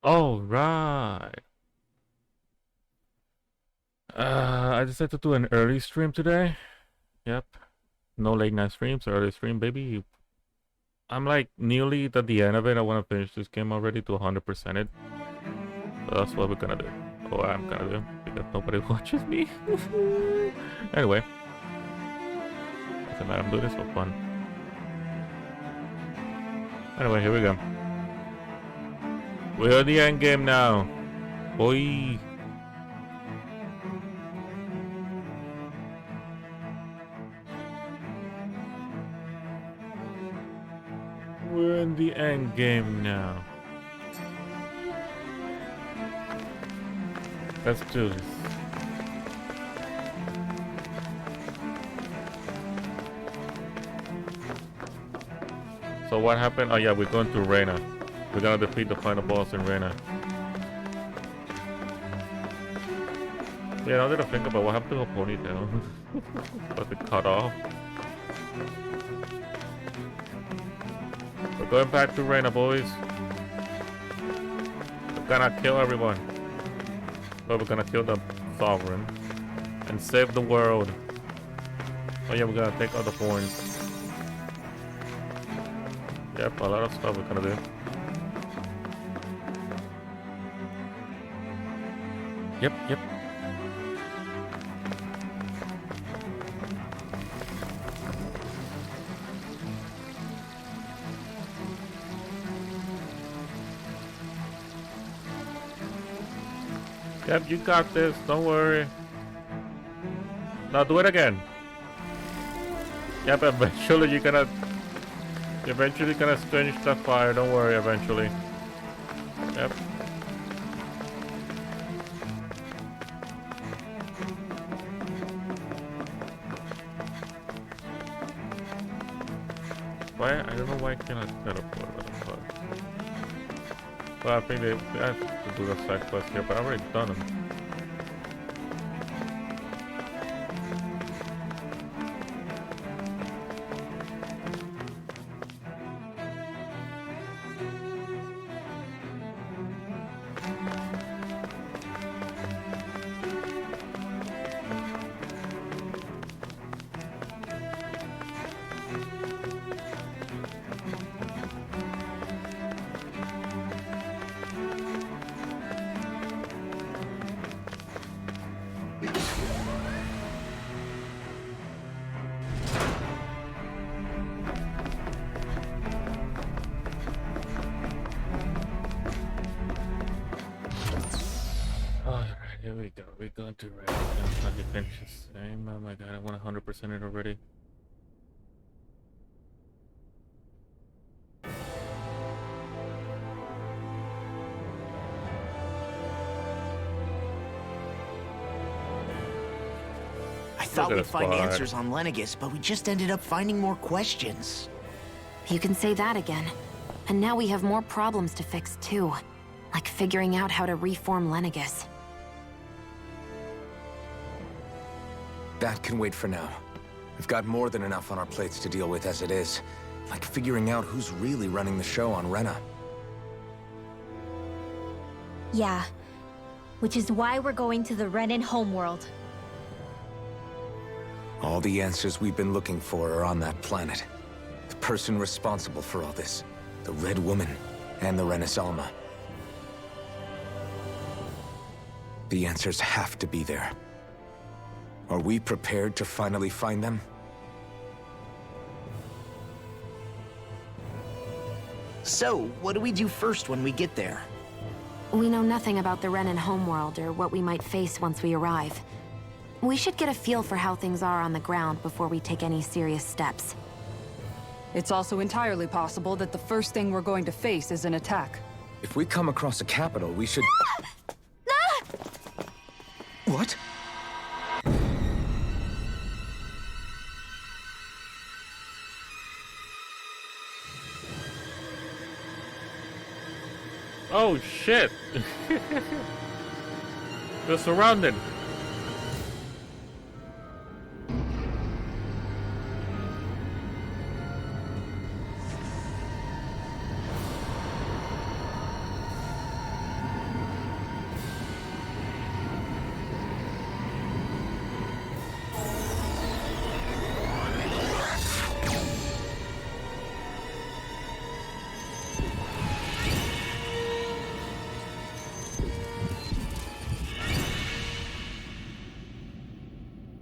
Oh, right. I decided to do an early stream today. Yep. No late night streams, early stream, baby. I'm like nearly at the end of it. I want to finish this game already to 100% it. So that's what we're gonna do. Or I'm gonna do. Because nobody watches me. Anyway. Doesn't matter, I'm doing this for fun. Anyway, here we go. We're in the end game now. Boy. We're in the end game now. Let's do this. So what happened? Oh yeah, we're going to Reina. We're gonna defeat the final boss in Reina. Yeah, now that I think about what happened to her ponytail. Was it cut off? We're going back to Reina, boys. We're gonna kill everyone. But we're gonna kill the Sovereign. And save the world. Oh yeah, we're gonna take all the points. Yep, a lot of stuff we're gonna do. Yep. Yep, you got this. Don't worry. Now do it again. Yep, eventually you're gonna extinguish that fire. Don't worry, eventually. Yep. Why? I don't know why I cannot teleport. What the fuck? Well, I think they have to do the side quest here, but I've already done them. Here we go. We're going to write it down. I finish the same. Oh my god, I want 100% it already. I thought we'd find answers on Lenegis, but we just ended up finding more questions. You can say that again. And now we have more problems to fix too. Like figuring out how to reform Lenegis. That can wait for now. We've got more than enough on our plates to deal with as it is. Like figuring out who's really running the show on Rena. Yeah. Which is why we're going to the Renan homeworld. All the answers we've been looking for are on that planet. The person responsible for all this. The Red Woman and the Renaissance. The answers have to be there. Are we prepared to finally find them? So, what do we do first when we get there? We know nothing about the Renan homeworld or what we might face once we arrive. We should get a feel for how things are on the ground before we take any serious steps. It's also entirely possible that the first thing we're going to face is an attack. If we come across a capital, we should... What? Oh shit! We're surrounded.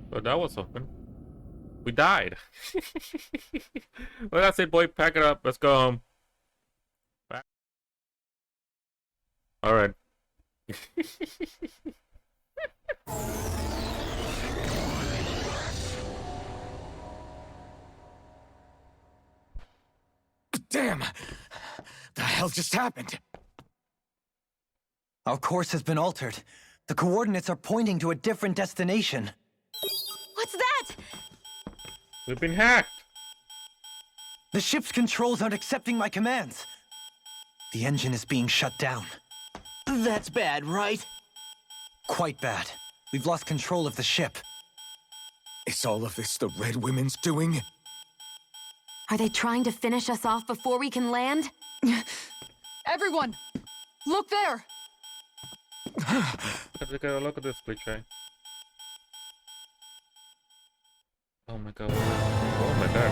But that was open. We died. Well, that's it, boy. Pack it up. Let's go home. Back. All right. Damn! The hell just happened? Our course has been altered. The coordinates are pointing to a different destination. What's that? We've been hacked. The ship's controls aren't accepting my commands. The engine is being shut down. That's bad, right? Quite bad. We've lost control of the ship. Is all of this the Red Women's doing? Are they trying to finish us off before we can land? Everyone! Look there! Look at this glitch. Oh my god. Oh my god.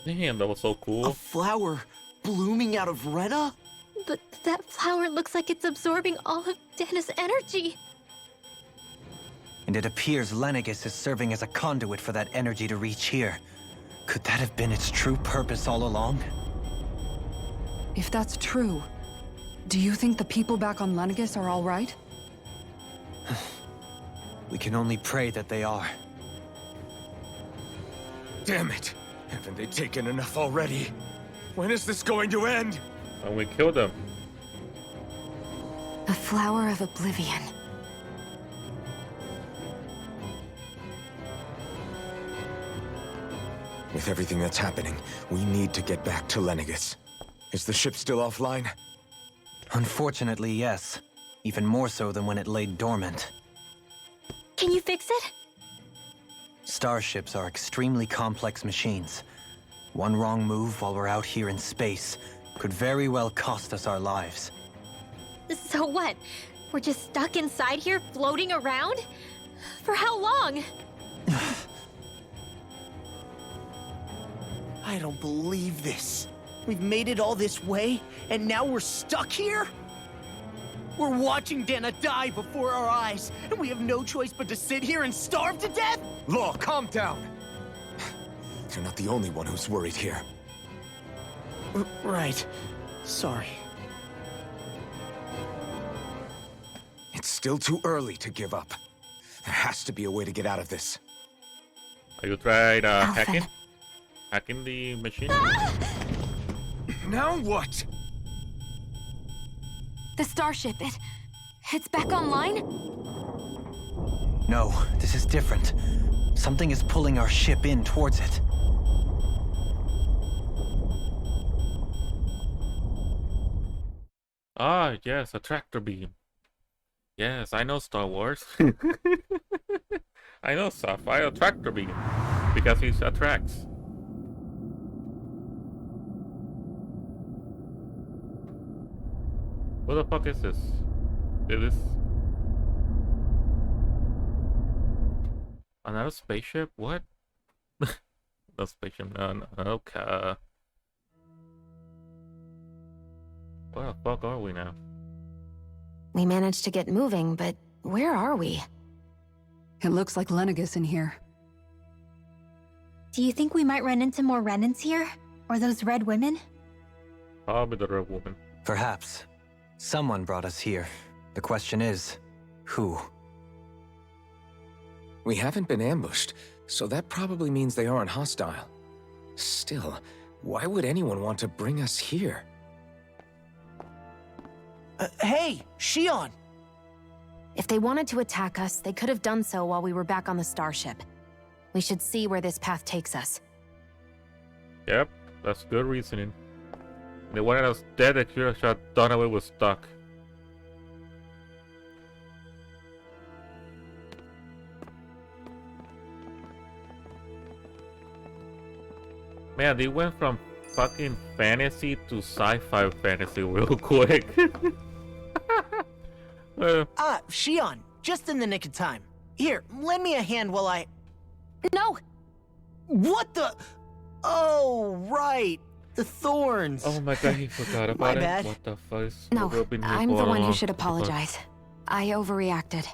Damn, that was so cool. A flower blooming out of Rena? But that flower looks like it's absorbing all of Dana's energy. And it appears Lenegis is serving as a conduit for that energy to reach here. Could that have been its true purpose all along? If that's true, do you think the people back on Lenegis are all right? We can only pray that they are. Damn it! Haven't they taken enough already? When is this going to end? And we killed them. The Flower of Oblivion. With everything that's happening, we need to get back to Lenegis. Is the ship still offline? Unfortunately, yes. Even more so than when it laid dormant. Can you fix it? Starships are extremely complex machines. One wrong move while we're out here in space could very well cost us our lives. So what? We're just stuck inside here, floating around? For how long? I don't believe this. We've made it all this way, and now we're stuck here? We're watching Dana die before our eyes, and we have no choice but to sit here and starve to death? Law, calm down! You're not the only one who's worried here. Right. Sorry. It's still too early to give up. There has to be a way to get out of this. Are you tried Alphen. hacking the machine? Now what? The starship, it's back online? No, this is different. Something is pulling our ship in towards it. Ah, yes, a tractor beam. Yes, I know Star Wars. I know Sapphire, tractor beam. Because he attracts. What the fuck is this? Is this... Another spaceship? What? No spaceship, no. Okay. Where the fuck are we now? We managed to get moving, but where are we? It looks like Lenegis in here. Do you think we might run into more Renans here? Or those red women? I'll be the red woman. Perhaps. Someone brought us here. The question is, who? We haven't been ambushed, so that probably means they aren't hostile. Still, why would anyone want to bring us here? Hey, Shion! If they wanted to attack us, they could have done so while we were back on the starship. We should see where this path takes us. Yep, that's good reasoning. They wanted us dead, they could have shot Dunaway was stuck. Man, they went from fucking fantasy to sci-fi fantasy real quick. Shion, just in the nick of time. Here, lend me a hand while I... No! What the... Oh, right. The thorns. Oh my god, he forgot about My it. bad. What the fuck? No, We've been here I'm for the all one who along. should What the fuck? apologize. I overreacted.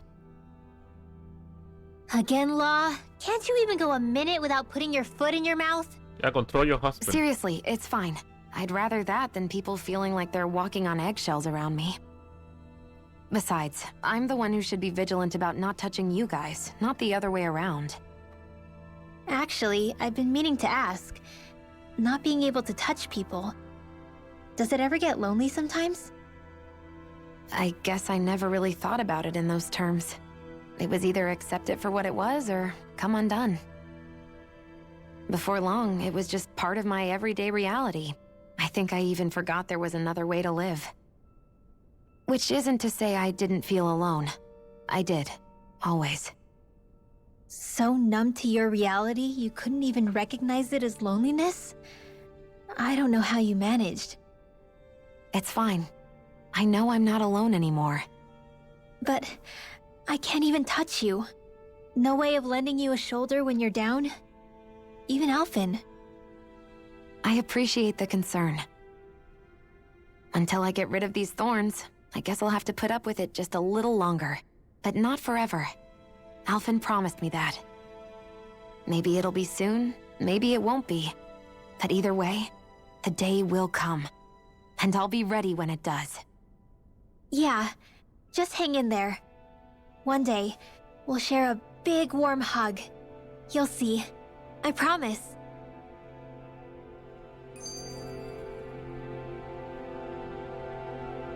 Again, Law? Can't you even go a minute without putting your foot in your mouth? Yeah, control your husband. Seriously, it's fine. I'd rather that than people feeling like they're walking on eggshells around me. Besides, I'm the one who should be vigilant about not touching you guys, not the other way around. Actually, I've been meaning to ask. Not being able to touch people, does it ever get lonely sometimes? I guess I never really thought about it in those terms. It was either accept it for what it was or come undone. Before long, it was just part of my everyday reality. I think I even forgot there was another way to live. Which isn't to say I didn't feel alone. I did. Always. So numb to your reality, you couldn't even recognize it as loneliness? I don't know how you managed. It's fine. I know I'm not alone anymore. But I can't even touch you. No way of lending you a shoulder when you're down? Even Alphen. I appreciate the concern. Until I get rid of these thorns, I guess I'll have to put up with it just a little longer. But not forever. Alphen promised me that. Maybe it'll be soon, maybe it won't be. But either way, the day will come. And I'll be ready when it does. Yeah, just hang in there. One day, we'll share a big warm hug. You'll see. I promise.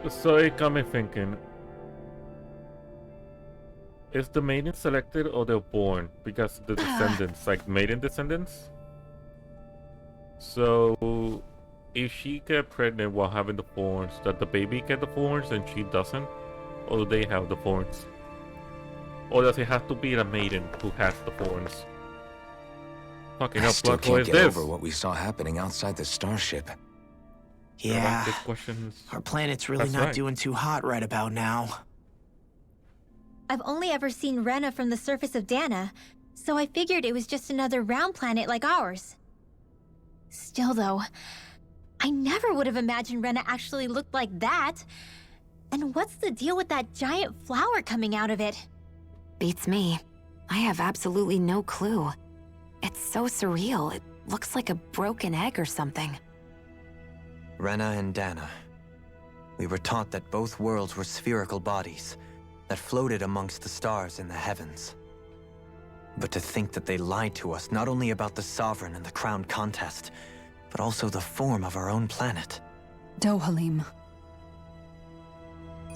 So it got me thinking. Is the maiden selected or they're born? Because the descendants, like maiden descendants? So if she get pregnant while having the thorns, does the baby get the thorns and she doesn't? Or do they have the thorns? Or does it have to be the maiden who has the thorns? Fucking I hell, still Blood, what can't is get this? over what we saw happening outside the starship. Yeah, This question is... our planet's really That's not right. doing too hot right about now. I've only ever seen Rena from the surface of Dana, so I figured it was just another round planet like ours. Still though, I never would have imagined Rena actually looked like that. And what's the deal with that giant flower coming out of it? Beats me. I have absolutely no clue. It's so surreal. It looks like a broken egg or something. Rena and Dana. We were taught that both worlds were spherical bodies that floated amongst the stars in the heavens. But to think that they lied to us not only about the Sovereign and the Crown contest, but also the form of our own planet. Dohalim.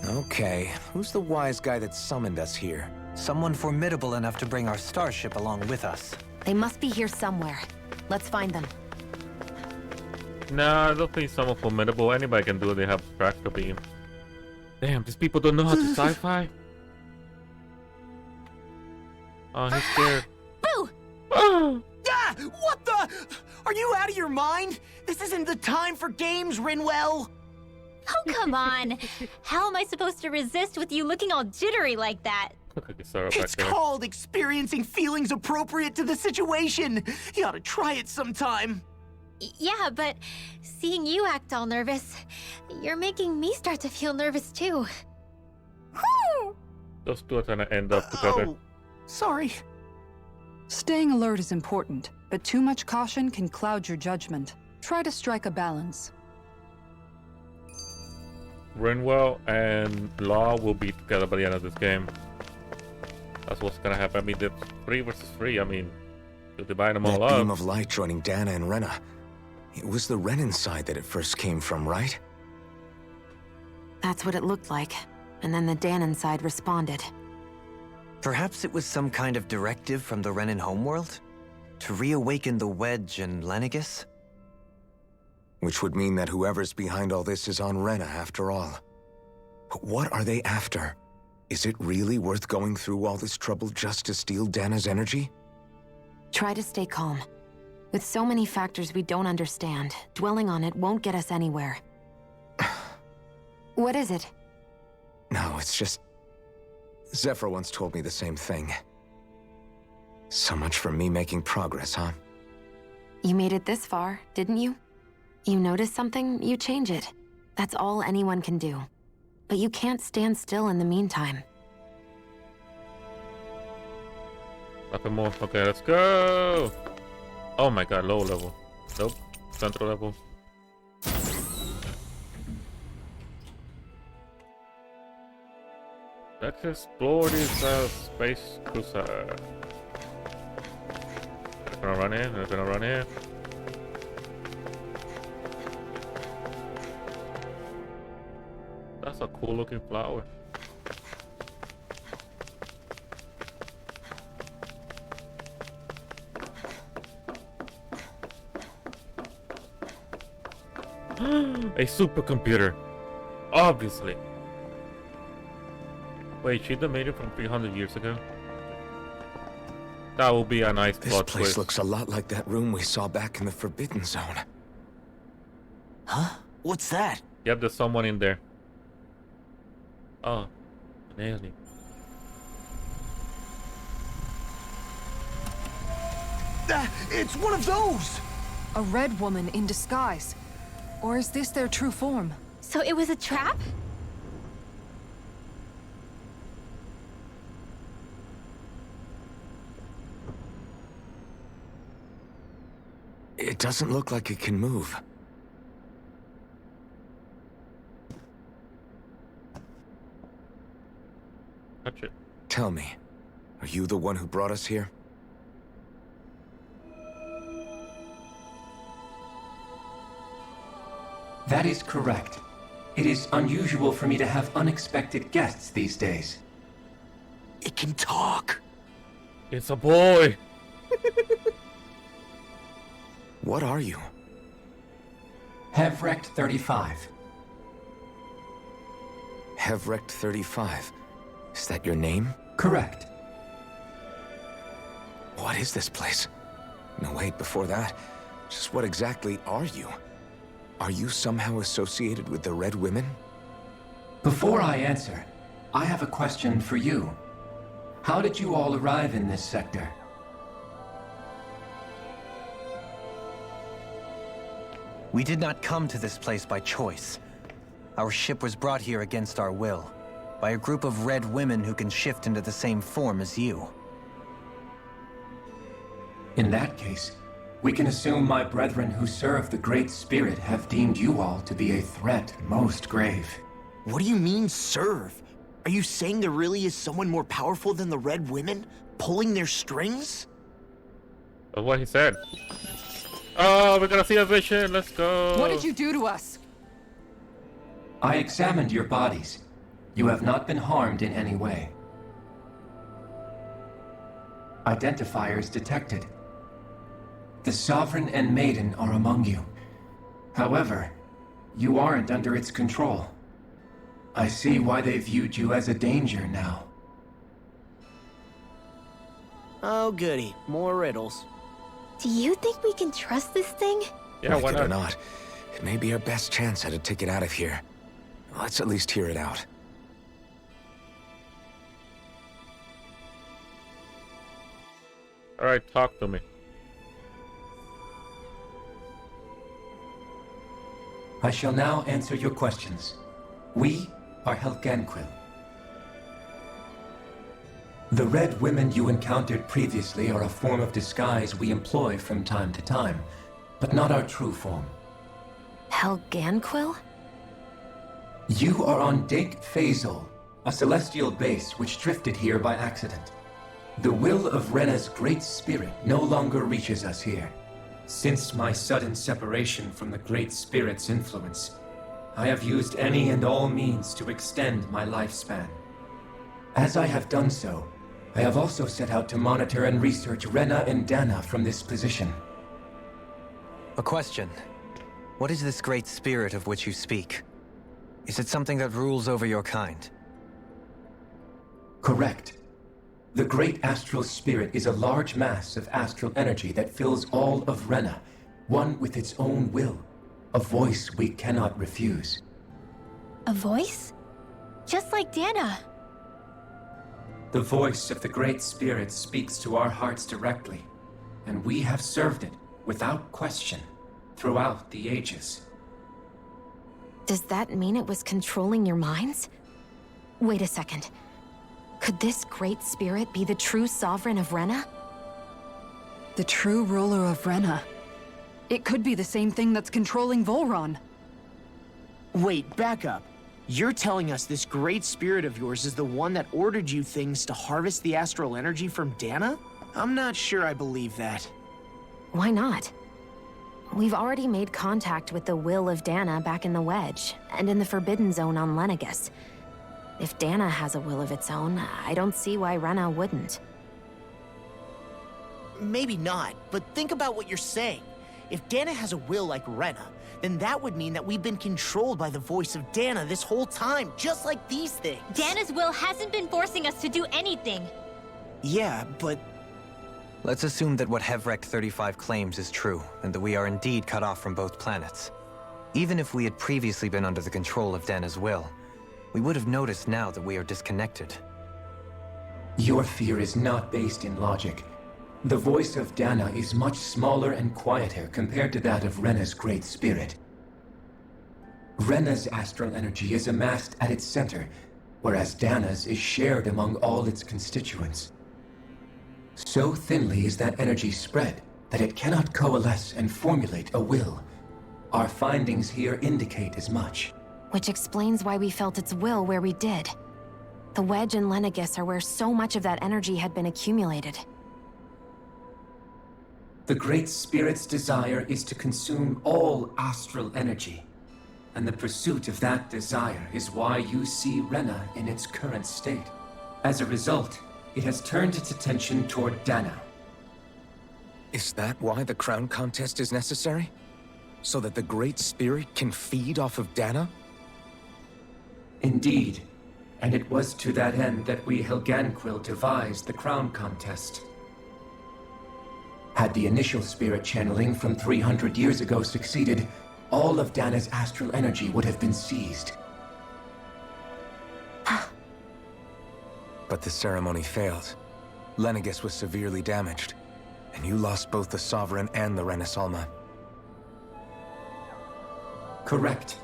Okay, who's the wise guy that summoned us here? Someone formidable enough to bring our starship along with us. They must be here somewhere. Let's find them. Nah, I don't think someone formidable. Anybody can do it. They have tractor beam. Damn, these people don't know how to sci-fi. Oh, he's scared. Boo! Ah! Ah! What the? Are you out of your mind? This isn't the time for games, Rinwell! Oh, come on. How am I supposed to resist with you looking all jittery like that? Look at Sarah back It's there. called experiencing feelings appropriate to the situation. You ought to try it sometime. Yeah, but seeing you act all nervous, you're making me start to feel nervous too. Those two are trying to end up together. Oh, sorry. Staying alert is important, but too much caution can cloud your judgment. Try to strike a balance. Renwell and Law will be together by the end of this game. That's what's gonna happen. I mean, it's 3 versus 3. I mean, you divide them That all beam up. of light joining Dana and Rena. It was the Renan side that it first came from, right? That's what it looked like. And then the Danon side responded. Perhaps it was some kind of directive from the Renan homeworld? To reawaken the Wedge and Lenegis? Which would mean that whoever's behind all this is on Rena after all. But what are they after? Is it really worth going through all this trouble just to steal Dana's energy? Try to stay calm. With so many factors we don't understand, dwelling on it won't get us anywhere. What is it? No, it's just... Zephyr once told me the same thing. So much for me making progress, huh? You made it this far, didn't you? You notice something, you change it. That's all anyone can do. But you can't stand still in the meantime. Nothing more. Okay, let's go. Oh my god, low level. Nope. Central level. Let's explore this space cruiser. We're gonna run in, we're gonna run in. That's a cool looking flower. A supercomputer. Obviously. Wait, she made it from 300 years ago? That will be a nice This plot place twist. looks a lot like that room we saw back in the Forbidden Zone. Huh? What's that? Yep, there's someone in there. Oh, an alien. It's one of those! A red woman in disguise. Or is this their true form? So it was a trap? It doesn't look like it can move. Touch it. Tell me, are you the one who brought us here? That is correct. It is unusual for me to have unexpected guests these days. It can talk. It's a boy! What are you? Hevrect 35. Hevrect 35. Is that your name? Correct. What is this place? No, wait, before that, just what exactly are you? Are you somehow associated with the Red Women? Before I answer, I have a question for you. How did you all arrive in this sector? We did not come to this place by choice. Our ship was brought here against our will, by a group of red women who can shift into the same form as you. In that case, we can assume my brethren who serve the Great Spirit have deemed you all to be a threat most grave. What do you mean, serve? Are you saying there really is someone more powerful than the Red Women, pulling their strings? That's what he said. Oh, we're gonna see a vision. Let's go. What did you do to us? I examined your bodies. You have not been harmed in any way. Identifiers detected. The Sovereign and Maiden are among you. However, you aren't under its control. I see why they viewed you as a danger now. Oh, goody. More riddles. Do you think we can trust this thing? Yeah, why Like it or not? not, it may be our best chance at a ticket out of here. Let's at least hear it out. Alright, talk to me. I shall now answer your questions. We are Helganquil. The red women you encountered previously are a form of disguise we employ from time to time, but not our true form. Helganquil? You are on Dake Phasol, a celestial base which drifted here by accident. The will of Rena's great spirit no longer reaches us here. Since my sudden separation from the Great Spirit's influence, I have used any and all means to extend my lifespan. As I have done so, I have also set out to monitor and research Rena and Dana from this position. A question. What is this Great Spirit of which you speak? Is it something that rules over your kind? Correct. The Great Astral Spirit is a large mass of astral energy that fills all of Rena, one with its own will, a voice we cannot refuse. A voice? Just like Dana. The voice of the Great Spirit speaks to our hearts directly, and we have served it, without question, throughout the ages. Does that mean it was controlling your minds? Wait a second. Could this great spirit be the true sovereign of Rena? The true ruler of Rena. It could be the same thing that's controlling Volron. Wait, back up. You're telling us this great spirit of yours is the one that ordered you things to harvest the astral energy from Dana? I'm not sure I believe that. Why not? We've already made contact with the will of Dana back in the Wedge, and in the Forbidden Zone on Lenegus. If Dana has a will of its own, I don't see why Rena wouldn't. Maybe not, but think about what you're saying. If Dana has a will like Rena, then that would mean that we've been controlled by the voice of Dana this whole time, just like these things. Dana's will hasn't been forcing us to do anything. Yeah, but Let's assume that what Hevrect 35 claims is true, and that we are indeed cut off from both planets. Even if we had previously been under the control of Dana's will, we would have noticed now that we are disconnected. Your fear is not based in logic. The voice of Dana is much smaller and quieter compared to that of Rena's great spirit. Rena's astral energy is amassed at its center, whereas Dana's is shared among all its constituents. So thinly is that energy spread that it cannot coalesce and formulate a will. Our findings here indicate as much. Which explains why we felt its will where we did. The Wedge and Lenegus are where so much of that energy had been accumulated. The Great Spirit's desire is to consume all astral energy. And the pursuit of that desire is why you see Rena in its current state. As a result, it has turned its attention toward Dana. Is that why the crown contest is necessary? So that the Great Spirit can feed off of Dana? Indeed. And it was to that end that we Helganquil devised the crown contest. Had the initial spirit channeling from 300 years ago succeeded, all of Dana's astral energy would have been seized. But the ceremony failed. Lenegus was severely damaged, and you lost both the Sovereign and the Renasalma. Correct.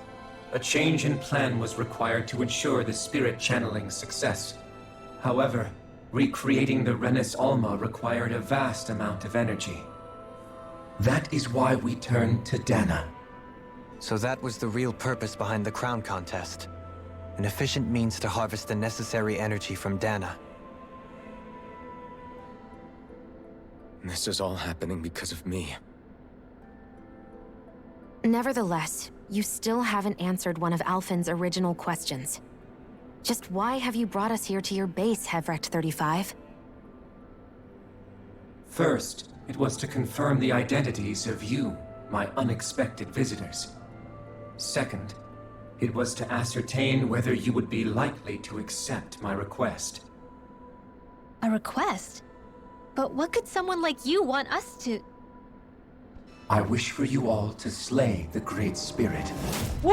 A change in plan was required to ensure the spirit channeling's success. However, recreating the Renis Alma required a vast amount of energy. That is why we turned to Dana. So that was the real purpose behind the crown contest. An efficient means to harvest the necessary energy from Dana. This is all happening because of me. Nevertheless, you still haven't answered one of Alphen's original questions. Just why have you brought us here to your base, Hevrect 35? First, it was to confirm the identities of you, my unexpected visitors. Second, it was to ascertain whether you would be likely to accept my request. A request? But what could someone like you want us to... I wish for you all to slay the Great Spirit. Woo!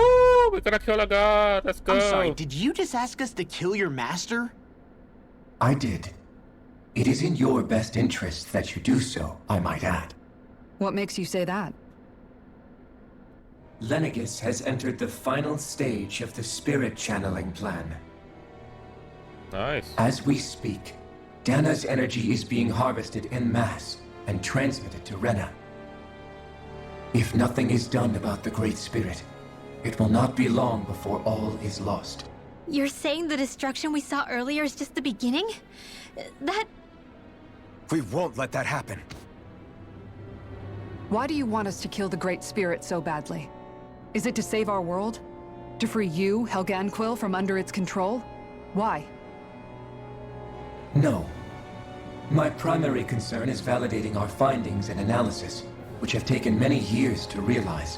We're gonna kill a god. Let's go. I'm sorry, did you just ask us to kill your master? I did. It is in your best interest that you do so, I might add. What makes you say that? Lenegis has entered the final stage of the spirit channeling plan. Nice. As we speak, Dana's energy is being harvested en masse and transmitted to Rena. If nothing is done about the Great Spirit, it will not be long before all is lost. You're saying the destruction we saw earlier is just the beginning? That... We won't let that happen. Why do you want us to kill the Great Spirit so badly? Is it to save our world? To free you, Helganquil, from under its control? Why? No. My primary concern is validating our findings and analysis, which have taken many years to realize.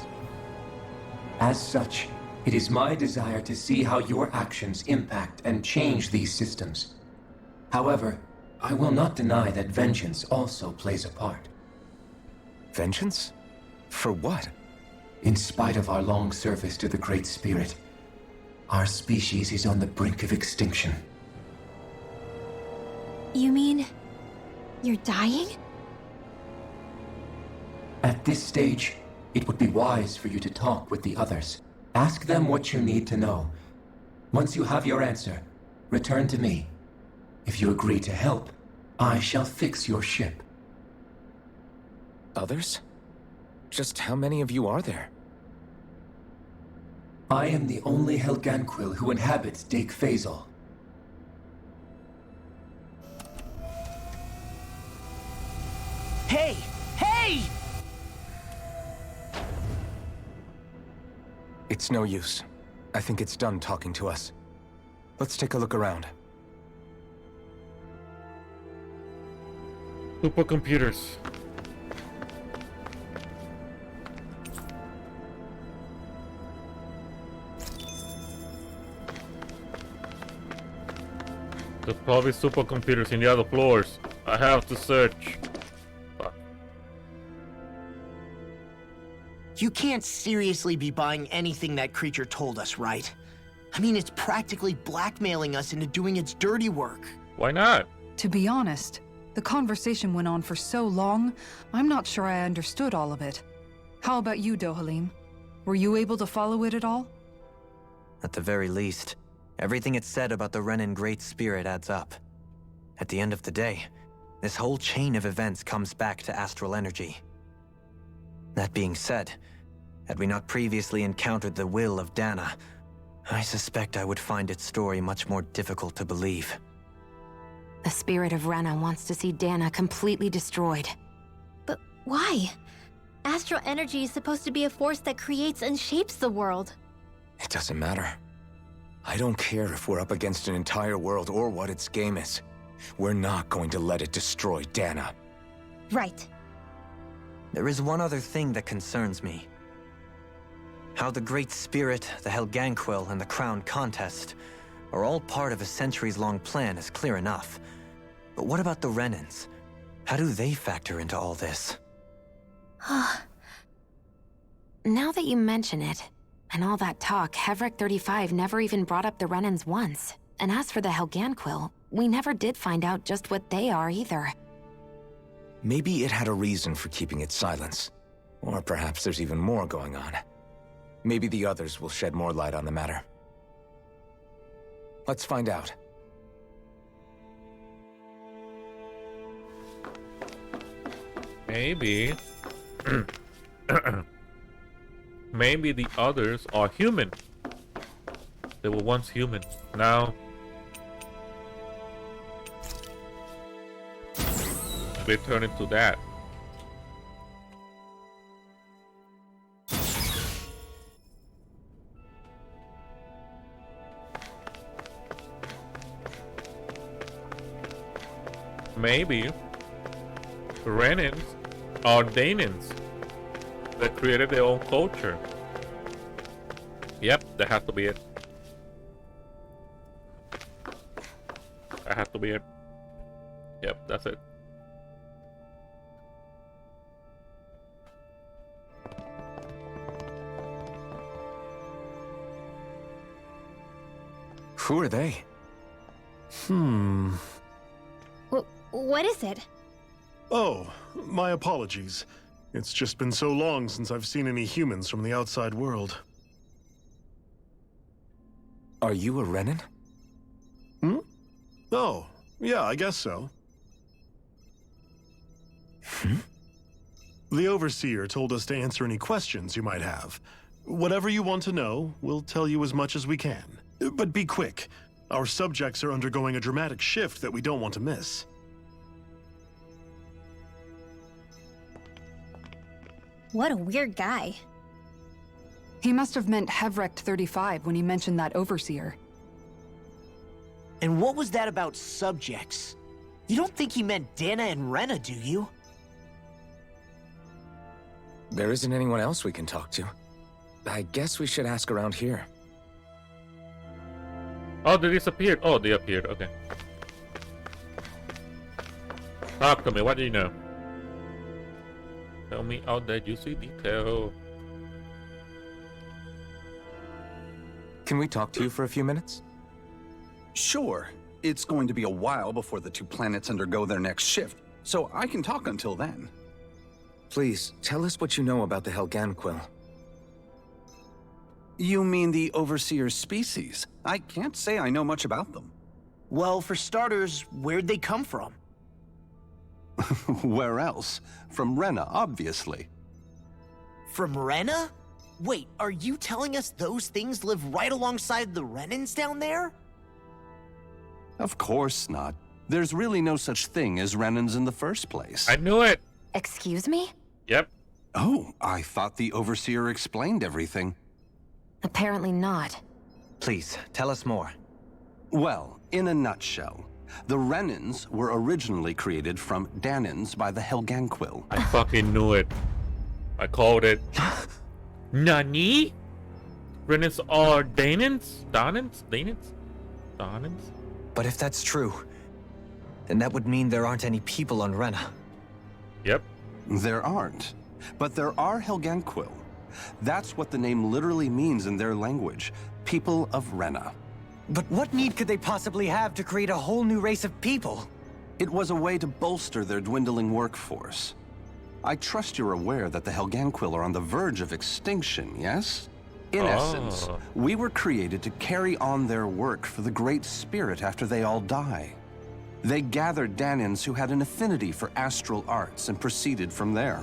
As such, it is my desire to see how your actions impact and change these systems. However, I will not deny that vengeance also plays a part. Vengeance? For what? In spite of our long service to the Great Spirit, our species is on the brink of extinction. You mean... you're dying? At this stage, it would be wise for you to talk with the others. Ask them what you need to know. Once you have your answer, return to me. If you agree to help, I shall fix your ship. Others? Just how many of you are there? I am the only Helganquil who inhabits Dake Phasal. Hey! Hey! It's no use. I think it's done talking to us. Let's take a look around. Supercomputers. There's probably supercomputers in the other floors. I have to search. Fuck. You can't seriously be buying anything that creature told us, right? I mean, it's practically blackmailing us into doing its dirty work. Why not? To be honest, the conversation went on for so long, I'm not sure I understood all of it. How about you, Dohalim? Were you able to follow it at all? At the very least, everything it said about the Renan Great Spirit adds up. At the end of the day, this whole chain of events comes back to astral energy. That being said, had we not previously encountered the will of Dana, I suspect I would find its story much more difficult to believe. The spirit of Rena wants to see Dana completely destroyed. But why? Astral energy is supposed to be a force that creates and shapes the world. It doesn't matter. I don't care if we're up against an entire world or what its game is. We're not going to let it destroy Dana. Right. There is one other thing that concerns me. How the Great Spirit, the Helganquil, and the Crown Contest are all part of a centuries-long plan is clear enough. But what about the Renans? How do they factor into all this? Now that you mention it, and all that talk, Hevric 35 never even brought up the Renans once. And as for the Helganquil, we never did find out just what they are either. Maybe it had a reason for keeping its silence. Or perhaps there's even more going on. Maybe the others will shed more light on the matter. Let's find out. Maybe. Maybe the others are human. They were once human. Now they turn into that. Maybe Renans are Danans that created their own culture. Yep, that has to be it. That has to be it. Yep, that's it. Who are they? What is it? Oh, my apologies. It's just been so long since I've seen any humans from the outside world. Are you a Renan? Hmm? Oh, yeah, I guess so. The Overseer told us to answer any questions you might have. Whatever you want to know, we'll tell you as much as we can. But be quick. Our subjects are undergoing a dramatic shift that we don't want to miss. What a weird guy. He must have meant Hevrecht 35 when he mentioned that Overseer. And what was that about subjects? You don't think he meant Dana and Rena, do you? There isn't anyone else we can talk to. I guess we should ask around here. Oh, they disappeared. Oh, they appeared. Okay. Talk to me. What do you know? Tell me all that juicy detail. Can we talk to you for a few minutes? Sure. It's going to be a while before the two planets undergo their next shift, so I can talk until then. Please, tell us what you know about the Helganquill. You mean the Overseer's species? I can't say I know much about them. Well, for starters, where'd they come from? Where else? From Rena, obviously. From Rena? Wait, are you telling us those things live right alongside the Renans down there? Of course not. There's really no such thing as Renans in the first place. I knew it. Excuse me? Yep. Oh, I thought the Overseer explained everything. Apparently not. Please, tell us more. Well, in a nutshell, the Renans were originally created from Danans by the Helganquill. I fucking knew it. I called it. Nani? Renans are Danans? Danans? Danans? Danans? But if that's true, then that would mean there aren't any people on Rena. Yep. There aren't, but there are Helganquill. That's what the name literally means in their language, people of Rena. But what need could they possibly have to create a whole new race of people? It was a way to bolster their dwindling workforce. I trust you're aware that the Helganquill are on the verge of extinction, yes? In essence, we were created to carry on their work for the Great Spirit after they all die. They gathered Danans who had an affinity for astral arts and proceeded from there.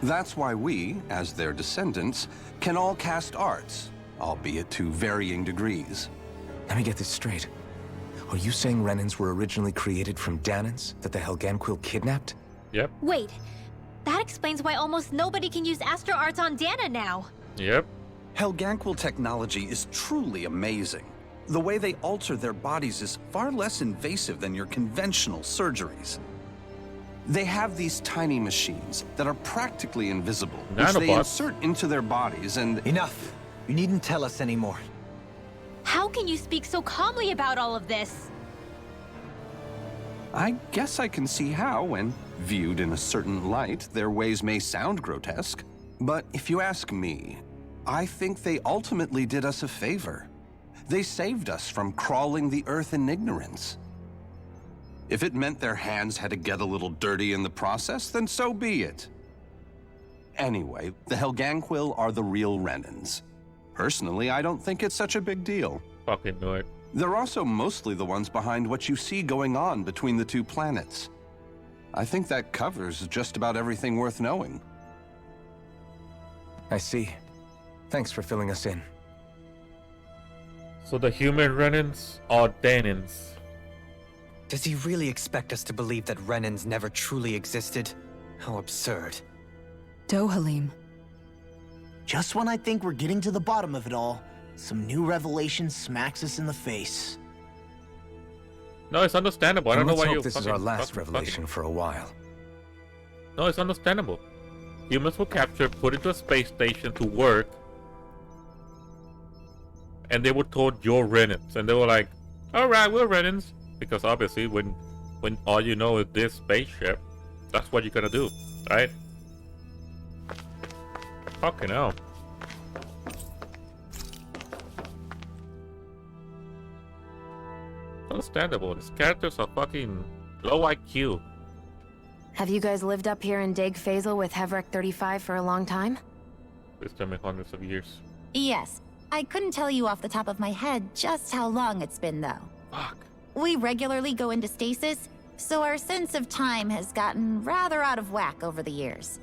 That's why we, as their descendants, can all cast arts, albeit to varying degrees. Let me get this straight. Are you saying Renans were originally created from Danans that the Helganquill kidnapped? Yep. Wait, that explains why almost nobody can use Astro Arts on Dana now. Yep. Helganquill technology is truly amazing. The way they alter their bodies is far less invasive than your conventional surgeries. They have these tiny machines that are practically invisible, which they Nanobots. insert into their bodies and... Enough! You needn't tell us anymore. How can you speak so calmly about all of this? I guess I can see how, when viewed in a certain light, their ways may sound grotesque. But if you ask me, I think they ultimately did us a favor. They saved us from crawling the earth in ignorance. If it meant their hands had to get a little dirty in the process, then so be it. Anyway, the Helganquill are the real Renans. Personally, I don't think it's such a big deal. Fucking knew it. They're also mostly the ones behind what you see going on between the two planets. I think that covers just about everything worth knowing. I see. Thanks for filling us in. So the human Renans are Danans. Does he really expect us to believe that Renans never truly existed? How absurd. Dohalim. Just when I think we're getting to the bottom of it all, some new revelation smacks us in the face. No, it's understandable. I don't know Let's why hope you this is our last revelation for a while. No, it's understandable. Humans were captured, put into a space station to work, and they were told you're Renans, and they were like, "All right, we're Renans," because obviously, when all you know is this spaceship, that's what you're gonna do, right? Fucking hell. Understandable. These characters are fucking Low IQ. Have you guys lived up here in Dag Fazel with Hevrek 35 for a long time? It's been hundreds of years. Yes. I couldn't tell you off the top of my head just how long it's been, though. Fuck. We regularly go into stasis, so our sense of time has gotten rather out of whack over the years.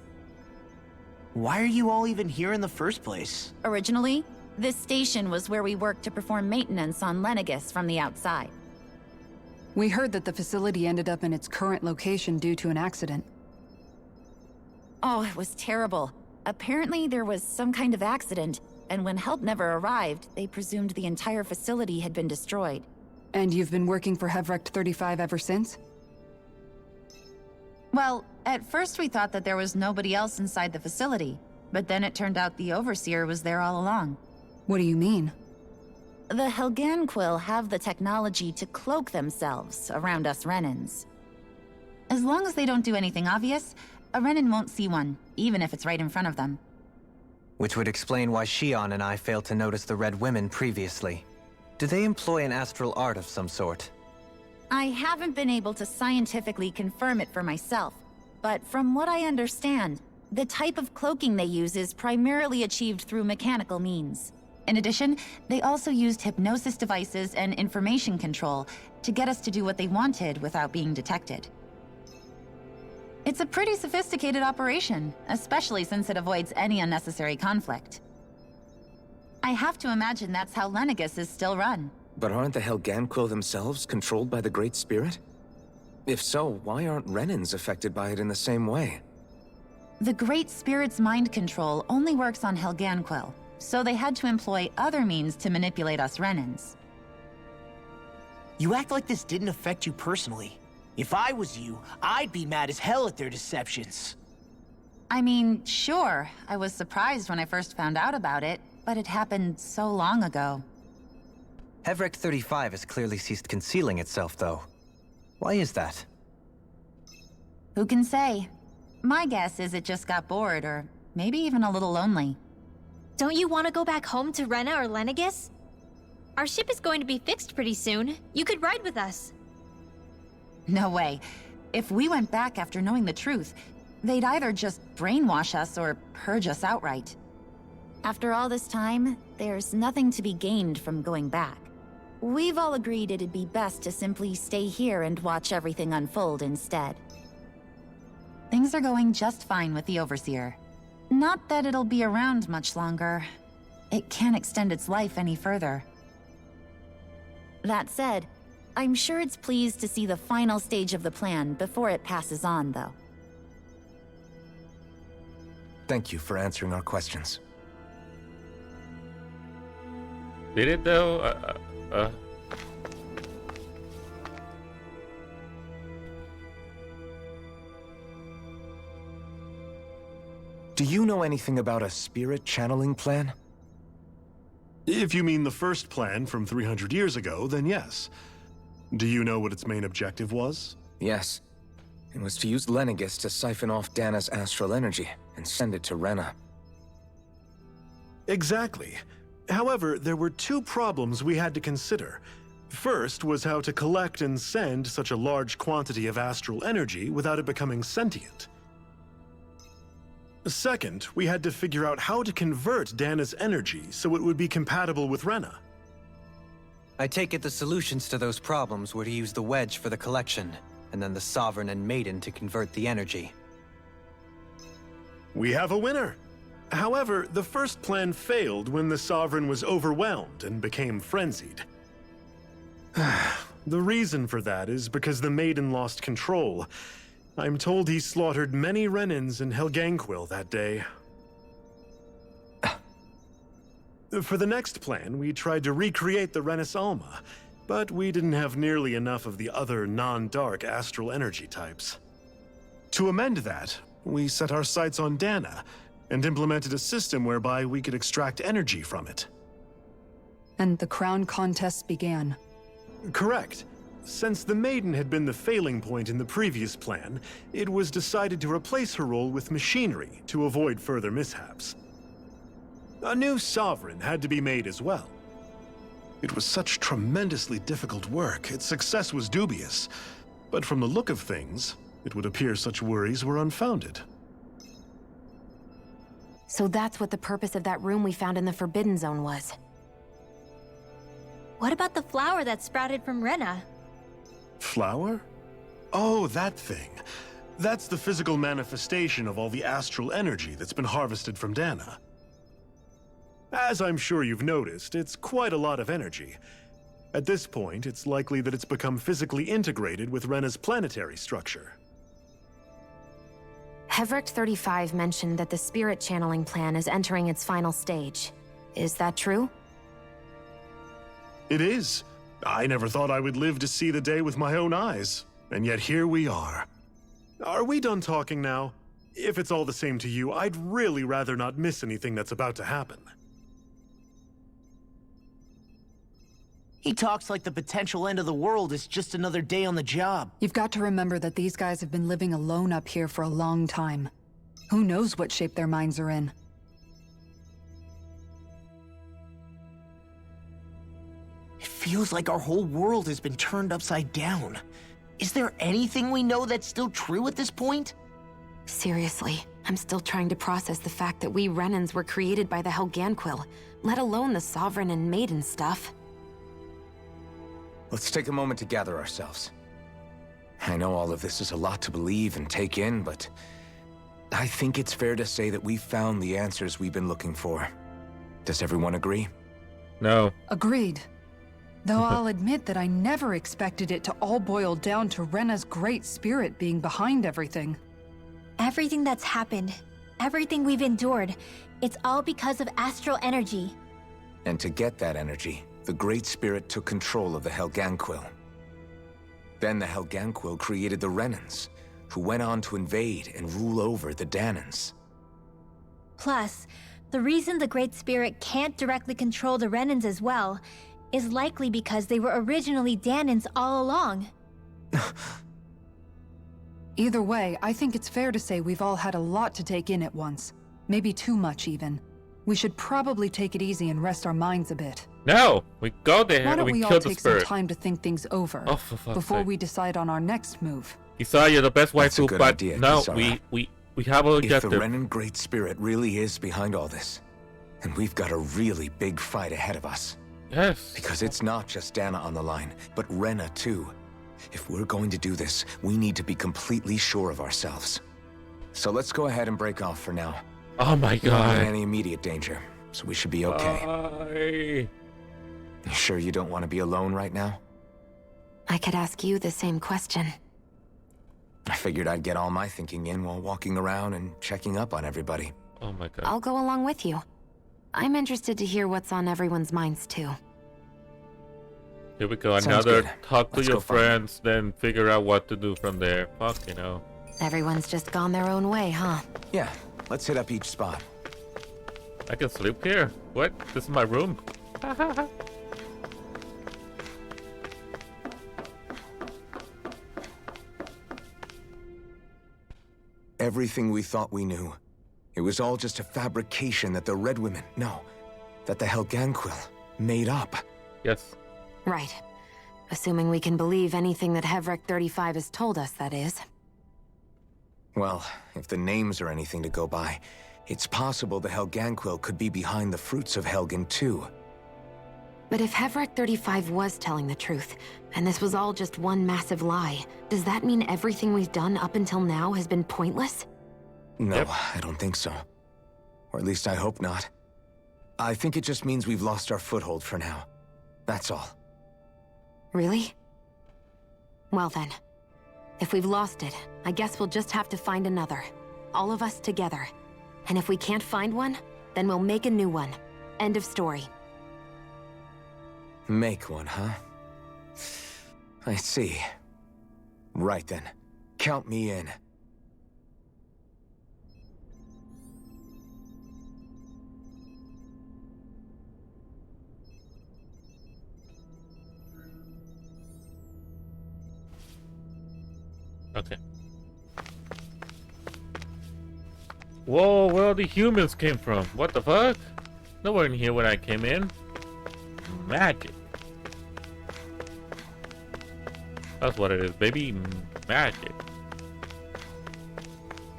Why are you all even here in the first place? Originally, this station was where we worked to perform maintenance on Lenegis from the outside. We heard that the facility ended up in its current location due to an accident. Oh, it was terrible. Apparently there was some kind of accident, and when help never arrived, they presumed the entire facility had been destroyed. And you've been working for Hevrek 35 ever since? Well, at first we thought that there was nobody else inside the facility, but then it turned out the Overseer was there all along. What do you mean? The Helganquill have the technology to cloak themselves around us Renans. As long as they don't do anything obvious, a Renan won't see one, even if it's right in front of them. Which would explain why Shion and I failed to notice the Red Women previously. Do they employ an astral art of some sort? I haven't been able to scientifically confirm it for myself, but from what I understand, the type of cloaking they use is primarily achieved through mechanical means. In addition, they also used hypnosis devices and information control to get us to do what they wanted without being detected. It's a pretty sophisticated operation, especially since it avoids any unnecessary conflict. I have to imagine that's how Lenegis is still run. But aren't the Helganquill themselves controlled by the Great Spirit? If so, why aren't Renans affected by it in the same way? The Great Spirit's mind control only works on Helganquill, so they had to employ other means to manipulate us Renans. You act like this didn't affect you personally. If I was you, I'd be mad as hell at their deceptions. I mean, sure, I was surprised when I first found out about it, but it happened so long ago. Hevrek 35 has clearly ceased concealing itself, though. Why is that? Who can say? My guess is it just got bored, or maybe even a little lonely. Don't you want to go back home to Rena or Lenegis? Our ship is going to be fixed pretty soon. You could ride with us. No way. If we went back after knowing the truth, they'd either just brainwash us or purge us outright. After all this time, there's nothing to be gained from going back. We've all agreed it'd be best to simply stay here and watch everything unfold instead. Things are going just fine with the Overseer. Not that it'll be around much longer. It can't extend its life any further. That said, I'm sure it's pleased to see the final stage of the plan before it passes on, though. Thank you for answering our questions. Did it though? Do you know anything about a spirit channeling plan? If you mean the first plan from 300 years ago, then yes. Do you know what its main objective was? Yes. It was to use Lenegis to siphon off Dana's astral energy and send it to Rena. Exactly. However, there were two problems we had to consider. First was how to collect and send such a large quantity of astral energy without it becoming sentient. Second, we had to figure out how to convert Dana's energy so it would be compatible with Rena. I take it the solutions to those problems were to use the wedge for the collection, and then the Sovereign and Maiden to convert the energy. We have a winner! However, the first plan failed when the Sovereign was overwhelmed and became frenzied. The reason for that is because the Maiden lost control. I'm told he slaughtered many Renans and Helganquill that day. For the next plan, we tried to recreate the Renis Alma, but we didn't have nearly enough of the other non-dark astral energy types. To amend that, we set our sights on Dana, and implemented a system whereby we could extract energy from it. And the crown contests began. Correct. Since the Maiden had been the failing point in the previous plan, it was decided to replace her role with machinery to avoid further mishaps. A new Sovereign had to be made as well. It was such tremendously difficult work, its success was dubious. But from the look of things, it would appear such worries were unfounded. So that's what the purpose of that room we found in the Forbidden Zone was. What about the flower that sprouted from Rena? Flower? Oh, that thing. That's the physical manifestation of all the astral energy that's been harvested from Dana. As I'm sure you've noticed, it's quite a lot of energy. At this point, it's likely that it's become physically integrated with Rena's planetary structure. Hevric 35 mentioned that the spirit channeling plan is entering its final stage. Is that true? It is. I never thought I would live to see the day with my own eyes, and yet here we are. Are we done talking now? If it's all the same to you, I'd really rather not miss anything that's about to happen. He talks like the potential end of the world is just another day on the job. You've got to remember that these guys have been living alone up here for a long time. Who knows what shape their minds are in? It feels like our whole world has been turned upside down. Is there anything we know that's still true at this point? Seriously, I'm still trying to process the fact that we Renans were created by the Helganquil, let alone the Sovereign and Maiden stuff. Let's take a moment to gather ourselves. I know all of this is a lot to believe and take in, but I think it's fair to say that we've found the answers we've been looking for. Does everyone agree? No. Agreed. Though I'll admit that I never expected it to all boil down to Rena's great spirit being behind everything. Everything that's happened, everything we've endured, it's all because of astral energy. And to get that energy, the Great Spirit took control of the Helganquil. Then the Helganquil created the Renans, who went on to invade and rule over the Danans. Plus, the reason the Great Spirit can't directly control the Renans as well is likely because they were originally Danans all along. Either way, I think it's fair to say we've all had a lot to take in at once. Maybe too much, even. We should probably take it easy and rest our minds a bit. No! We go there Why and don't we we all kill the take some spirit. time to think things over Oh, for fuck's before sake. we decide on our next move? Kisara, you're the best That's a waifu, good but idea, no, Kisara. we have an If objective. the Renan Great Spirit really is behind all this, then we've got a really big fight ahead of us. Yes. Because it's not just Dana on the line, but Rena too. If we're going to do this, we need to be completely sure of ourselves. So let's go ahead and break off for now. Oh my We're not in god. any immediate danger, so we should be okay. Bye. You sure you don't want to be alone right now? I could ask you the same question. I figured I'd get all my thinking in while walking around and checking up on everybody. Oh my god. I'll go along with you. I'm interested to hear what's on everyone's minds too. Here we go. Sounds Another good. talk to Let's your go find friends, then figure out what to do from there. Fuck, you know. Everyone's just gone their own way, huh? Yeah, let's hit up each spot. I can sleep here. What? This is my room. Everything we thought we knew, it was all just a fabrication that the Red Women, no, that the Helganquil made up. Yes. Right. Assuming we can believe anything that Hevric 35 has told us, that is. Well, if the names are anything to go by, it's possible the Helganquil could be behind the fruits of Helgen too. But if Hevric 35 was telling the truth, and this was all just one massive lie, does that mean everything we've done up until now has been pointless? No, Yep. I don't think so. Or at least I hope not. I think it just means we've lost our foothold for now. That's all. Really? Well then, if we've lost it, I guess we'll just have to find another. All of us together. And if we can't find one, then we'll make a new one. End of story. Make one, huh? I see. Right then. Count me in. Okay. Whoa, where all the humans came from? What the fuck? They weren't here when I came in. Magic. That's what it is, baby. Magic.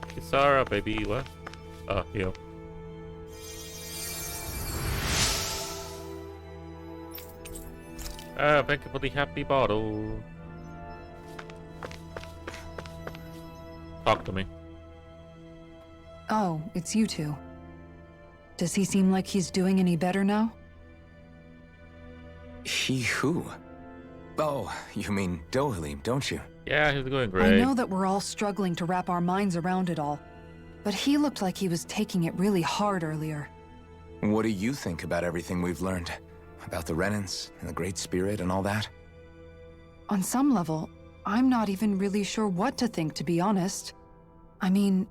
Kisara, baby. What? Oh, heal. Thank you for the happy bottle. Talk to me. Oh, it's you two. Does he seem like he's doing any better now? He who? Oh, you mean Dohalim, don't you? Yeah, he's going great. I know that we're all struggling to wrap our minds around it all, but he looked like he was taking it really hard earlier. What do you think about everything we've learned? About the Renans and the Great Spirit and all that? On some level, I'm not even really sure what to think, to be honest. I mean,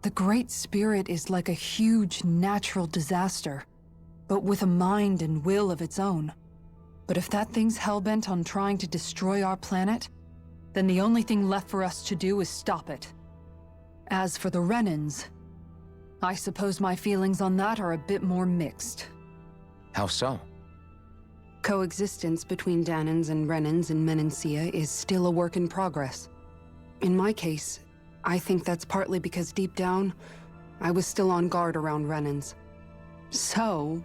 the Great Spirit is like a huge natural disaster, but with a mind and will of its own. But if that thing's hellbent on trying to destroy our planet, then the only thing left for us to do is stop it. As for the Renans, I suppose my feelings on that are a bit more mixed. How so? Coexistence between Danans and Renans in Menancia is still a work in progress. In my case, I think that's partly because deep down, I was still on guard around Renans. So,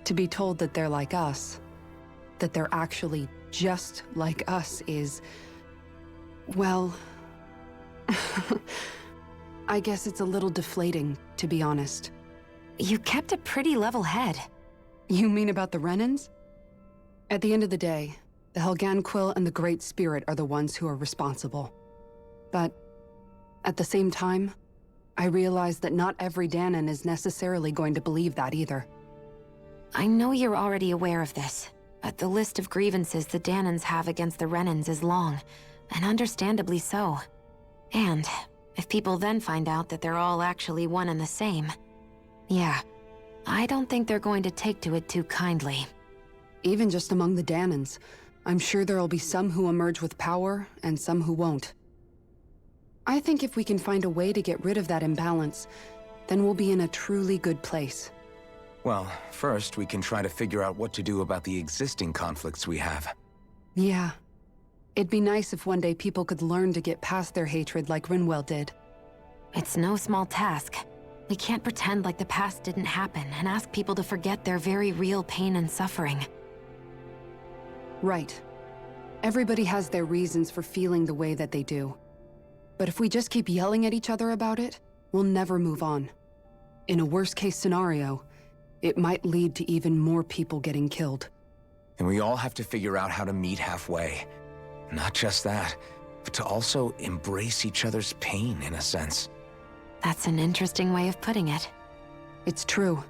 to be told that they're like us, that they're actually just like us is, well, I guess it's a little deflating, to be honest. You kept a pretty level head. You mean about the Renans? At the end of the day, the Helganquil and the Great Spirit are the ones who are responsible. But at the same time, I realize that not every Danan is necessarily going to believe that either. I know you're already aware of this, but the list of grievances the Danans have against the Renans is long, and understandably so. And if people then find out that they're all actually one and the same, yeah, I don't think they're going to take to it too kindly. Even just among the Danans, I'm sure there'll be some who emerge with power and some who won't. I think if we can find a way to get rid of that imbalance, then we'll be in a truly good place. Well, first we can try to figure out what to do about the existing conflicts we have. Yeah. It'd be nice if one day people could learn to get past their hatred like Rinwell did. It's no small task. We can't pretend like the past didn't happen and ask people to forget their very real pain and suffering. Right. Everybody has their reasons for feeling the way that they do. But if we just keep yelling at each other about it, we'll never move on. In a worst-case scenario, it might lead to even more people getting killed. And we all have to figure out how to meet halfway. Not just that, but to also embrace each other's pain, in a sense. That's an interesting way of putting it. It's true.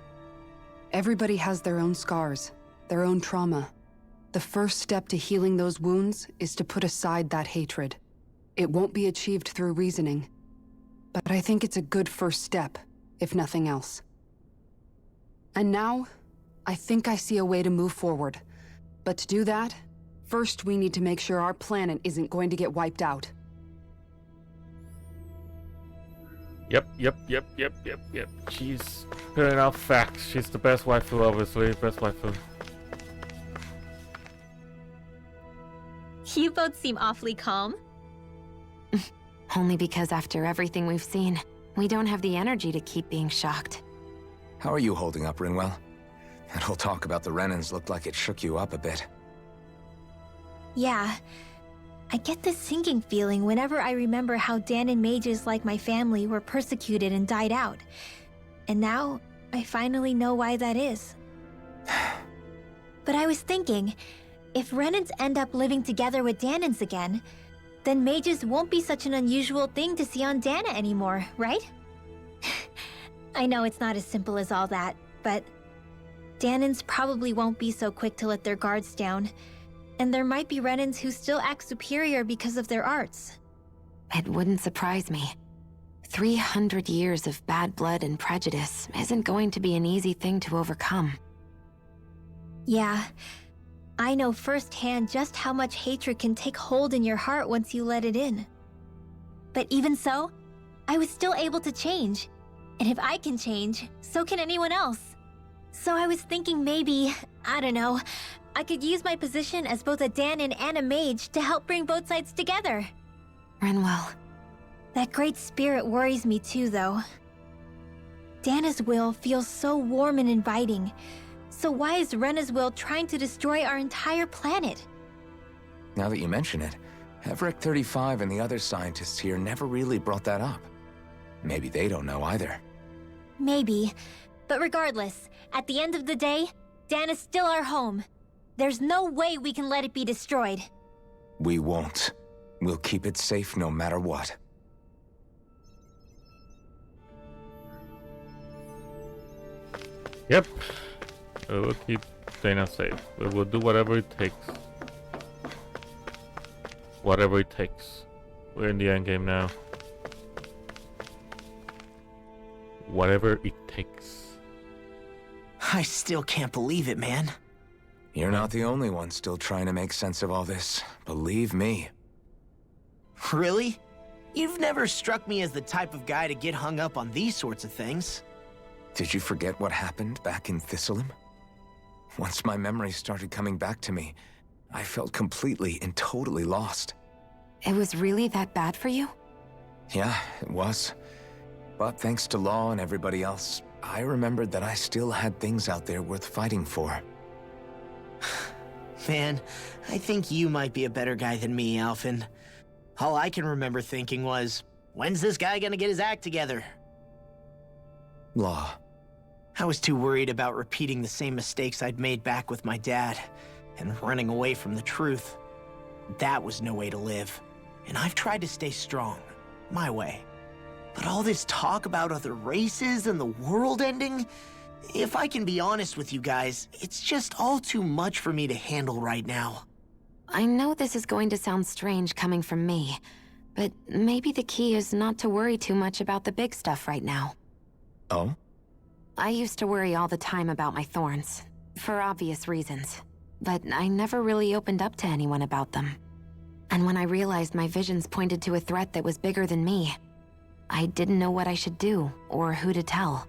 Everybody has their own scars, their own trauma. The first step to healing those wounds is to put aside that hatred. It won't be achieved through reasoning. But I think it's a good first step, if nothing else. And now, I think I see a way to move forward. But to do that, first we need to make sure our planet isn't going to get wiped out. Yep. She's putting out facts. She's the best waifu, obviously. Best waifu. You both seem awfully calm. Only because after everything we've seen, we don't have the energy to keep being shocked. How are you holding up, Rinwell? That whole talk about the Renans looked like it shook you up a bit. Yeah. I get this sinking feeling whenever I remember how Danan mages like my family were persecuted and died out. And now, I finally know why that is. But I was thinking, if Renans end up living together with Danans again, then mages won't be such an unusual thing to see on Dana anymore, right? I know it's not as simple as all that, but Danans probably won't be so quick to let their guards down. And there might be Renans who still act superior because of their arts. It wouldn't surprise me. 300 years of bad blood and prejudice isn't going to be an easy thing to overcome. Yeah. I know firsthand just how much hatred can take hold in your heart once you let it in. But even so, I was still able to change. And if I can change, so can anyone else. So I was thinking maybe, I don't know, I could use my position as both a Danon and a mage to help bring both sides together. Renwell. That great spirit worries me too, though. Dana's will feels so warm and inviting. So why is Rena's will trying to destroy our entire planet? Now that you mention it, Everett 35 and the other scientists here never really brought that up. Maybe they don't know either. Maybe. But regardless, at the end of the day, Dana's still our home. There's no way we can let it be destroyed. We won't. We'll keep it safe no matter what. Yep. We will keep Dana safe. We will do whatever it takes. Whatever it takes. We're in the endgame now. Whatever it takes. I still can't believe it, man. You're not the only one still trying to make sense of all this. Believe me. Really? You've never struck me as the type of guy to get hung up on these sorts of things. Did you forget what happened back in Thistleum? Once my memories started coming back to me, I felt completely and totally lost. It was really that bad for you? Yeah, it was. But thanks to Law and everybody else, I remembered that I still had things out there worth fighting for. Man, I think you might be a better guy than me, Alphen. All I can remember thinking was, when's this guy gonna get his act together? Law. I was too worried about repeating the same mistakes I'd made back with my dad, and running away from the truth. That was no way to live, and I've tried to stay strong, my way. But all this talk about other races and the world ending, if I can be honest with you guys, it's just all too much for me to handle right now. I know this is going to sound strange coming from me, but maybe the key is not to worry too much about the big stuff right now. Oh? I used to worry all the time about my thorns, for obvious reasons, but I never really opened up to anyone about them. And when I realized my visions pointed to a threat that was bigger than me, I didn't know what I should do or who to tell.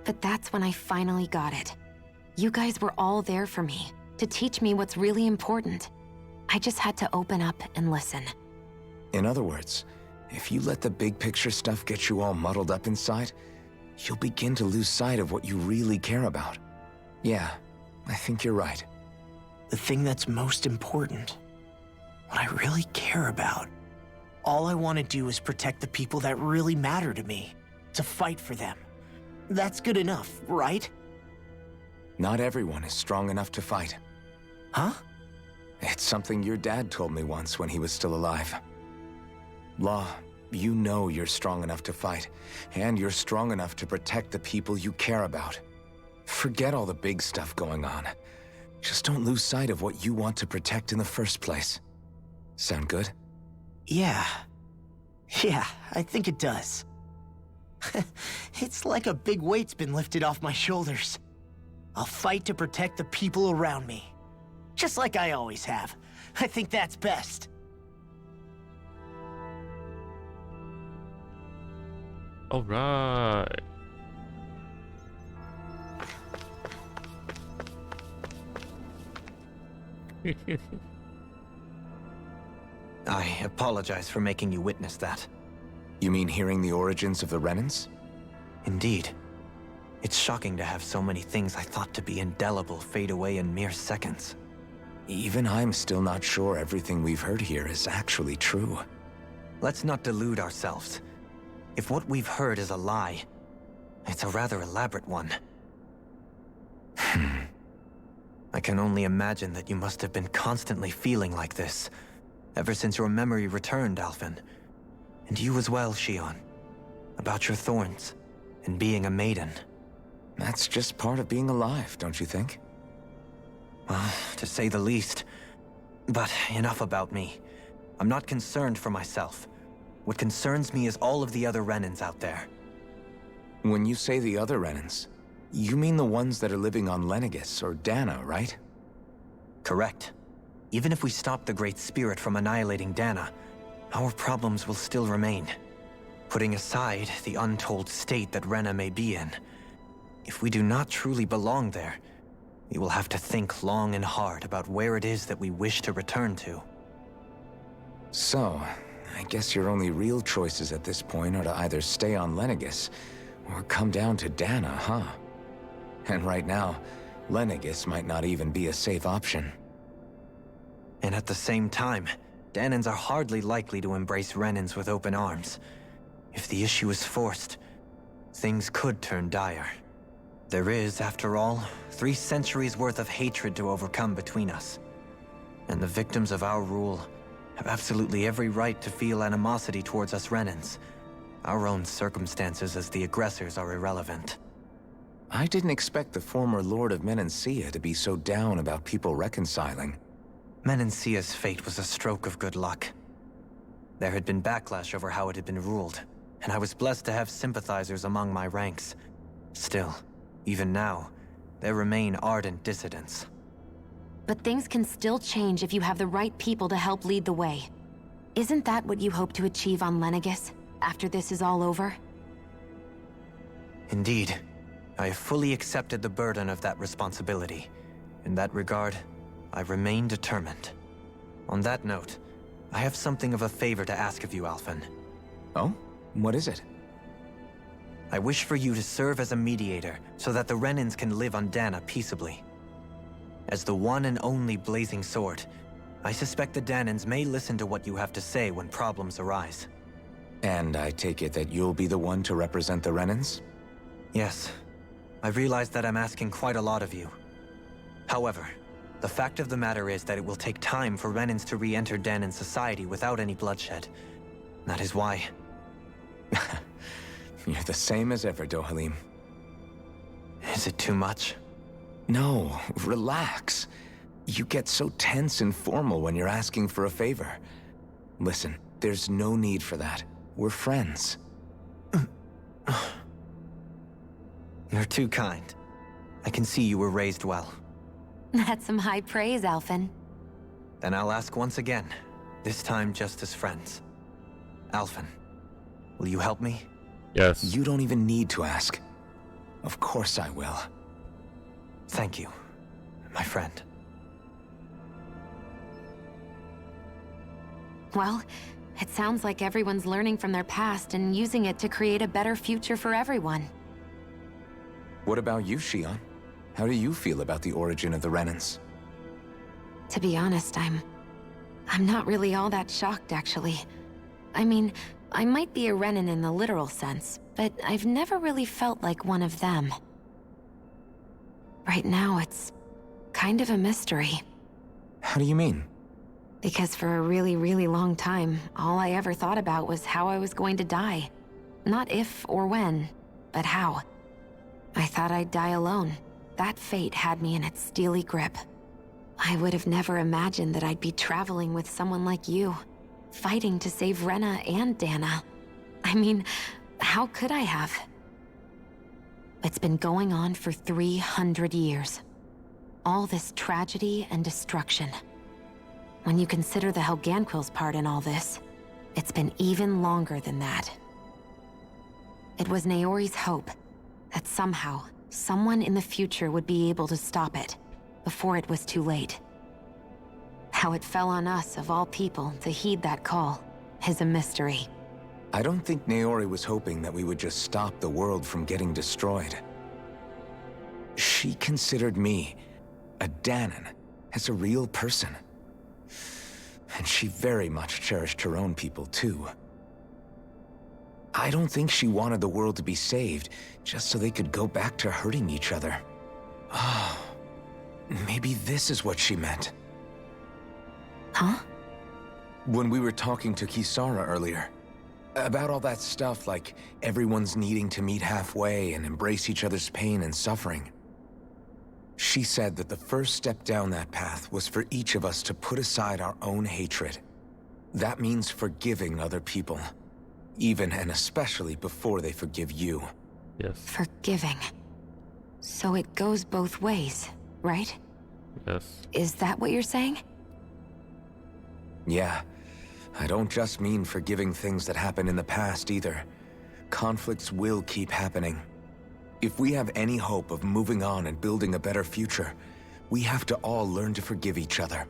But that's when I finally got it. You guys were all there for me, to teach me what's really important. I just had to open up and listen. In other words, if you let the big picture stuff get you all muddled up inside, you'll begin to lose sight of what you really care about. Yeah, I think you're right. The thing that's most important, what I really care about. All I want to do is protect the people that really matter to me, to fight for them. That's good enough, right? Not everyone is strong enough to fight. Huh? It's something your dad told me once when he was still alive. Law, you know you're strong enough to fight, and you're strong enough to protect the people you care about. Forget all the big stuff going on. Just don't lose sight of what you want to protect in the first place. Sound good? Yeah, I think it does. It's like a big weight's been lifted off my shoulders. I'll fight to protect the people around me. Just like I always have. I think that's best. All right. I apologize for making you witness that. You mean hearing the origins of the Renans? Indeed. It's shocking to have so many things I thought to be indelible fade away in mere seconds. Even I'm still not sure everything we've heard here is actually true. Let's not delude ourselves. If what we've heard is a lie, it's a rather elaborate one. I can only imagine that you must have been constantly feeling like this, ever since your memory returned, Alphen. And you as well, Shion. About your thorns, and being a maiden. That's just part of being alive, don't you think? Well, to say the least. But enough about me. I'm not concerned for myself. What concerns me is all of the other Renans out there. When you say the other Renans, you mean the ones that are living on Lenegis or Dana, right? Correct. Even if we stop the Great Spirit from annihilating Dana, our problems will still remain. Putting aside the untold state that Rena may be in, if we do not truly belong there, we will have to think long and hard about where it is that we wish to return to. So, I guess your only real choices at this point are to either stay on Lenegis or come down to Dana, huh? And right now, Lenegis might not even be a safe option. And at the same time, Danans are hardly likely to embrace Renans with open arms. If the issue is forced, things could turn dire. There is, after all, 3 centuries worth of hatred to overcome between us. And the victims of our rule have absolutely every right to feel animosity towards us Renans. Our own circumstances as the aggressors are irrelevant. I didn't expect the former Lord of Menancia to be so down about people reconciling. Menancia's fate was a stroke of good luck. There had been backlash over how it had been ruled, and I was blessed to have sympathizers among my ranks. Still, even now, there remain ardent dissidents. But things can still change if you have the right people to help lead the way. Isn't that what you hope to achieve on Lenegis, after this is all over? Indeed. I have fully accepted the burden of that responsibility. In that regard, I remain determined. On that note, I have something of a favor to ask of you, Alphen. Oh? What is it? I wish for you to serve as a mediator so that the Renans can live on Dana peaceably. As the one and only Blazing Sword, I suspect the Danans may listen to what you have to say when problems arise. And I take it that you'll be the one to represent the Renans? Yes. I realize that I'm asking quite a lot of you. However, the fact of the matter is that it will take time for Renans to re-enter Danan society without any bloodshed. That is why... You're the same as ever, Dohalim. Is it too much? No, relax. You get so tense and formal when you're asking for a favor. Listen, there's no need for that. We're friends. You're too kind. I can see you were raised well. That's some high praise, Alphen. Then I'll ask once again, this time just as friends. Alphen, will you help me? Yes. You don't even need to ask. Of course I will. Thank you, my friend. Well, it sounds like everyone's learning from their past and using it to create a better future for everyone. What about you, Shion? How do you feel about the origin of the Renans? To be honest, I'm not really all that shocked, actually. I mean, I might be a Renan in the literal sense, but I've never really felt like one of them. Right now, it's kind of a mystery. How do you mean? Because for a really, really long time, all I ever thought about was how I was going to die. Not if or when, but how. I thought I'd die alone. That fate had me in its steely grip. I would have never imagined that I'd be traveling with someone like you, fighting to save Rena and Dana. I mean, how could I have? It's been going on for 300 years. All this tragedy and destruction. When you consider the Helganquil's part in all this, it's been even longer than that. It was Naori's hope that somehow, someone in the future would be able to stop it, before it was too late. How it fell on us, of all people, to heed that call, is a mystery. I don't think Naori was hoping that we would just stop the world from getting destroyed. She considered me, a Danan, as a real person. And she very much cherished her own people, too. I don't think she wanted the world to be saved, just so they could go back to hurting each other. Oh, maybe this is what she meant. Huh? When we were talking to Kisara earlier, about all that stuff like everyone's needing to meet halfway and embrace each other's pain and suffering. She said that the first step down that path was for each of us to put aside our own hatred. That means forgiving other people. Even and especially before they forgive you. Yes. Forgiving. So it goes both ways, right? Yes. Is that what you're saying? Yeah. I don't just mean forgiving things that happened in the past either. Conflicts will keep happening. If we have any hope of moving on and building a better future, We have to all learn to forgive each other.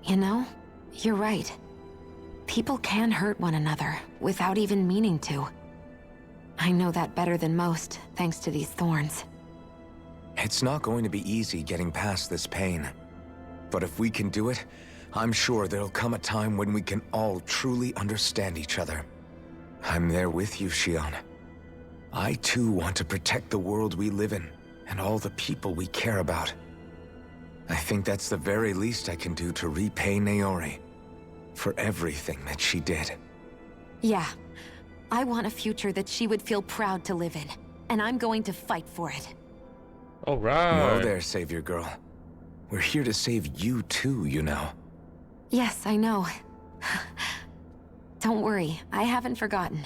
You know, you're right. People can hurt one another without even meaning to. I know that better than most, thanks to these thorns. It's not going to be easy getting past this pain. But if we can do it, I'm sure there'll come a time when we can all truly understand each other. I'm there with you, Shion. I too want to protect the world we live in, and all the people we care about. I think that's the very least I can do to repay Naori for everything that she did. Yeah. I want a future that she would feel proud to live in, and I'm going to fight for it. All right. Well there, Savior Girl. We're here to save you too, you know. Yes, I know. Don't worry, I haven't forgotten.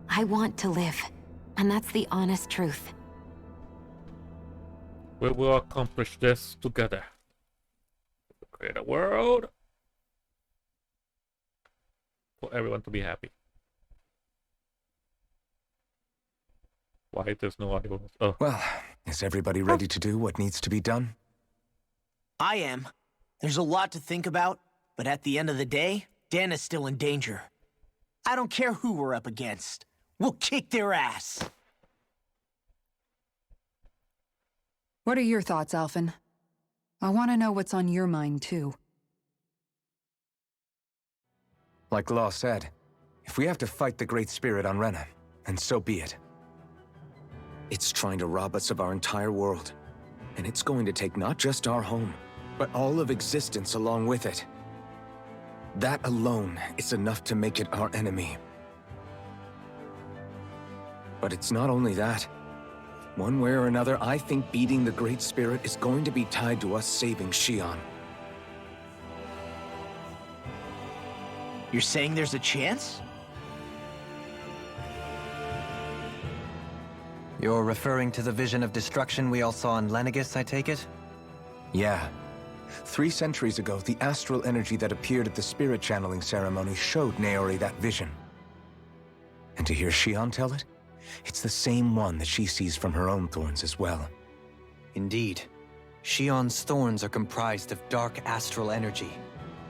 I want to live, and that's the honest truth. We will accomplish this together. Create a world for everyone to be happy. Why there's no audio? Oh. Well, is everybody ready to do what needs to be done? I am. There's a lot to think about, but at the end of the day, Dan is still in danger. I don't care who we're up against. We'll kick their ass. What are your thoughts, Alphen? I want to know what's on your mind, too. Like Law said, if we have to fight the Great Spirit on Rena, then so be it. It's trying to rob us of our entire world. And it's going to take not just our home, but all of existence along with it. That alone is enough to make it our enemy. But it's not only that. One way or another, I think beating the Great Spirit is going to be tied to us saving Shion. You're saying there's a chance? You're referring to the vision of destruction we all saw in Lenegis, I take it? Yeah. 3 centuries ago, the astral energy that appeared at the spirit channeling ceremony showed Naori that vision. And to hear Shion tell it, it's the same one that she sees from her own thorns as well. Indeed. Shion's thorns are comprised of dark astral energy,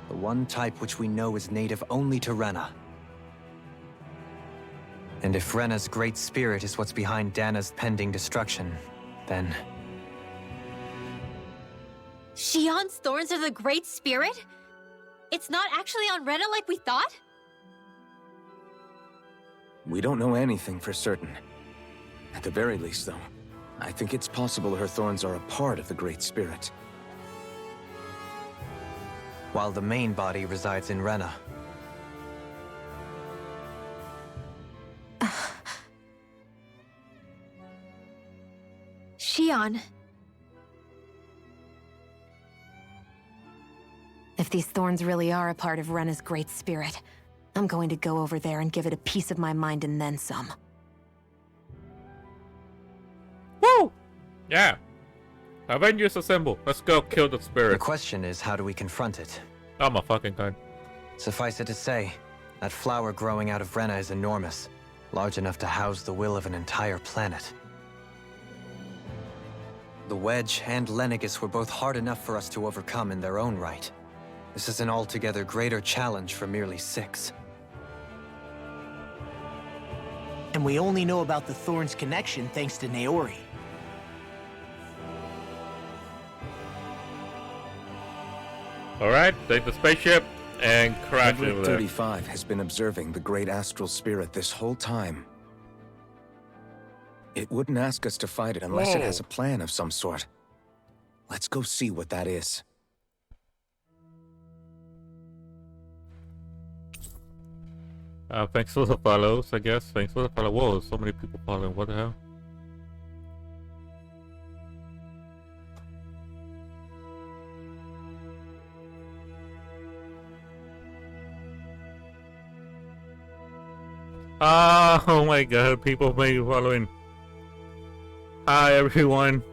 the one type which we know is native only to Rena. And if Rena's great spirit is what's behind Dana's pending destruction, then... Shion's thorns are the Great Spirit? It's not actually on Rena like we thought? We don't know anything for certain. At the very least, though, I think it's possible her thorns are a part of the Great Spirit. While the main body resides in Rena. Shion. If these thorns really are a part of Rena's great spirit, I'm going to go over there and give it a piece of my mind and then some. Woo! Yeah. Avengers assemble. Let's go kill the spirit. The question is, how do we confront it? Oh my fucking god. Suffice it to say, that flower growing out of Rena is enormous, large enough to house the will of an entire planet. The Wedge and Lenegis were both hard enough for us to overcome in their own right. This is an altogether greater challenge for merely 6. And we only know about the Thorns connection thanks to Naori. Alright, take the spaceship and crash it over Everett there. 35 has been observing the great astral spirit this whole time. It wouldn't ask us to fight it unless it has a plan of some sort. Let's go see what that is. Thanks for the follows, I guess. Thanks for the follow. Whoa, so many people following. What the hell? Oh my god, people may be following. Hi everyone.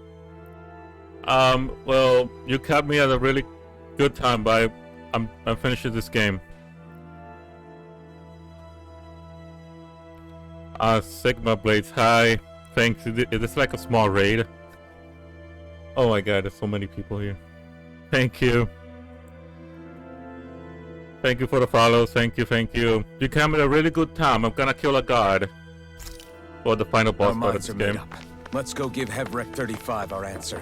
Well, you caught me at a really good time, but I'm finishing this game. Sigma Blades, hi. Thanks. It is like a small raid. Oh my god, there's so many people here. Thank you. Thank you for the follows. Thank you, thank you. You came at a really good time. I'm gonna kill a god for the final boss fight of this game. Let's go give Hevrek 35 our answer.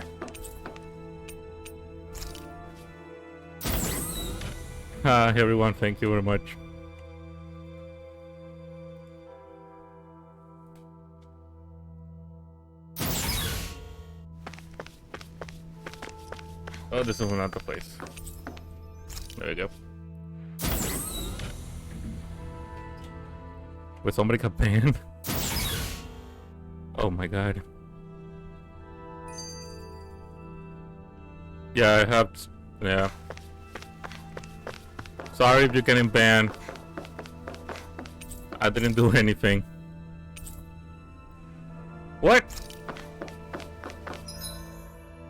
Hi everyone, thank you very much. Oh, this is another place. There we go. Wait, somebody got banned? Oh my god. Yeah, I have... yeah. Sorry if you're getting banned. I didn't do anything. What?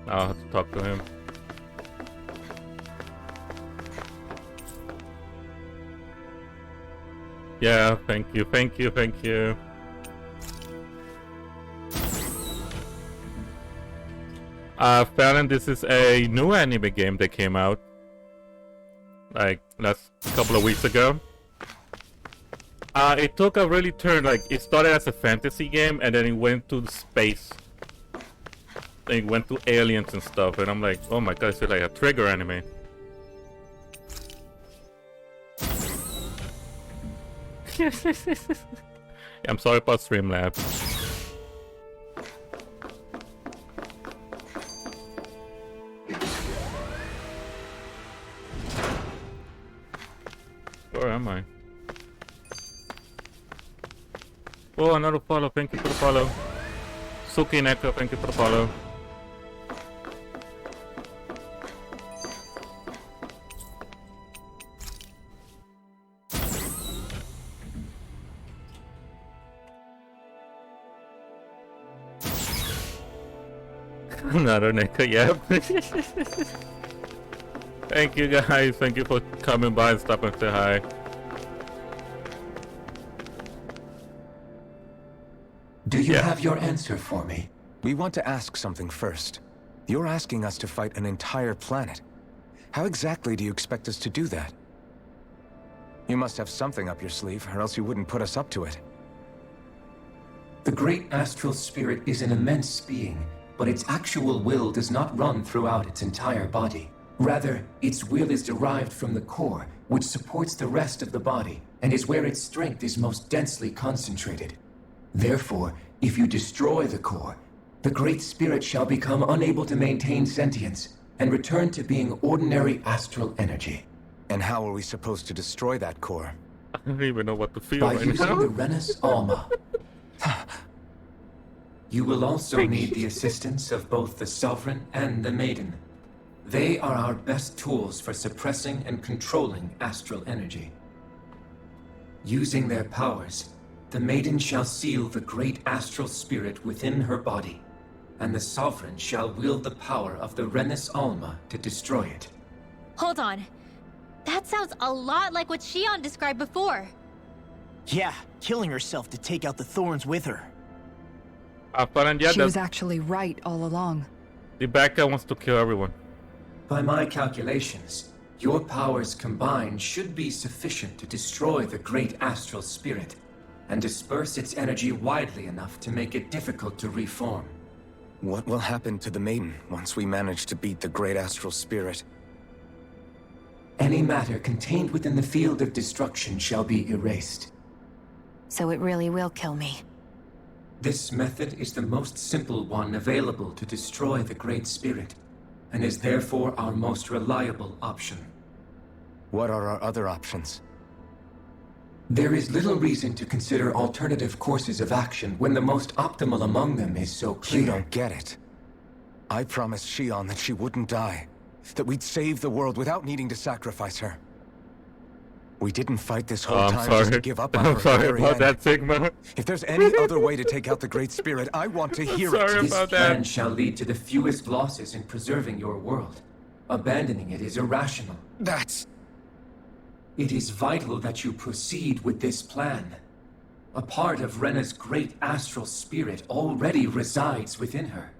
I'll have to talk to him. Yeah, thank you, thank you, thank you. Fallon, this is a new anime game that came out like last couple of weeks ago. It took a really turn. Like, it started as a fantasy game and then it went to space. It went to aliens and stuff, and I'm like, oh my god, it's like a Trigger anime. I'm sorry about Streamlabs. Where am I? Oh, another follow. Thank you for the follow. Suki Neko, thank you for the follow. Another Neko, yep. Thank you guys, thank you for coming by and stopping and say hi. Do you have your answer for me? We want to ask something first. You're asking us to fight an entire planet. How exactly do you expect us to do that? You must have something up your sleeve, or else you wouldn't put us up to it. The great astral spirit is an immense being, but its actual will does not run throughout its entire body. Rather, its will is derived from the core, which supports the rest of the body, and is where its strength is most densely concentrated. Therefore, if you destroy the core, the Great Spirit shall become unable to maintain sentience, and return to being ordinary astral energy. And how are we supposed to destroy that core? I don't even know what to feel By right using now. the Renus Alma. You will also need the assistance of both the Sovereign and the Maiden. They are our best tools for suppressing and controlling astral energy. Using their powers, the Maiden shall seal the great astral spirit within her body, and the Sovereign shall wield the power of the Renus Alma to destroy it. Hold on. That sounds a lot like what Shion described before. Yeah, killing herself to take out the thorns with her. She was actually right all along. The bad guy wants to kill everyone. By my calculations, your powers combined should be sufficient to destroy the great astral spirit and disperse its energy widely enough to make it difficult to reform. What will happen to the Maiden once we manage to beat the great astral spirit? Any matter contained within the field of destruction shall be erased. So it really will kill me. This method is the most simple one available to destroy the Great Spirit, and is therefore our most reliable option. What are our other options? There is little reason to consider alternative courses of action when the most optimal among them is so clear. You don't get it. I promised Shion that she wouldn't die, that we'd save the world without needing to sacrifice her. We didn't fight this whole time just to give up on her. I'm sorry about that, Sigma. If there's any other way to take out the Great Spirit, I want to hear it. This plan shall lead to the fewest losses in preserving your world. Abandoning it is irrational. It is vital that you proceed with this plan. A part of Rena's great astral spirit already resides within her.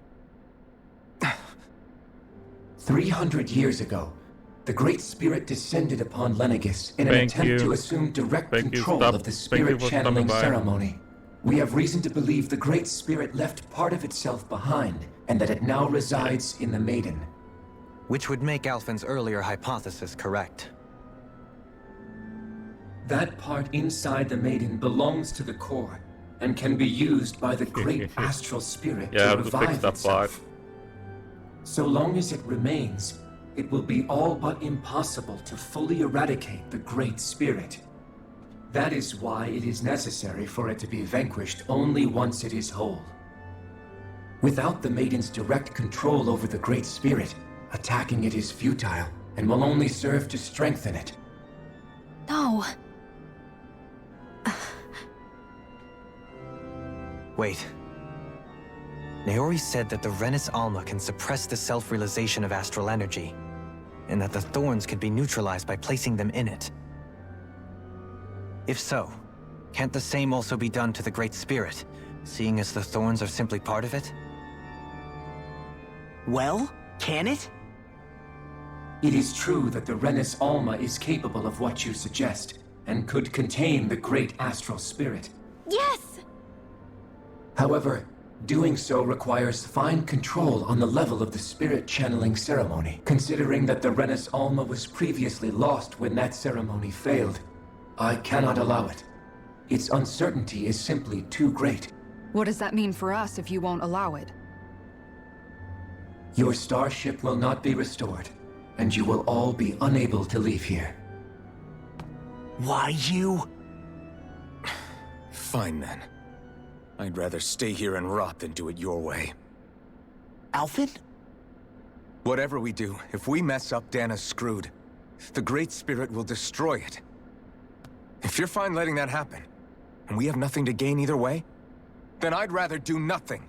300 years ago, the Great Spirit descended upon Lenegis in an attempt to assume direct control of the spirit channeling ceremony. We have reason to believe the Great Spirit left part of itself behind, and that it now resides in the Maiden. Which would make Alphen's earlier hypothesis correct. That part inside the Maiden belongs to the core, and can be used by the great astral spirit to revive itself. So long as it remains, it will be all but impossible to fully eradicate the Great Spirit. That is why it is necessary for it to be vanquished only once it is whole. Without the Maiden's direct control over the Great Spirit, attacking it is futile, and will only serve to strengthen it. No. Wait. Naori said that the Renis Alma can suppress the self-realization of astral energy, and that the thorns can be neutralized by placing them in it. If so, can't the same also be done to the Great Spirit, seeing as the thorns are simply part of it? Well, can it? It is true that the Renis Alma is capable of what you suggest, and could contain the great astral spirit. Yes! However, doing so requires fine control on the level of the spirit channeling ceremony, considering that the Renis Alma was previously lost when that ceremony failed. I cannot allow it. Its uncertainty is simply too great. What does that mean for us if you won't allow it? Your starship will not be restored, and you will all be unable to leave here. Why you? Fine then. I'd rather stay here and rot than do it your way. Alphen? Whatever we do, if we mess up, Dana's screwed. The Great Spirit will destroy it. If you're fine letting that happen, and we have nothing to gain either way, then I'd rather do nothing.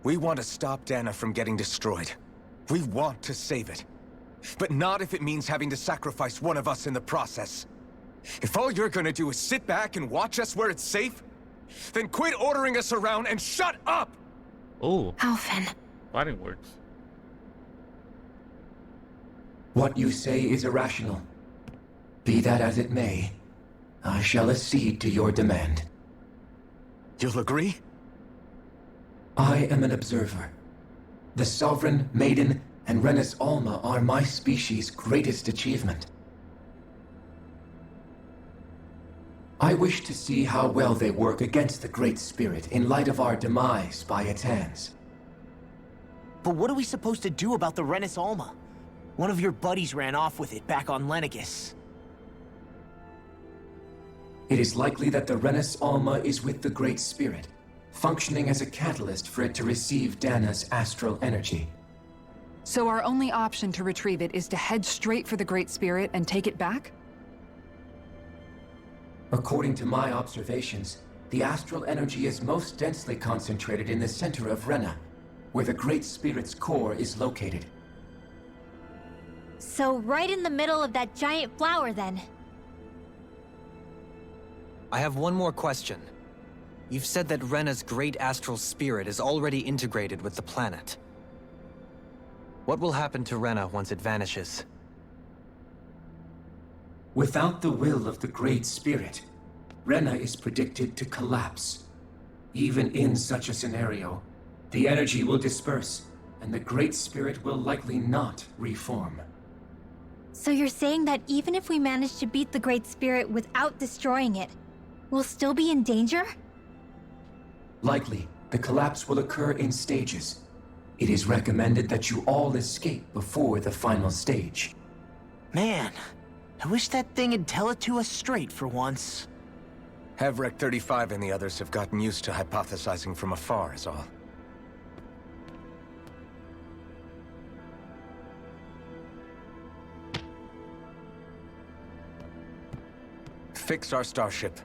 We want to stop Dana from getting destroyed. We want to save it. But not if it means having to sacrifice one of us in the process. If all you're gonna do is sit back and watch us where it's safe, then quit ordering us around and shut up! Oh. Alphen. Fighting words. What you say is irrational. Be that as it may, I shall accede to your demand. You'll agree? I am an observer. The Sovereign, Maiden, and Renis Alma are my species' greatest achievement. I wish to see how well they work against the Great Spirit in light of our demise by its hands. But what are we supposed to do about the Renis Alma? One of your buddies ran off with it back on Lenegis. It is likely that the Renis Alma is with the Great Spirit, functioning as a catalyst for it to receive Dana's astral energy. So our only option to retrieve it is to head straight for the Great Spirit and take it back? According to my observations, the astral energy is most densely concentrated in the center of Rena, where the Great Spirit's core is located. So right in the middle of that giant flower, then. I have one more question. You've said that Rena's great astral spirit is already integrated with the planet. What will happen to Rena once it vanishes? Without the will of the Great Spirit, Rena is predicted to collapse. Even in such a scenario, the energy will disperse, and the Great Spirit will likely not reform. So you're saying that even if we manage to beat the Great Spirit without destroying it, we'll still be in danger? Likely, the collapse will occur in stages. It is recommended that you all escape before the final stage. Man, I wish that thing would tell it to us straight for once. Hevrek 35 and the others have gotten used to hypothesizing from afar is all. Fix our starship.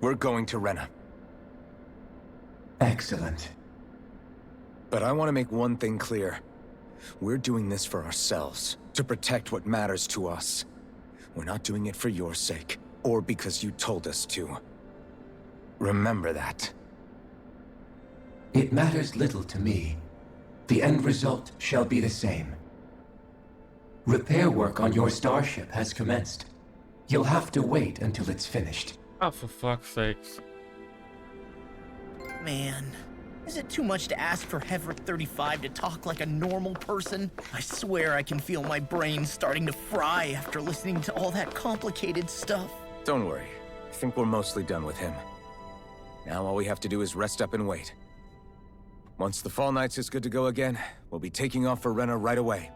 We're going to Rena. Excellent. But I want to make one thing clear. We're doing this for ourselves, to protect what matters to us. We're not doing it for your sake, or because you told us to. Remember that. It matters little to me. the end result shall be the same. Repair work on your starship has commenced. You'll have to wait until it's finished. Oh, for fuck's sakes. Man, is it too much to ask for Hevrick 35 to talk like a normal person? I swear I can feel my brain starting to fry after listening to all that complicated stuff. Don't worry. I think we're mostly done with him. Now all we have to do is rest up and wait. Once the Fall Knights is good to go again, we'll be taking off for Rena right away.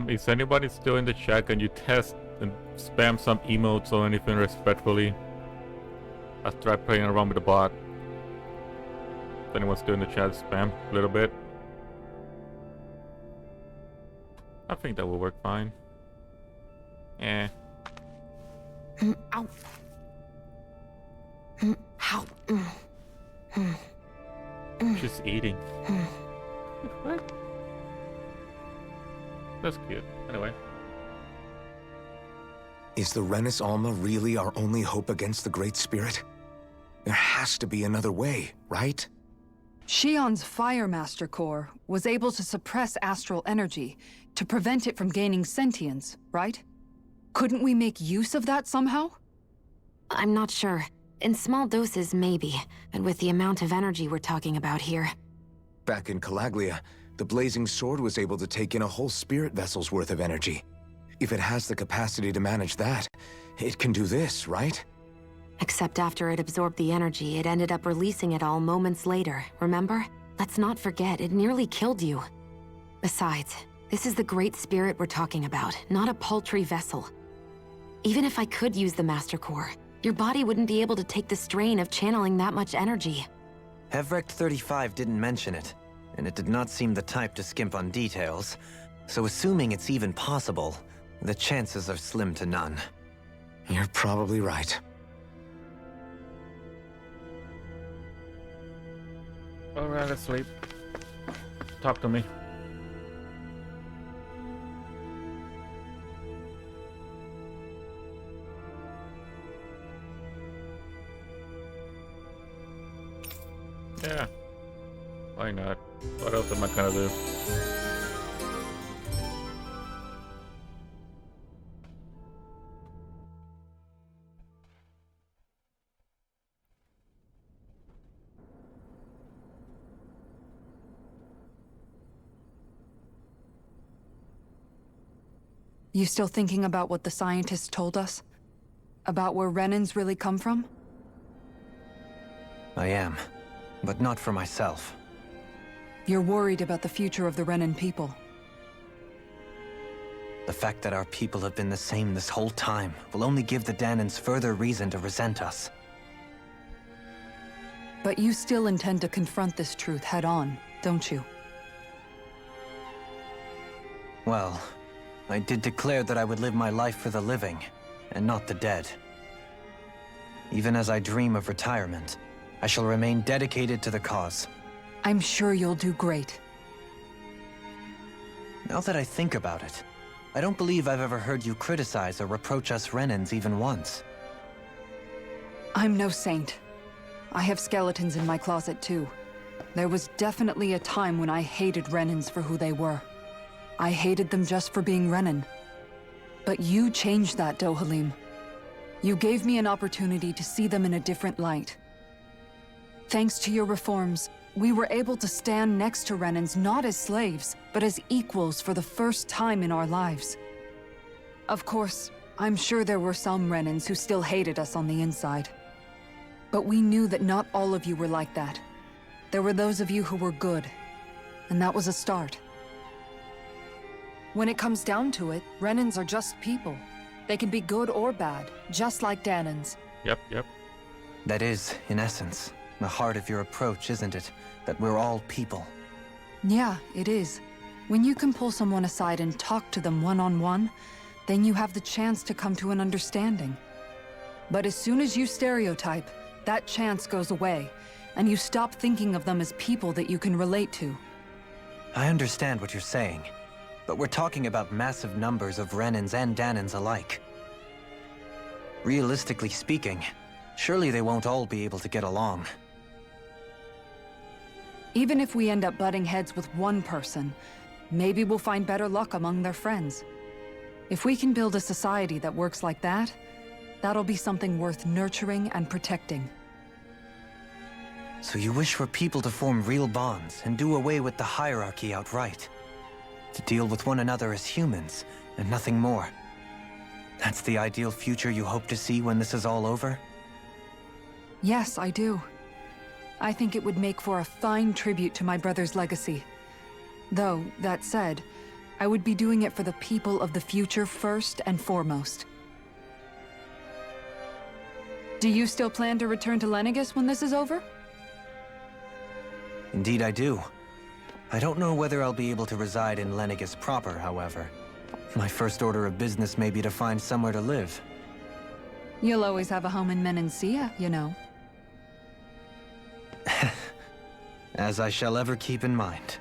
Is anybody still in the chat? Can you test and spam some emotes or anything respectfully? I'll try playing around with the bot. If anyone's still in the chat, spam a little bit. I think that will work fine. Yeah. Ow. Ow. Just eating. What? That's cute. Anyway. Is the Renis Alma really our only hope against the Great Spirit? There has to be another way, right? Shion's Fire Master Core was able to suppress astral energy to prevent it from gaining sentience, right? Couldn't we make use of that somehow? I'm not sure. In small doses, maybe. And with the amount of energy we're talking about here. Back in Calaglia, the Blazing Sword was able to take in a whole spirit vessel's worth of energy. If it has the capacity to manage that, it can do this, right? Except after it absorbed the energy, it ended up releasing it all moments later, remember? Let's not forget, it nearly killed you. Besides, this is the Great Spirit we're talking about, not a paltry vessel. Even if I could use the Master Core, your body wouldn't be able to take the strain of channeling that much energy. Hevrick 35 didn't mention it, and it did not seem the type to skimp on details, so assuming it's even possible, the chances are slim to none. You're probably right. Alright, let's sleep. Talk to me. Yeah. Why not? What else am I gonna do? You still thinking about what the scientists told us? About where Renans really come from? I am, but not for myself. You're worried about the future of the Renan people. The fact that our people have been the same this whole time will only give the Danans further reason to resent us. But you still intend to confront this truth head-on, don't you? Well, I did declare that I would live my life for the living, and not the dead. Even as I dream of retirement, I shall remain dedicated to the cause. I'm sure you'll do great. Now that I think about it, I don't believe I've ever heard you criticize or reproach us Renans even once. I'm no saint. I have skeletons in my closet too. There was definitely a time when I hated Renans for who they were. I hated them just for being Renan. But you changed that, Dohalim. You gave me an opportunity to see them in a different light. Thanks to your reforms, we were able to stand next to Renans not as slaves, but as equals for the first time in our lives. Of course, I'm sure there were some Renans who still hated us on the inside. But we knew that not all of you were like that. There were those of you who were good, and that was a start. When it comes down to it, Renans are just people. They can be good or bad, just like Danans. Yep. That is, in essence, the heart of your approach, isn't it? That we're all people. Yeah, it is. When you can pull someone aside and talk to them one-on-one, then you have the chance to come to an understanding. But as soon as you stereotype, that chance goes away, and you stop thinking of them as people that you can relate to. I understand what you're saying, but we're talking about massive numbers of Renans and Danans alike. Realistically speaking, surely they won't all be able to get along. Even if we end up butting heads with one person, maybe we'll find better luck among their friends. If we can build a society that works like that, that'll be something worth nurturing and protecting. So you wish for people to form real bonds and do away with the hierarchy outright? To deal with one another as humans, and nothing more? That's the ideal future you hope to see when this is all over? Yes, I do. I think it would make for a fine tribute to my brother's legacy. Though, that said, I would be doing it for the people of the future first and foremost. Do you still plan to return to Lenegis when this is over? Indeed I do. I don't know whether I'll be able to reside in Lenegis proper, however. My first order of business may be to find somewhere to live. You'll always have a home in Menancia, you know. As I shall ever keep in mind.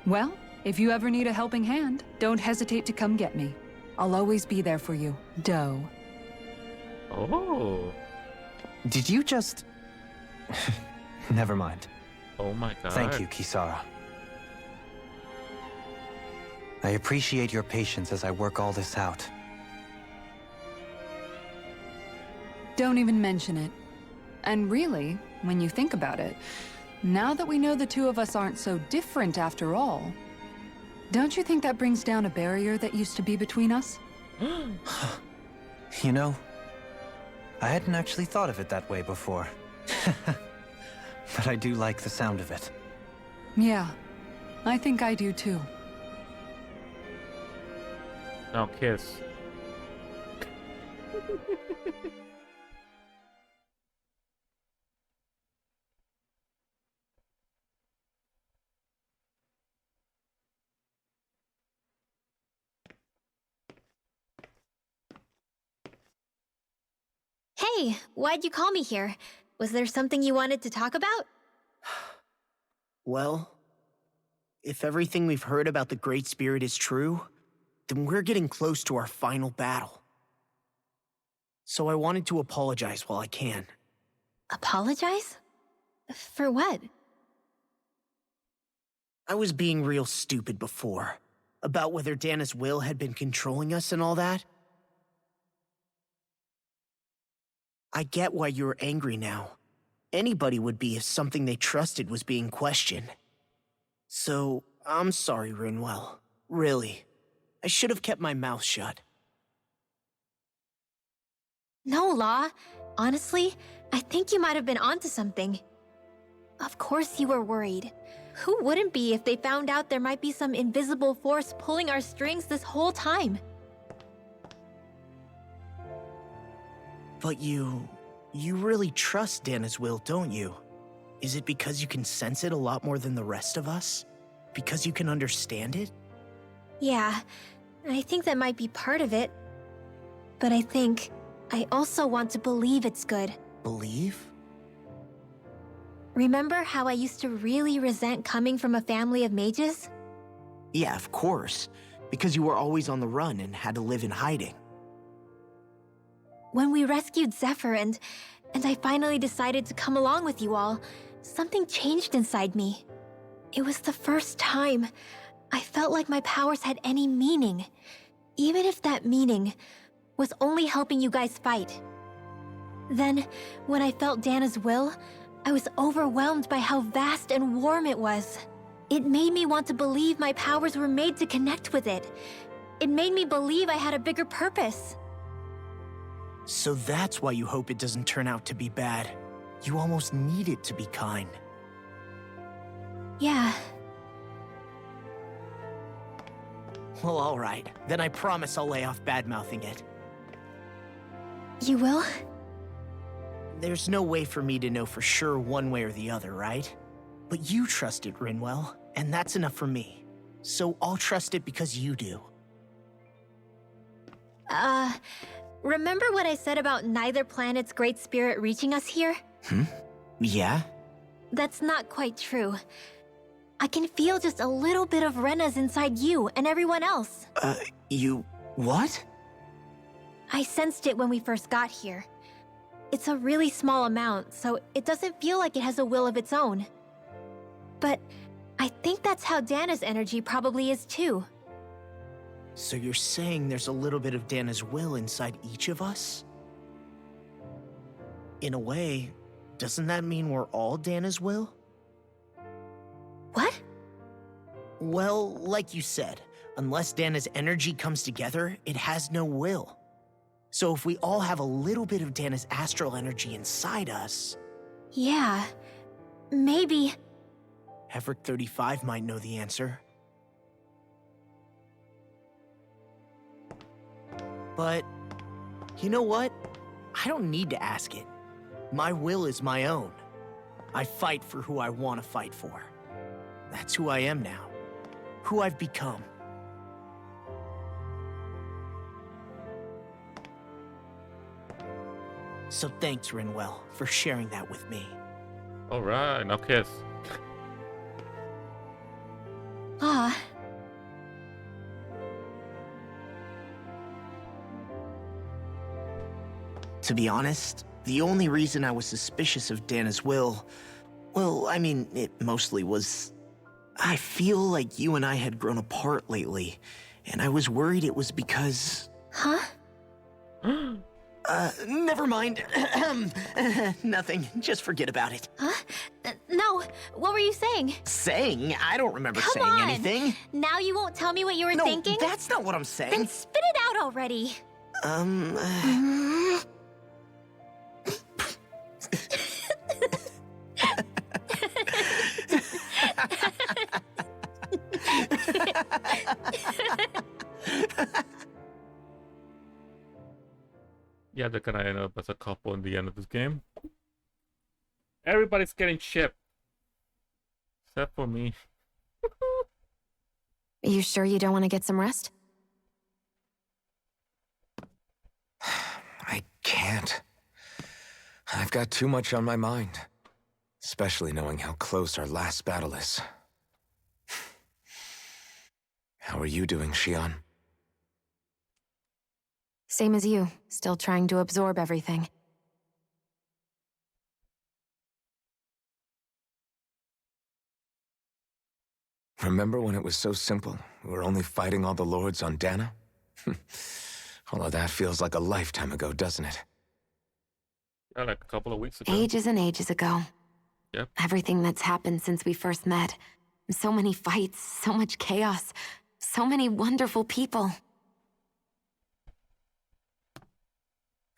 Well, if you ever need a helping hand, don't hesitate to come get me. I'll always be there for you, Doe. Oh. Did you just... Never mind. Oh my god. Thank you, Kisara. I appreciate your patience as I work all this out. Don't even mention it. And really, when you think about it, now that we know the two of us aren't so different after all, don't you think that brings down a barrier that used to be between us? You know, I hadn't actually thought of it that way before. But I do like the sound of it. Yeah, I think I do too. Now kiss. Hey, why'd you call me here? Was there something you wanted to talk about? Well, if everything we've heard about the Great Spirit is true, then we're getting close to our final battle. So I wanted to apologize while I can. Apologize? For what? I was being real stupid before, about whether Dana's will had been controlling us and all that. I get why you're angry now. Anybody would be if something they trusted was being questioned. So, I'm sorry, Rinwell. Really. I should have kept my mouth shut. No, Law. Honestly, I think you might have been onto something. Of course you were worried. Who wouldn't be if they found out there might be some invisible force pulling our strings this whole time? But you really trust Dana's will, don't you? Is it because you can sense it a lot more than the rest of us? Because you can understand it? Yeah, I think that might be part of it. But I think I also want to believe it's good. Believe? Remember how I used to really resent coming from a family of mages? Yeah, of course. Because you were always on the run and had to live in hiding. When we rescued Zephyr and I finally decided to come along with you all, something changed inside me. It was the first time I felt like my powers had any meaning, even if that meaning was only helping you guys fight. Then, when I felt Dana's will, I was overwhelmed by how vast and warm it was. It made me want to believe my powers were made to connect with it. It made me believe I had a bigger purpose. So that's why you hope it doesn't turn out to be bad. You almost need it to be kind. Yeah. Well, alright. Then I promise I'll lay off bad-mouthing it. You will? There's no way for me to know for sure one way or the other, right? But you trust it, Rinwell, and that's enough for me. So I'll trust it because you do. Remember what I said about neither planet's great spirit reaching us here? Yeah? That's not quite true. I can feel just a little bit of Rena's inside you and everyone else. What? I sensed it when we first got here. It's a really small amount, so it doesn't feel like it has a will of its own. But I think that's how Dana's energy probably is too. So you're saying there's a little bit of Dana's will inside each of us? In a way, doesn't that mean we're all Dana's will? What? Well, like you said, unless Dana's energy comes together, it has no will. So if we all have a little bit of Dana's astral energy inside us... Yeah, maybe... Hevrick 35 might know the answer. But, you know what? I don't need to ask it. My will is my own. I fight for who I want to fight for. That's who I am now. Who I've become. So thanks, Rinwell, for sharing that with me. Alright, now kiss. Ah. To be honest, the only reason I was suspicious of Dana's will, well, I mean, it mostly was... I feel like you and I had grown apart lately, and I was worried it was because... Huh? Never mind. Nothing. Just forget about it. Huh? No, what were you saying? Saying? I don't remember Come saying on. anything. Now you won't tell me what you were thinking? No, that's not what I'm saying. Then spit it out already. Yeah, they're gonna end up as a couple in the end of this game. Everybody's getting shipped. Except for me. Are you sure you don't want to get some rest? I can't. I've got too much on my mind. Especially knowing how close our last battle is. How are you doing, Shion? Same as you, still trying to absorb everything. Remember when it was so simple? We were only fighting all the lords on Dana? All of that feels like a lifetime ago, doesn't it? Yeah, like a couple of weeks ago. Ages and ages ago. Yep. Everything that's happened since we first met. So many fights, so much chaos, so many wonderful people.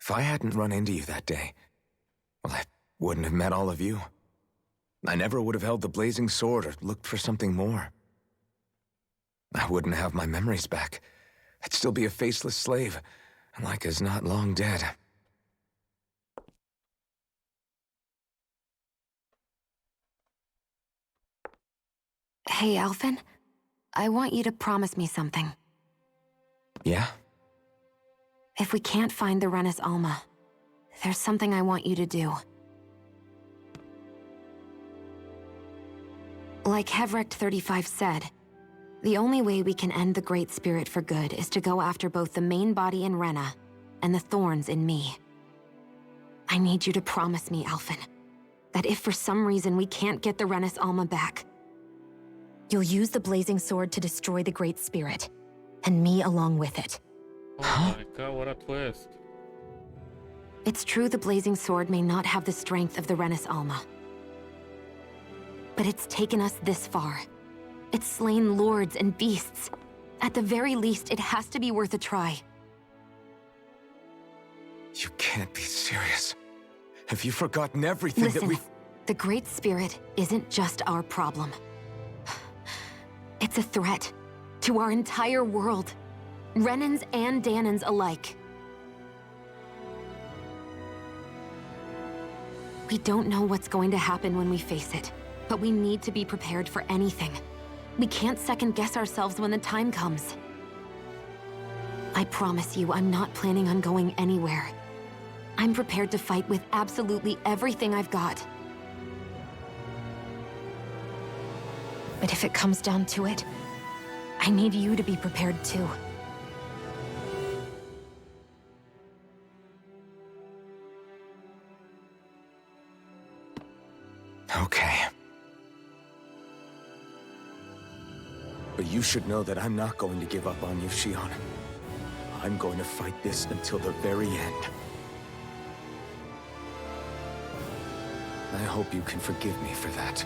If I hadn't run into you that day, well, I wouldn't have met all of you. I never would have held the blazing sword or looked for something more. I wouldn't have my memories back. I'd still be a faceless slave, like as not long dead. Hey, Alphen. I want you to promise me something. Yeah? If we can't find the Renis Alma, there's something I want you to do. Like Hevrick 35 said, the only way we can end the Great Spirit for good is to go after both the main body in Rena and the thorns in me. I need you to promise me, Alphen, that if for some reason we can't get the Renis Alma back, you'll use the blazing sword to destroy the Great Spirit, and me along with it. Oh my god, what a twist. It's true the blazing sword may not have the strength of the Renis Alma. But it's taken us this far. It's slain lords and beasts. At the very least, it has to be worth a try. You can't be serious. Have you forgotten everything Listen, that we've... the Great Spirit isn't just our problem. It's a threat to our entire world. Renans and Danans alike. We don't know what's going to happen when we face it, but we need to be prepared for anything. We can't second-guess ourselves when the time comes. I promise you, I'm not planning on going anywhere. I'm prepared to fight with absolutely everything I've got. But if it comes down to it, I need you to be prepared too. Okay. But you should know that I'm not going to give up on you, Shion. I'm going to fight this until the very end. I hope you can forgive me for that.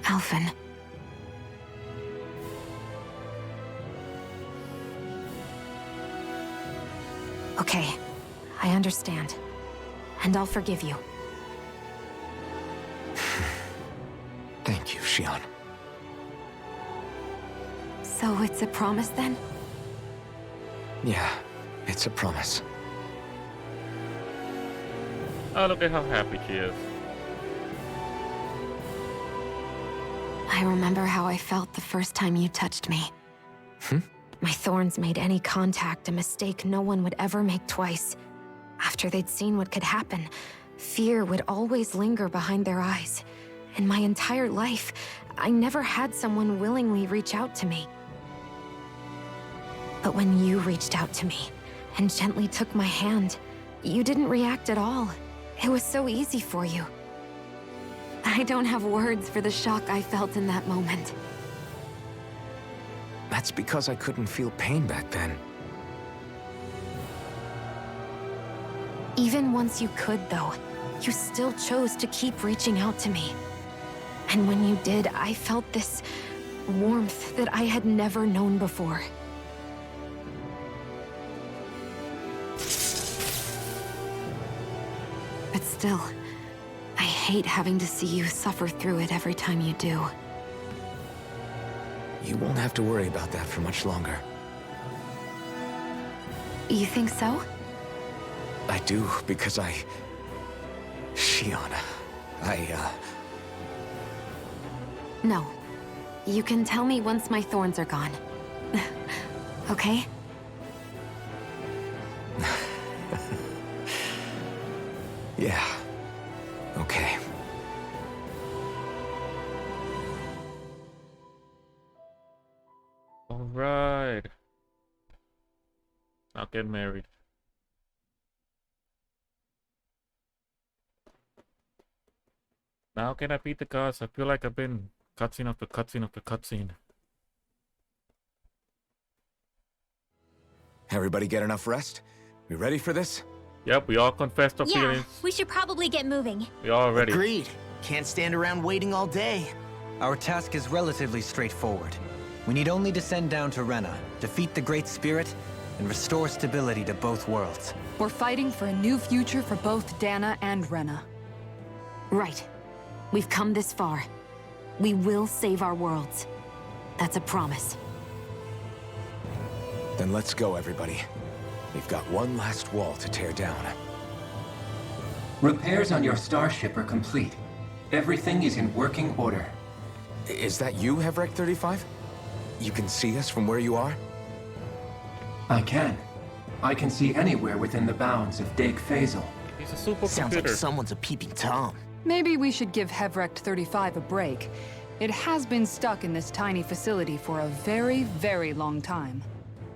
Alphen. Okay, I understand. And I'll forgive you. Thank you, Shion. So it's a promise then? Yeah, it's a promise. Oh, look at how happy she is. I remember how I felt the first time you touched me. My thorns made any contact a mistake no one would ever make twice. After they'd seen what could happen, fear would always linger behind their eyes. In my entire life, I never had someone willingly reach out to me. But when you reached out to me and gently took my hand, you didn't react at all. It was so easy for you. I don't have words for the shock I felt in that moment. That's because I couldn't feel pain back then. Even once you could, though, you still chose to keep reaching out to me. And when you did, I felt this warmth that I had never known before. But still, I hate having to see you suffer through it every time you do. You won't have to worry about that for much longer. You think so? I do, because Shion, No. You can tell me once my thorns are gone. Okay? Yeah. Okay. All right. I'll get married. Now can I beat the gods? I feel like I've been cutscene after cutscene after cutscene. Everybody get enough rest? We ready for this? Yep, we all confessed our Yeah, feelings. we should probably get moving. We all ready. Agreed. Can't stand around waiting all day. Our task is relatively straightforward. We need only descend down to Rena, defeat the Great Spirit, and restore stability to both worlds. We're fighting for a new future for both Dana and Rena. Right. We've come this far. We will save our worlds. That's a promise. Then let's go, everybody. We've got one last wall to tear down. Repairs on your starship are complete. Everything is in working order. Is that you, Hevrek 35? You can see us from where you are? I can. I can see anywhere within the bounds of Dake Faisal. He's a supercomputer. Sounds like someone's a peeping Tom. Maybe we should give Hevrek 35 a break. It has been stuck in this tiny facility for a very, very long time.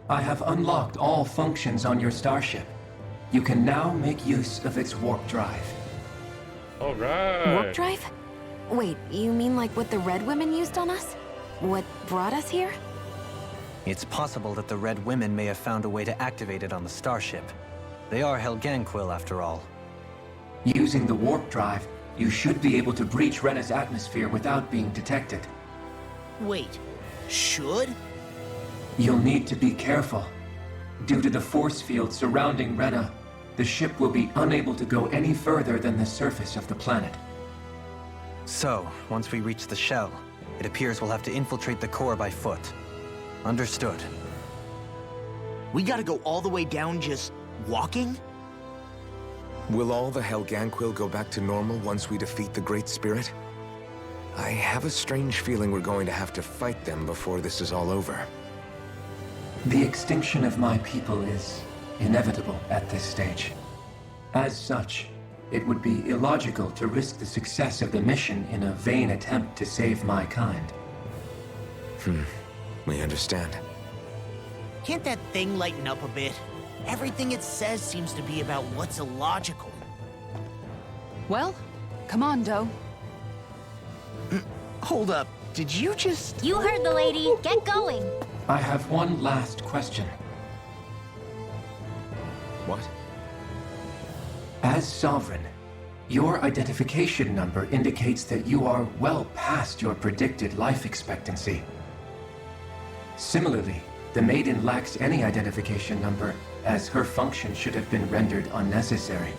I have unlocked all functions on your starship. You can now make use of its warp drive. All right. Warp drive? Wait, you mean like what the Red Women used on us? What brought us here? It's possible that the Red Women may have found a way to activate it on the starship. They are Helganquil, after all. Using the warp drive, you should be able to breach Rena's atmosphere without being detected. Wait, should? You'll need to be careful. Due to the force field surrounding Rena, the ship will be unable to go any further than the surface of the planet. So, once we reach the shell, it appears we'll have to infiltrate the core by foot. Understood. We gotta go all the way down just walking? Will all the Helganquil go back to normal once we defeat the Great Spirit? I have a strange feeling we're going to have to fight them before this is all over. The extinction of my people is inevitable at this stage. As such, it would be illogical to risk the success of the mission in a vain attempt to save my kind. We understand. Can't that thing lighten up a bit? Everything it says seems to be about what's illogical. Well, come on, Doe. Hold up, did you just... You heard the lady. Get going. I have one last question. What? As Sovereign, your identification number indicates that you are well past your predicted life expectancy. Similarly, the Maiden lacks any identification number, as her function should have been rendered unnecessary.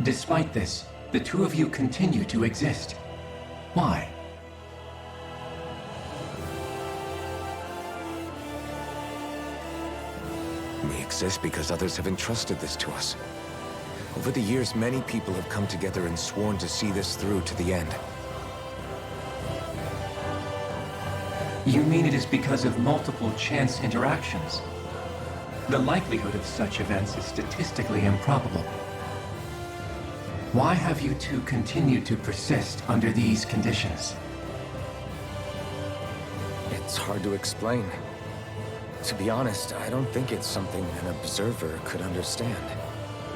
Despite this, the two of you continue to exist. Why? We exist because others have entrusted this to us. Over the years, many people have come together and sworn to see this through to the end. You mean it is because of multiple chance interactions? The likelihood of such events is statistically improbable. Why have you two continued to persist under these conditions? It's hard to explain. To be honest, I don't think it's something an observer could understand.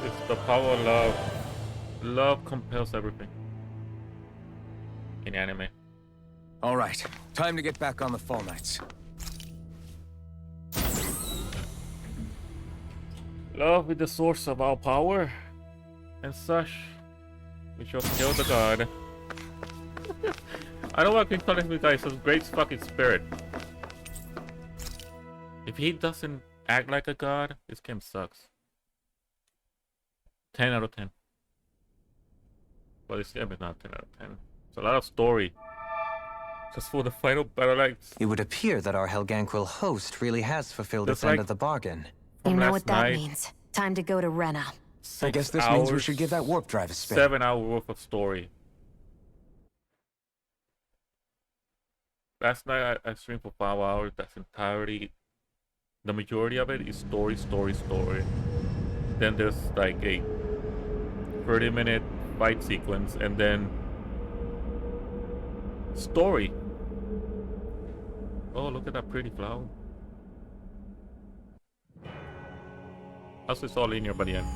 It's the power of love. Love compels everything. In anime. All right, time to get back on the Fall Knights. Love is the source of our power. And such, we shall kill the god. I don't want to keep telling you guys, it's a great fucking spirit. If he doesn't act like a god, this game sucks. 10 out of 10. But this game is not 10 out of 10. It's a lot of story. Just for the final battle, like... It would appear that our Helganquil host really has fulfilled its end of the bargain. You know what that means. Time to go to Rena. I guess this means we should give that warp drive a spin. 7 hour worth of story. Last night I streamed for 5 hours. That's entirely... The majority of it is story, story, story. Then there's like a 30-minute fight sequence, and then story. Oh, look at that pretty flower. Also, it's all linear by the end.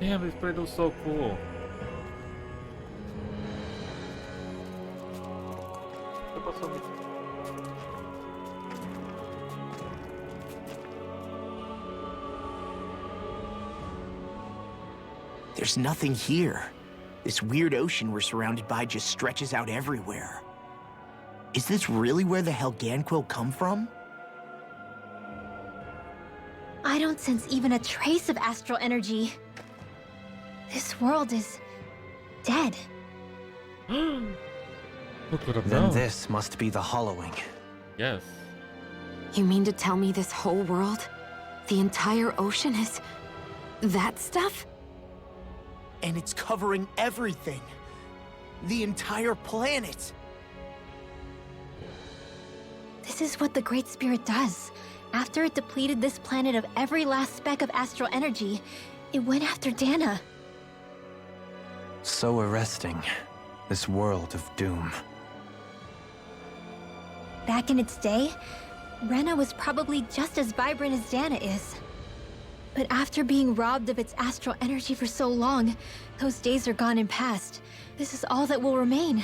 Damn, this play looks so cool. ¿Qué pasó? There's nothing here. This weird ocean we're surrounded by just stretches out everywhere. Is this really where the Helganquil come from? I don't sense even a trace of astral energy. This world is dead. Who could have Then known? this must be the hollowing. Yes. You mean to tell me this whole world, the entire ocean is that stuff? And it's covering everything. The entire planet. This is what the Great Spirit does. After it depleted this planet of every last speck of astral energy, it went after Dana. So arresting. This world of doom. Back in its day, Rena was probably just as vibrant as Dana is. But after being robbed of its astral energy for so long, those days are gone and past. This is all that will remain.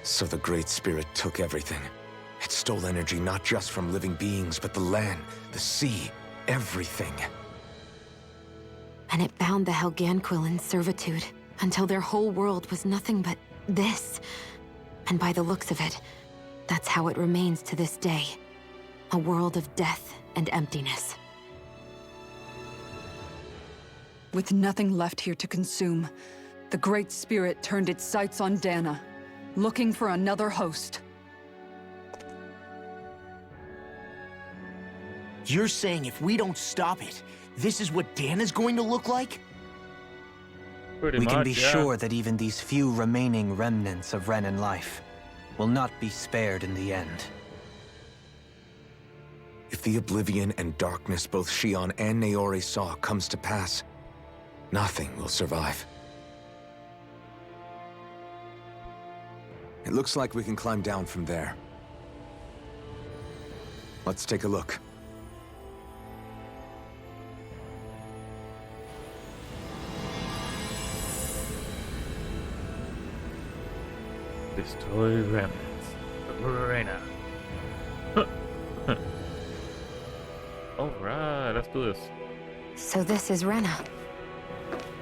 So the Great Spirit took everything. It stole energy not just from living beings, but the land, the sea, everything. And it bound the Helganquil in servitude until their whole world was nothing but this. And by the looks of it, that's how it remains to this day. A world of death and emptiness. With nothing left here to consume, the Great Spirit turned its sights on Dana, looking for another host. You're saying if we don't stop it, this is what Dana's going to look like? We can be sure that even these few remaining remnants of Renan life will not be spared in the end. If the oblivion and darkness both Shion and Naori saw comes to pass, nothing will survive. It looks like we can climb down from there. Let's take a look. Destroy remnants. Arena. Alright, let's do this. So this is Rena.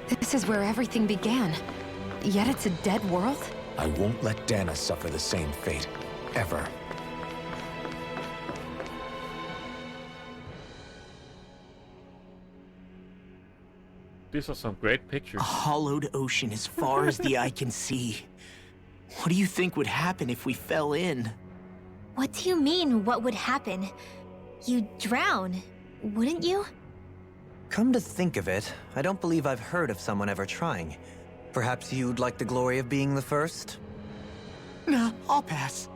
This is where everything began. Yet it's a dead world? I won't let Dana suffer the same fate. Ever. These are some great pictures. A hollowed ocean as far as the eye can see. What do you think would happen if we fell in? What do you mean, what would happen? You'd drown, wouldn't you? Come to think of it, I don't believe I've heard of someone ever trying. Perhaps you'd like the glory of being the first? Nah, I'll pass.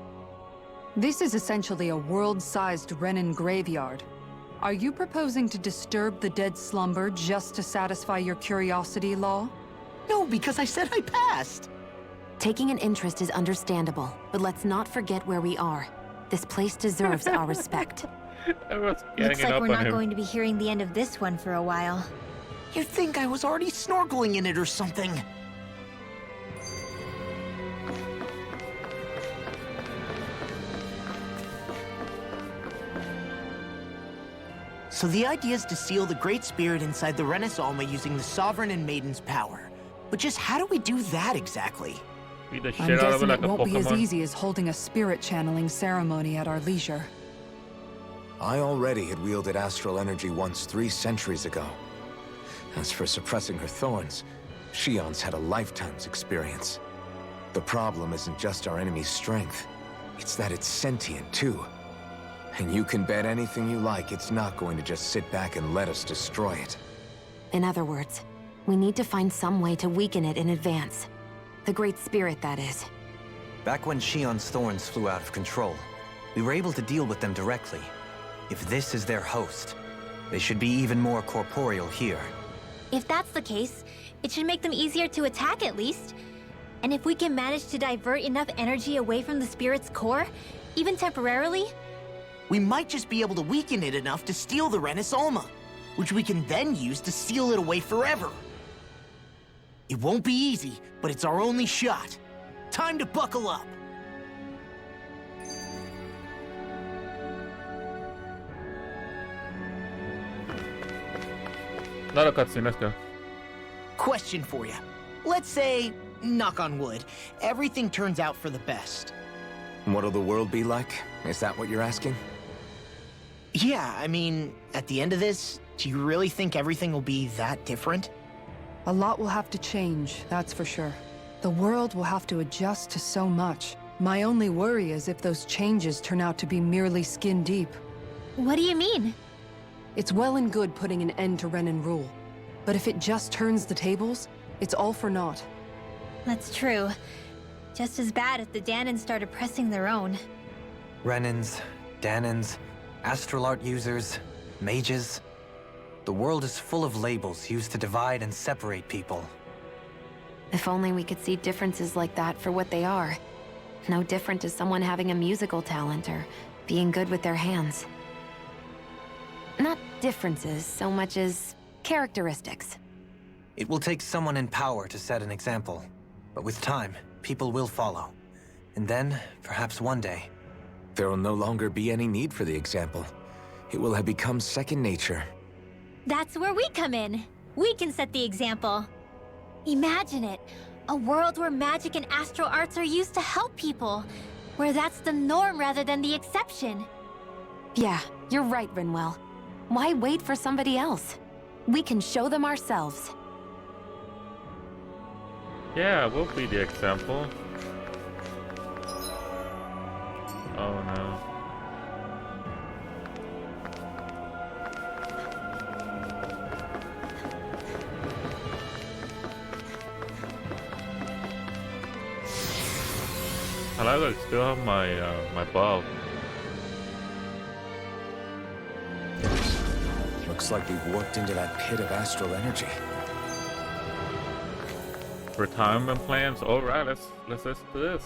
This is essentially a world-sized Renan graveyard. Are you proposing to disturb the dead slumber just to satisfy your curiosity, Law? No, because I said I passed. Taking an interest is understandable, but let's not forget where we are. This place deserves our respect. Everyone's Looks ganging like up we're on not him. going to be hearing the end of this one for a while. You'd think I was already snorkeling in it or something. So the idea is to seal the Great Spirit inside the Renaissance using the Sovereign and Maiden's power. But just how do we do that exactly? Beat the I'm shit out of it guessing like it a won't be as Pokemon. easy as holding a spirit channeling ceremony at our leisure. I already had wielded astral energy once 3 centuries ago. As for suppressing her thorns, Shion's had a lifetime's experience. The problem isn't just our enemy's strength. It's that it's sentient, too. And you can bet anything you like it's not going to just sit back and let us destroy it. In other words, we need to find some way to weaken it in advance. The Great Spirit, that is. Back when Shion's thorns flew out of control, we were able to deal with them directly. If this is their host, they should be even more corporeal here. If that's the case, it should make them easier to attack at least. And if we can manage to divert enough energy away from the spirit's core, even temporarily, We might just be able to weaken it enough to steal the Renaissance, which we can then use to seal it away forever. It won't be easy, but it's our only shot. Time to buckle up. Not a cutscene, let's go. Question for you. Let's say, knock on wood, everything turns out for the best. What'll the world be like? Is that what you're asking? Yeah, I mean, at the end of this, do you really think everything will be that different? A lot will have to change, that's for sure. The world will have to adjust to so much. My only worry is if those changes turn out to be merely skin deep. what do you mean? It's well and good putting an end to Renan rule. But if it just turns the tables, it's all for naught. That's true. Just as bad if the Danans started pressing their own. Renans, Danans, astral art users, mages. The world is full of labels used to divide and separate people. If only we could see differences like that for what they are. No different to someone having a musical talent or being good with their hands. Not differences so much as characteristics. It will take someone in power to set an example. But with time, people will follow. And then, perhaps one day, There will no longer be any need for the example. It will have become second nature. That's where we come in. We can set the example. Imagine it. A world where magic and astral arts are used to help people. Where that's the norm rather than the exception. Yeah, you're right, Rinwell. Why wait for somebody else? We can show them ourselves. Yeah, we'll be the example. Oh no. I like that I still have my my bulb. Looks like we've warped into that pit of astral energy. Retirement plans. All right, let's do this.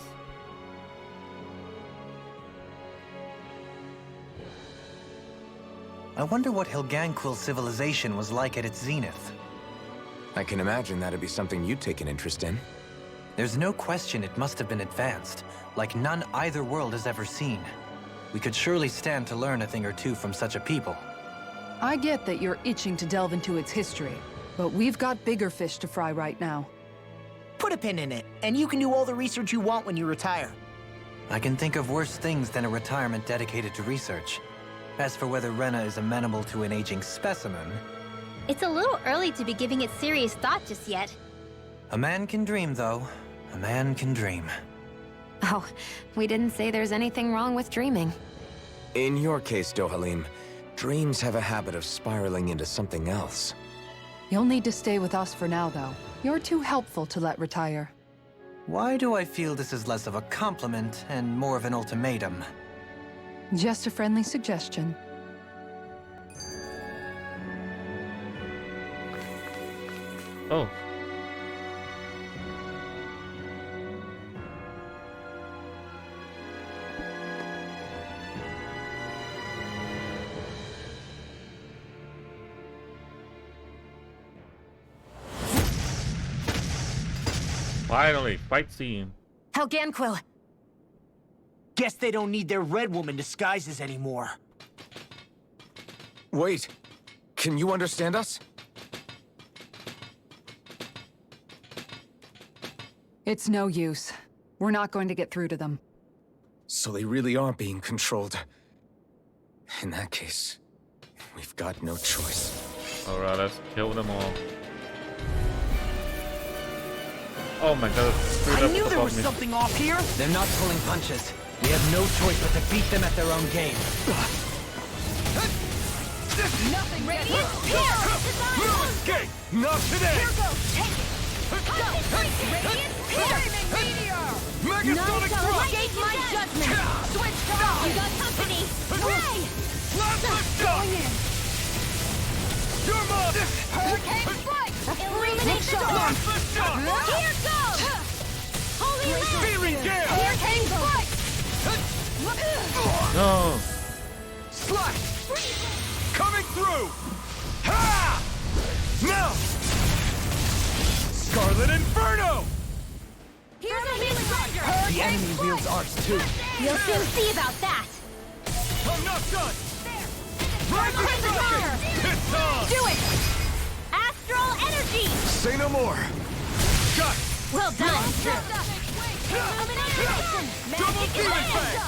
I wonder what Helganquil civilization was like at its zenith. I can imagine that'd be something you'd take an interest in. There's no question it must have been advanced, like none either world has ever seen. We could surely stand to learn a thing or two from such a people. I get that you're itching to delve into its history, but we've got bigger fish to fry right now. Put a pin in it, and you can do all the research you want when you retire. I can think of worse things than a retirement dedicated to research. As for whether Rena is amenable to an aging specimen... It's a little early to be giving it serious thought just yet. A man can dream, though. A man can dream. Oh, we didn't say there's anything wrong with dreaming. In your case, Dohalim, dreams have a habit of spiraling into something else. You'll need to stay with us for now, though. You're too helpful to let retire. Why do I feel this is less of a compliment and more of an ultimatum? Just a friendly suggestion. Oh. Finally, fight scene. Helganquil! Guess they don't need their Red Woman disguises anymore. Wait, can you understand us? It's no use. We're not going to get through to them. So they really are being controlled. In that case, we've got no choice. Alright, let's kill them all. Oh my god, I knew there was something off here! They're not pulling punches. We have no choice but to beat them at their own game. Nothing radiant! Here! Escape! Not today! Here goes! Take it! Radiant! Flaming meteor! Megasonic thrust! Engage my judgment! Switch sides! You got company! Ray! Plasma shot! Going in! Your mom! Hurricane strike! Illuminate the door! Plasma shot! Here goes! Holy Land! Spearing gale! Hurricane strike! No! Slash! Coming through! Ha! Now! Scarlet Inferno! Here's a healing ranger! The enemy wields arts too. You'll soon see about that! I'm not done! Rising fire! It's on! Do it! Astral energy! Say no more! Got it! Well done! Illumination! Double Magic demon Land! fang!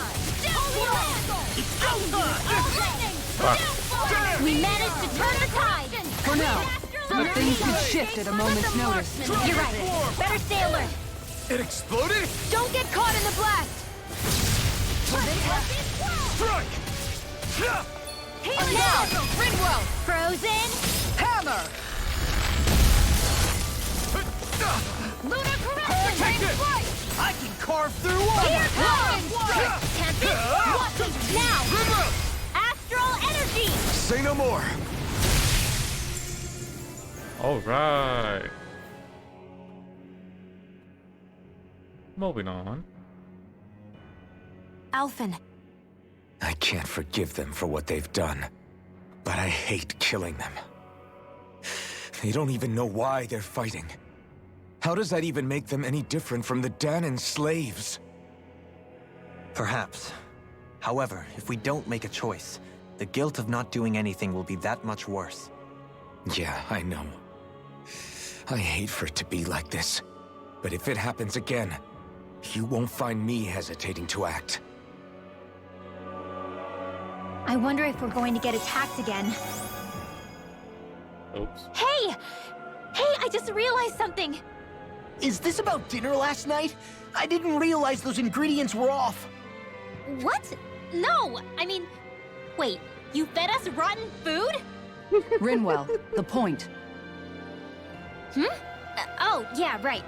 Holy Land! It's lightning! We managed to turn the tide! For now. But things could shift at a moment's notice. You're right. Better stay alert. It exploded? Don't get caught in the blast! Strike! Healing now! Ringwell! Frozen! Hammer! Lunar correction! Take it! I can carve through all Here of comes! Can't it? Watch it now! Astral energy! Say no more! Alright. Moving on. Alphen, I can't forgive them for what they've done, but I hate killing them. They don't even know why they're fighting. How does that even make them any different from the Danon slaves? Perhaps. However, if we don't make a choice, the guilt of not doing anything will be that much worse. Yeah, I know. I hate for it to be like this. But if it happens again, you won't find me hesitating to act. I wonder if we're going to get attacked again. Oops. Hey! Hey, I just realized something! Is this about dinner last night? I didn't realize those ingredients were off. What? No! I mean, wait, you fed us rotten food? Rinwell, the point. Oh, yeah, right.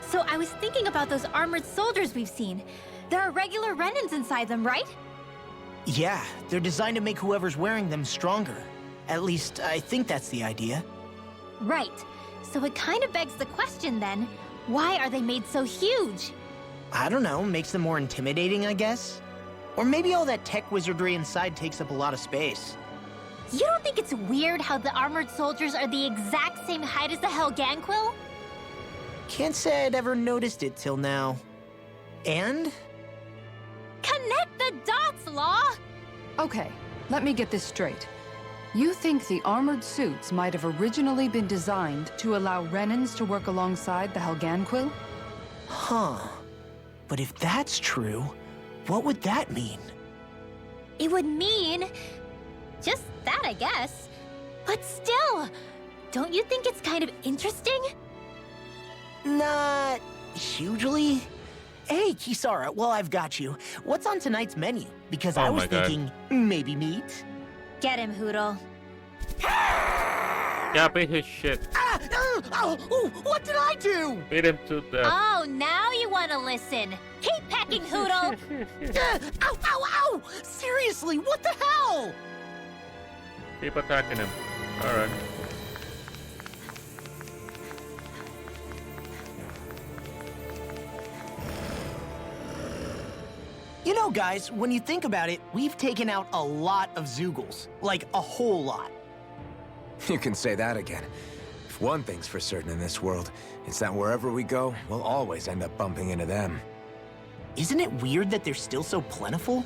So I was thinking about those armored soldiers we've seen. There are regular Renans inside them, right? Yeah, they're designed to make whoever's wearing them stronger. At least, I think that's the idea. Right. So it kind of begs the question then, why are they made so huge? I don't know, makes them more intimidating, I guess? Or maybe all that tech wizardry inside takes up a lot of space. You don't think it's weird how the armored soldiers are the exact same height as the Helganquil? Can't say I'd ever noticed it till now. And? Connect the dots, Law! Okay, let me get this straight. You think the armored suits might have originally been designed to allow Renans to work alongside the Helganquil? Huh. But if that's true, what would that mean? It would mean... just that, I guess. But still, don't you think it's kind of interesting? Not hugely. Hey, Kisara, well, I've got you. What's on tonight's menu? Because I was thinking maybe meat. Get him, Hoodle. Yeah, beat his shit. What did I do? Beat him to death. Oh, now you want to listen. Keep pecking, Hoodle. Ow, ow, ow! Seriously, what the hell? Keep attacking him. Alright. You know, guys, when you think about it, we've taken out a lot of Zeugles. Like, a whole lot. You can say that again. If one thing's for certain in this world, it's that wherever we go, we'll always end up bumping into them. Isn't it weird that they're still so plentiful?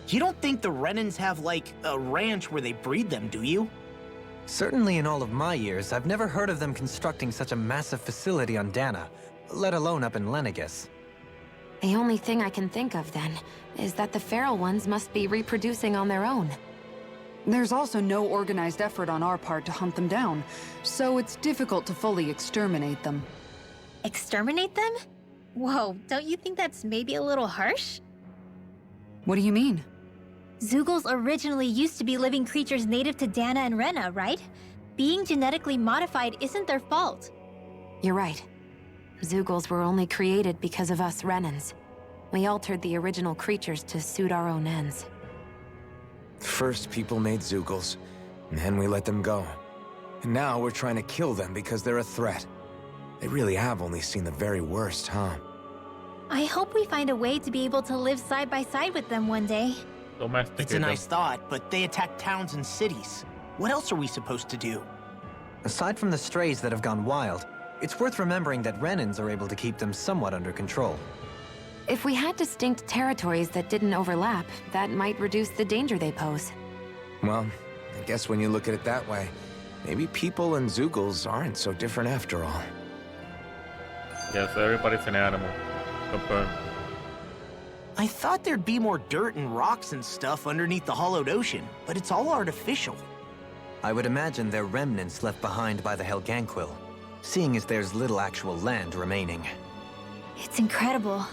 You don't think the Renans have, like, a ranch where they breed them, do you? Certainly in all of my years, I've never heard of them constructing such a massive facility on Dana, let alone up in Lenegis. The only thing I can think of, then, is that the feral ones must be reproducing on their own. There's also no organized effort on our part to hunt them down, so it's difficult to fully exterminate them. Exterminate them? Whoa, don't you think that's maybe a little harsh? What do you mean? Zeugles originally used to be living creatures native to Dana and Rena, right? Being genetically modified isn't their fault. You're right. Zeugles were only created because of us Renans. We altered the original creatures to suit our own ends. First, people made Zeugles, and then we let them go. And now we're trying to kill them because they're a threat. They really have only seen the very worst, huh? I hope we find a way to be able to live side by side with them one day. It's a nice thought, but they attack towns and cities. What else are we supposed to do? Aside from the strays that have gone wild, it's worth remembering that Renans are able to keep them somewhat under control. If we had distinct territories that didn't overlap, that might reduce the danger they pose. Well, I guess when you look at it that way, maybe people and Zeugles aren't so different after all. Yes, everybody's an animal. Confirmed. I thought there'd be more dirt and rocks and stuff underneath the hollowed ocean, but it's all artificial. I would imagine they're remnants left behind by the Helganquil, seeing as there's little actual land remaining. It's incredible.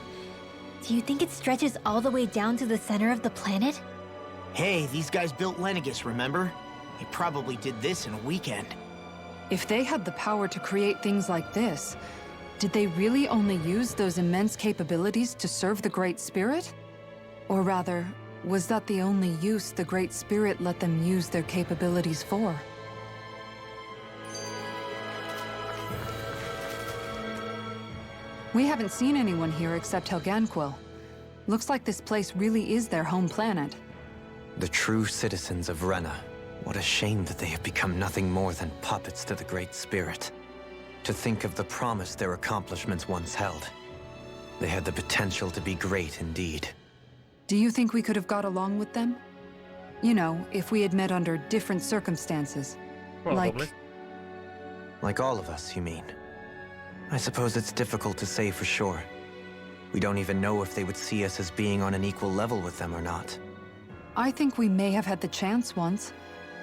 Do you think it stretches all the way down to the center of the planet? Hey, these guys built Lenegis, remember? They probably did this in a weekend. If they had the power to create things like this, did they really only use those immense capabilities to serve the Great Spirit? Or rather, was that the only use the Great Spirit let them use their capabilities for? We haven't seen anyone here except Helganquil. Looks like this place really is their home planet. The true citizens of Rena. What a shame that they have become nothing more than puppets to the Great Spirit. To think of the promise their accomplishments once held. They had the potential to be great indeed. Do you think we could have got along with them? You know, if we had met under different circumstances. Probably. Like all of us, you mean? I suppose it's difficult to say for sure. We don't even know if they would see us as being on an equal level with them or not. I think we may have had the chance once,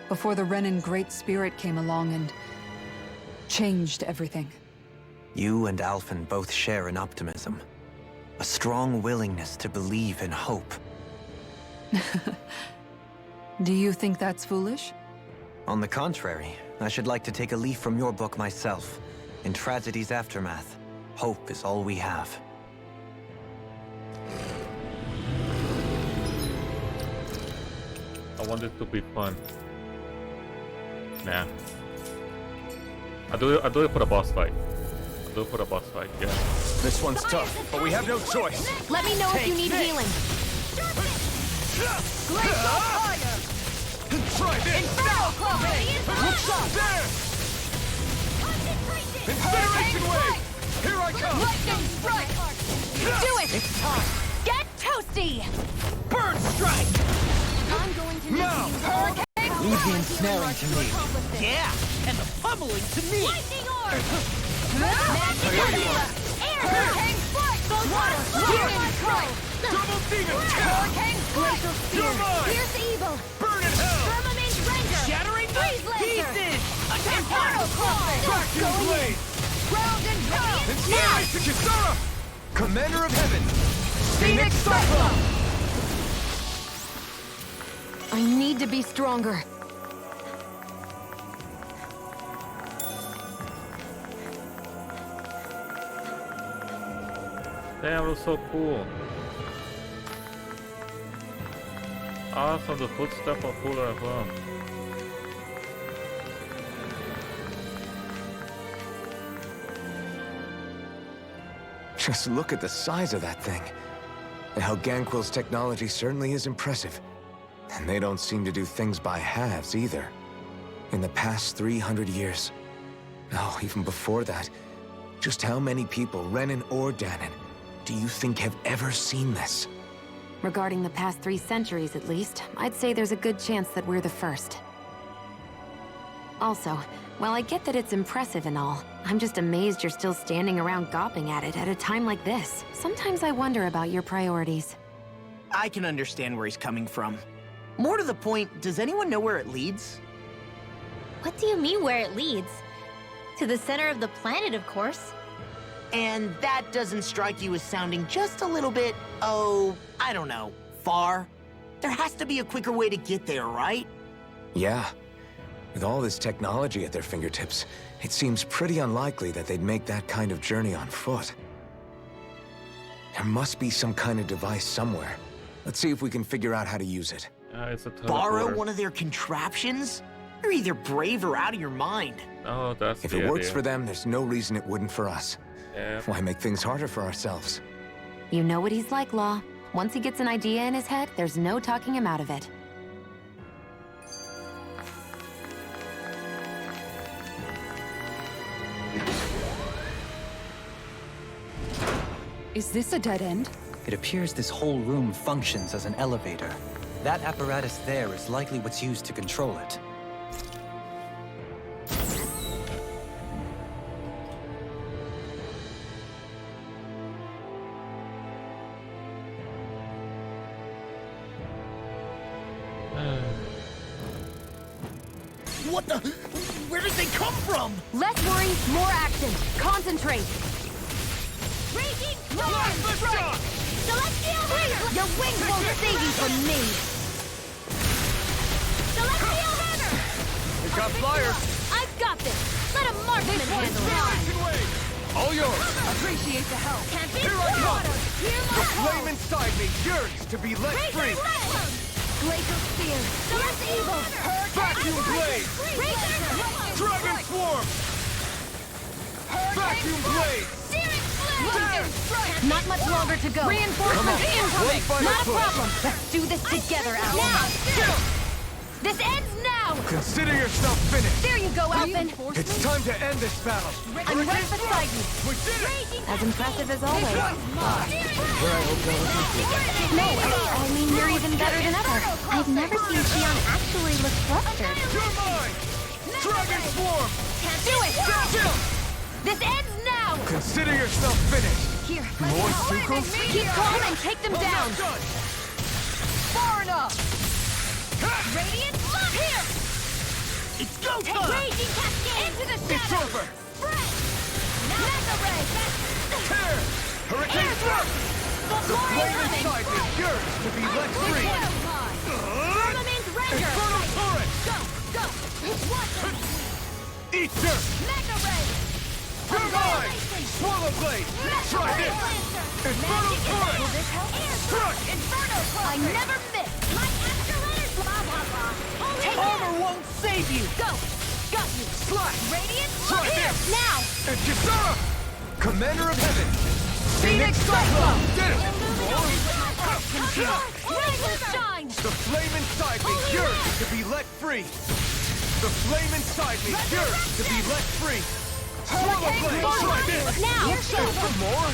before the Renan Great Spirit came along and changed everything. You and Alphen both share an optimism. A strong willingness to believe in hope. Do you think that's foolish? On the contrary, I should like to take a leaf from your book myself. In tragedy's aftermath, hope is all we have. I want it to be fun. Nah. I'll do it for the boss fight. I'll do it for the boss fight, yeah. This one's tough, but we have no choice. Let me know if you need healing. Glacial fire! Try this! Inferno Club! Hook shot! There! Incineration wave! Here I come! Lightning strike! Do it! It's time. Get toasty! Burn strike! I'm going to Now! Hurricane! Leave the ensnaring to me. Yeah, and the pummeling to me. Lightning orb! Magic Air! Hurricane strike! Water! Lightning strike! Double demon tap! Hurricane glacial spear! You're mine! Pierce evil! Burn in hell! Firmament ranger! Shattering the Freeze laser! pieces. Inferno club! Vacuum blade! Ground and pound! Incineration Kisara! Commander of Heaven! Phoenix Cyclone! I need to be stronger. Damn, it was so cool. Awesome, the footstep are cooler as well. Just look at the size of that thing. The Helganquil's technology certainly is impressive. And they don't seem to do things by halves either. In the past 300 years, no, even before that, just how many people, Renan or Danon, do you think have ever seen this? Regarding the past 3 centuries at least, I'd say there's a good chance that we're the first. Also, while I get that it's impressive and all, I'm just amazed you're still standing around gawping at it at a time like this. Sometimes I wonder about your priorities. I can understand where he's coming from. More to the point, does anyone know where it leads? What do you mean where it leads? To the center of the planet, of course. And that doesn't strike you as sounding just a little bit, oh, I don't know, far? There has to be a quicker way to get there, right? Yeah. With all this technology at their fingertips, it seems pretty unlikely that they'd make that kind of journey on foot. There must be some kind of device somewhere. Let's see if we can figure out how to use it. It's a Borrow teleporter. one of their contraptions? You're either brave or out of your mind. Oh, that's If the it works idea. for them, there's no reason it wouldn't for us. Yeah. Why make things harder for ourselves? You know what he's like, Law. Once he gets an idea in his head, there's no talking him out of it. Is this a dead end? It appears this whole room functions as an elevator. That apparatus there is likely what's used to control it. What the? Where did they come from? Less worry, more action. Concentrate. Raging Lift shot! Celestial River! Your wings won't save you from me. Celestial River! We've got flyers! I've got this! Let a marksman handle it! Incineration wave! All yours! Appreciate the help. Can't be Here I come! water! Hear my The flame call! inside me yearns to be let free! Glacial Spear! Pierce evil! Vacuum blade! Dragon swarm! Vacuum blade! Searing There! Not much longer to go. Reinforcements incoming. One final Not a push. problem. Let's do this together, Alpha. Now! This ends now! Consider yourself finished! There you go, Alpin. It's time to end this battle! I'm right beside you. We did it! As impressive as always. Where I hope that was No, I mean, you're even better than ever. I've never seen Xion actually look flustered. You're mine! Dragon swarm! Do it! Still! This ends now! Consider yourself finished! Here, More sucrose? keep calm and take them down. Not done! Far enough. Radiant lock! Here! It's go Take time! Raging Cascade! Into the It's shadows! over! Spread! Mega Ray! Tear! Hurricane thrust! The The floor is flame coming! inside me yearns to be let free! Firmament Ranger! Inferno turret! Go! Go! Watch it! Eat dirt! Mega Ray! You're mine! Swallow blade! Try this! Inferno turret! Will this help? Strike! Inferno Club! I never miss! My extra runner's blah blah blah! Take Armor won't save you! Go! Got you! Slash! Radiant Try here! this! Now! And Kisara! Commander of Heaven! Phoenix Cyclone! Did it! Shine! The flame inside me yearns to be let free! The flame inside me yearns to be let free! Swirl of Blade! Try this! Now! For more?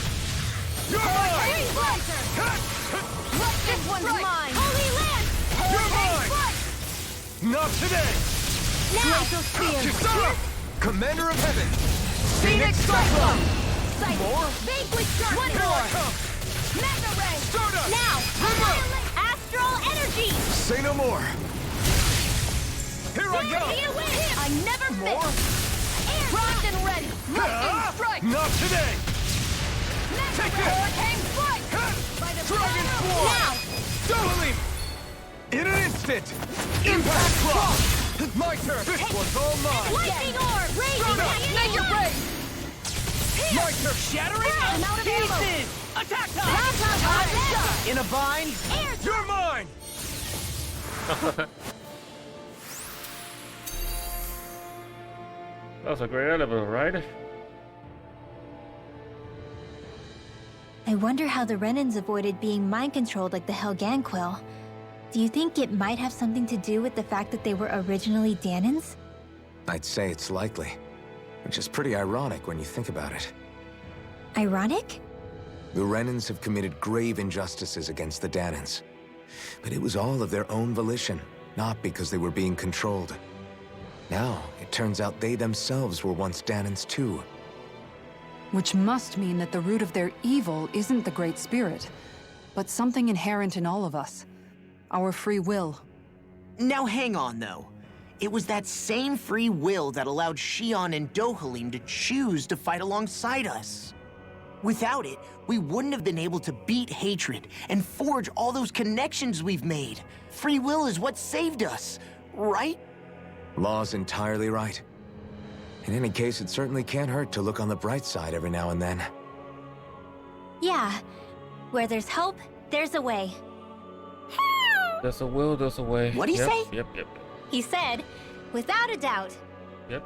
You're mine! This one's mine! Holy Lance! You're mine! Not today! Now! Kisara! Commander of Heaven! Phoenix Cyclone! More? Vanquish Darkness! One more! Mega Ray! Stardust! Now! River! Astral Energy! Say no more! Here I go! I never More? miss! Rocked and ready! Lightning Strike! Not today! Take this! Hurricane Strike! Dragon Swarm! Now! Doubling! In an instant! Impact Cross! My turn! This one's all mine! Lightning Orb! Raging Stardust! Mega Ray! My turn! Shattering! I'm out of ammo! Attack time! In a bind? You're mine! That was a great elevator ride. I wonder how the Renans avoided being mind-controlled like the Helganquil. Do you think it might have something to do with the fact that they were originally Danans? I'd say it's likely. Which is pretty ironic when you think about it. Ironic? The Renans have committed grave injustices against the Danans. But it was all of their own volition, not because they were being controlled. Now, it turns out they themselves were once Danans too. Which must mean that the root of their evil isn't the Great Spirit, but something inherent in all of us. Our free will. Now hang on, though. It was that same free will that allowed Xion and Dohalim to choose to fight alongside us. Without it, we wouldn't have been able to beat hatred and forge all those connections we've made. Free will is what saved us, right? Law's entirely right. In any case, it certainly can't hurt to look on the bright side every now and then. Yeah. Where there's hope, there's a way. There's a will, there's a way. What'd he Yep, say? Yep. He said, without a doubt. Yep.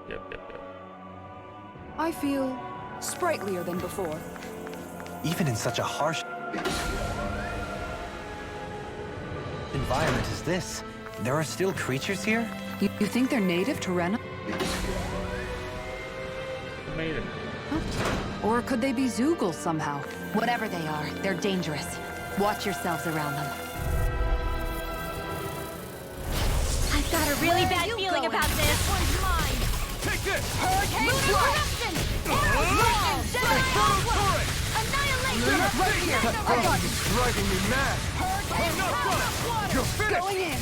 I feel sprightlier than before. Even in such a harsh environment as this, there are still creatures here? You think they're native to Rena? Made it. Or could they be Zoogles somehow? Whatever they are, they're dangerous. Watch yourselves around them. I've got a really bad feeling about this. This one's mine. Take this! Hurricane Eruption! Annihilation! Right here! That problem is driving me mad! Enough fun! You're finished! Going in!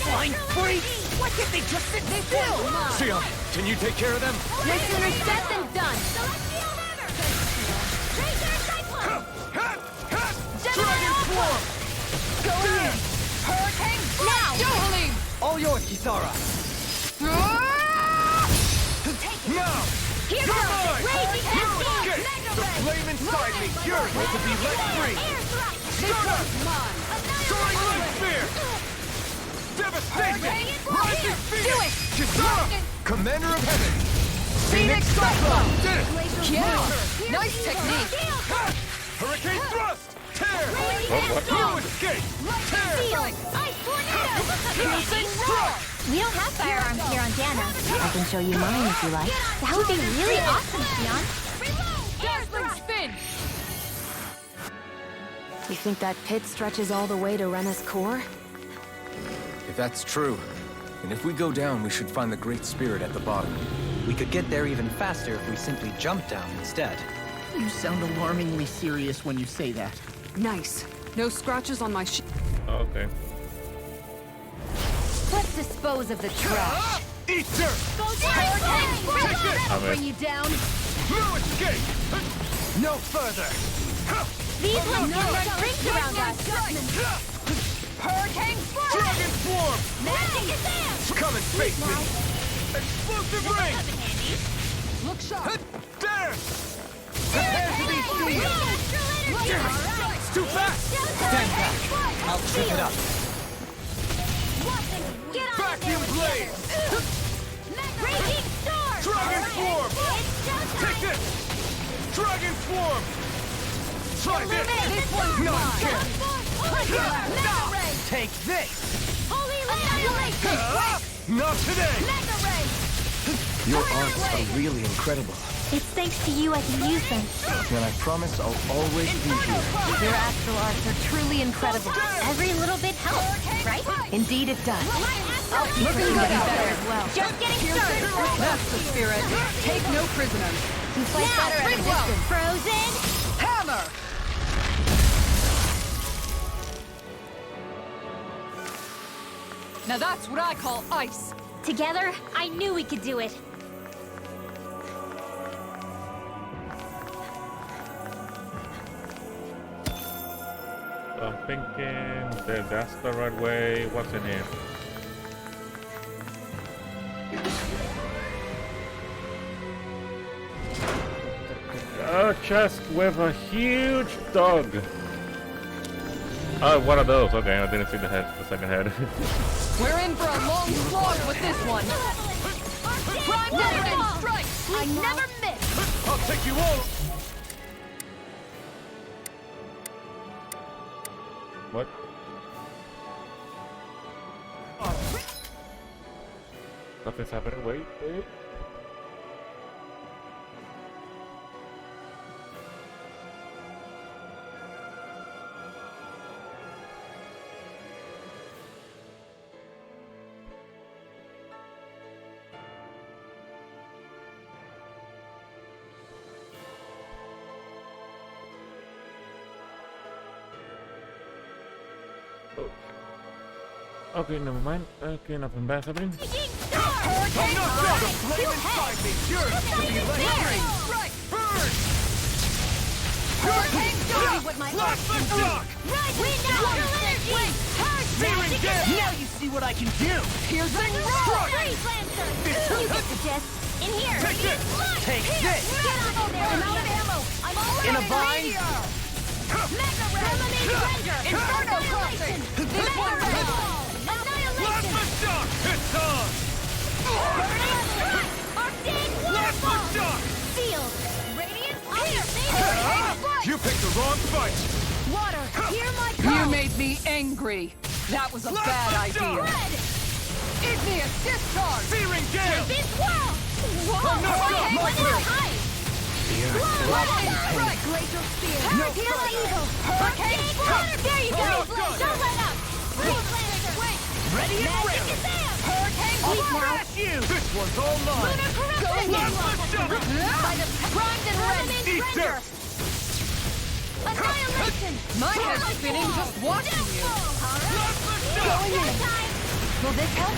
Flying freaks! Why can't they just sit still? Xion, can you take care of them? No sooner said than done. Dragon Swarm! Going in! Hurricane now! Dohalim! All yours, Kisara! Now! Here You're goes! mine! Raging You Endgame! escape! Mega The Ray! flame inside me yearns to be let free! Air thrust! Stardust! Annihilation! Soaring Light Spear! Devastation! Hurricane! Rising Here! Phoenix! Do it! Kisara! Commander of Heaven! Phoenix Cyclone! Did it! Yeah! Nice technique! Ha! Hurricane Thrust! Tear! What? You escape! Tear! Steel! Ice Tornado! Piercing Roar! We don't have firearms here on Dana. I can show you mine if you like. That would be really awesome, Xion. Dazzling spin! You think that pit stretches all the way to Rena's core? If that's true, and if we go down, we should find the Great Spirit at the bottom. We could get there even faster if we simply jump down instead. You sound alarmingly serious when you say that. Nice. No scratches on my Okay. Let's dispose of the trash. Eat dirt! Hurricane! Take this! I Bring you down. No escape! No further! These ones don't run rings around us. Hurricane Swarm! Dragon Swarm! Magic is there! Come and face me! Explosive ring! Look sharp! There! Prepare to be seen! It's too fast! Stand back! I'll trip it up. Vacuum blade! Raging Storm! Dragon Swarm! It's showtime! Take this! Dragon Swarm! Try this! This one's Not mine. again! Take this! Holy Annihilation! Not today! Mega Ray! Your arts are really incredible. It's thanks to you I can use them. And I promise I'll always be here. Your astral arts are truly incredible. Every little bit helps, right? Indeed it does. I'll keep Looking good out there. as well. Just getting started. That's the spirit. Take no prisoners. You fight Now, better at a pretty well. distance. Frozen. Hammer! Now that's what I call ice. Together, I knew we could do it. So I'm thinking that that's the right way. What's in here? A chest with a huge dog. Oh, one of those. Okay, I didn't see the head. The second head. We're in for a long slog with this one. Prime Dividend strike! I never miss! I'll take you all! What? Nothing's happening. Wait. Okay, never mind. Okay, nothing bad happening. I'm not done! The flame inside me yearns to be let free! Right! Burn! Hurricane Derby with my Blast the shock! Wind astral energy! Searing gale! Now you see what I can do! Piercing Freeze Lancer! You get the gist. In here! Take this! Take this! Get on in there! I'm out of ammo! I'm almost In a bind? Mega Ray! Eliminating Render! Inferno crossing! This one Ray! Blast Annihilation! the shock! It's on! Arcane Blast the Waterfall! shock! Sealed! Radiant Fire! You picked the wrong fight! Water! Hear my call! You made me angry. That was a Blast bad the shock! idea. Red! Igneous discharge! Searing gale! This world! Whoa! I'm not done! Okay, My when turn! I hide! Lightning strike! Glacial spear! Killer Eagle! Hurricane Water! There you go! I'm not done! Don't let up! Freeze Lancer! Ready and Magic ready! Kazam! Hurricane I'll Sweep now! smash you! This one's all mine! Lunar Corruption! Blast the shock! By the primed and Eat Render! dirt! Annihilation! My head's spinning just watching you. Blast the shock! Time! Will this help?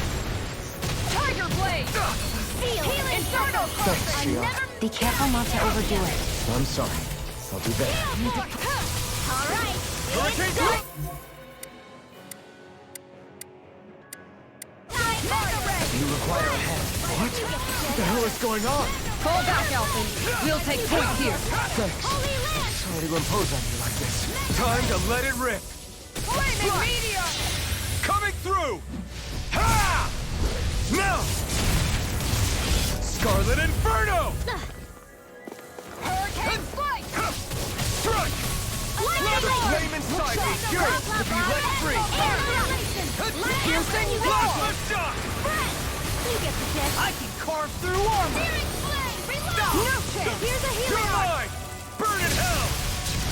Tiger blade! Seal! Healing! Inferno! Thanks, I Shield. never... Be careful not to overdo it. I'm sorry. I'll do better. All right! Hurricane Blade! Mega Ray! You require a hand. What the hell is going on? Fall back, Alphen. We'll take point here. Thanks. Holy Land! Sorry to impose on you like this. Time to let it rip! Flaming meteor! Coming through! Ha! Now! Scarlet Inferno! Hurricane flight! Strike! Let the flame inside me yearns to be let free! Piercing Blast roar! the shock! You get the gist. I can carve through armor! Searing Flame! Reload! No chance! Here's a You're healing arm! mine! Burn in hell!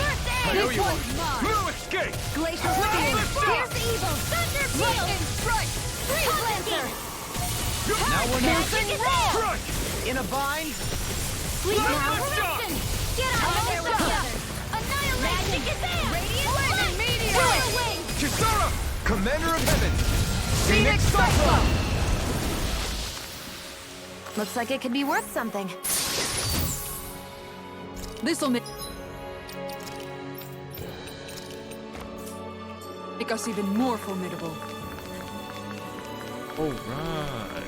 First I aid! know This you one's are! mine. No escape! Glacial Blast spear! the shock! Here's evil! Thunder Peal! Lightning strike! Freeze Lancer! Now we're not Piercing roar! Strike! in a bind! Sweep Blast now! the shock! Corruption! Get out of there with the others! Annihilation! Magic Kazam! Radiant Flaming Blast! meteor! Killer Wing! Kisara! Commander of Heaven! Phoenix Cyclone! Looks like it could be worth something. This'll make us even more formidable. All right.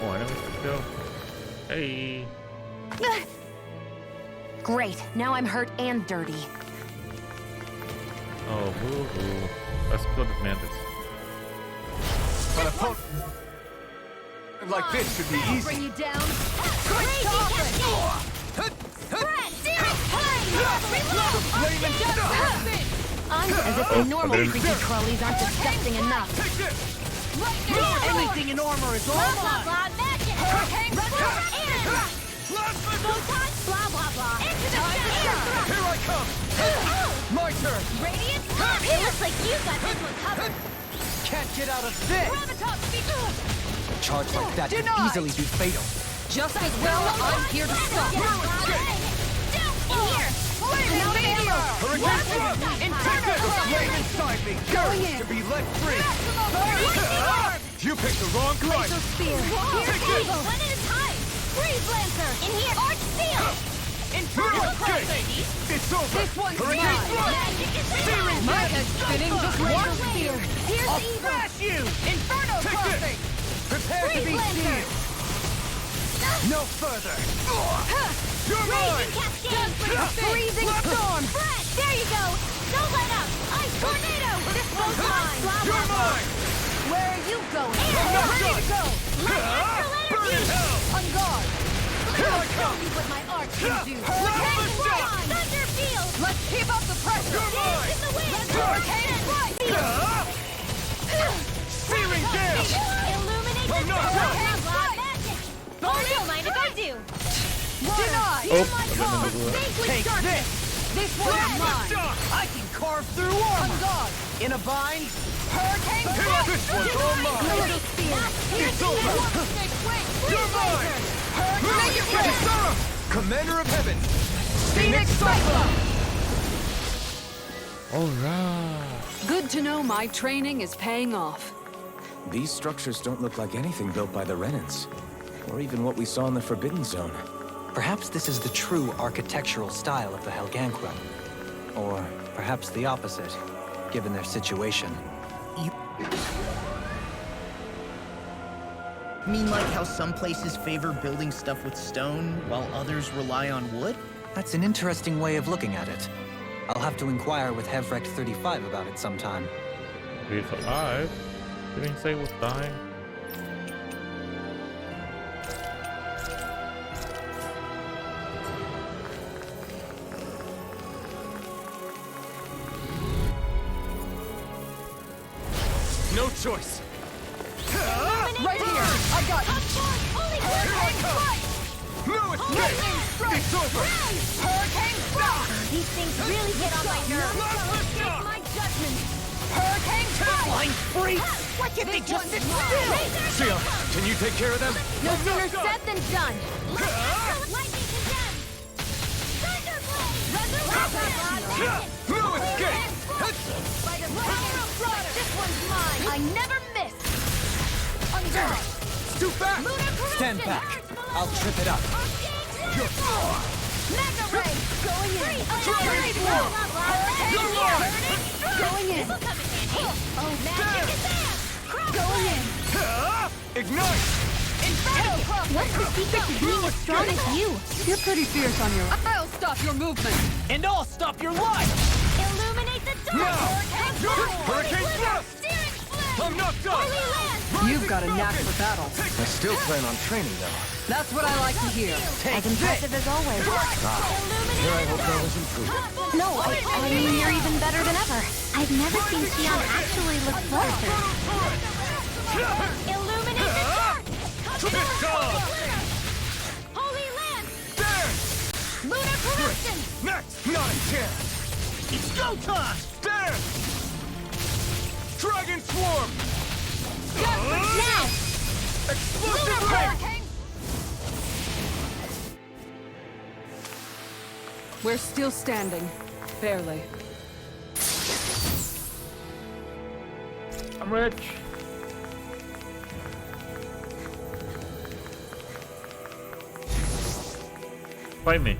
Oh, I know where to go. Hey. Great. Now I'm hurt and dirty. Oh, boo-hoo. Let's kill this mantis. An opponent like this should be easy. Bring you down. Crazy cascade! Spread! Searing flame! As if the normal creepy crawlies aren't disgusting enough. Anything in armor is all Blah, blah, mine! blah, magic! Hurricane! Photon! Blah, blah, blah! Into the center! Here I come! My turn! Radiant! It looks like you got this one covered! Can't get out of this! Graviton speed! A charge like that could easily be fatal. Just as well, I'm here to stop. In here! Hurricane thrust! Inferno! Flame inside me! Going Yours in. to be let free! You picked the wrong fight! Spear. Here's evil! One at a time! Freeze Lancer! In here! Arch Steel! Inferno crossing! It's over! This one's Hurricane mine. thrust! Magic is Searing My head's spinning just one spear. Here's I'll evil! smash you! Inferno Take crossing! Prepare to be Freeze Lancer! sealed! No further! You're Raging mine! cascade! Freezing storm. Fred! There you go! Don't let up! Ice tornado! This one's mine! Blah, You're blah, blah! mine! Where are you going? Air! not Ready done. to go! Astral Burn in energy! hell! On guard. Here I Show come! you what my art can do. Hurricane Let's go. Fly! Thunder field! Let's keep up the pressure. You're mine! In the wind! Hurricane strike. Searing gale! Illuminate I'm the not blah, done. blah, blah, magic! Oh, don't mind if I do! Denied. Oh, I didn't know the Take this! This one is mine. I can carve through On armor! guard. In a bind? Hurricane strike. This one's all mine! Little spear. It's over! Snake wing. You're mine! Make it red. Commander of Heaven! Phoenix Cyclone. Alright. Good to know my training is paying off. These structures don't look like anything built by the Renans, or even what we saw in the Forbidden Zone. Perhaps this is the true architectural style of the Helganquil. Or perhaps the opposite, given their situation. Mean like how some places favor building stuff with stone, while others rely on wood? That's an interesting way of looking at it. I'll have to inquire with Hevrect 35 about it sometime. He's alive. Didn't he say he was dying? No choice! Right here. I got you. No escape! It's over! Hurricane strike. These things really get on my nerves. Take my judgment. Hurricane strike. Flying free! Why can't they just sit still? Sion, can you take care of them? No sooner said than done. Lightning condemned! Thunderblade! No escape! By the power of Brother. This one's mine. I never miss. On guard. Too fast! Stand back. I'll trip it up. Mega ray. Going in. Hurricane You're mine! Going in. Oh, magic is there! Going in. Ignite! Inferno cross. What's the secret to being as strong as you? You're pretty fierce on your own. I'll stop your movement. And I'll stop your life! Illuminate the dark! Now! Hurricane Hurricane thrust! Steering flame! I'm not done! Holy land! You've got a knack for battle. I still plan on training, though. That's what I like to hear. As impressive as always. Here I hope there was improvement. No, I mean, you're even better than ever. I've never seen Sion actually look closer. Illuminate the dark! Holy land! There! Lunar corruption! Next! Not a chance! It's go time! There! Dragon Swarm! Now! Explosive Lunar ring! hurricane! We're still standing. Barely. I'm rich. Fight me.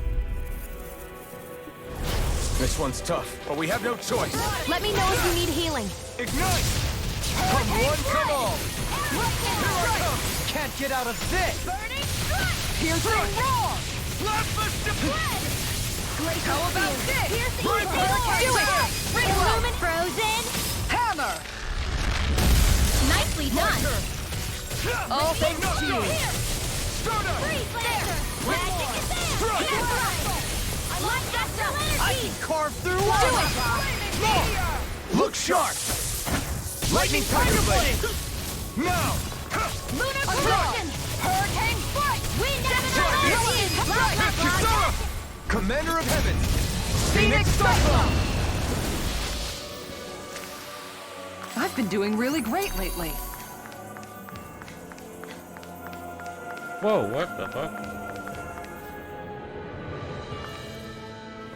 This one's tough, but we have no choice. Let me know if you need healing. Ignite! Come one, come all! Can't get out of this! Burning strike! Piercing roar. Great How about this? Piercing Right roar! Do it. Ring Illumin frozen! Hammer. Nicely done! All thanks to you! Freeze there! Magic is there! I like that stuff! I can carve through Do armor! it, Bob! Look sharp! Lightning Tiger Blade! Now! Lunar Collision! Hurricane Strike! Wind Kisara! Commander of Heaven! Phoenix Cyclone! I've been doing really great lately. Whoa, what the fuck?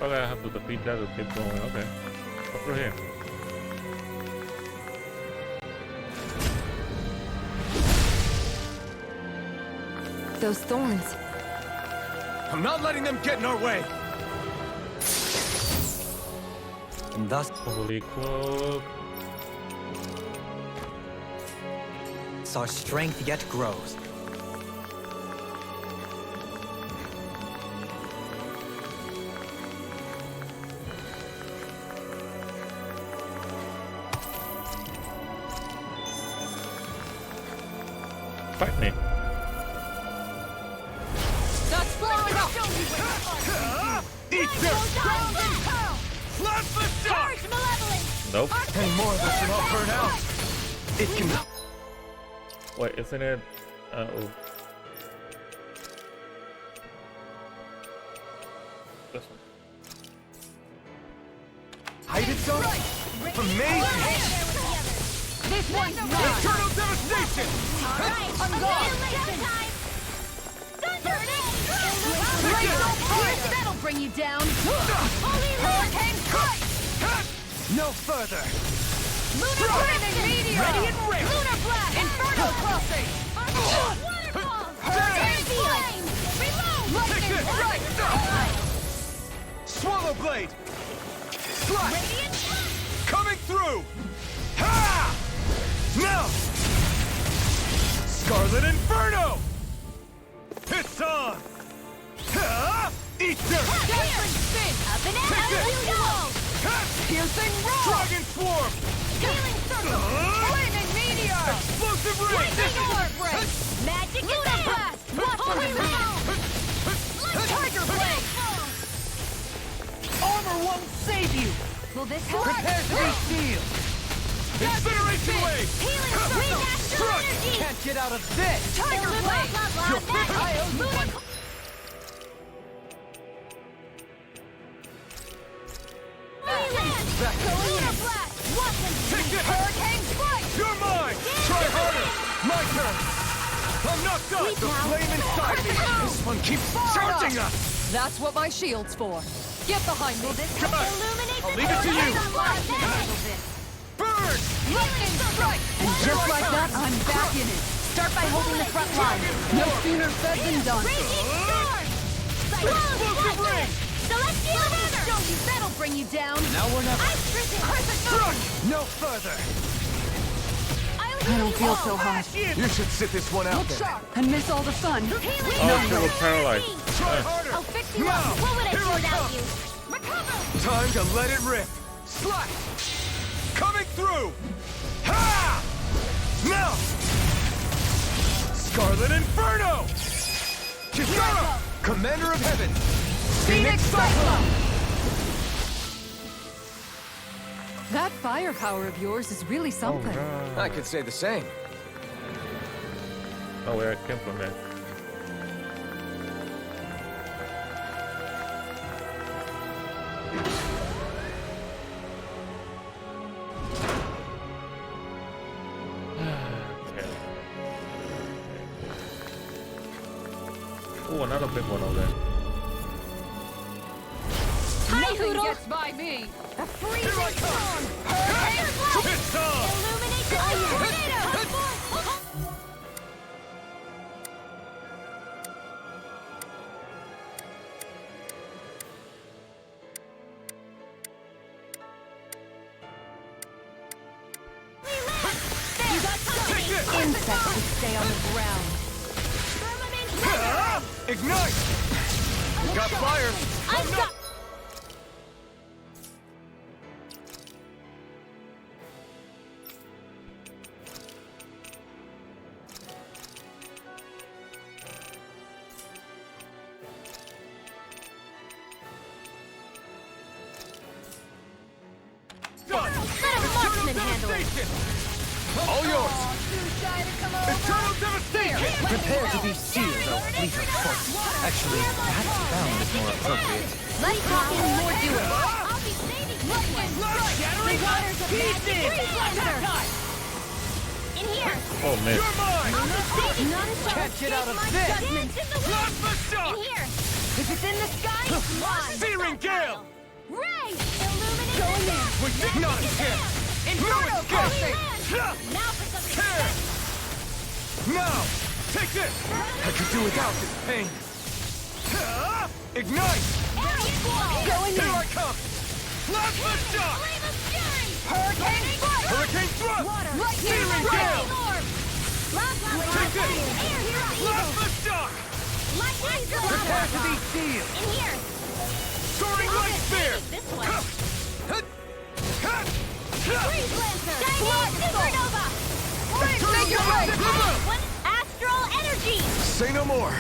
Okay, I have to defeat that to keep going. Okay. Up through here. Those thorns. I'm not letting them get in our way! And thus, Holy cloak. our strength yet grows. Fight me. That's blowing up! Eat this! Slap the shock! Charge Malevolence! Nope. Any more of this and I'll burn out! It can... Wait, isn't it? Oh. This one. Hide zone? Amazing! This one's mine! Eternal devastation! Alright, I'm gone! Showtime! Thunder! That'll bring you down! Holy Hurricane Strike! No further! Lunar Blast! Meteor! Ready and ready! Lunar Blast! Inferno Crossing! Waterfall! Hurricane Flame! Reload! Lightning Strike! Swallow Blade! Slash! Radiant Coming through! Ha! Now! Scarlet Inferno! It's on! Ha! Eat dirt! Dazzling Spin! Up and Take out! this! Ha! Piercing Roar! Dragon Swarm! Healing Circle! Flaming Meteor! Explosive Ray! Lightning Orb Ray! Magic Lunar Blast! Holy Roll! Tiger Blade! Armor won't save you! Will this help? Prepare to be sealed! Incineration Wave! Healing Circle! National Crush! Energy! Can't get out of this! Tiger Blade! You're Magic! I owe you Lunar one. Lunar Blast! Watson! Take it! Hurricane Strike! You're mine! Try harder! My turn! I'm not done! Sweet The now. flame inside me! This one keeps charging us! That's what my shield's for. Get behind me. Come on! Illuminate I'll the leave it to you! Burn! Burn! Lightning Strike! And just like that, I'm back in it. Start by holding the front line. No sooner said than done. Raging Storm! Explosive Ray! Celestial Hammer! Show you that'll bring you down! Now we're never... Ice Prison! Crescent Run! No further! I don't feel so hot. You should sit this one out Look then. sharp and miss all the fun. Oh, she was paralyzed. Try harder! I'll fix you Now! up! What would I Here do I without come! you? Recover! Time to let it rip! Slash! Coming through! Ha! Now! Scarlet Inferno! Kisara! Commander of Heaven! Phoenix Cyclone! That firepower of yours is really something. Oh, I could say the same. oh, where I came from there. Oh, another big one over there. Hi, Nothing Hoodle! gets by me. A freezing Here I come! storm! Hurricane Blast! It's on! Illuminate the tornado! You got company! Take it! Insects should stay on the ground. Firmament Ah! Ignite! Got fire! I've got... devastation! All yours! Eternal devastation! Prepare to be seared, oh fleet of foot. Actually, perhaps bound is more appropriate. Let's talk more doable. I'll be saving this one. Shattering The waters of pieces! magic. In here. Oh, man. You're mine! I'll be saving none shall Can't get out of escape my this. judgment. In the wind. Plasma shock! In here. If it's in the sky, it's mine. Searing gale! Ray! Illuminate going in. We did not escape! Inferno escape. crossing! Now for some Care! Now! Take this! I could do without this pain! Ignite! Going Here in. I come! Plasma shock! Flame of fury! Hurricane thrust! Hurricane thrust! Searing gale! Take this! Air here is Plasma shock! Lightning Prepare to be sealed! In here. Soaring light spear! This one. Freeze Freeze Lancer! Blood Supernova! Eternal devastation! One astral energy! Say no more!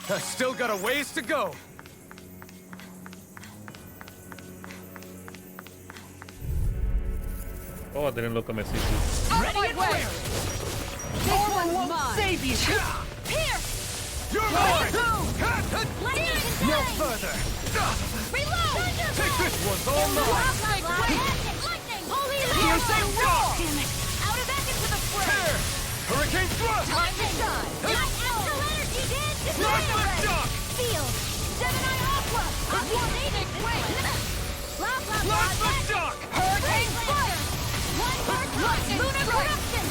I still got a ways to go! Oh, I didn't look at my CC. Ready and where? This one won't save you! Here! You're mine! Lightning No contain! further! Reload! Take this one's all mine! Lightning! Holy Piercing shock! Damn it! Out of back into the fray! Here! Hurricane thrust! Time to shine! Not astral energy, did! Plasma shock! Field! Gemini Aqua! Aqua Native! Wait! Blah, blah, blah! Plasma shock! Hurricane Fire! One more time! Lunar Corruption!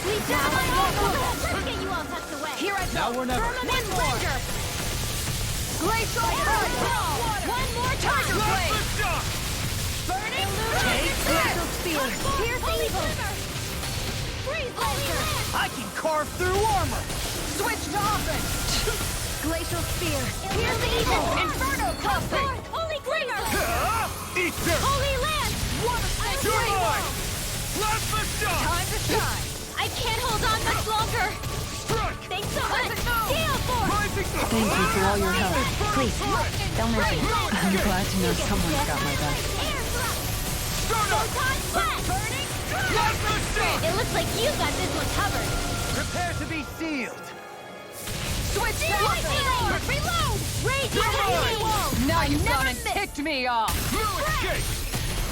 We Gemini Aqua! Let's get you all tucked away! Here I go! Now or never. Firmament Ranger! Glacial Earth! One more time! Plasma shock! Burning Take Glacial Spear! Pierce Evil! Freeze Lancer! I can carve through armor! Switch to offense! Glacial Spear! Pierce Evil! Inferno Cluster! Holy Glinger! Eat dirt! Holy Land! Water Snake! You're mine! Plasma shock! Time to shine! I can't hold on much longer! Strike! Thanks so much! Gale Force! Rising Thank you for all your help. Please, don't mention it. I'm glad to know someone's got my back. Air Thrust! Photon Photon Blast! Burning Plasma shock! It looks like you got this one covered! Prepare to be sealed! Switch to offense! Reload! Rage Lightning Wall! Now you've Never gone and miss. ticked me off! No escape!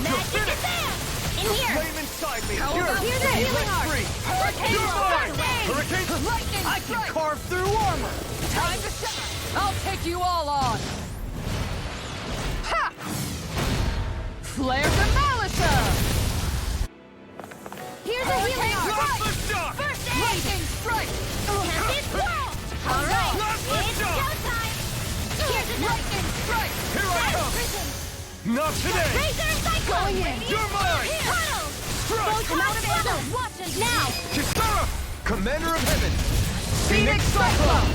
Magic Advance! In here! Flame inside me! How Yours about Here's to a be healing let art! free! Hurricane You're mine! Strike! Hurricane Lightning I can strike! carve through armor! Time to shine! I'll take you all on! Ha! Flare to Malisa! Here's a healing art! Plasma shock! First aid! Lightning strike! Tempest Whirl! Alright, Plasma it's shock! showtime! Here's a Lightning strike! Here I come! Prison! Not today! Razor Cyclone! Going in. You're mine! Tunnel! Strike! Come out of battle! Watch us now! Kisara! Commander of Heaven! Phoenix Cyclone!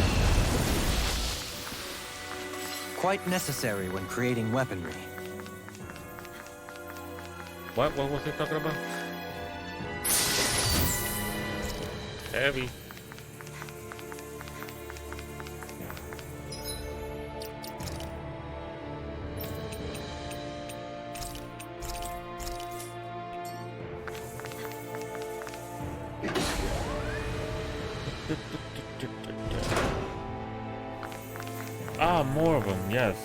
Quite necessary when creating weaponry. What was he talking about? Heavy. Ah, more of them, yes.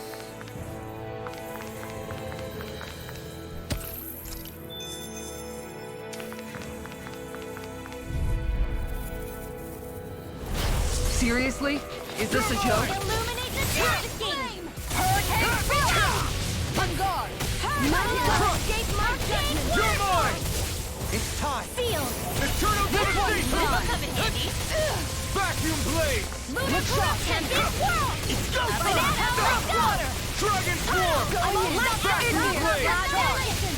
Seriously? Is this a joke? Illuminate the dark escape! Hurricane Reload! On guard! Escape my judgment! You're mine! It's time! Field! Eternal devastation! This will come in handy! Vacuum blade! Lunar Corruption! Whirl! It's go Up and out! Water! Dragon swarm! Vacuum blade!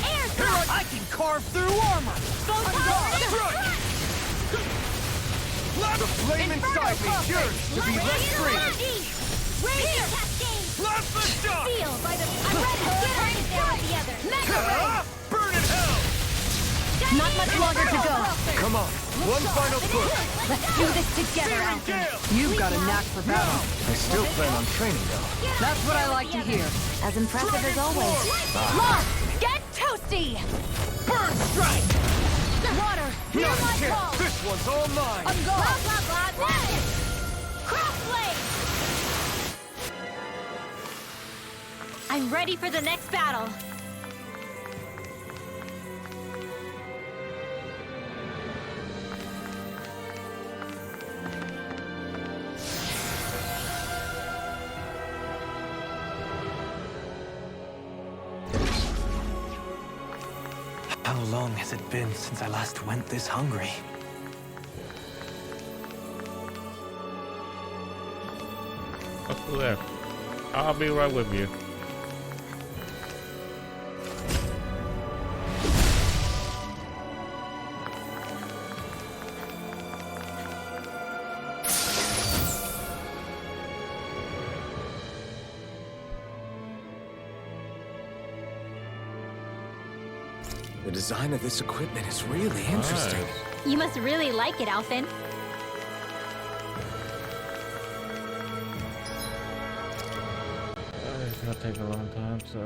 Air Thrust! I can carve through armor! Strike! The flame inside me yearns to be let free! Razor Cascade! Plasma shock! Field! By the... I'm ready! Get right there with the others! Mega Ray! Burn in hell! Not much much longer to go. Come on, one final push. Let's do this together, Alfin. You've got a knack for battle. I still plan on training, though. That's what I like to hear. As impressive as always. Lost! Get toasty! Burn strike! Water, hear Not a my chance. call! This one's all mine. I'm going! Blah, blah, blah, blah! Crossblade! I'm ready for the next battle. How long has it been since I last went this hungry? What's left? I'll be right with you. The design of this equipment is really interesting. Nice. You must really like it, Alfin. It's gonna take a long time, so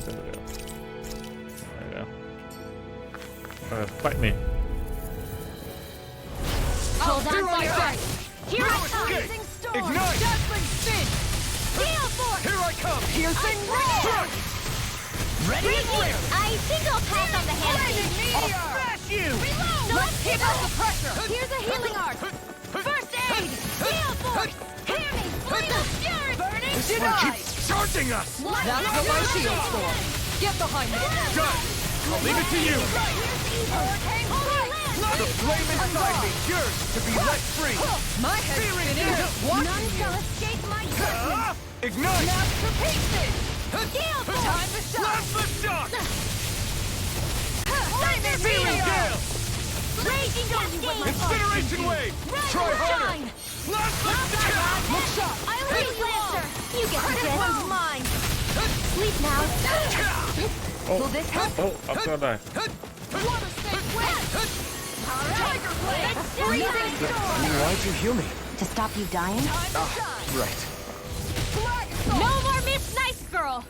there we go. There we go. Fight me. Hold on, Fire! Here I come! escape! Piercing storm! Ignite! Dazzling spin! Gale force! Here I come! Piercing strike! Ready? I think I'll pass on the hand. Smash you! Reload! Let's keep up the pressure! Here's a healing art! First aid! Gale force! Hear me! Flame of fury! Burning This one keeps charging us! That's what my shield's for. Get behind me. Done! I'll leave it to you! Hurricane strike! The flame inside me yearns to be let free! My head's Fearing spinning. you! Watch None shall escape my judgment! Ignite! Master pieces! Gale force! Time to shock! Blast the shock! Thunder Fearing meteor! gale! Raging cascade! Incineration wave! Try harder! Shine! Blast the shock! Look sharp! I'll hit Lancer! You get the drift! One's mine! Sleep now! Will this help? Oh, I'm gonna die. Water snake win! Tiger blade! Freezing storm! Why'd you heal me? To stop you dying? Right. No more Miss Nice Girl!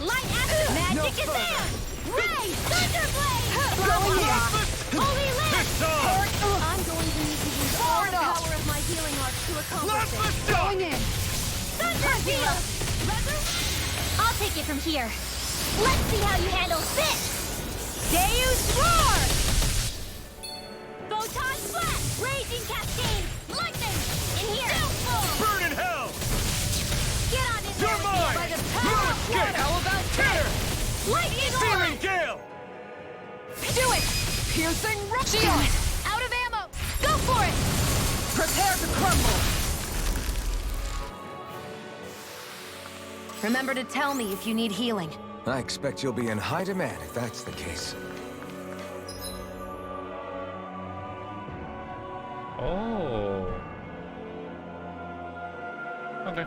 Light action! Magic is there! Ray! Thunderblade! Going in! Holy Lance! It's on! I'm going to need to use all the power of my healing arts to accomplish Blast the this. shock! Going in. Thunder Field! I'll take it from here. Let's see how you handle this! Deus Roar! Photon Flash! Raging Cascade! Lightning! In here! Burn in hell! Get on in You're there! mine! By the No power of escape! water! How about tear? Lightning Fearing Aura! gale! Do it! Piercing Shield! Out of ammo! Go for it! Prepare to crumble. Remember to tell me if you need healing. I expect you'll be in high demand if that's the case. Oh. Okay.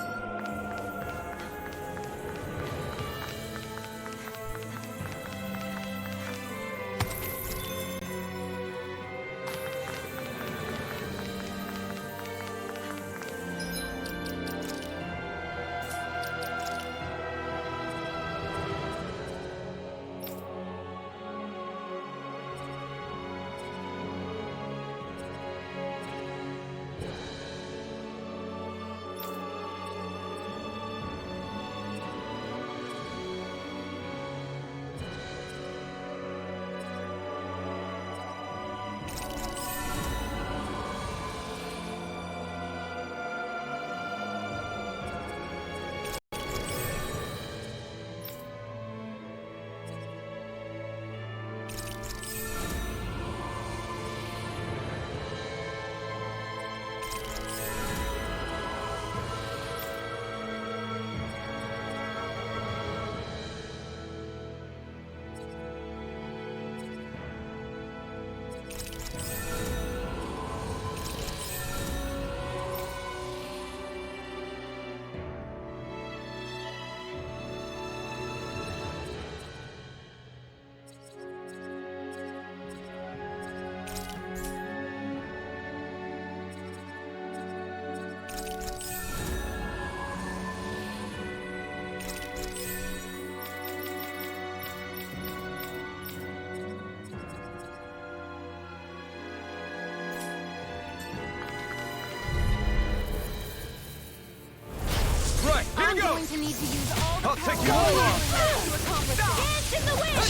I'm going to need to use all the I'll power take you all on. to accomplish this. Dance in the wind!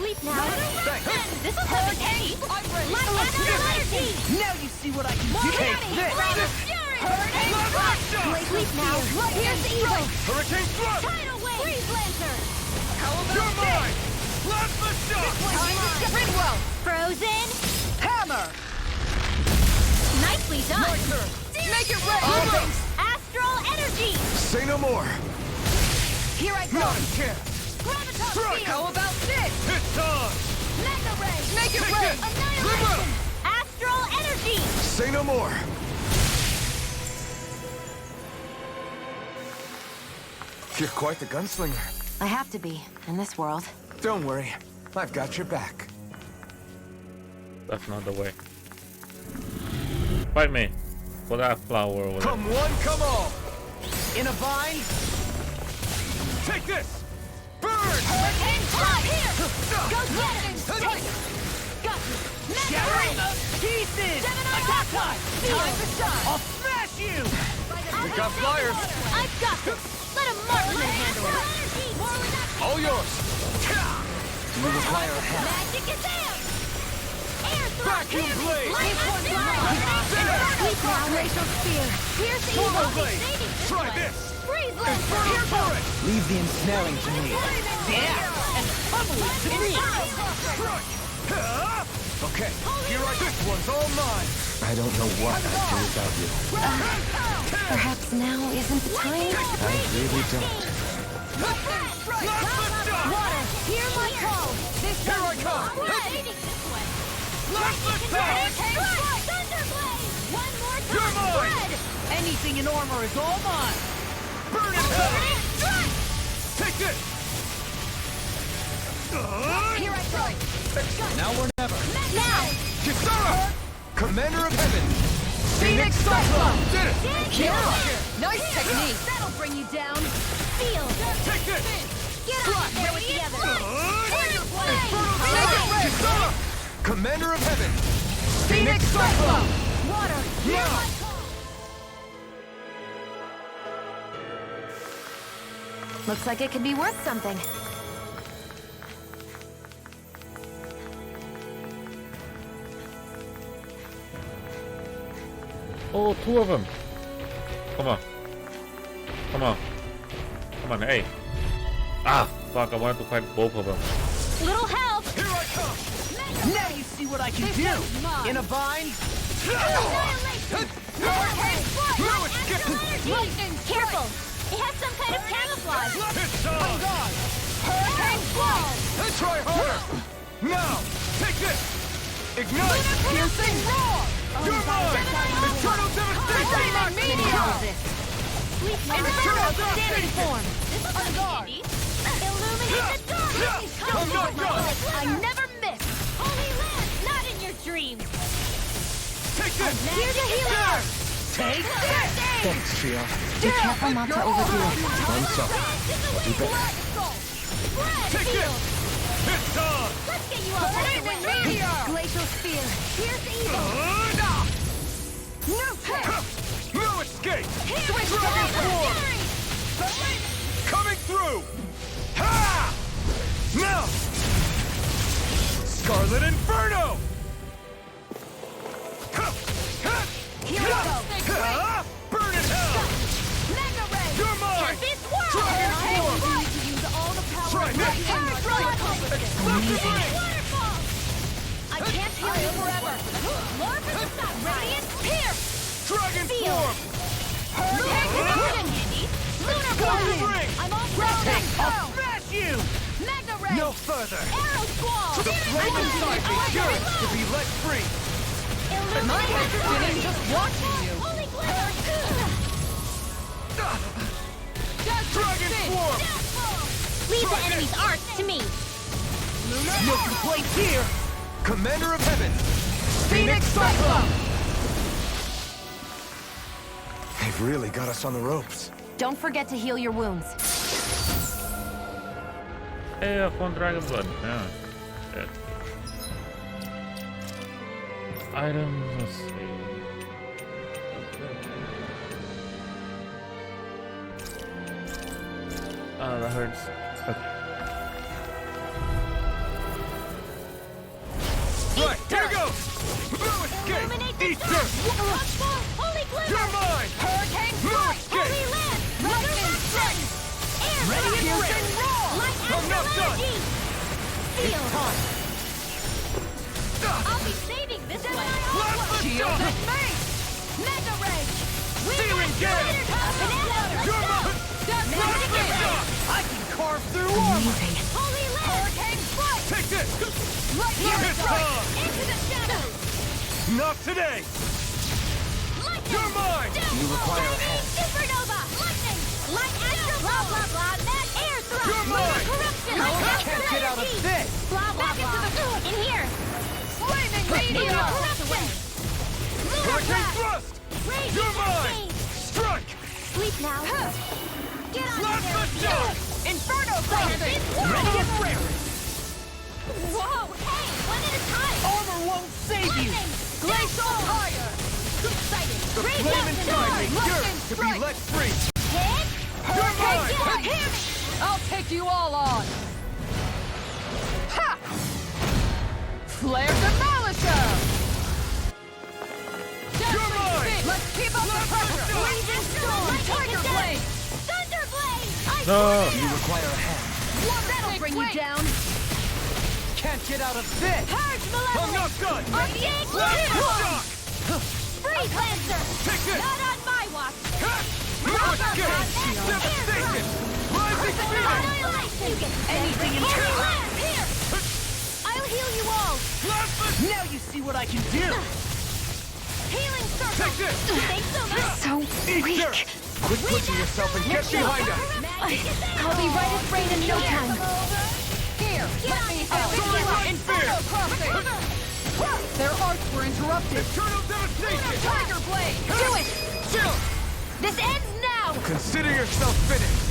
Sleep now. This is hurricane. Light astral energy. Now you see what I can do. Take this. Hurricane strike. Sleep now. Here's the evil. Hurricane thrust! Tidal wave. Freeze lancer. You're mine! Plasma shock! Ringwell. Frozen. Hammer. Nicely done. My turn! Make it rain. Astral energy. Say no more. Here I go. Not a chance! Graviton Strike. field. How about this? It's time! Mega ray. Make it rain! Annihilation. Astral energy. Say no more. You're quite the gunslinger. I have to be, in this world. Don't worry. I've got your back. That's not the way. Fight me. For that flower over there. Come one, come all! In a vine. Take this! Burn! Hurricane strike. Here. Go get it. Got you. Mega Shattering ray. the pieces. Gemini Attack Aqua. time. Feel. Time to shine. I'll smash you. We got flyers! I've got this. Let a marksman handle it. All yours! You require a help. Magic is there. Air thrust. Vacuum blade. Light Sleep now, glacial spear. Here's the Turbo evil. blade. Try this! Freeze Inferno lancer. turret! Leave the ensnaring to me. Yeah. And pummel it to me. Okay, here I this one's all mine! I don't know what I'd do without you. Perhaps now isn't the time? I really don't. Water, hear my call. This Here I come! Plasma shock! Thunderblade. One more time. You're mine! Spread. Anything in armor is all mine. Burn in hell! Take this! Here I go. Now or never! Now. Kisara! Commander of Heaven! Phoenix Cyclone. Did it! Nice technique. That'll bring you down. Feel. Take this! Get on here with the others. Kisara! Commander of Heaven! Phoenix Cyclone. Water. Hear Now! my call. Looks like it could be worth something. Oh, two of them. Come on. Come on. Come on, hey. Ah, fuck, I wanted to fight both of them. Little help. Here I come! Now you see what I can do. In a vine. Annihilation. Hurricane strike. Astral energy. Lightning. Careful. It has some kind of camouflage. It's on! Hurricane squall. Try harder! Now! Take this! Ignite! Piercing roar. You're mine! Eternal devastation! Inferno standing form. This is on guard. Illuminate the dark. I'm not done! I never miss. Holy land, not in your dreams. Take this! Here to heal us. Take this. Thanks, Trio. Be careful not to overdo it. I'm sorry. I'll do better. Take this! It's on! Let's get you all Lightning meteor. Glacial spear. Here's the evil. No escape! Switch Dragon Sword! Coming through! Ha! Now! Scarlet Inferno! Here we go. Burn in hell! Mega ray. You're mine! Tempest World. Dragon Form! We need to use all the power Try of this. my armor to accomplish this. Explosive ring! Waterfall. I can't heal you forever. More for the stop. Radiant pierce. Dragon Feel. Form! Hurricane handy. Lunar Explosive blast. ring! I'm all grounded. I'll smash you. Mega ray. No further! Arrow squall. The flame inside me yearns to be let free! My interested in just watching you. Holy glitter. Dragon Form! Leave the enemy's arts to me. No complaints here. Commander of Heaven! Phoenix Cyclone. They've really got us on the ropes. Don't forget to heal your wounds. Hey, I found Dragon Blood. Yeah. Shit. Items, let's see. Oh, that hurts. Okay. Right, here goes! No escape! Eat dirt! Holy glimmer! You're mine! Hurricane No strike! escape! Holy land! Resurrection! Air Ready and blast! ready! Light I'm not astral done! energy! Feel! Time! I'll be saving this way! Plasma Shield shot! and mace! Mega rage! Searing gale! You're mine! Plasma shot! I can carve through armor! Holy land! Hurricane strike! Take this! Lightning It's strike! on! Into the shadows! Not today! Lightning! You're mine! You require a hand. Supernova! Lightning! Light astral blah blah blah! Mad air thrust! You're mine! Corruption! I Astral can't get out of energy! this! Blah blah blah! In here! Flaming meteor! Corruption! Hurricane thrust! Rage You're mine! cascade! Strike! Sleep now! Get on Plasma there! shot! Inferno crossing! Ready and raring! Whoa! Hey! One at a time! Armor won't save you! Lightning! Glacial fire! Exciting! The Rage flame out inside me charge! yearns to be let free! Hit! You're mine! Hurricane hit! I'll take you all on! Ha! Flare Demolisher! You're mine! Let's keep up the pressure! Blazing storm! Tiger Blade! Thunder blade! I No! You require a hand. That'll bring you down! Can't get out of this! Purge I'm malevolence! not done! Radiate Plasma shock! Freeze Lancer! Take this! Not on my watch! No escape! Devastation! Rising Phoenix! Annihilation! Anything in Holy here! land! Here! I'll heal you all! Plasma! Now you see what I can do! Healing circle! Take this! Thanks so much! So Eat weak. dirt! Quit pushing yourself and get behind us! I'll be right as rain in no time! Here, let me help! Soaring light Inferno spear! crossing! Their arts were interrupted! Eternal devastation! Tiger Blade! Do it! This ends now! Consider yourself finished!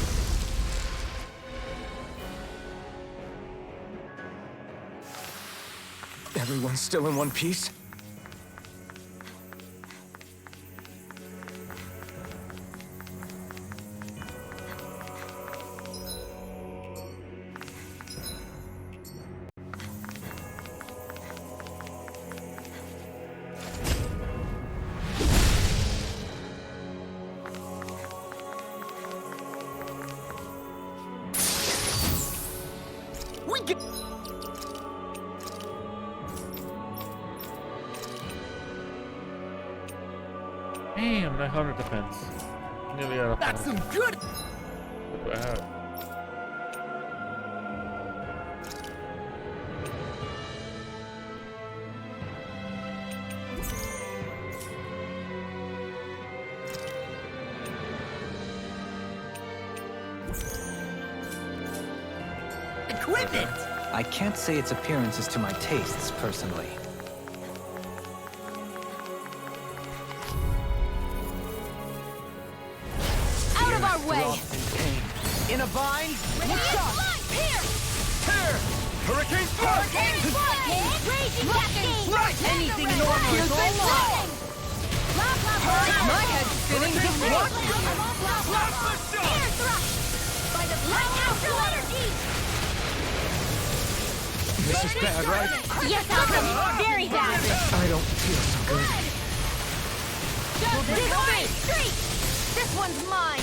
Everyone's still in one piece? We get... Damn, 900 defense. Nearly out of That's health. some good... Wow. equipment! I can't say its appearance is to my tastes, personally. Out of our way! In a bind, shock! Here! Tear! Hurricane thrust! Raging cascade! Anything normal is all mine! My head's spinning just watching you! Plasma shot! Air thrust! By the light astral energy! This is bad, right? Yes, Alchemy! Very bad! I don't feel so good. Divine Streak! This one's mine!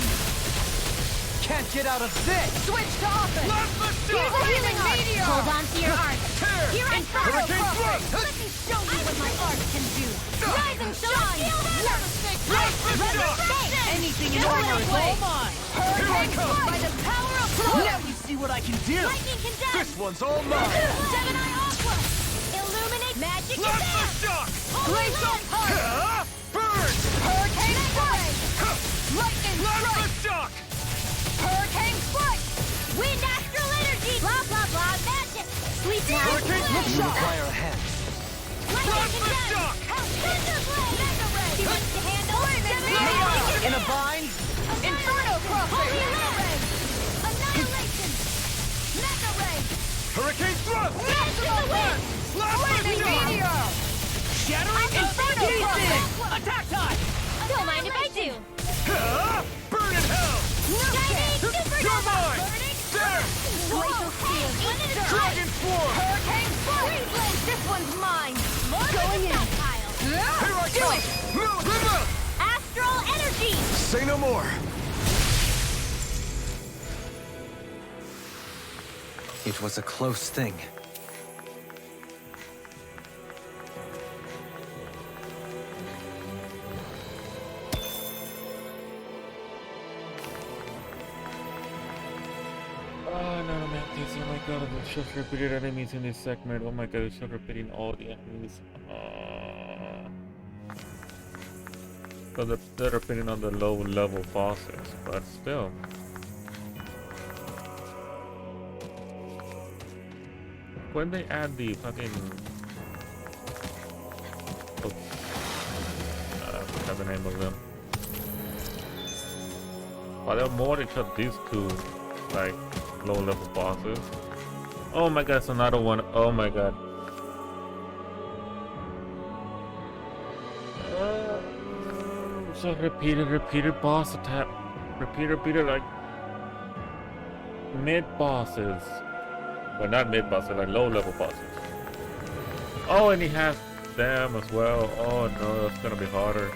Can't get out of this! Switch to offense! Plasma Here's shot! a healing meteor! Hold on to your art! Tear! Here I come! Hurricane thrust! Let me show you what my art can do! Rise and shine! Plasma shot! Anything in order is all mine! Here I come! By the power of blood! Now you see what I can do! Lightning condemn! This one's all mine! Gemini Aqua! Illuminate magic Plasma advance! shock! Glacial punch! Burn! Hurricane strike! Lightning Plasma strike! shock! Hurricane strike! Wind astral energy! Blah blah blah magic! Sleep now! Hurricane You require a hand. Lightning condemn! shock! Thunder blade! Mega ray! She wants to handle! In a bind, Inferno crossing! Annihilation! Mega ray! Hurricane thrust! Smash in the wind! Plasma shock! shattering Inferno pieces! crossing! Attack time! Don't mind if I do! Burn in hell! Chinese You're supernova! mine! Dragon Swarm! Hurricane Freeze Blade! This one's mine! More going in! Here I Do come! it! Move! Astral Energy! Say no more! It was a close thing. Oh no, man, this, oh my god, it's just repeated enemies in this segment. Oh my god, it's just repeating all the enemies. So they're repeating on the low level bosses, but still. When they add the fucking... I forgot the name of them. Are there more than just these two, like, low level bosses? Oh my god, it's another one. Oh my god. So repeated boss attack. Repeated like mid bosses. Well, not mid bosses, like low level bosses. Oh, and he has them as well. Oh no, that's gonna be harder.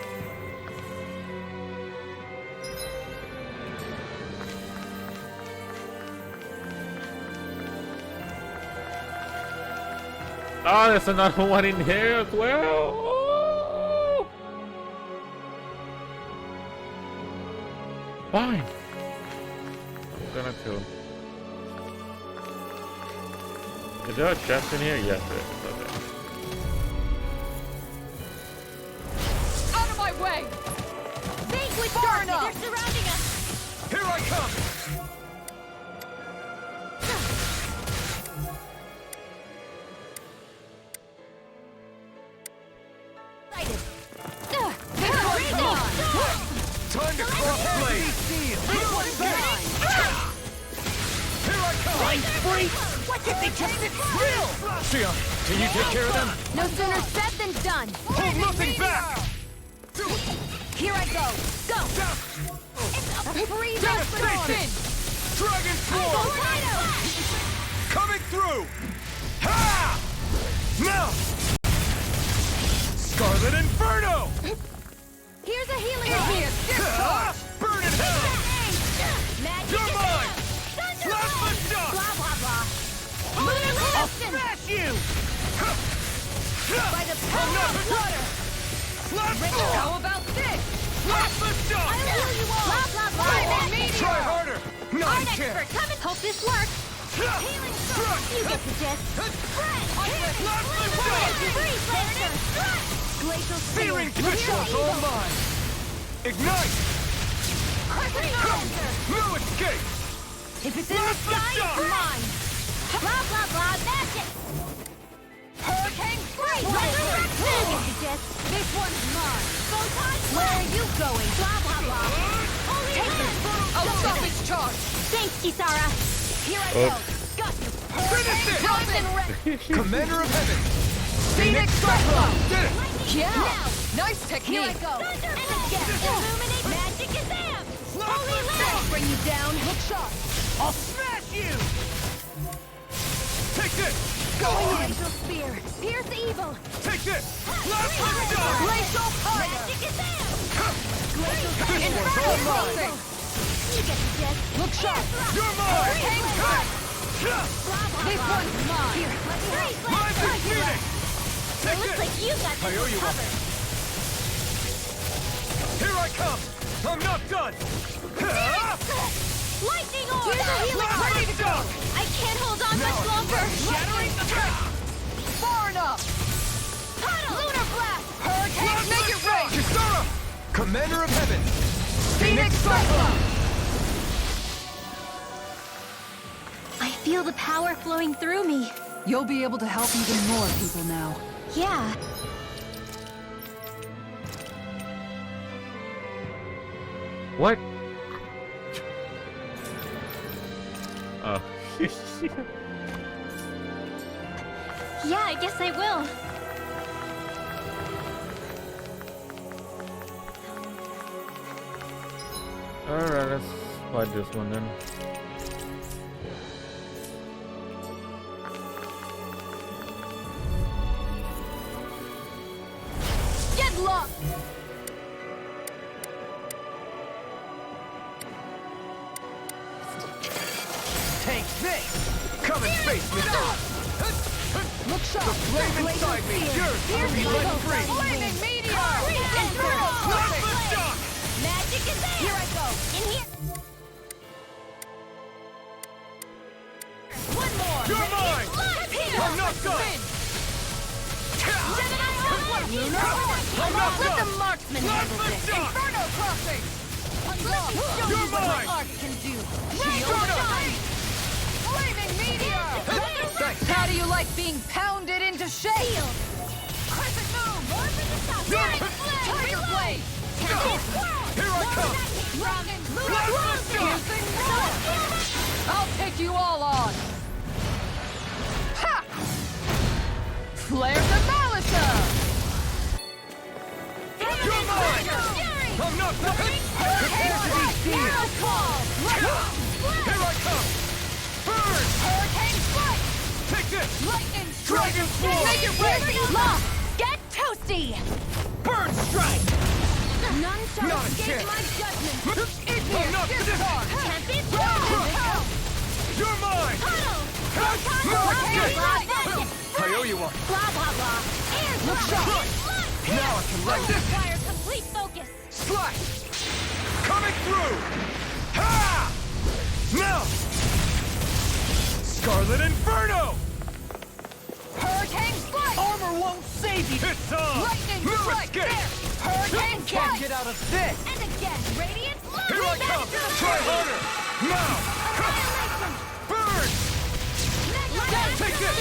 Oh, there's another one in here as well. Oh. Fine. I'm gonna kill him. Is there a chest in here? Yes, there is. Okay. Out of my way! Vanquish darkness! They're surrounding us! Here I come! Time to cross blade! This one's mine! Here I come! Mind freak! What did they just drill? Sia, can you take care of them? No sooner said than done! Hold nothing back! Here I go! Go! It's a freeze Devastation! Dragon Swarm! Coming through! Ha! Now! Scarlet Inferno! Here's a healing Ah! Burn in hell! Magic You're is mine! there! Plasma shock! Blah blah blah! I'll Listen! smash you! By the power of water! How about this? Plasma shock! I'll heal you all! Blah blah blah! Meteor! Try harder! Our None expert, can! come and hope this works! Healing strike! You get the gist! Spread! Plasma shock! Freeze laser! Glacial Searing spear! pistols all mine! Ignite! Crushing laser! No escape! If it's in the sky, it's mine! Blah blah blah, magic! Hurricane Freeze! Resurrection! You get the gist? This one's mine! Photon! Where are you going? Blah blah blah! Holy land! Oh, stop its charge! Thanks, Kisara! Here I go! Got you! Finish it! Johnson Rex! Commander of Heaven! Phoenix Cyclone! Did it! Yeah! Now, nice technique! Here I go! Illuminate magic is them! Holy land! Bring you down! Hook shot! I'll smash you! Take this! Going in! Glacial spear! Pierce evil! Take this! Plasma shock! Glacial fire! Magic is them! Glacial spear! Inferno! You get the gist! Look sharp! You're mine! Hurricane strike! This one's mine! Here, let me help! Live in Phoenix! It Take looks this! like you got I owe this you one. covered! Here I come! I'm not done! Lightning orb! Here's a healing Ready to go! I can't hold on much longer! Shattering the track! Far enough! Puddle! Lunar blast! Hurricane, make it rain! Kisara! Commander of Heaven! Phoenix Cyclone! I feel the power flowing through me. You'll be able to help even more people now. Yeah. What? Oh. Yeah, I guess I will. Alright, let's fight this one then. luck! Take this! Come and face me now! Look sharp! The flame inside me, yours to be let free! Flaming meteor! Magic is there! Here I go! In here! One more! You're mine! I'm not done! I'm not Let the marksman handle this! Inferno crossing! You're mine! What my art can do! Shield Flaming meteor! How do you like being pounded into shape? Shield! Crescent move! More for the top! Tiger blade! Here I come! I'll take you all on! Ha! Flare the Malisa! You're mine! I'm not done! Prepare to be sealed! Here I come! Burn! Hurricane strike! Take this! Lightning Dragon Force! Make it ready! Lock! Get toasty! Burn strike! None shall Not a escape chance. my judgment! I'm not discard! Can't be stopped! You're mine! Huddle! I owe you one. Blah, blah, blah. Air Look sharp! Now I can write this! Require complete focus! Slash! Coming through! Ha! Now! Scarlet Inferno! Hurricane strike! Armor won't save you! It's on! Lightning No strike! escape! There! Hurricane Can't strike! get out of this! And again! Radiant love! Here I come! Try harder! Now! Annihilation! Burn! Take this!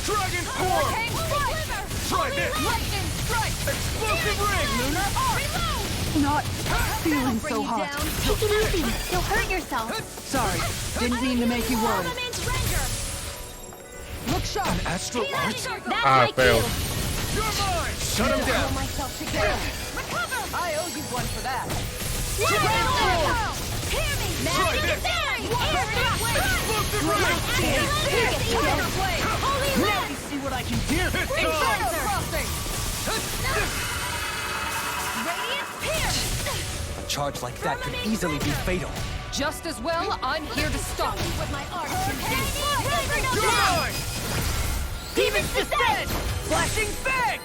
Dragon Form! Hurricane strike! Try this! Lightning strike! Explosive ring! Lunar arc! Not feeling so hot. Take it easy. You'll hurt yourself. Sorry, didn't mean to make you worry. Look sharp! An astral art? That's failed. You're mine! Shut him down! Pull myself together. Recover! I owe you one for that. Dragon Form! Hear me! Try Magic this! is there! Explosive ring! Tiger blade! Holy Now land! you see what I can do! It's Inferno on! crossing! Radiant pierce! A charge like that could easily be fatal. Just as well, I'm here to stop it. What my art can do. You're mine! Demons descend! Flashing bang!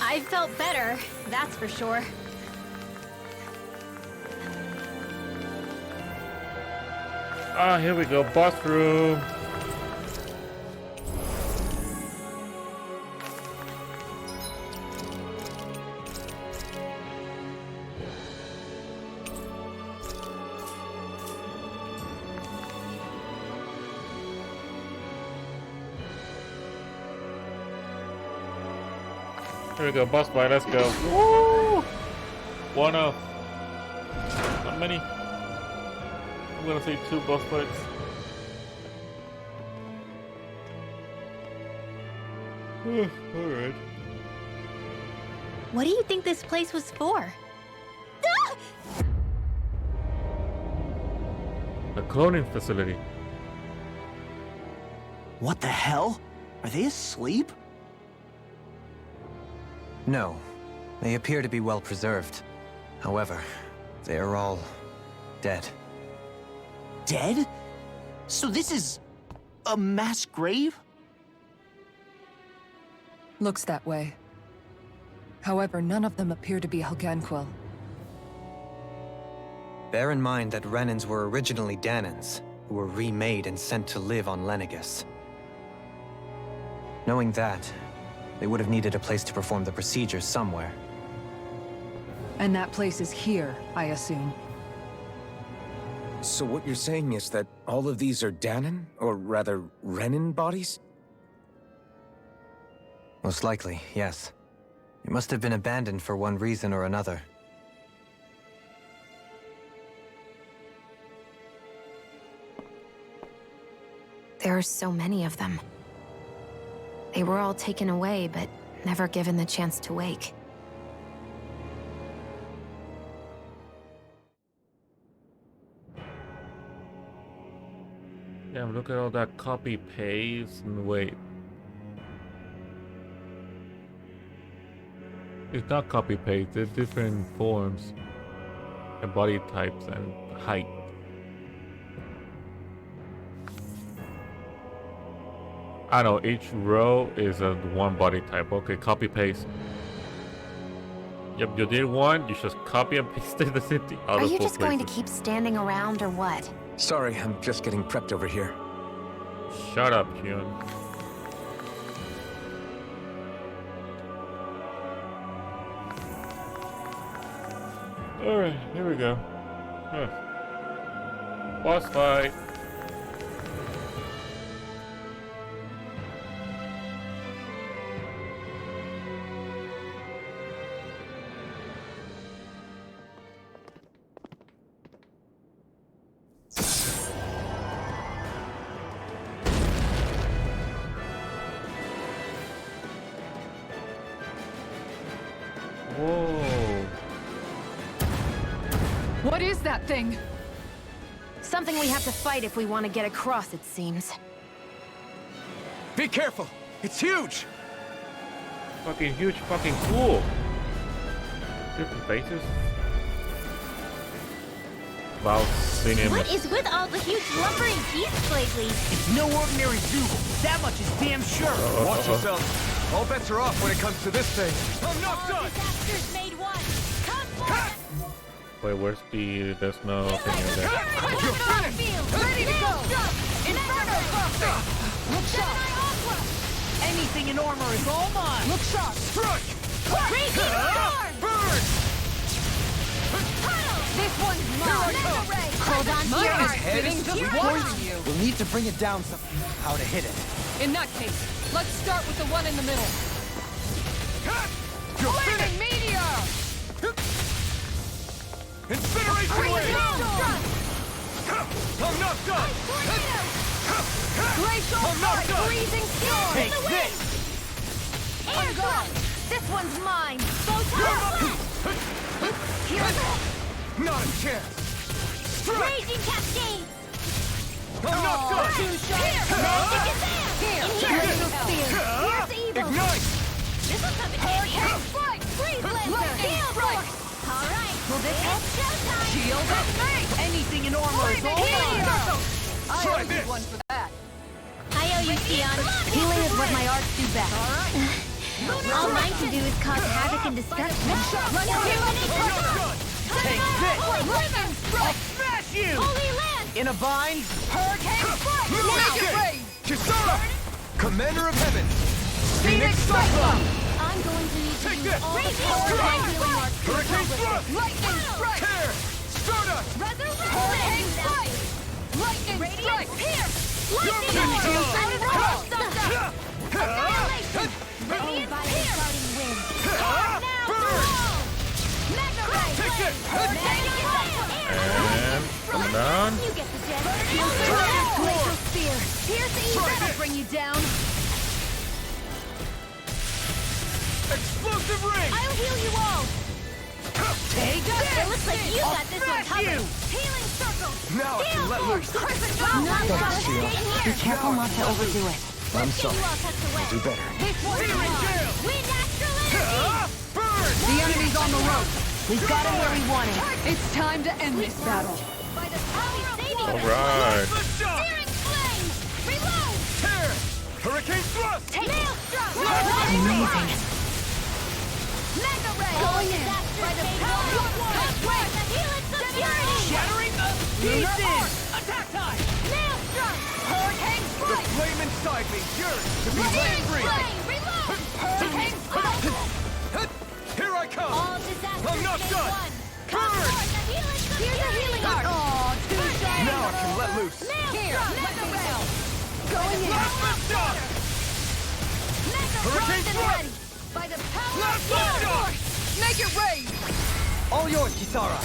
I felt better, that's for sure. Ah, here we go. Boss room. Here we go, boss fight, let's go. Woo! One of. How many? I'm gonna say 2 boss fights. Alright. What do you think this place was for? The cloning facility. What the hell? Are they asleep? No, they appear to be well preserved. However, they are all dead. Dead? So this is a mass grave? Looks that way. However, none of them appear to be Helganquil. Bear in mind that Renans were originally Danans, who were remade and sent to live on Lenegus. Knowing that, they would have needed a place to perform the procedures somewhere. And that place is here, I assume. So what you're saying is that all of these are Danon, or rather, Renan bodies? Most likely, yes. It must have been abandoned for one reason or another. There are so many of them. They were all taken away, but never given the chance to wake. Damn, look at all that copy paste and wait. It's not copy paste, it's different forms and body types and height. I know each row is a one body type. Okay, copy paste. Yep, you did one, you just copy and paste it the empty. Are you just going to keep standing around or what? Sorry, I'm just getting prepped over here. Shut up, Hyun. Alright, here we go. Boss fight. Whoa. What is that thing? Something we have to fight if we want to get across, it seems. Be careful! It's huge! Fucking huge, fucking cool. Different faces. Wow, seen him. What is with all the huge lumbering beasts lately? It's no ordinary zoo. That much is damn sure. Watch yourself. All bets are off when it comes to this thing. I'm not All done! disasters made one. Come forth! Wait, where's the... There's no thing in there. You're finished! Ready to go! Inferno crossing! Look sharp! Anything in armor is all mine. Look sharp! Strike! Raging storm! Burn! This one's mine! Hold on to My your head is heart! spinning just watching you. We'll need to bring it down some. How to hit it. In that case, let's start with the one in the middle. You're Flaming finished! meteor! Incineration wave! I'm not done! Glacial I'm not strike! done! Freezing storm! Take this! Air thrust! This one's mine! Photon! Not a chance! Strike! Raging cascades! I'm not done! Here! Magic is there! Here! Inherited spear! Here's evil! Ignite! This will come in handy! Hurricane strike! Freeze laser! Lightning Field strike! force! Alright! Will this help? Showtime! Shield of faith! Anything in armor is all Healing mine. circle! I Try owe you this. one for that. I owe you, Sion. Healing is what my arts do best. All mine can do is cause havoc and destruction. I'm not done! Take this! Holy ribbon! I'll smash you! Holy land! In a bind? Hurricane strike! Now! Raise! Kisara! Commander of Heaven! Phoenix cyclone! I'm going to need to Take use this! all the Raging power of my strike! healing arts to Hurricane accomplish thrust! Lightning strike! Tear! Stardust! Resurrection! Hurricane strike! Lightning strike! Pierce! Lightning Finish storm! him! And roll! Annihilation! Radiant pierce! Wind! Now Burn! roll! Mega ray! Take this! Hurricane And come down. You get the gist. Glacial spear! Pierce the Try evil! this! Bring you down! Explosive ring! I'll heal you all! Take this! It looks like you I'll got this one smash covered! you! Healing circle! Now I can let loose! Be careful not to overdo it. I'm sorry. I'll do better. Searing gale! Wind astral energy! Burn! The enemy's on the rope! We've got him where we want him. It's time to end this battle. By the power of saving Alright. Lift up! Searing flame! Reload! Tear! Hurricane thrust! Maelstrom! Amazing. Mega ray! Going in. By the power of war! The helix of purity! Shattering the pieces! Attack time! Maelstrom! Hurricane The strike! flame inside me yearns to be land Searing free! flame! Reload! Hurricane strike! Here I come! All disasters I'm not made done. one! Come Burn! forth, the helix of Here's a healing art! Aw, touche! Now I can let loose! Here, let me go! Going in! Lift up! Mega Hurricane primed and thrust! ready! By the power of Lift up! force! Make it rain! All yours, Kisara.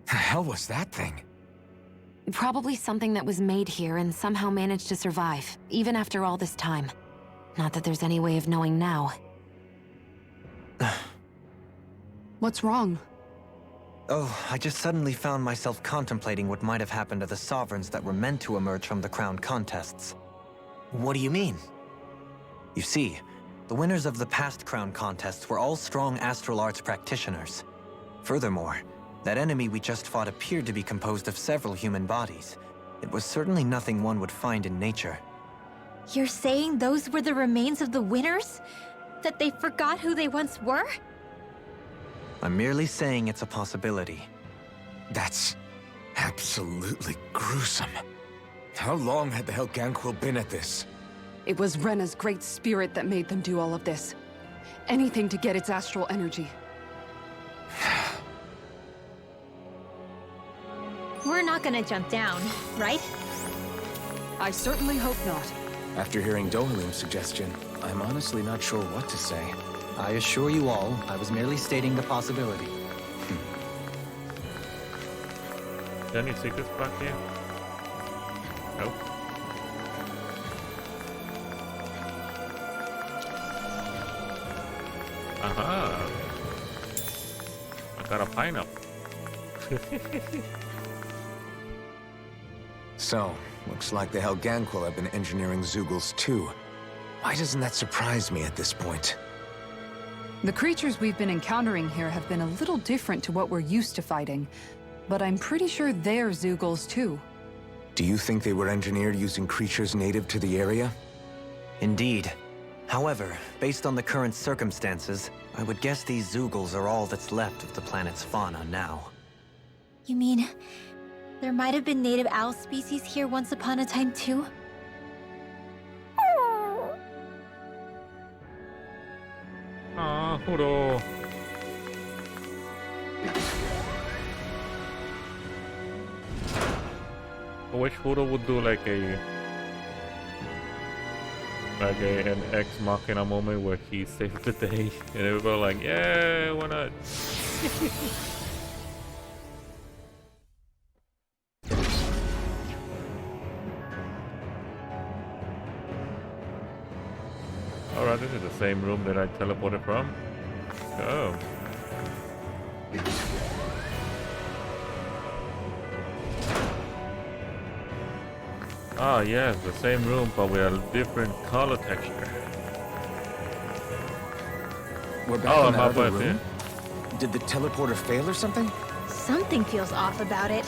The hell was that thing? Probably something that was made here and somehow managed to survive, even after all this time. Not that there's any way of knowing now. What's wrong? Oh, I just suddenly found myself contemplating what might have happened to the sovereigns that were meant to emerge from the crown contests. What do you mean? You see, the winners of the past crown contests were all strong astral arts practitioners. Furthermore, that enemy we just fought appeared to be composed of several human bodies. It was certainly nothing one would find in nature. You're saying those were the remains of the winners? That they forgot who they once were? I'm merely saying it's a possibility. That's absolutely gruesome. How long had the Helganquil been at this? It was Rena's great spirit that made them do all of this. Anything to get its astral energy. We're not gonna jump down, right? I certainly hope not. After hearing Dohalim's suggestion, I'm honestly not sure what to say. I assure you all, I was merely stating the possibility. Any secrets back here? Nope. Aha! I got a pineapple. So, looks like the Helganquil have been engineering Zeugles too. Why doesn't that surprise me at this point? The creatures we've been encountering here have been a little different to what we're used to fighting, but I'm pretty sure they're Zeugles too. Do you think they were engineered using creatures native to the area? Indeed. However, based on the current circumstances, I would guess these Zeugles are all that's left of the planet's fauna now. You mean, there might have been native owl species here once upon a time too? Ah, Huro. I wish Huro would do like an ex machina moment where he saves the day and everybody like, yeah, why not? Alright, this is the same room that I teleported from. Oh. Ah, yes, the same room, but with a different color texture. We're back in that other halfway room? Did the teleporter fail or something? Something feels off about it.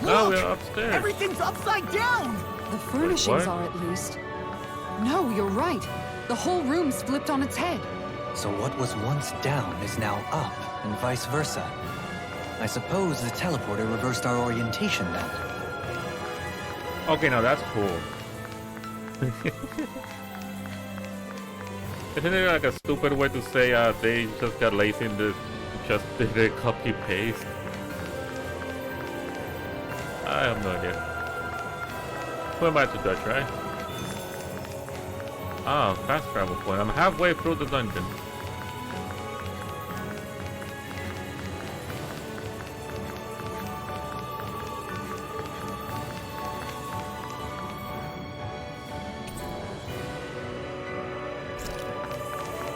Oh, we're upstairs. Everything's upside down! The furnishings What? are at least. No, you're right. The whole room's flipped on its head. So what was once down is now up, and vice versa. I suppose the teleporter reversed our orientation then. Okay, now that's cool. Isn't it like a stupid way to say they just got lazy and just did a copy paste? I have no idea. Who am I to judge, right? Ah, fast travel point. I'm halfway through the dungeon.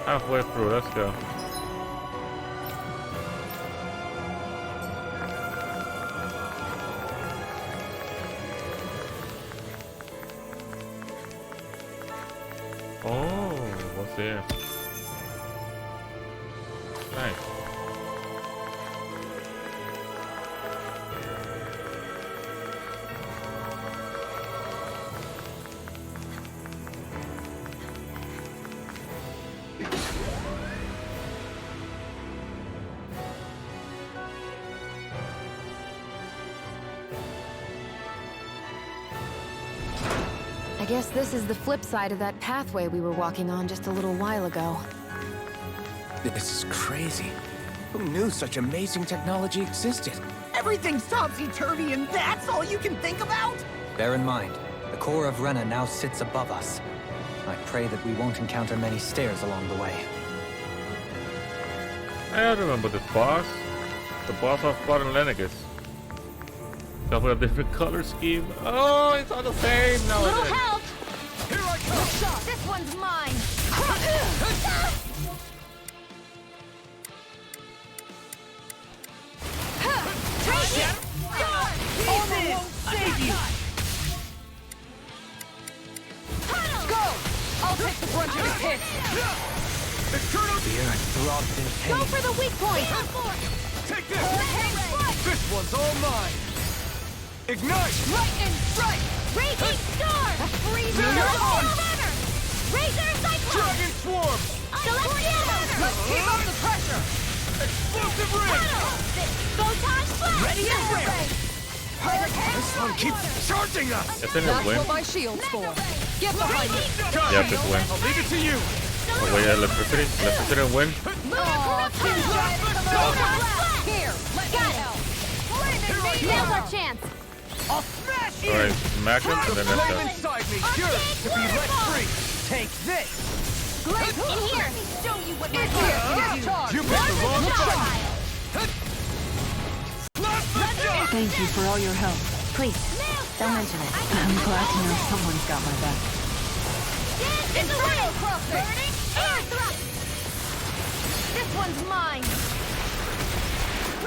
Halfway through, let's go. Oh, what's there? Nice. I guess this is the flip side of that pathway we were walking on just a little while ago. This is crazy. Who knew such amazing technology existed? Everything's topsy-turvy and that's all you can think about? Bear in mind, the core of Rena now sits above us. I pray that we won't encounter many stairs along the way. I remember this boss. The boss of Spartan Lenegus. come with a different color scheme. Oh, it's all the same now. Little help! Here I come! This one's mine! Take it! Armor won't save you! Go! I'll take the brunt of his hit! Fear throbs in pain. Go for the weak point! Take this! This one's all mine! Ignite! Lightning strike! Raging storm! Freezer! Razor cyclone! Dragon swarm! Celestial! Let's keep up the pressure! Explosive ring! Photon flash! Ready and ready! Hurricane! This one keeps charging us! It's in a win. What my shield's for. Get behind me. Yeah, just win. I'll leave it to you! Oh wait, electricity. Electricity and win. Here! Got it! Now's our chance! I'll smash you! Alright, smack him and then Flame that's it. inside me yearns to be let free! Take this! In here! Show you what my You picked the wrong shot! Thank you for all your help. Please, don't mention it. I'm glad to know someone's got my back. Inferno crossing! Air thrust! This one's mine!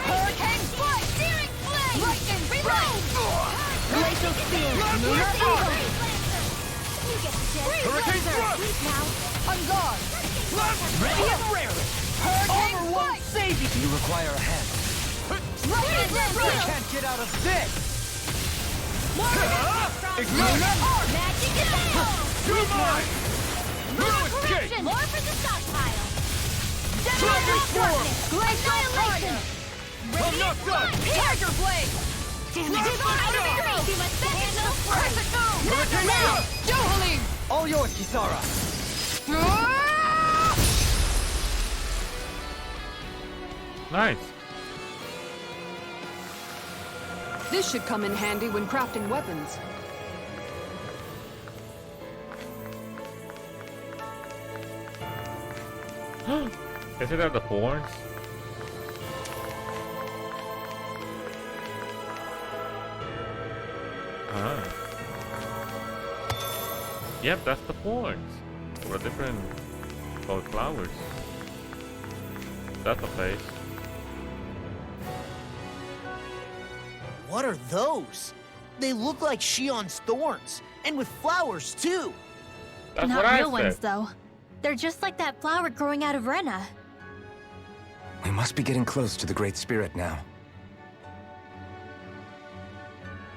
Hurricane strike! Searing flame! Lightning reload! Glacial spear! Hurricane thrust! On guard! Ready and ready! Hurricane Armor won't strike! save you! You require a hand. Lightning I reload! can't get out of this! Ignite! Ignite! Magic missile! You're mine! No escape! Correction! More for the stockpile! Dragon swarm! Annihilation! I'm not done! Tiger blade! Damn it! You must handle press it go! Hurricane Now! thrust! Johalim! All yours, Kisara! Nice. This should come in handy when crafting weapons. Is it at the horns? Ah. Yep, that's the horns. For different flowers. That's a face. What are those? They look like Shion's thorns, and with flowers too. That's Not what I real ones, said. though. They're just like that flower growing out of Rena. We must be getting close to the Great Spirit now.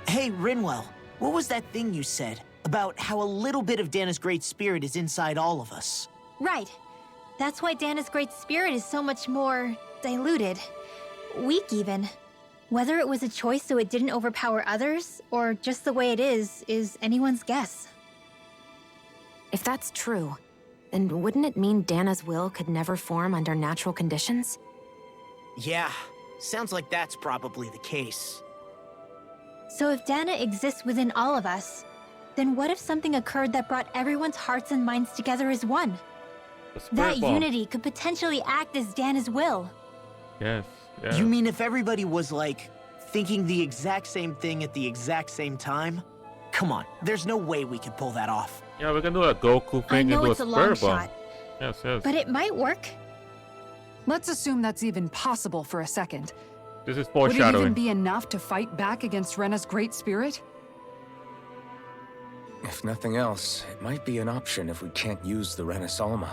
Hey, Rinwell, what was that thing you said about how a little bit of Dana's Great Spirit is inside all of us? Right. That's why Dana's Great Spirit is so much more diluted. Weak, even. Whether it was a choice so it didn't overpower others, or just the way it is anyone's guess. If that's true, then wouldn't it mean Dana's will could never form under natural conditions? Yeah, sounds like that's probably the case. So if Dana exists within all of us, then what if something occurred that brought everyone's hearts and minds together as one? The spirit That bomb. unity could potentially act as Dana's will. Yes, yes. You mean if everybody was, like, thinking the exact same thing at the exact same time? Come on, there's no way we could pull that off. Yeah, we can do a Goku I thing know into it's a a long spirit bomb. shot, Yes, yes. but it might work. Let's assume that's even possible for a second. This is Would it even foreshadowing. be enough to fight back against Rena's Great Spirit? If nothing else, it might be an option if we can't use the Renasalma.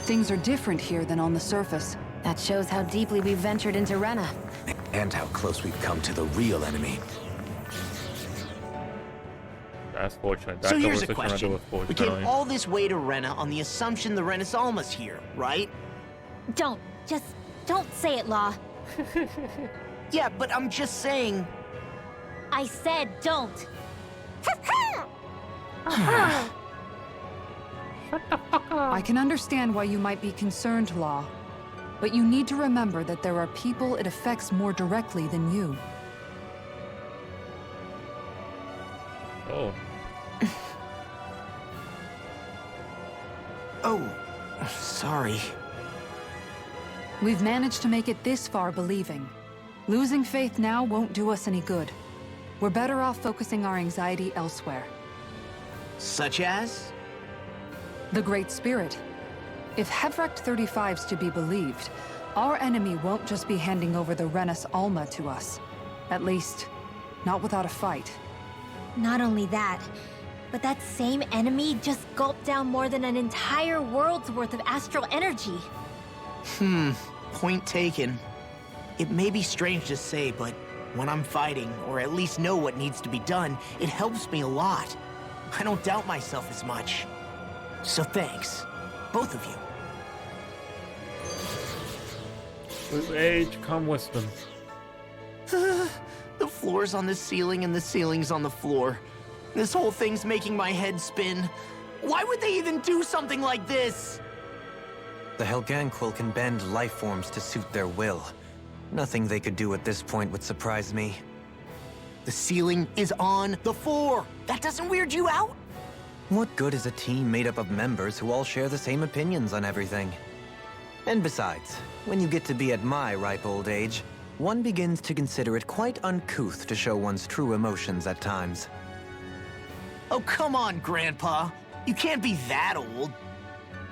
Things are different here than on the surface. That shows how deeply we've ventured into Rena. And how close we've come to the real enemy. That's fortunate. That So here's a conversation right there question. was We came foreshadowing. all this way to Rena on the assumption the Renasalma's here, right? Just don't say it, Law. Yeah, but I'm just saying... I said don't. I can understand why you might be concerned, Law. But you need to remember that there are people it affects more directly than you. Oh. Oh, sorry. We've managed to make it this far believing. Losing faith now won't do us any good. We're better off focusing our anxiety elsewhere. Such as? The Great Spirit. If Hevrecht 35's to be believed, our enemy won't just be handing over the Renis Alma to us. At least, not without a fight. Not only that, but that same enemy just gulped down more than an entire world's worth of astral energy. Point taken. It may be strange to say, but when I'm fighting, or at least know what needs to be done, it helps me a lot. I don't doubt myself as much. So thanks, both of you. With age come wisdom. The floor's on the ceiling and the ceiling's on the floor. This whole thing's making my head spin. Why would they even do something like this? The Helganquil can bend life forms to suit their will. Nothing they could do at this point would surprise me. The ceiling is on the floor. That doesn't weird you out? What good is a team made up of members who all share the same opinions on everything? And besides, when you get to be at my ripe old age, one begins to consider it quite uncouth to show one's true emotions at times. Oh, come on, Grandpa. You can't be that old.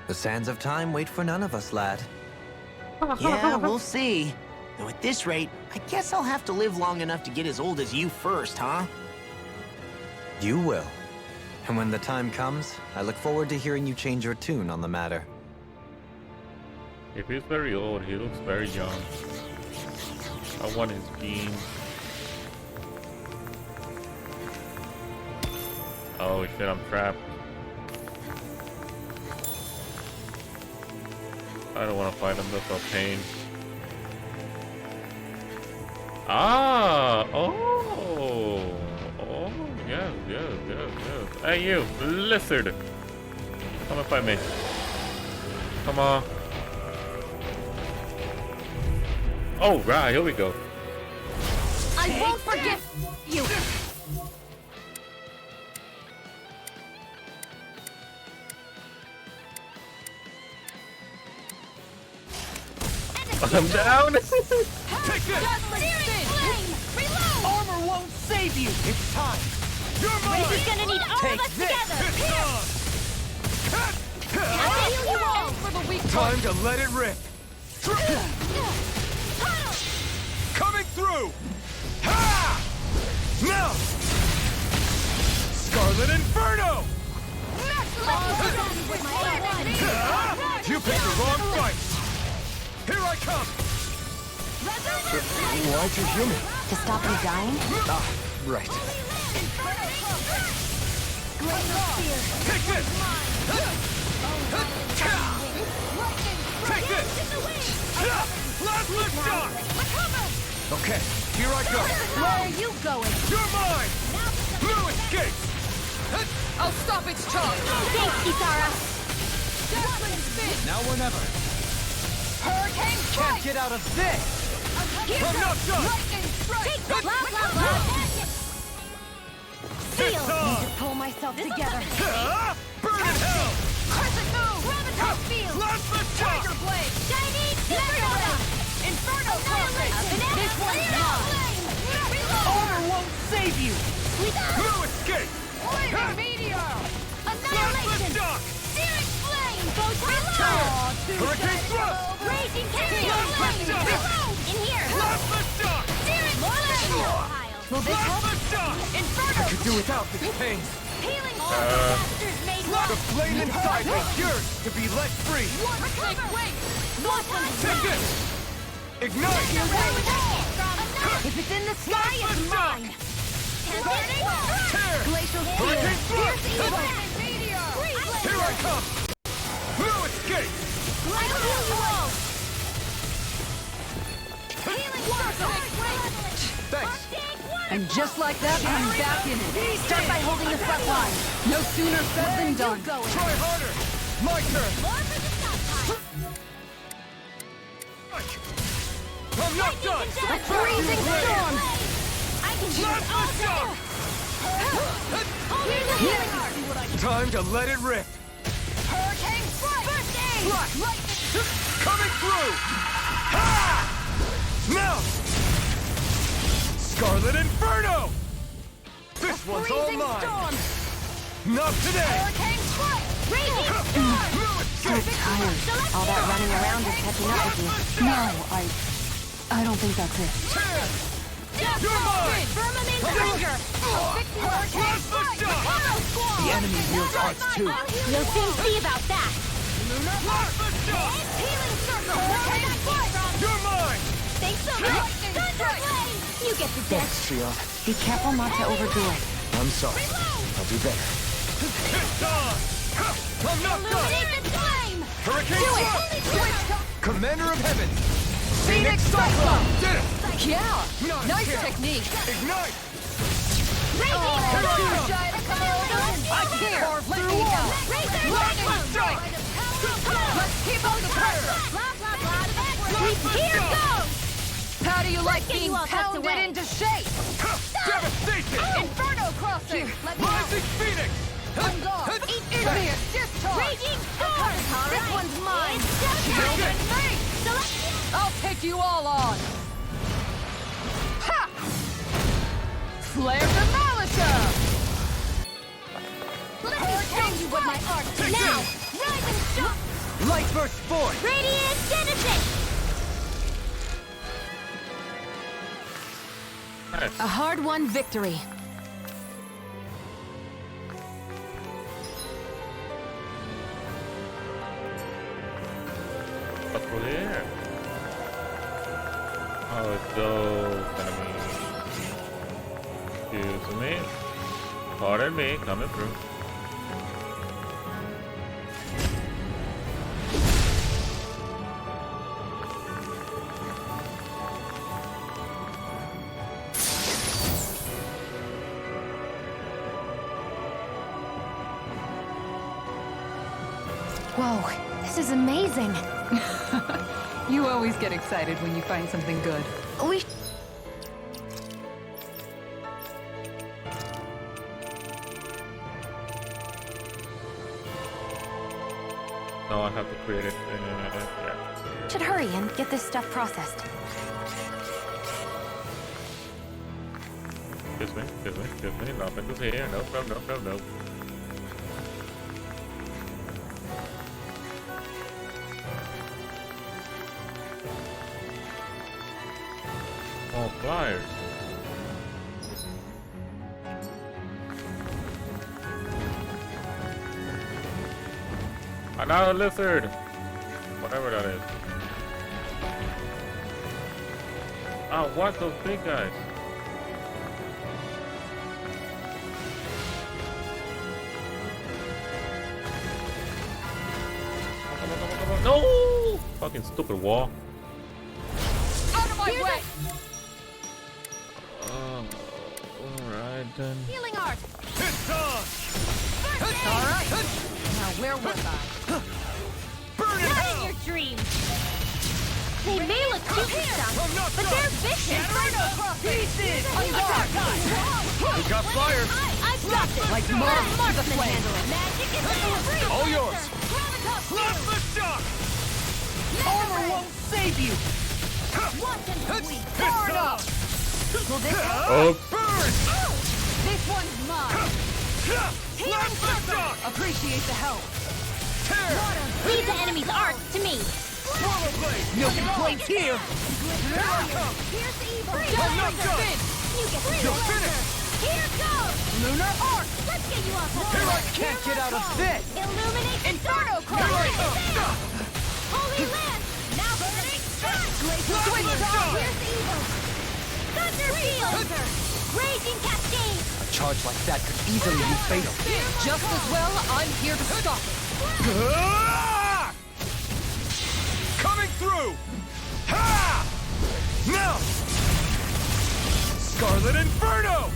The sands of time wait for none of us, lad. Yeah, we'll see. Though at this rate, I guess I'll have to live long enough to get as old as you first, huh? You will. And when the time comes, I look forward to hearing you change your tune on the matter. If he's very old, he looks very young. I want his genes. Oh shit, I'm trapped. I don't want to fight him, that's a pain. Ah! Oh! Oh, yes. Hey you, lizard! Come and fight me. Come on. Oh, right, here we go. I won't forgive you! I'm down! Take this! Armor won't save you! It's time! You're mine! Race is gonna need all Take of us this. together! It's Heal you all! For the weak time to let it rip! Coming through! Ha! Now! Scarlet Inferno! You picked the wrong fight! Here I come! Why'd you heal me? To stop you dying? Ah, right. Take this! Take this! Plasma shock! Okay, here I go. Where are you going? You're mine! Blue escape! I'll stop its charge! Thanks, Kisara! Now or never. Hurricane Can't get out of this! I'm not done! Take blah, blah, blah! It's Need on! to pull myself together. Burn in hell! Crescent move! Graviton field! Plasma shock! Tiger blade! Chinese Inferno! Inferno Annihilation! This one's mine! Armor won't save you! Blue escape! Flaming meteor! Plasma Annihilation! shock! Searing flame! Photon! Hurricane thrust! Raging carrier! Plasma shock! Reload! In here! Plasma shock! Searing flame! Will this help? Plasma shock! Inferno! Could do without this pain. Healing masters made The flame inside me yearns to be let free. Recover! Wait! Take this! Ignite! If it's in the sky, it's mine! Tear! Glacial Hurricane thrust! Meteor! Here I come! Blue escape! I'll heal you all! Healing Thanks. And just like that, I'm back in it. Start by holding the front line. No sooner said than done. Try harder! My turn! I'm not done! A freezing storm! I can use it all Plasma day! shock! Healing heart! Time to let it rip! Hurricane strike! First aid! Flash! Coming through! Ha! Now! Scarlet Inferno! This one's all mine! Storm! Not today! Hurricane Strike! Raging Storm! So tired. All that running around is catching up with you. No, I don't think that's it. You're mine! Firmament Ranger! Hurricane Strike! Tornado Squall! The enemy wields arts too. We'll soon see about that! Lunar Plasma Shock! Healing Circle! Hurricane Strike! You're mine! Thanks so much! Thunderblade! You get the Thanks, gist! Shield. Be careful not to overdo it. I'm sorry. I'll do better. It's on! I'm not done! Illuminate the flame! Hurricane Do it! Strike! Commander of Heaven! Phoenix Cyclone! Did it! Yeah! Not Nice here. technique! Ignite! Raging Storm! I can't! Let me go! Lightning Strike! Let's keep up the pressure! Blah, blah, blah. Here goes! How do you like get being you all tucked pounded away. into shape? Devastation! Inferno crossing! Let me Rising Phoenix! I'm gone! Give me a discharge! Raging Storm! This one's mine! Shield it! I'll take you all on! Ha! Flare Demolisher! Let me show you what my art is now! Rising Storm! Light burst forth! Radiant Genesis! A hard-won victory. What's over there? Oh, it's dope. Enemy. Excuse me. Pardon me, coming through. Whoa, this is amazing. You always get excited when you find something good. We... No, I have to create it. Yeah. should hurry and get this stuff processed. Excuse me. Nothing to here. Nope. Oh, pliers. Another lizard! Whatever that is. Oh, what? Those big guys. Come on. No! Fucking stupid wall. Out of my way! Alright then. Healing Art! It's on! Alright! Now where was I? Burn it Not in hell! your dreams! They may look cute and stuff, but they're vicious! Pieces! We got fire! I've got this! Like moths to the flame! Handle it! Magic is free! All yours! Plasma shock! Armor won't save you! Watch and sweep! Far enough! Will this help? Oh, Burn! This one's mine! Plasma shock! Appreciate the help! Tear! Leave the enemy's arts to me! Swallow blade! No complaints here! Here I come! Here's the evil! I'm not done! You get free! You're finished! Here goes! Lunar Arc! Let's get you off Here I can't get out of this! Illuminate Inferno Here I come! Holy Land! Now burning strike! Plasma shock! Here's the evil! Thunder field! Raging cascade! A charge like that could easily be fatal. Just as well, I'm here to stop it! Ah! Coming through! Ha! Now! Scarlet Inferno!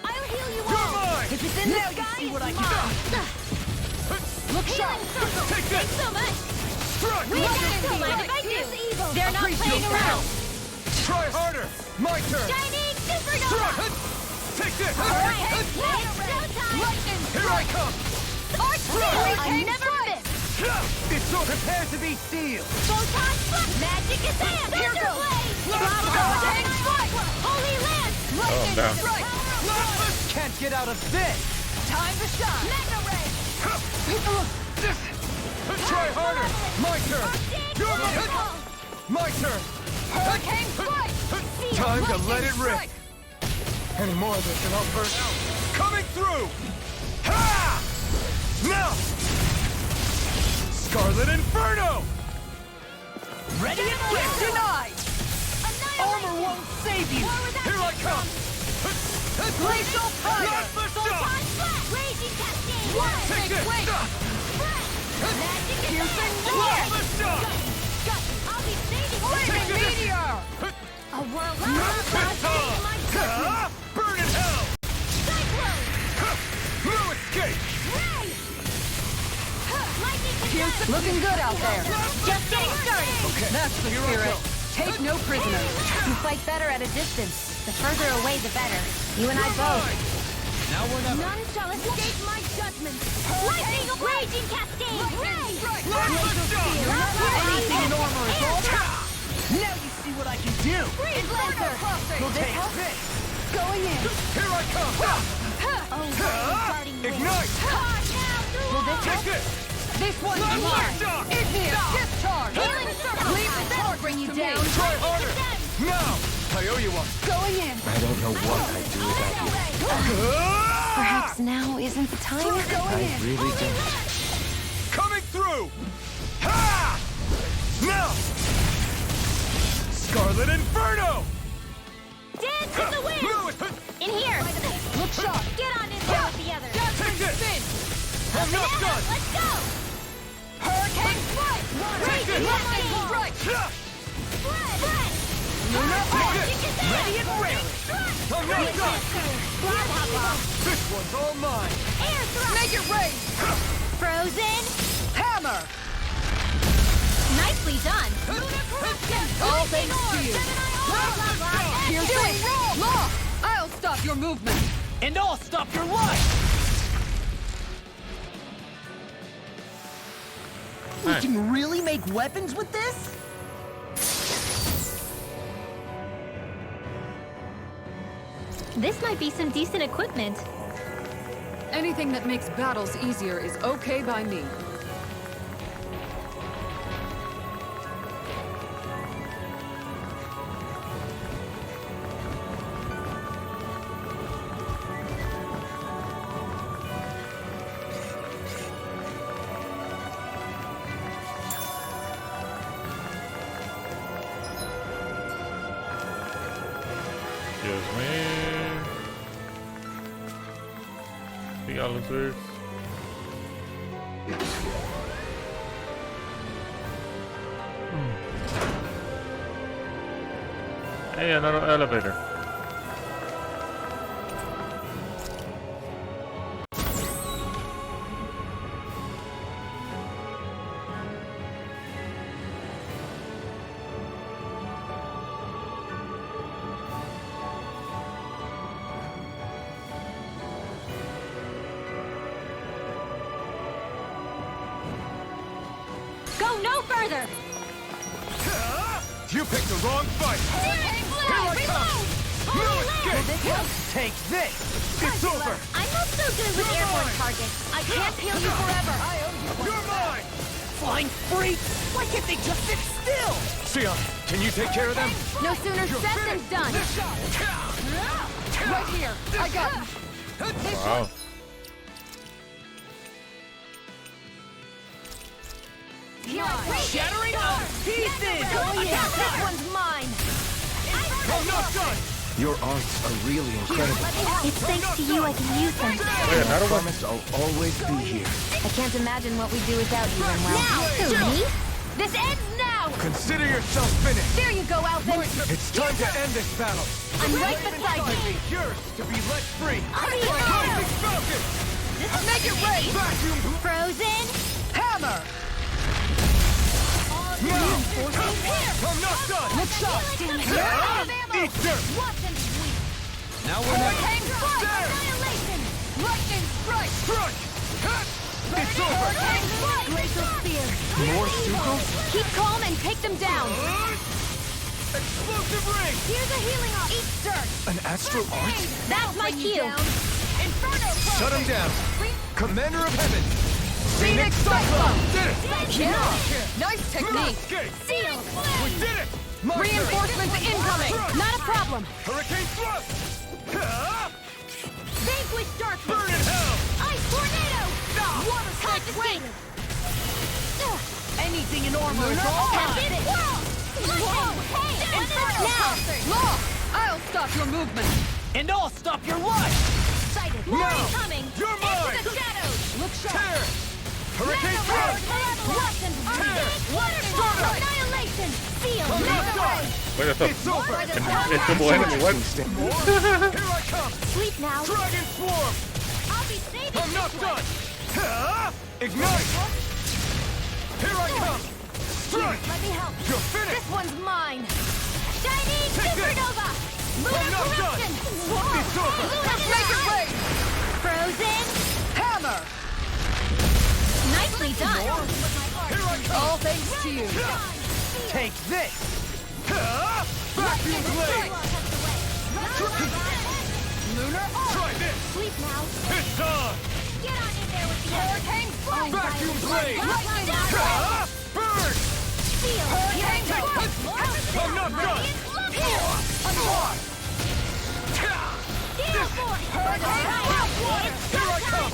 I'll heal you You're all! mine! If it's in the sky, see what I can do! Look sharp! Take this! Thanks so much! Struck! We don't mind if I do! They're not playing around! Try harder! My turn! Shining Struck! supernova! Take this! Alright, it's showtime! Here I come! Arch field! I never miss! It's so prepared to be sealed! Photon flux! Magic is hand! Thunder blade! Holy Lance! Oh, I'm down. Can't get out of this! Time to shine! Mega Ray! Try harder! My turn! Your my turn! Hurricane Strike! Time to let it rip! Any more of this and I'll burn out! Coming through! Ha! Now! Scarlet Inferno! Ready and get denied! Armor won't save you! Here I come! Glacial Fire! Raging Cascade! Take this! Magic is Piercing there! Roar! I'll be saving Flaming Meteor! a world saving my judgment! Burn in hell! Cyclone! No escape! Ray! Lightning Piercing... Looking good out there. Just getting started! That's the spirit. Take no prisoners. You fight better at a distance. The further away, the better. You and I both. Now we're never. None shall escape my judgment! Lightning Raging Cascade! Ray! Anything in armor is over! Now you see what I can do! Freeze Lancer! Will this help? Going in. Here I come! Oh, guarding wind! Ignite! Will this Take this! This one's mine. Igneous discharge. Healing circle! Leave the center bring you down. Try harder! Now! I owe you one! Going in. I don't know what I'd do without you. Perhaps now isn't the time. I really don't. Coming through! Ha! Now! Scarlet Inferno! Dance in the wind! In here! Look sharp. Get on in there with the others! Take this! I'm not Banana, done! let's go! Hurricane Strike! Raging Lightning Strike! Spread! Lunar Magic is there! Ready and rare! I'm not done! This one's all mine! Air thrust! Make it rain. Frozen! Hammer. Nicely done! Lunar Corruption! All thanks to you. Blah, blah, blah! Piercing. Law. I'll stop your movement. And I'll stop your life! We Nice. can really make weapons with this? This might be some decent equipment. Anything that makes battles easier is okay by me. Excuse me. The Oliver's. Hey, another elevator. Go no further! You picked the wrong fight! Here I come! No escape! Take this! It's over! I'm not so good with airborne targets. I can't heal you forever. You're mine! Flying freak! Why can't they just sit still? Sion, can you take care of them? No sooner said than done. Right here. I got him. Wow. Shattering all pieces! Oh yeah, this one's mine. I'm not done! Your arts are really incredible. It's thanks to you I can use them. Wait, another one? Promise I'll always be here. I can't imagine what we do without you, Renwell. Now, me? This ends now! Consider yourself finished! There you go, Alvin. It's time to end this battle! I'm right beside you. Yours to be let free! I'll be Rising Falcon! Make it rain. Vacuum! Frozen. Hammer. Now! I'm not done! Look sharp. Eat dirt! Wasn't sweet. Now we're never... Hurricane Strike. There! Annihilation. Lightning strike. Strike! It's over! Hurricane Strike. Glacial Spear. More Suko? Keep calm and take them down. Explode! Explosive ring! Here's a healing off. Eat dirt. An astral art? That's my cue. Inferno. Shut him down! Commander of Heaven! Phoenix Cyclone. Did it! Nice technique. Escape! Seal. We did it! Monster. Reinforcements incoming. Not a problem. Hurricane thrust! Vanquish darkness. Burn in hell! Ice tornado. Water Snake wait. Anything in armor is Lunar all Tempest mine. Whirl. Hey, Inferno crossing. Law, I'll stop your movement. And I'll stop your life! Sighted. No. More incoming. You're mine. Into the shadows. Look sharp. Tear! Hurricane thrust! Lessened. Water annihilation. Seal. I'm not done! Wait, that's a It's over! invincible enemy. What? More? Here I come! Sleep now. Dragon swarm! I'll be saving I'm not done! Ignite! Here I come! Strike! Let me help. You're finished! This one's mine. Shiny Take this. supernova. Lunar I'm not done. corruption. It's over! Make it rain. Frozen. Hammer. Nicely done. Here I come! All thanks to you. Take this! Vacuum blade! Lunar Try this! Sleep now. It's on! Get on in there with the hurricane flight. Vacuum blade! Lightning down. Burn! Seal. I'm not done! Steel force. Here I come!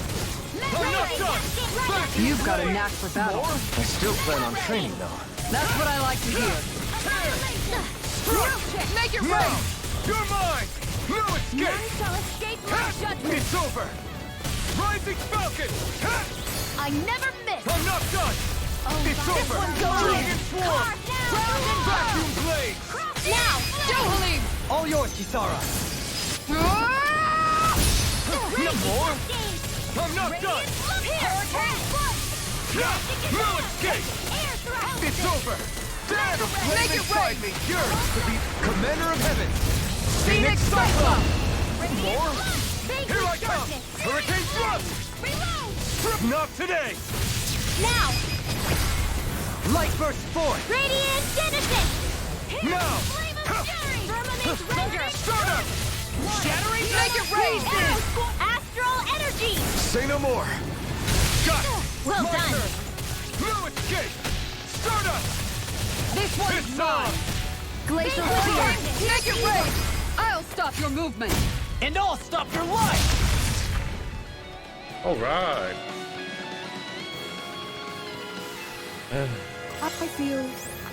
I'm not done! You've got a knack for battle. I still plan on training, though. That's what I like to hear. Make it No! rain. You're mine! No None escape! shall escape my judgment. It's over! Rising Falcon! I never miss. I'm not done! It's this over! one's going Dragon in. Swarm! Carve now. Vacuum blade! Now. Johalim. All yours, Kisara. No more! I'm not done! Hurricane flight. No escape! Air thrust. It's over! Dad, the flame Make it inside me yearns to be Commander of Heaven! Phoenix Cyclone. More? Vanquish Here I come! darkness. Hurricane thrust! Reload. Not today! Now. Light burst forth! Radiant Genesis. Now! Flame of fury. Firmament render. Start up! Shattering. Make it rain. Astral energy. Say no more! Got it! Well My done. turn. No escape! Start up! This one's It's mine. on! Glacial Vanquish Spear. Make it rain. I'll stop your movement. And I'll stop your life! All right. I feel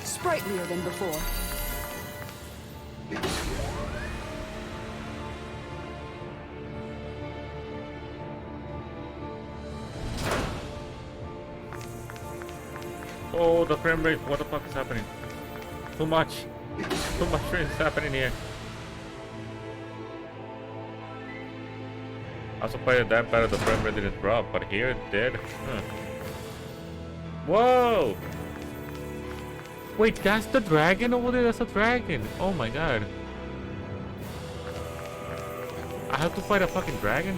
sprightlier than before. Oh, the frame rate. What the fuck is happening? Too much. Too much is happening here. I was surprised that bad the frame rate didn't drop, but here it did. Huh. Whoa! Wait, that's the dragon over there? That's a dragon. Oh my god. I have to fight a fucking dragon?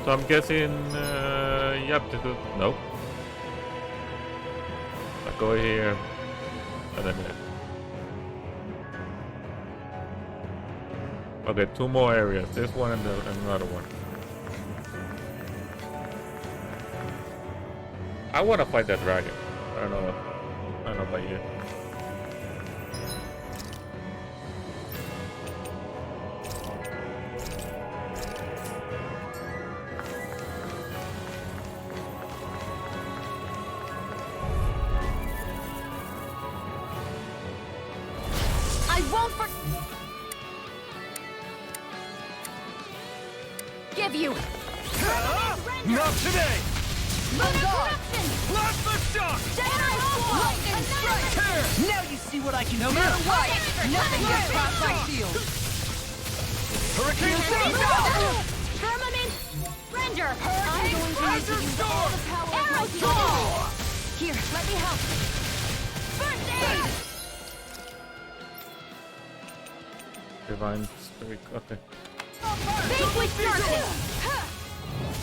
So I'm guessing, yep, this is, nope. I go here, and then okay, two more areas. This one and another one. I want to fight that dragon. I don't know. I don't know about you. I won't give you. Not today! Corruption. Plasma shock! Lightning strike. Tear! Now you see what I can do! No matter what, nothing gets past my shield. Hurricane Firmament render. I'm Hurricane going to Hazard use Storm! all the power. Arrow storm. Here, let me help. First aid. Divine Spirit. Okay. Vanquish darkness.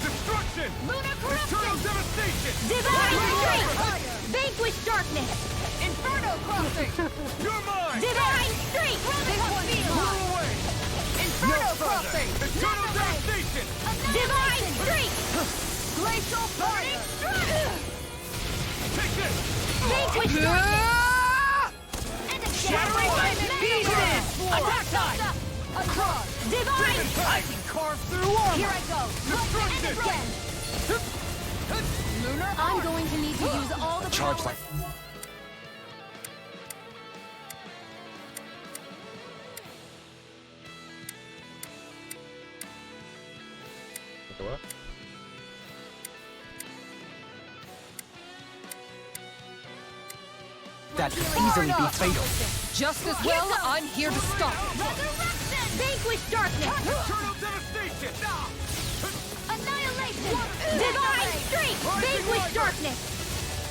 Destruction! Lunar Eternal corruption! devastation! Divine strength! Vanquish darkness! Inferno crossing! You're mine! Divine streak! This one Blow away! Inferno No further! crossing! Eternal devastation! Divine streak! Glacial fire! Take this! Vanquish darkness! And again! Shattering pieces! Attack time! Across! Divine! I can carve through armor! Here I go! And again! Lunar I'm going to need to use all the Charge power. like... What? That could easily be fatal. Just as well, I'm here to stop it. Resurrection! Vanquish darkness! Eternal devastation! Annihilation! Divine streak! Vanquish darkness!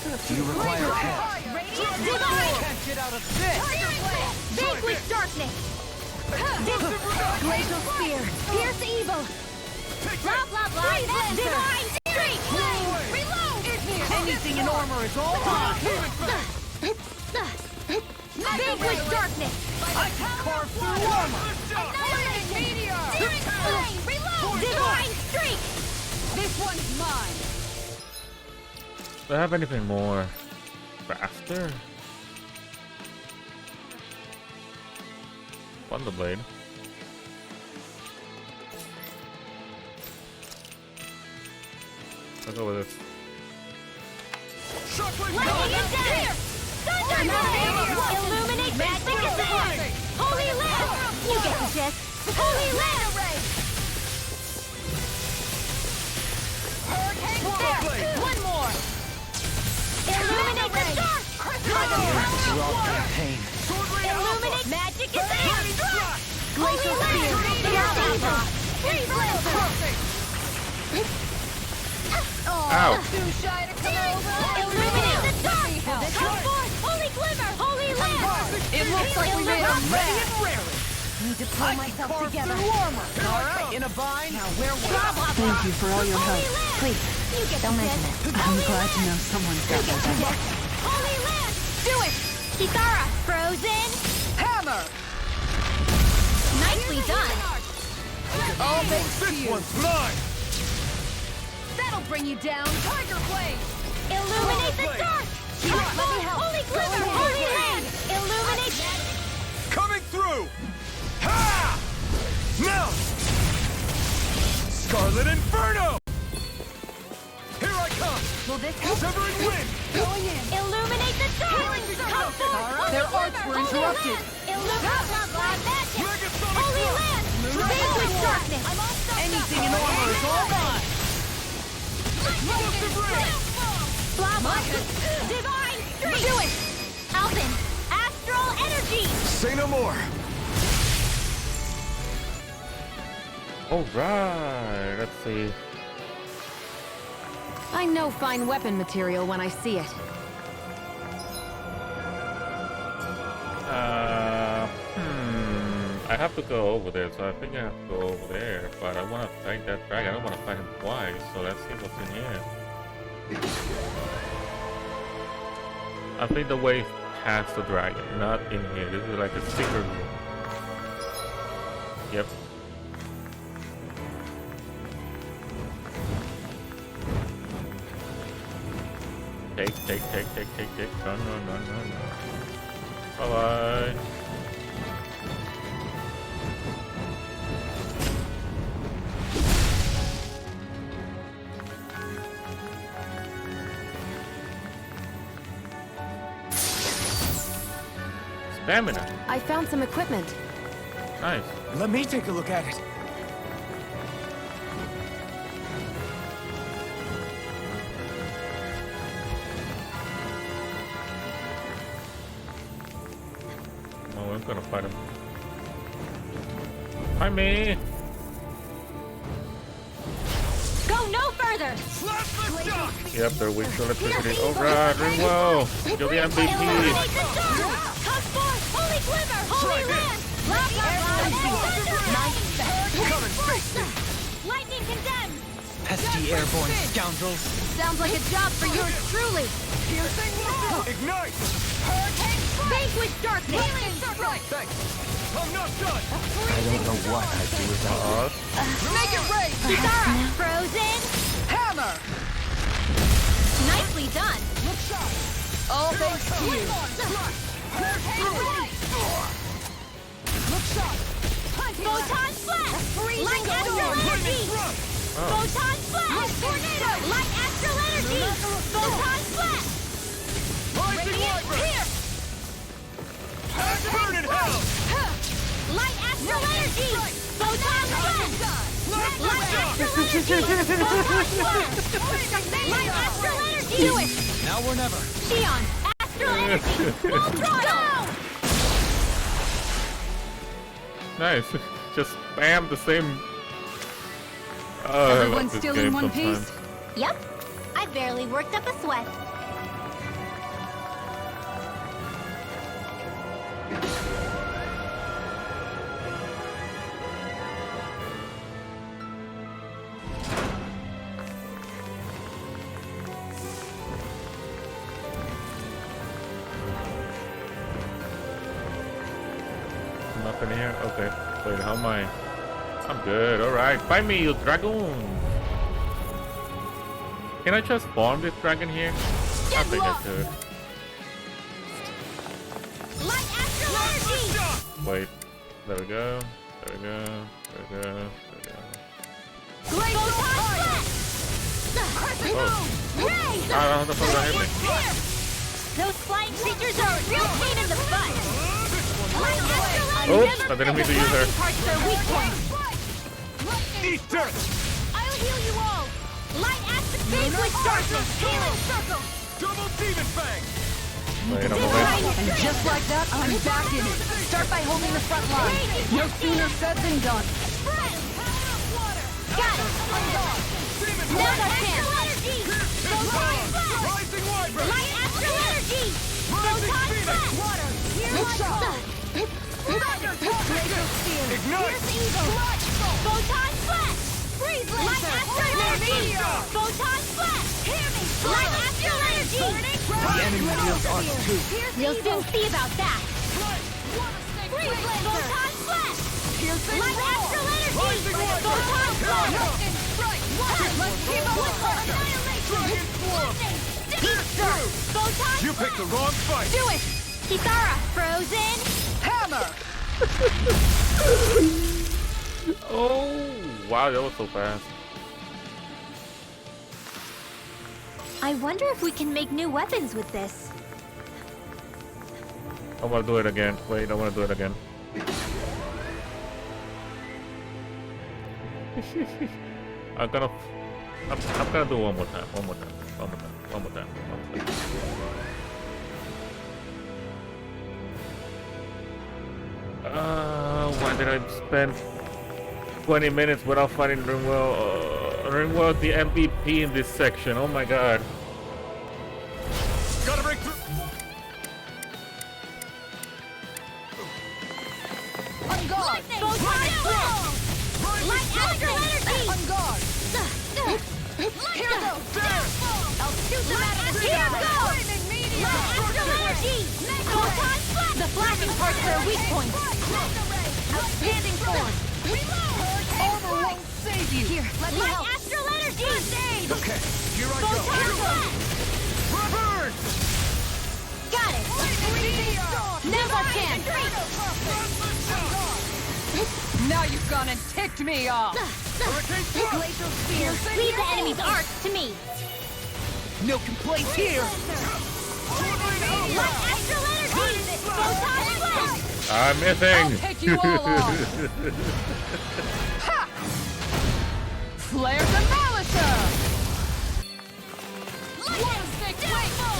Do you require help? Divine! Can't get out of this! Vanquish darkness! Glacial spear! Pierce evil! Blah blah blah! Divine streak! Reload! Anything in armor is all mine! Vanquish darkness! I can carve through armor! Annihilate meteor! Searing flame! Reload! Divine streak! This one's mine. Do I have anything more faster? Wonder Blade. Let's go with this. Lightning is there! Thunder! Illuminate magic is there! Holy Lamp! You get the gist! Holy Lamp! Hurricane there! One more! Illuminate the dark! Pain. Illuminate magic is there! Glacial spear! Pierce evil! Freeze laser! Ow! Too shy to come over! Illuminate the dark! Come forth! Holy glimmer! Holy lamp! It looks like we made a ready and raring! Need to pull myself together. armor! Alright, in a vine, now where was Thank you for all your help. Please, You get don't the mention gist. it. I'm glad to know someone's got my back. Holy lamp! Do it! Kitara! Frozen! Hammer! Nicely done! All thanks to This you. one's mine! That'll bring you down. Tiger Blade! Illuminate the dark! Come forth! Holy glimmer! Holy lamp! Illuminate... Coming through! Ha! Now! Scarlet Inferno! Here I come! Will this help? Severing wind! Going in. Illuminate the dark! Come forth! Holy Their glimmer! arts were Holy interrupted. lamp! Illuminate blah blah magic! Megasonic Holy thrust! lamp! Vanquish darkness! I'm all stuck Anything in armor is all mine! Explosive ray! Blah blah! Divine streak! Do it! Alpin! Astral energy! Say no more! Alright, let's see. I know fine weapon material when I see it. I have to go over there, so I think I have to go over there. But I want to fight that dragon. I don't want to fight him twice, so let's see what's in here. I think the way past the dragon, not in here. This is like a secret room. Yep. Take. Run. Bye-bye. Stamina. I found some equipment. Nice. Let me take a look at it. Oh, I'm gonna fight him. Fight me! Go no further! Yep, they're weak to electricity. Oh, right, doing well. You're the MVP. Illuminate the dark! Come forth! Holy glimmer! Holy lamp! Blah blah blah! Nice! Come and face me! Lightning condemned! pesky airborne scoundrels. Sounds like a job for yours truly. Ignite! Hurricane vanquish darkness. Thanks. I'm not done. I don't know what I'd do without you. Make it rain. Kitara, frozen. Hammer! Nicely done. All thanks to you. Photon flash. Light astral energy. Photon flash. Tornado. Light astral energy. Photon flash. Radiant pierce. Burn in hell! Light astral energy. Photon flash. Light astral energy. Photon flash. Light astral energy. Do it. Now or never. Xion, astral energy. Full throttle. Nice. Just spam the same. Everyone still in one piece? Yep. I barely worked up a sweat. Nothing here? Okay. Wait, how am I? I'm good. Alright. Find me, you dragon! Can I just farm this dragon here? I think I could. Light astral energy. Wait. There we go. There we go. There we go. There we go. Photon flash. Oh. Ray. How the fuck did I hit me? Those flying creatures are a real pain in the butt. Light astral energy. Oops, I didn't mean to use her. Parts are weak points. Eat dirt! I'll heal you all. Light astral vanquish darkness. Healing circle. Double demon fang! Wait, I'm away. And just like that, I'm back in it. Start by holding the front line. No sooner said than done. Got it. Now's our chance. Photon flash. Rising wyvern! Light astral energy. Photon flash. Water. Ignite! Photon flash. Freeze laser. Light astral energy. Photon flash. Hear me. Light astral energy. The enemy feels ours too. We'll soon see about that. Freeze laser. Photon flash. Light astral energy. Photon flash. Let's keep up with her. Dragon swarm! Photon. You picked the wrong fight! Do it. Kitara, frozen. Hammer! Oh, wow, that was so fast. I wonder if we can make new weapons with this. I want to do it again. Wait, I want to do it again. I'm gonna do one more time. One more time. One more time. One more time. One more time. Why did I spend 20 minutes without fighting Ringwell? Ringwell is the MVP in this section. Oh my god. Gotta break through! On guard! Light astral energy. On guard! Here goes. I'll shoot them out of the Here goes. Light astral energy. Photon flash. The flashing parts are weak points. Outstanding form. Armor won't save you! Here, let me help. Light astral energy. Okay, here I Photon go! flash. Burn! Got it. Now's our chance. Now you've gone and ticked me off! Glacial spear. Leave the enemy's arc to me. No complaints here. Light astral energy. Photon flash. I'm missing. Take you all on! Ha! Flare the Malisher!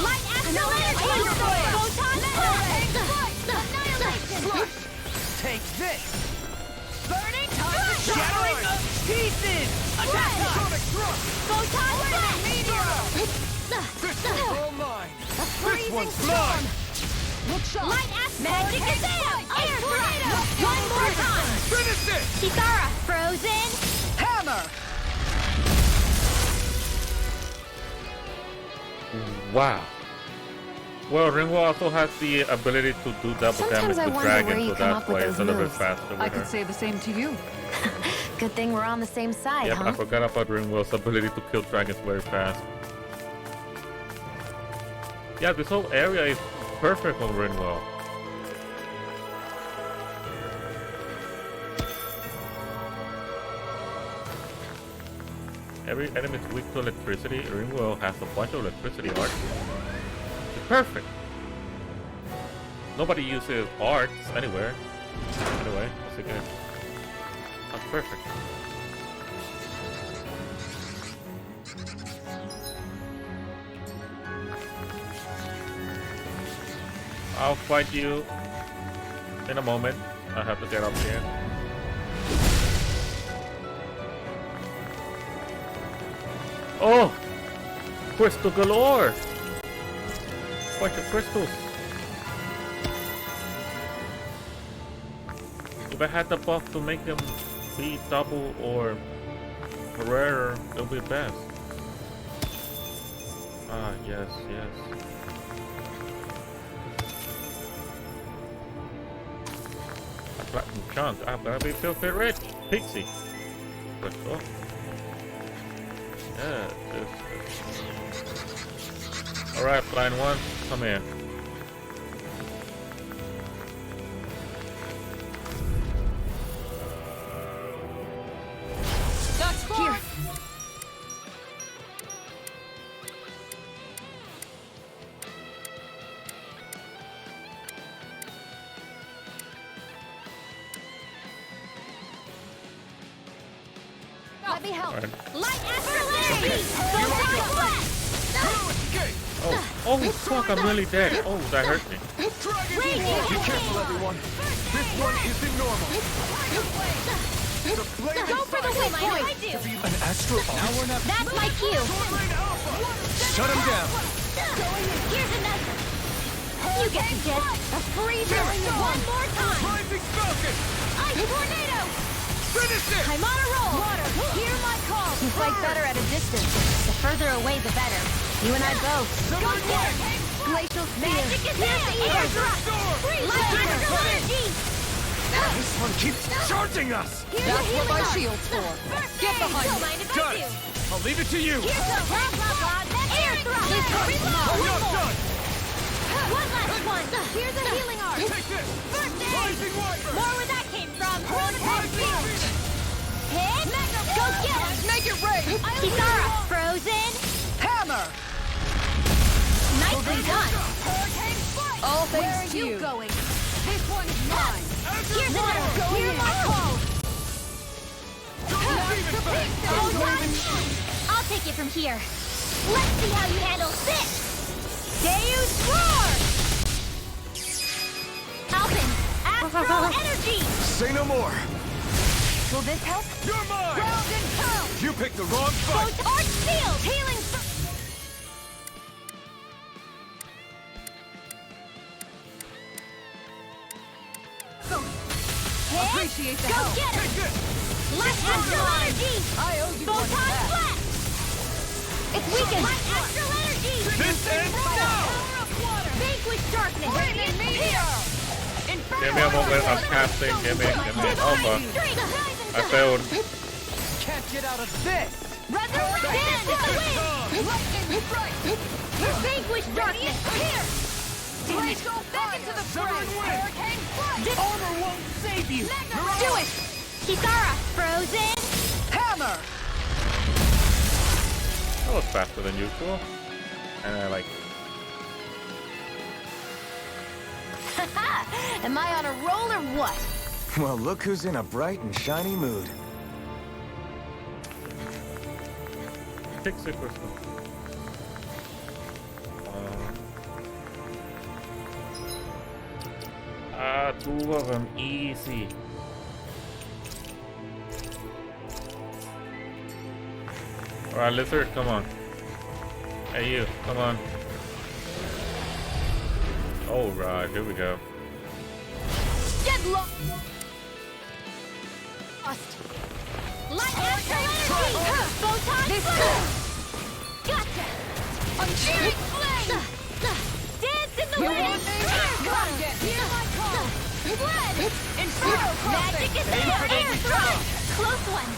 Light astral energy. Photon flash. Take this. Burning Shattering the pieces. Attack! Photon flash. All mine! Freezing one's storm. mine. Light astral. Magic Shazam. Air tornado. One more time. Finish it! Kitara, frozen. Hammer! Wow. Well, Ringwell also has the ability to do double Sometimes damage I with wonder where dragons, you so come that's up with why it's a those little bit moves. faster with I her. could say the same to you. Good thing we're on the same side, Yep, huh? I forgot about Ringwell's ability to kill dragons very fast. Yeah, this whole area is perfect on Ringwell. Every enemy is weak to electricity. Ringwell has a bunch of electricity art. It's perfect. Nobody uses arts anywhere. Anyway, that's again. That's perfect. I'll fight you in a moment. I have to get up here. Oh! Crystal galore! Bunch of crystals. If I had the buff to make them be double or rarer, it would be best. Ah, yes, yes. A platinum chunk. I'm gonna be filthy rich. Pixie. Crystal. Yeah, alright, flying one, come here. That's here. Let me help. Right. Light astral energy! Oh, fuck, I'm really dead. Oh, that hurt me. Be careful, everyone. This one isn't normal. The flame Go for the weak point! I do! An astral Now we're not. That's my cue! Shut him down. Here's another! You get the gist! A freezer! One more time! Rising Falcon! Ice tornado! Finish it! I'm on a roll! Water, hear my call! You fight better at a distance. The further away, the better. You and I both. Go get it! Glacial spear! Magic is here! Air drop! Light astral energy! This one keeps charging us! That's what my shield's for. Get behind me! Don't mind if Got I do! it! I'll leave it to you! Here's a blah blah blah! Air thrust! Not done! One last one! Here's a healing art! Take this! First aid! Rising Wyvern! More where that came from! Fortified field! Hit! Go get him! Make it rain! Kisara! Frozen! Hammer! Nicely done! All Where thanks are to you you. going? This one's mine. Here's another! Hear my call! Hold on! I'll take it from here. Let's see how you handle this! Deus Roar! Alpin! Astral Energy! Say no more! Will this help? You're mine! Ground and pound! You picked the wrong fight! Both Arch Field! Healing Appreciate the Go help. get him! Take this! Light Astral Energy! I owe you one Photon back. Blast! It's weakened! Light Astral Energy! This ends now! Vanquish darkness! Radiant meteor! Give me a moment, I'm casting. Give me. Oh, fuck. I failed. Can't get out of this! Resurrection! Lightning strike! Vanquish darkness! Here! Let's go back into the fray! Hurricane strike! Armor won't save you! Do it! Kisara! Frozen! Hammer! That was faster than usual. And I like. Am I on a roll or what? Well, look who's in a bright and shiny mood. Pixie crystal. Two of them, easy. Alright, lizard, come on. Hey you, come on. Alright, here we go. Get lost! Light astral energy! Photon blast! Gotcha! I'm cheering flare! Dance in the wind! Hear my call! Blood! Inferno! Magic is air! Air thrust! Close one!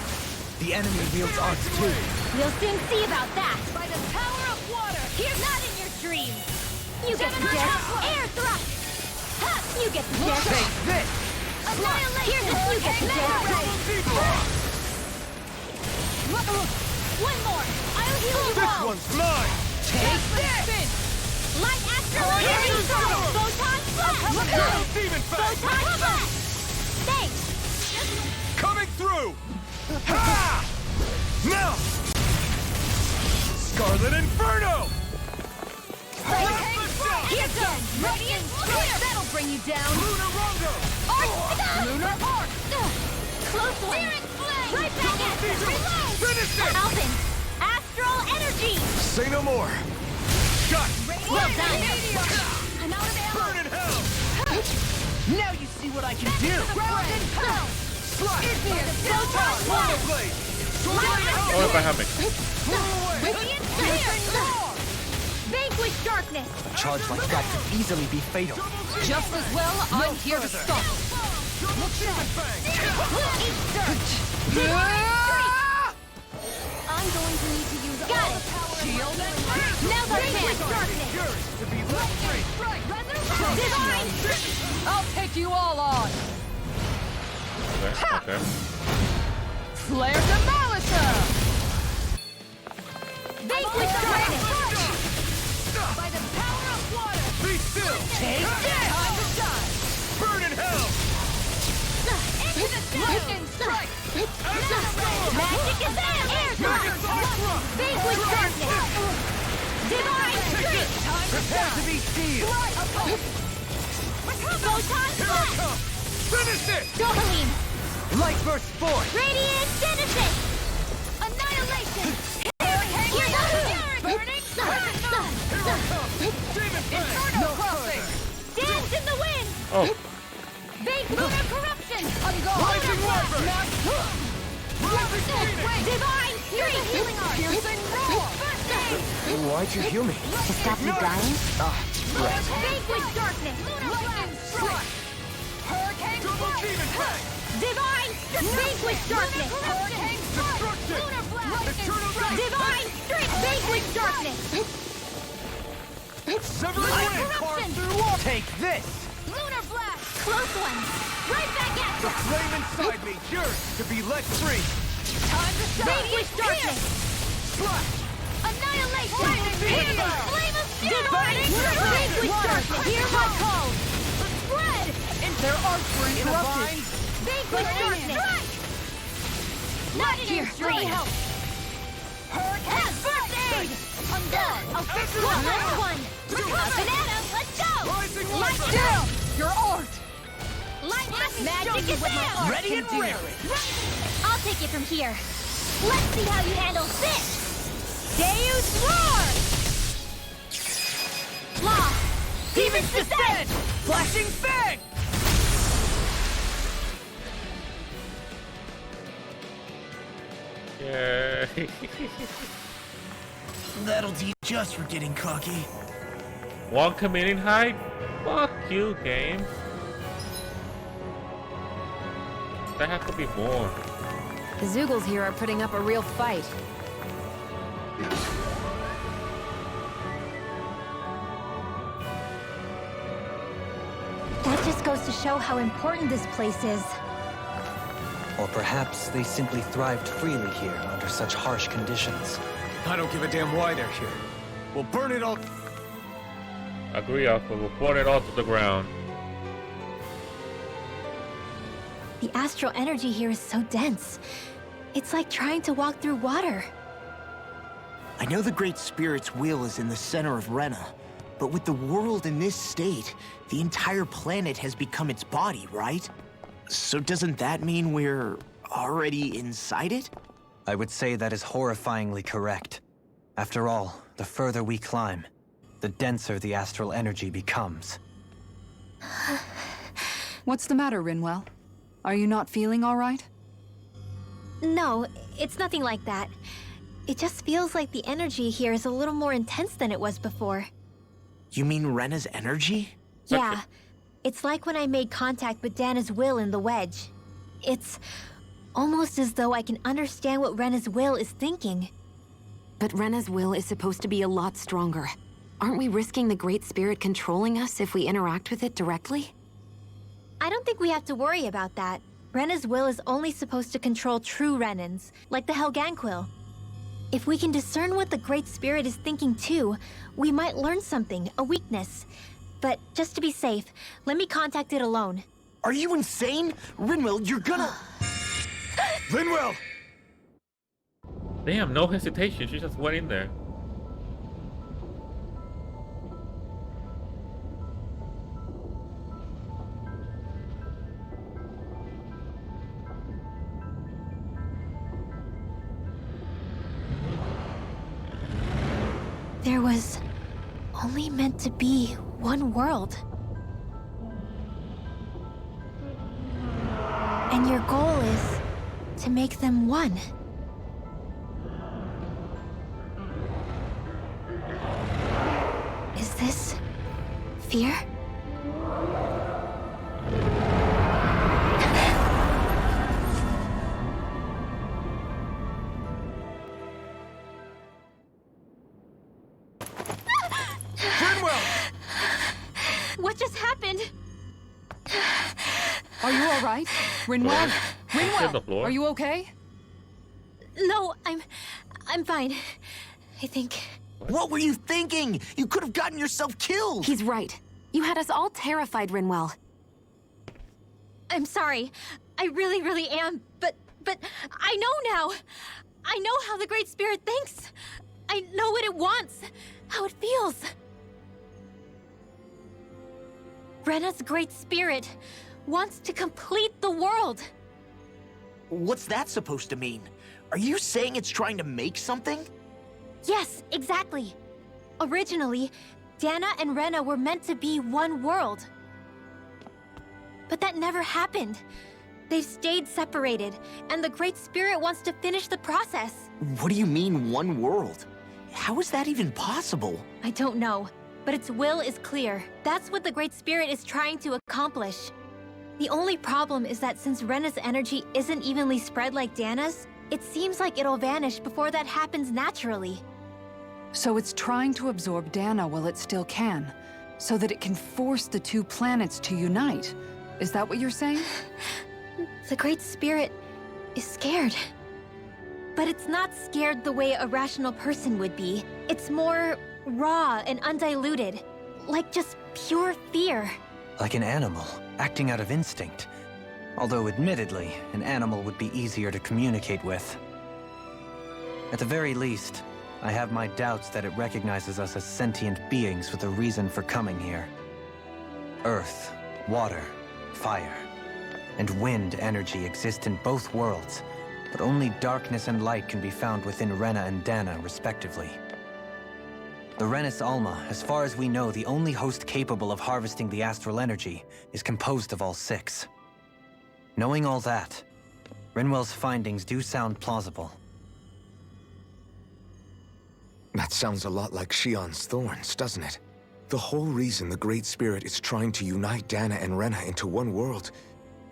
The enemy wields arts too. We'll soon see about that! By the power of water! Here's not in your dreams! You get the gist! Air thrust! Ha! You get the gist! Take this! Annihilation! You get the gist! One more! I'll heal you This all! one's mine! Take this! Light astral energy storm! Photon flash! Eternal demon fang! Photon flash! Thanks! Coming through! Ha! Now! Scarlet Inferno! Here comes! Radiant Fire! That'll bring you down! Lunar Rondo! Lunar Arc! Close one! Spirit Flame! Right back at you! Reload! Finish it! Alpin! Astral Energy! Say no more! Shut! Well done! I'm out of ammo! Burn in hell! Now you see what I can do! Round and pound! Slash! Photon Wonder Flash! Blade! Oh, if I have it. Radiant Fire! Vanquish darkness! A charge like that could easily be fatal. Just as well, I'm here to stop. I'm going to need to use all the power shield and now the vanquish darkness! To be left free! Divine! I'll take you all on. Okay. Flare Demolisher! Vanquish darkness! By the power of water! Be still! Take this! Time to shine! Burn in hell! Into the lightning strike! Magic is there! Air thrust! Vanquish darkness! Divine streak! Prepare to be sealed! Photon flash! Finish it! Dohalim! Light burst forth! Radiant genesis! Annihilation! Burning Inferno crossing! Dance in the wind! Oh, Lunar corruption! Rising Wyvern! Divine streak! Healing art! Piercing roar! Why'd you heal me? To stop you dying? Vanquish darkness! Lightning strike! Hurricane Double demon fang! Divine vanquish darkness! Hurricane destruction! Lunar blast! Eternal Divine streak! Vanquish darkness! Severing Light wind! corruption! Take this! Lunar blast! Close one! Right back at The you! flame inside me yearns to be let free! Time to shine! Vanquish darkness! Slash! Annihilation! Flame of Flame of divine! Vanquish darkness! Hear my call! Spread! Their arts were interrupted. Vanquish darkness! Not here! Let me help! Hurricane! First aid! I'm done! I'll fix you up! Last one! Banana, let's go! Rising Light Wyvern! down! Your art! Light magic is there! Ready and raring! I'll take it from here. Let's see how you handle this! Deus Roar! Law! Demons descend! Flashing fang! yeah. That'll teach us for getting cocky. One committing height? Fuck you, game. There has to be more. The Zoogles here are putting up a real fight. That just goes to show how important this place is. Or perhaps they simply thrived freely here under such harsh conditions. I don't give a damn why they're here. We'll burn it all. Agree, Alpha. We'll burn it all to the ground. The astral energy here is so dense. It's like trying to walk through water. I know the Great Spirit's will is in the center of Rena, but with the world in this state, the entire planet has become its body, right? So doesn't that mean we're already inside it? I would say that is horrifyingly correct. After all, the further we climb, the denser the astral energy becomes. What's the matter, Rinwell? Are you not feeling all right? No, it's nothing like that. It just feels like the energy here is a little more intense than it was before. You mean Rena's energy? Yeah. It's like when I made contact with Dana's will in the wedge. It's almost as though I can understand what Rena's will is thinking. But Rena's will is supposed to be a lot stronger. Aren't we risking the Great Spirit controlling us if we interact with it directly? I don't think we have to worry about that. Rena's will is only supposed to control true Renans, like the Helganquil. If we can discern what the Great Spirit is thinking too, we might learn something, a weakness. But just to be safe, let me contact it alone. Are you insane? Rinwell, you're gonna... Rinwell! Damn, no hesitation. She just went in there. There was only meant to be one world. And your goal is to make them one. Is this fear? What just happened? Are you all right? Rinwell? Hit the Rinwell, floor. are you okay? No, I'm fine. I think. What were you thinking? You could have gotten yourself killed! He's right. You had us all terrified, Rinwell. I'm sorry. I really am. But I know now. I know how the Great Spirit thinks. I know what it wants, how it feels. Rena's Great Spirit wants to complete the world. What's that supposed to mean? Are you saying it's trying to make something? Yes, exactly. Originally, Dana and Rena were meant to be one world. But that never happened. They've stayed separated, and the Great Spirit wants to finish the process. What do you mean, one world? How is that even possible? I don't know, but its will is clear. That's what the Great Spirit is trying to accomplish. The only problem is that since Rena's energy isn't evenly spread like Dana's, it seems like it'll vanish before that happens naturally. So it's trying to absorb Dana while it still can, so that it can force the two planets to unite. Is that what you're saying? The Great Spirit is scared. But it's not scared the way a rational person would be. It's more raw and undiluted, like just pure fear. Like an animal, acting out of instinct. Although admittedly, an animal would be easier to communicate with. At the very least, I have my doubts that it recognizes us as sentient beings with a reason for coming here. Earth, water, fire, and wind energy exist in both worlds, but only darkness and light can be found within Rena and Dana, respectively. The Renis Alma, as far as we know, the only host capable of harvesting the astral energy, is composed of all six. Knowing all that, Rinwell's findings do sound plausible. That sounds a lot like Shion's thorns, doesn't it? The whole reason the Great Spirit is trying to unite Dana and Rena into one world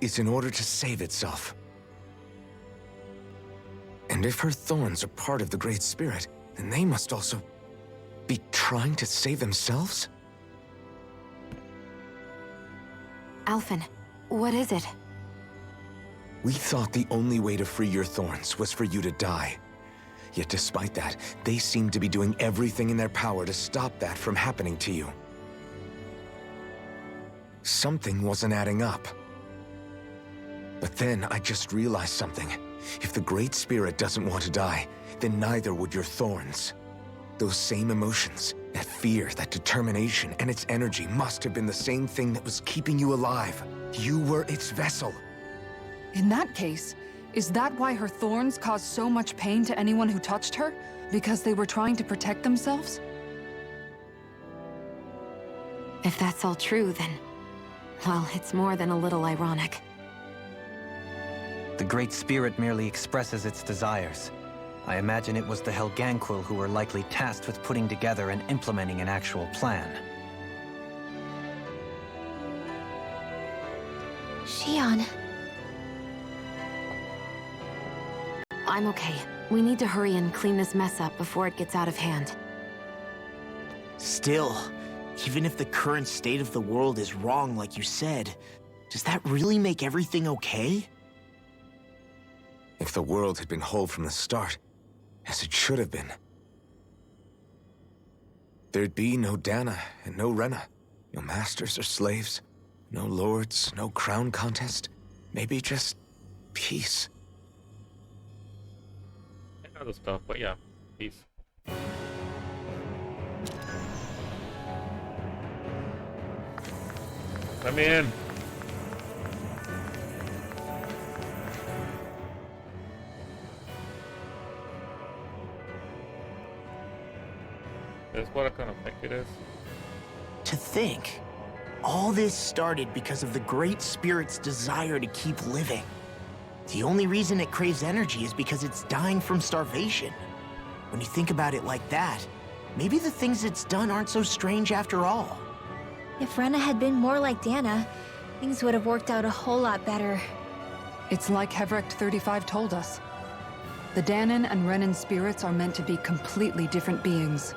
is in order to save itself. And if her thorns are part of the Great Spirit, then they must also be trying to save themselves? Alphen, what is it? We thought the only way to free your thorns was for you to die. Yet despite that, they seem to be doing everything in their power to stop that from happening to you. Something wasn't adding up. But then I just realized something. If the Great Spirit doesn't want to die, then neither would your thorns. Those same emotions, that fear, that determination, and its energy must have been the same thing that was keeping you alive. You were its vessel. In that case, is that why her thorns caused so much pain to anyone who touched her? Because they were trying to protect themselves? If that's all true, then... well, it's more than a little ironic. The Great Spirit merely expresses its desires. I imagine it was the Helganquil who were likely tasked with putting together and implementing an actual plan. Xion. I'm okay. We need to hurry and clean this mess up before it gets out of hand. Still, even if the current state of the world is wrong like you said, does that really make everything okay? If the world had been whole from the start, as it should have been, there'd be no Dana and no Rena, no masters or slaves, no lords, no crown contest, maybe just peace. And other stuff, but yeah, peace. Let me in. That's what kind of thing it is. To think, all this started because of the Great Spirit's desire to keep living. The only reason it craves energy is because it's dying from starvation. When you think about it like that, maybe the things it's done aren't so strange after all. If Rena had been more like Dana, things would have worked out a whole lot better. It's like Hevrect 35 told us. The Danon and Renan spirits are meant to be completely different beings.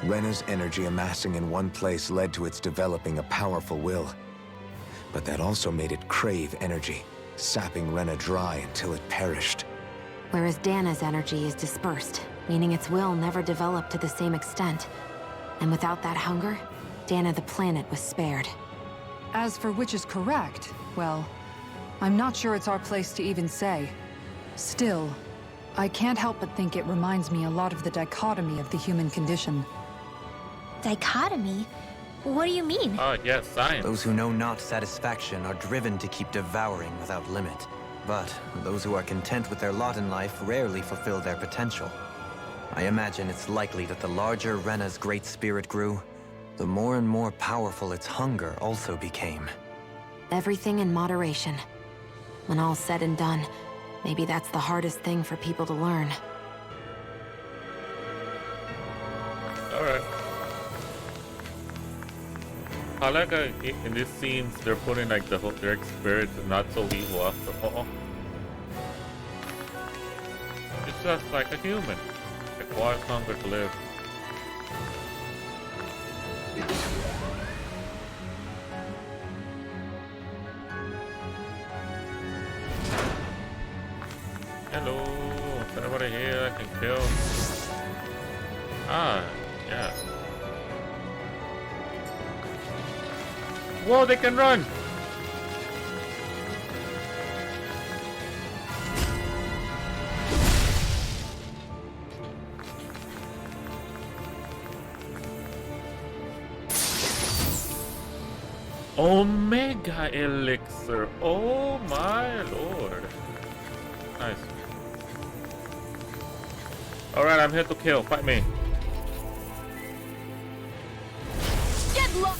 Rena's energy amassing in one place led to its developing a powerful will. But that also made it crave energy, sapping Rena dry until it perished. Whereas Dana's energy is dispersed, meaning its will never developed to the same extent. And without that hunger, Dana the planet was spared. As for which is correct, well, I'm not sure it's our place to even say. Still, I can't help but think it reminds me a lot of the dichotomy of the human condition. Dichotomy? What do you mean? Yes, science. Those who know not satisfaction are driven to keep devouring without limit. But those who are content with their lot in life rarely fulfill their potential. I imagine it's likely that the larger Rena's great spirit grew, the more and more powerful its hunger also became. Everything in moderation. When all's said and done, maybe that's the hardest thing for people to learn. Alright. I like in these scenes they're putting like the whole their spirits not so evil after all. It's just like a human. Requires hunger to live. Hello, is anybody here I can kill? Ah, yeah. Whoa, they can run! Omega Elixir! Oh my lord! Nice. Alright, I'm here to kill. Fight me. Get low!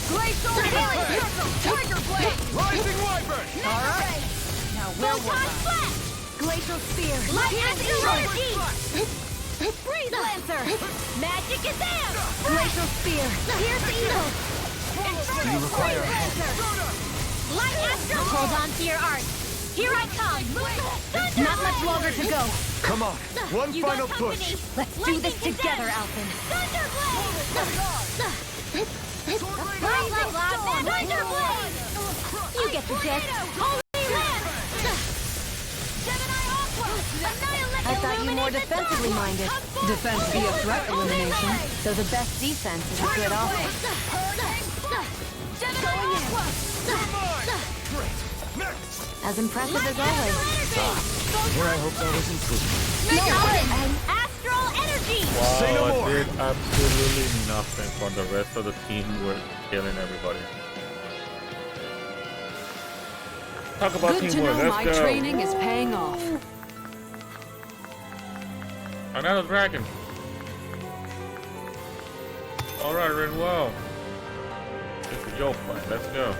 Glacial Barrier! Tiger Blade! Rising Wyvern! Alright! Now we'll work. Glacial Spear! Light Energy! Breeze Lancer! Magic is there! Glacial Spear! Pierce Evil! Do you require Lancer! Light Astral! Hold on to your art! Here I come! Not much longer to go! Come on, one You final got push! company. Let's do this together, Alphen! Thunderblade! Blah, blah, blah, Thunderblade! You get the gist! Holy Lance! Gemini Aqua! I thought you more defensively minded. Defense via threat elimination. So the best defense is a good offense. Gemini Aqua! Great! Next! As impressive as always. Here I hope that was improved. And Astral Energy! Say no Wow, more. I did absolutely nothing for the rest of the team who were killing everybody. Talk about Good to teamwork, know let's my go. training is paying off. Another dragon. Alright, Renwell. This is your fight, let's go.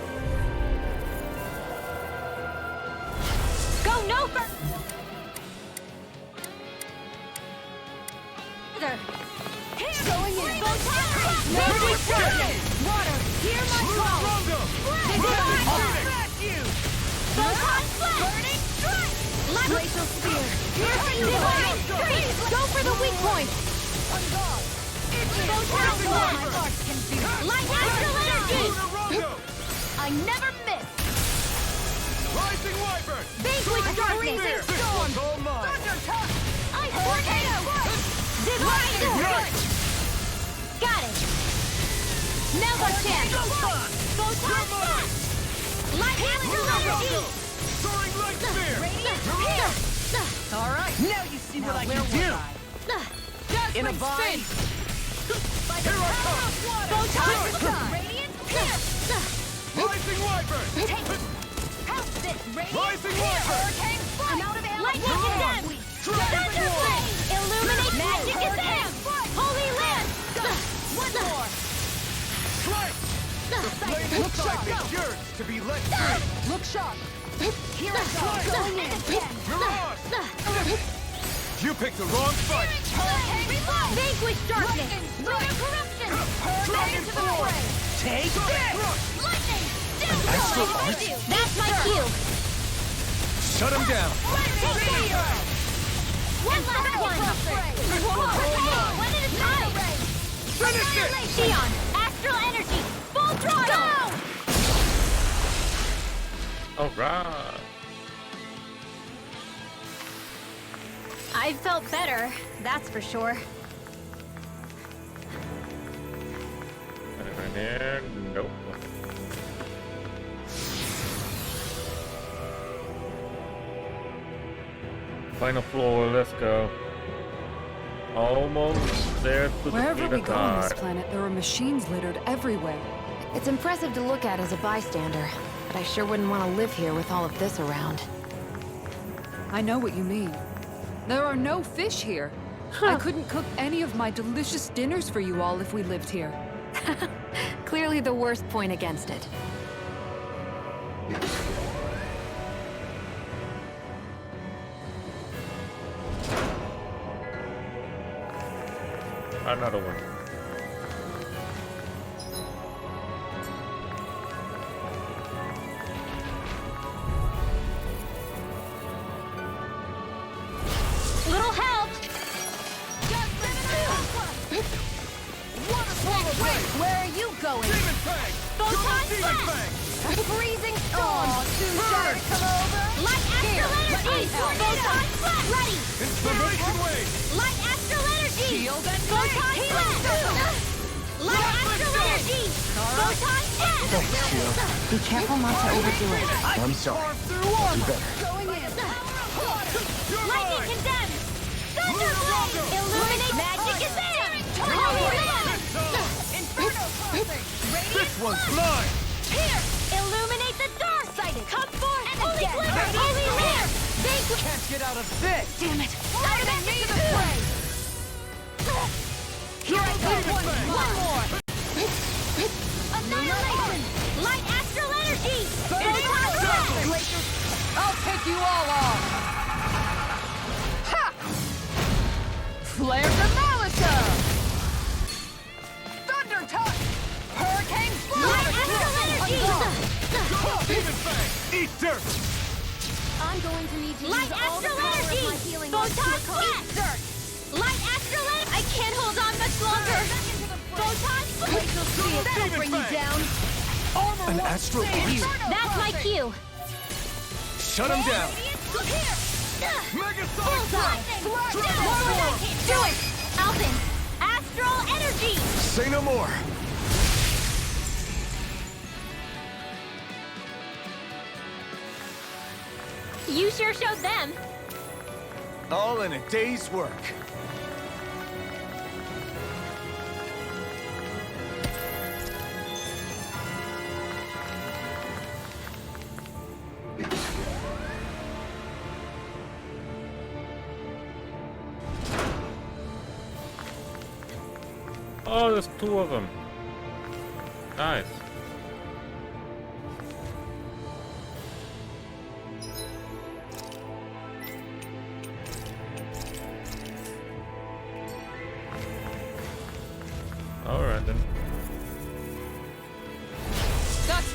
Go no further! Spear! Going in! Midway Darkness! Water! Hear my call! Photon Flash! Burning Strike! Glacial Spear! Divine Freeze! Go for the weak point! Photon Flash! Light Astral Energy! I never miss! Rising Wyvern! Vanquish Darkness! Storm! All mine! Thunder Touch! Ice Tornado! Divine Strike! Got it! Now's our chance! Photon Flash! Light Astral Energy! Soaring Light Spear! Radiant Spear! Alright, now you see what I can do! In a bind! Here I come! Photon Radiant Spear! Rising Wyvern! How's this? Radiant Rising Spear! Wyvern! Hurricane Strike! I'm out of ammo! Lightning Come on! Condemned! Thunder Flame! Illuminate Magic Condemned! Holy Land! One more! Strike! The flame inside me yearns to be let free! Look sharp! Here I go! Going in! Mirage! You picked the wrong fight! Vanquish Darkness! Lunar Corruption! Hurricane to the fray! Take this! Lightning! That's my cue! Shut him down! One last one! One at a time! Finish it! Xion! Astral Energy! Full throttle! Alright. I felt better, that's for sure. Anything there? Nope. Final floor, let's go. Almost there to Wherever defeat we a go on this god. planet, there are machines littered everywhere. It's impressive to look at as a bystander, but I sure wouldn't want to live here with all of this around. I know what you mean. There are no fish here. I couldn't cook any of my delicious dinners for you all if we lived here. Clearly the worst point against it. Another one. Little help! Where are you going? Demon Fang! Photon Demon Flash! Fang! Freezing Storm! Too shy to come over? Light Astral Energy! Photon Flash! Ready! Inspiration Wave! Light Astral Energy! Shield and Photon Flash! Light Astral Energy! Photon Flash! Be careful not to overdo it. I'm sorry. I'll do better. Going in! Lightning Condemned! Thunder Blade! Illuminate Magic Condemned! Holy Land! Inferno Crossing! This one's mine! Here! Illuminate the dark! Sighted! Come forth! And Holy Glitter! Holy Land! Vanquish! Can't get out of this! Damn it! Diamond to the fray! Here I go! One more! Annihilation! Light Astral Energy! Glacier! I'll take you all on! Ha! Flare the Malisa! Thunder Touch! Hurricane Light Flash! Astral Energy! Demon Fang! Eat dirt! I'm going to need to Light use all the Astral power Energy! of my healing Photon arts to accomplish Flash! Light Astral Energy! I can't hold on much longer! Photon Flash! That'll bring you down! An astral energy. That's my cue! Shut him down! Mega Bullseye! Do it! Alpin! Astral Energy! Say no more. You sure showed them! All in a day's work. Oh, there's two of them. Nice.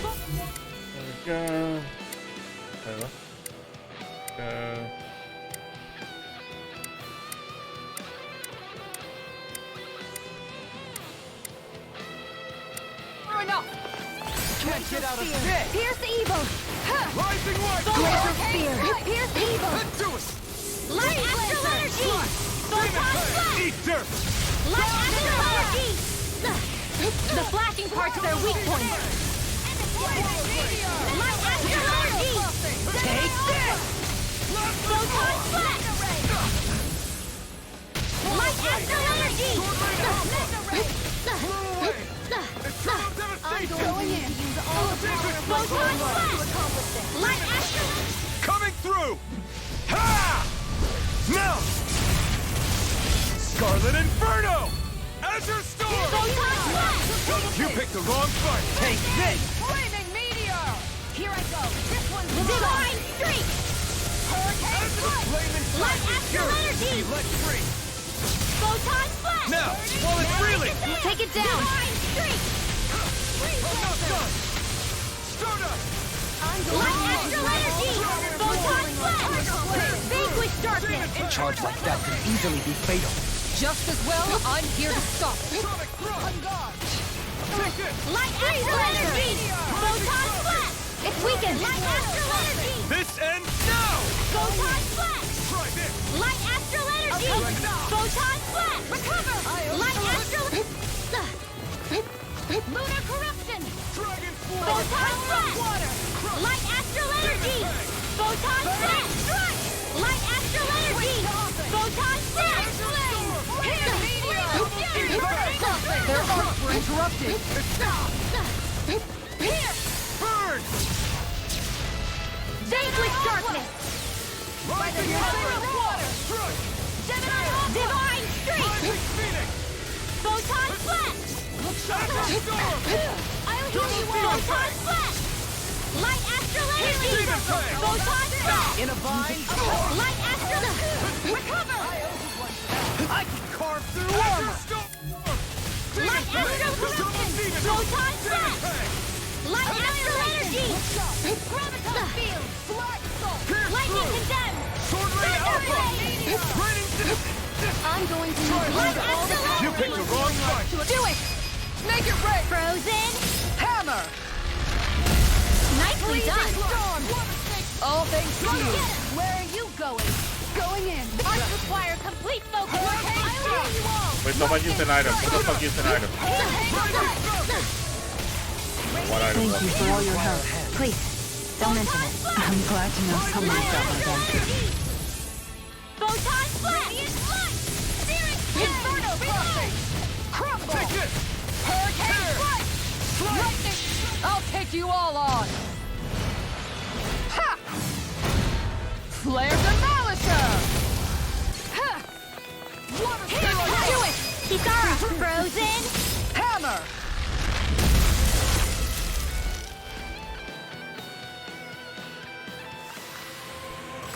There we go. There we go. Can't get out of this! Pierce evil! Rising light! Laser spear! Pierce evil! Head to us! Light astral energy! Photon flash! Eat dirt! Light astral energy! The flashing part's their weak point! Light astral energy! Take this! Photon flash! Light astral energy! I'm going in to use all of my photon flash! Light astral! Coming through! Ha! Now! Scarlet Inferno! Azure Storm! Photon flash! You picked the wrong fight! Take this! Flaming meteor! Here I go! This one's divine streak! Hurricane flash! Light astral energy! Be let free! Photon flash! Now, while it's reeling! Take it down! Divine streak! I'm not done! Stardust! Light astral energy! Photon flash! Vanquish darkness! A charge like that could easily be fatal. Just as well, I'm here to stop it. Sonic Thrust! On guard! Light astral energy! Photon flash! It's weakened! Light astral energy! This ends now! Photon flash! Try this! Light astral energy! Photon flash! Recover! Light astral... Lunar corruption! Dragon Photon flash! Water! Light astral energy! Photon flash! Strike! Light astral energy! Photon flash! Their arcs were interrupted. Here! Burn! Vanquish darkness! By the power of water! Strike! Divine streak! Rising Phoenix! Photon flash! Azure Storm! I'll heal you all! Photon flash! Light astral energy! Demon Fang! Photon flash! In a vine? Light astral... Recover! I can carve through Azure armor! Storm! Light astral corruption! Photon flash! Light astral energy! Graviton field! Lightning condemned! Sword Ray Alpha! Raining I'm going to use light astral energy! You picked the wrong fight! Do it! Make it rain! Frozen! Hammer! Nicely done! All thanks to you. Where are you going? Going in. Arts require complete focus! I'll heal you all! Wait, nobody used an item. Who the fuck used an item? What item? Thank you for all your help. Please, don't mention it. I'm glad to know someone's got my back. Photon flash! Inferno flash! Crumble! Take it! Hurricane flash! Lightning! I'll take you all on. Ha! Flare Demolisher! Ha! Water Do it! Kisara! Frozen! Hammer!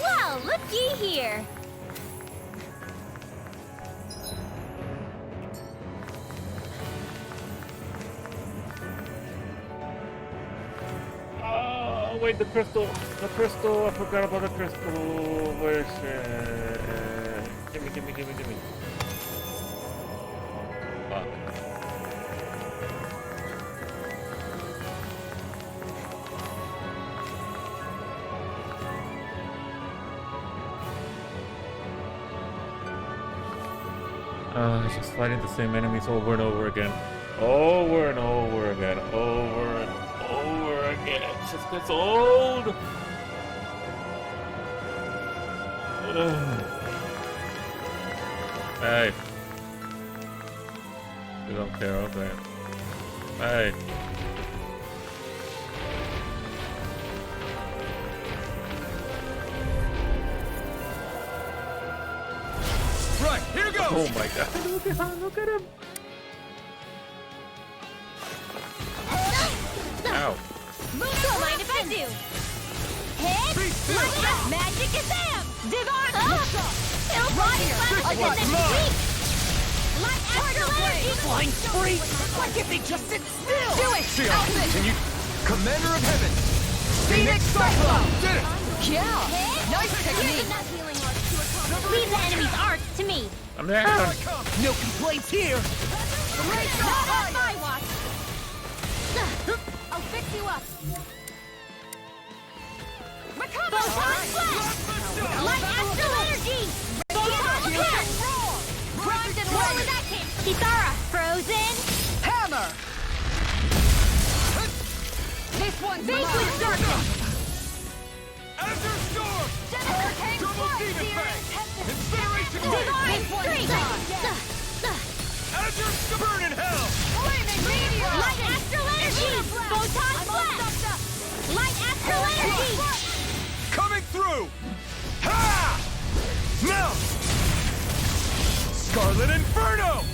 Well, looky here! Oh, wait, the crystal. The crystal. I forgot about the crystal. Where's it? Gimme. Fuck. Just fighting the same enemies over and over again. Over and over again. Over and over again. It just gets old. Ugh. Hey. You don't care, okay. Hey. Right, here goes! Oh my god. Look at him. Ow. Don't mind if I do! Hit! Magic Exam! Divine! It'll body This within one's the mine. week! Light astral energy! Flying spree! Why can't they just sit still? Do it! Shield, can you... Commander of Heaven! Phoenix Cyclone! Did it! Yeah! Nice technique! Leave the enemy's arts to me! I'm there. No complaints here! Not on my watch! I'll fix you up! Recover! Photon Flash! Light Astral Energy! Photon Flash! Primed and roll with that came! Kisara! Frozen! Hammer! This one's Vanquish Darkness! Azure Storm! Hurricane Double Strike! Demon Fang! Incineration Divine Blade! Streak! Azure Storm! Burn in Hell! Flaming Meteor! Light Astral Energy! Photon Flash! Light Astral Energy! Coming through! Ha! Melt! Scarlet Inferno!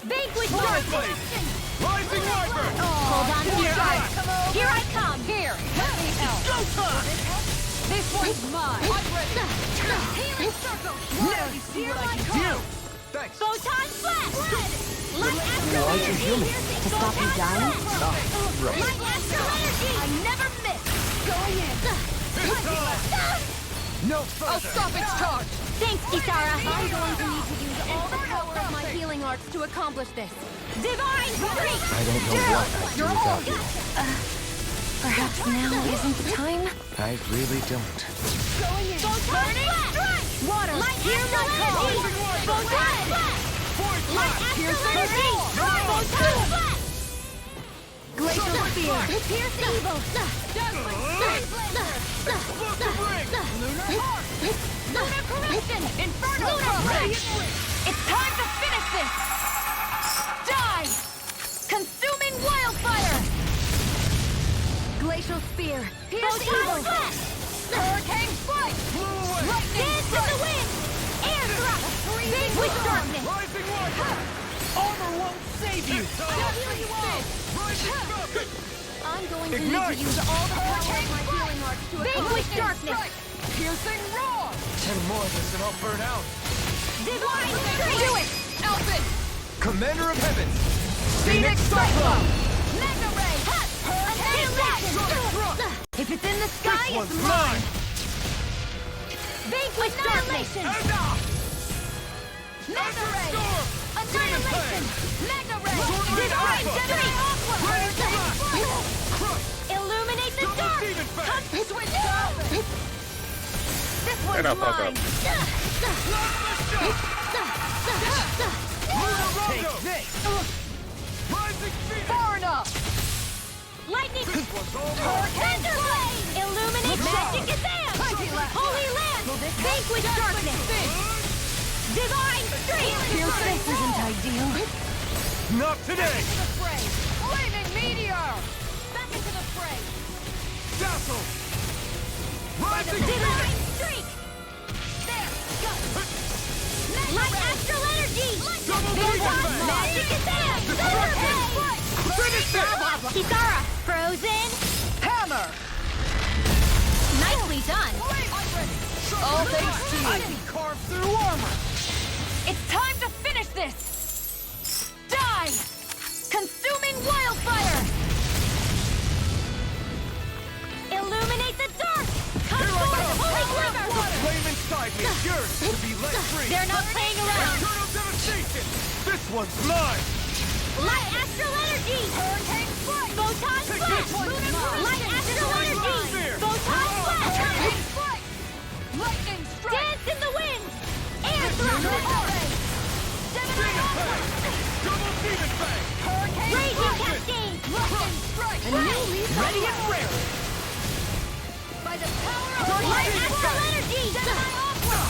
Vanquish Blade! Darkness! Rising Wyvern! Hold on to your arms! Here I come! Here! Let me help! Go time! This one's mine! I'm ready! Healing Circle! Now you see what I can do! Thanks! Photon Flash! Light Astral Energy! To stop you dying? Light Astral Energy! I never miss! Going in! No I'll further! stop its charge! Thanks, Kisara! I'm going to need to use all the power of my healing arts to accomplish this. Divine Streak! I don't know what I'd do without you. Perhaps now isn't the time? I really don't. Going in! Photon Flash! Water! Light Astral Energy! Photon Flash! Light Astral Energy! Photon Flash! Glacial Spear! Pierce Evil! Dazzling Lunar Heart! Lunar Corruption! Inferno! It's time to finish this! Die! Consuming Wildfire! Glacial Spear! Pierce Evil! Hurricane Strike! Dance in the wind! Air Thrust! Vanquish Darkness! Rising Wyvern! Armor won't save you! I'm going to Ignite! need to use all the power of my healing arts to accomplish Darkness! Piercing roar! 10 more of this and I'll burn out! Divine Streak! Do it! Elfin! Commander of Heaven! Phoenix Cyclone! Mega Ray! Annihilation! If it's in the sky, This it's one's mine! mine! Vanquish Annihilation! Mega Ray! Storm! Annihilation! Mega Ray! Divine Streak! Illuminate the dark! Demon Fang! Switch off! This one's Get up, fuck mine! Take this! Rising Phoenix! Far enough! Lightning! Thunder Blade! Illuminate Magic Gazam! Holy Land! Vanquish Darkness! Divine Streak! This isn't ideal. Not today! Flaming Meteor! Back into the fray! Dazzle! Rising Divine Streak! There! Go! Light Astral Energy! Demon Magic Gazam! Thunder Blade! Finish it! Kisara! Frozen! Hammer! Nicely done! All thanks to I you. can carve through armor! It's time to finish this! Die! Consuming Wildfire! Illuminate the dark! Come forth, Holy Quiver! The flame inside me is yours to be let free! They're not playing around! Eternal devastation! This one's mine! Light Astral Energy! Hurricane Strike! Photon Flash! Light Astral Energy! Photon Flash! Hurricane Strike! Lightning Strike! Dance in the wind! Air Thrust! Gemini Aqua! Double Demon Fang! Hurricane Raging Cascade! Lightning Strike! Ready and rare! By the power of Light Astral Energy! Gemini Aqua!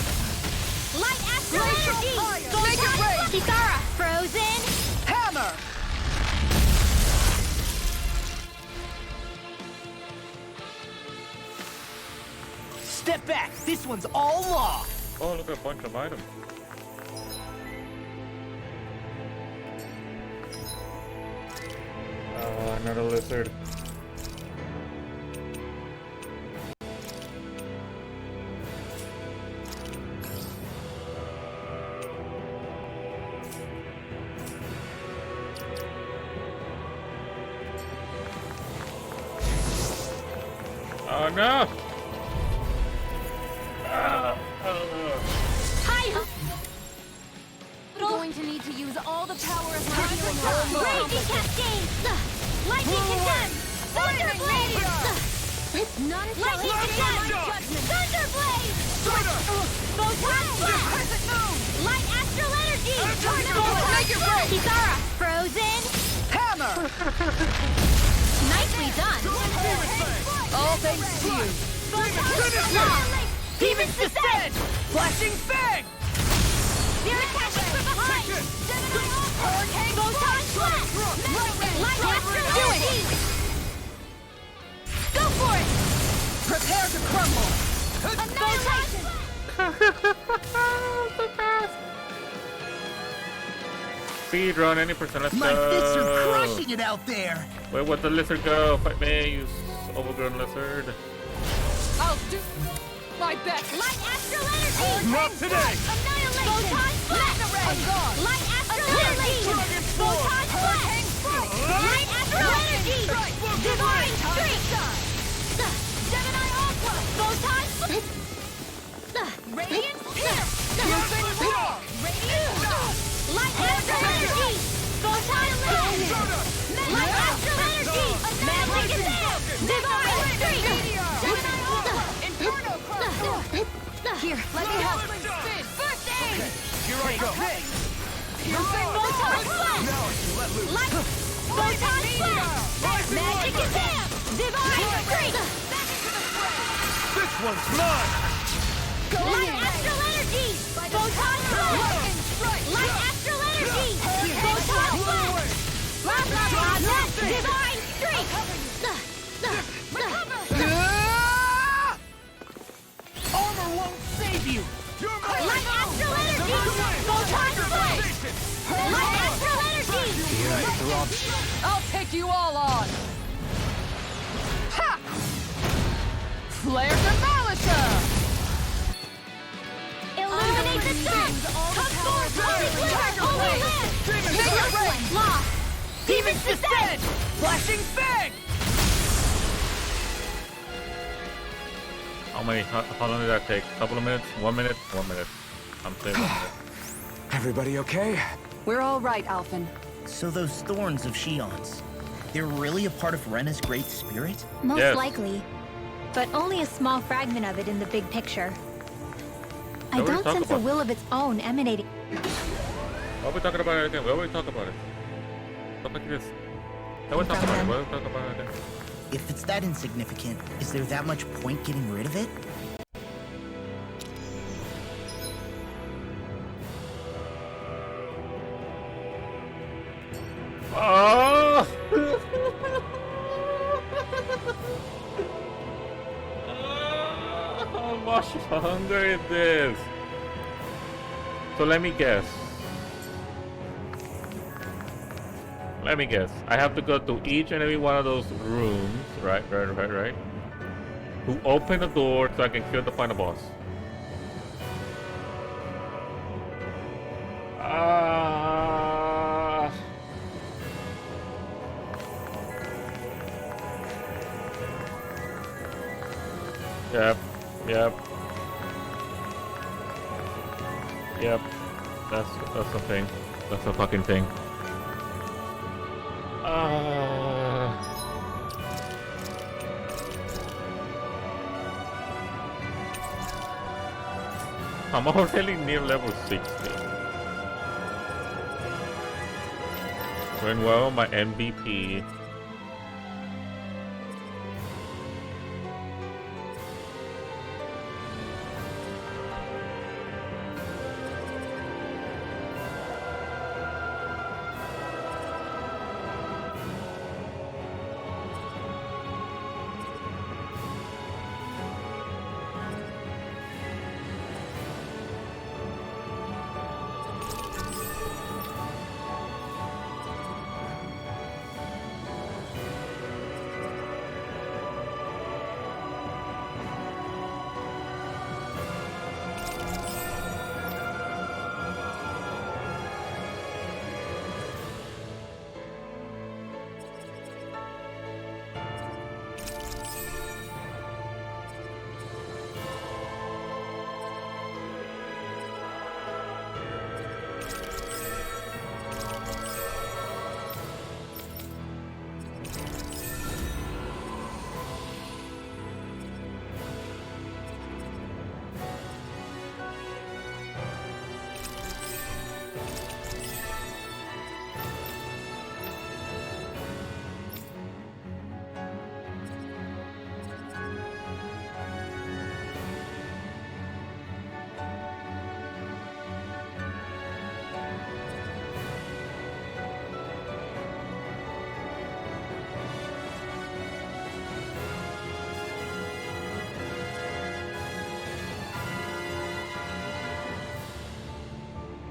Light Astral Energy! Photon Flash! Kisara! Frozen! Hammer! Step back! This one's all law! Oh, look at a bunch of items. Another lizard. Oh no! We're going to need to use all the power of my healing Raging Cascade! Lightning Condemn! Thunder Blade! None shall Lightning escape my Condemn! judgment! Thunder Blade! Photon Blast! Light Astral Energy! Kisara! Frozen! Hammer! Nicely done! All thanks to you! Demon's Descent! Flashing Fang! They're attacking from behind! Hurricane Photon Blast! Light Astral Energy! Go for it! Prepare to crumble! Annihilation! So fast. Speed run any percent. Let's My go. fists are crushing it out there. Where would the lizard go? Fight me, you overgrown lizard. I'll do my best! Light Astral Energy! Not today! Annihilation! Photon Blast! Light Astral Energy! Photon Blast! Light Astral Energy! Divine Strength! Gemini Aqua! Photon Radiant Pierce! Radiant Light Astral Energy! Photon Blast! Light Astral Energy! Magic Gazelle! Divine Strength! Gemini Aqua! Inferno Here, let me help! First aid! Here I go! Photon Blast! Now I can let loose! Light! Photon Blast! Magic Gazelle! Divine Strength! This one's mine! Light Astral Energy! Photon Blast! Light Astral Energy! Photon Blast! Blah blah blah! Divine Strength! Armor won't save you. Light Astral Energy! Photon Blast! Light Astral Energy! I'll take you all on! Ha! Flare Demolition! Illuminate the sun! Come forth, Holy Blizzard! Holy Land! Lost! Demon's Descent! Flashing Fang! How long did that take? Couple of minutes? 1 minute? 1 minute. I'm saying 1 minute. Everybody okay? We're all right, Alphen. So those thorns of Shion's, they're really a part of Rena's great spirit? Most Yes. likely. But only a small fragment of it in the big picture. I What are we don't talking sense a about? will of its own emanating. Why are we talking about it again? Why are we talking about it? Stop like this. Why are we talking about it? Why are we talking about it again? If it's that insignificant, is there that much point getting rid of it? Oh! How much hunger is this? So let me guess. Let me guess. I have to go to each and every one of those rooms, right? Who open the door so I can kill the final boss. Ah. Yep. That's the thing. That's the fucking thing. I'm already near level 60. Doing well, my MVP.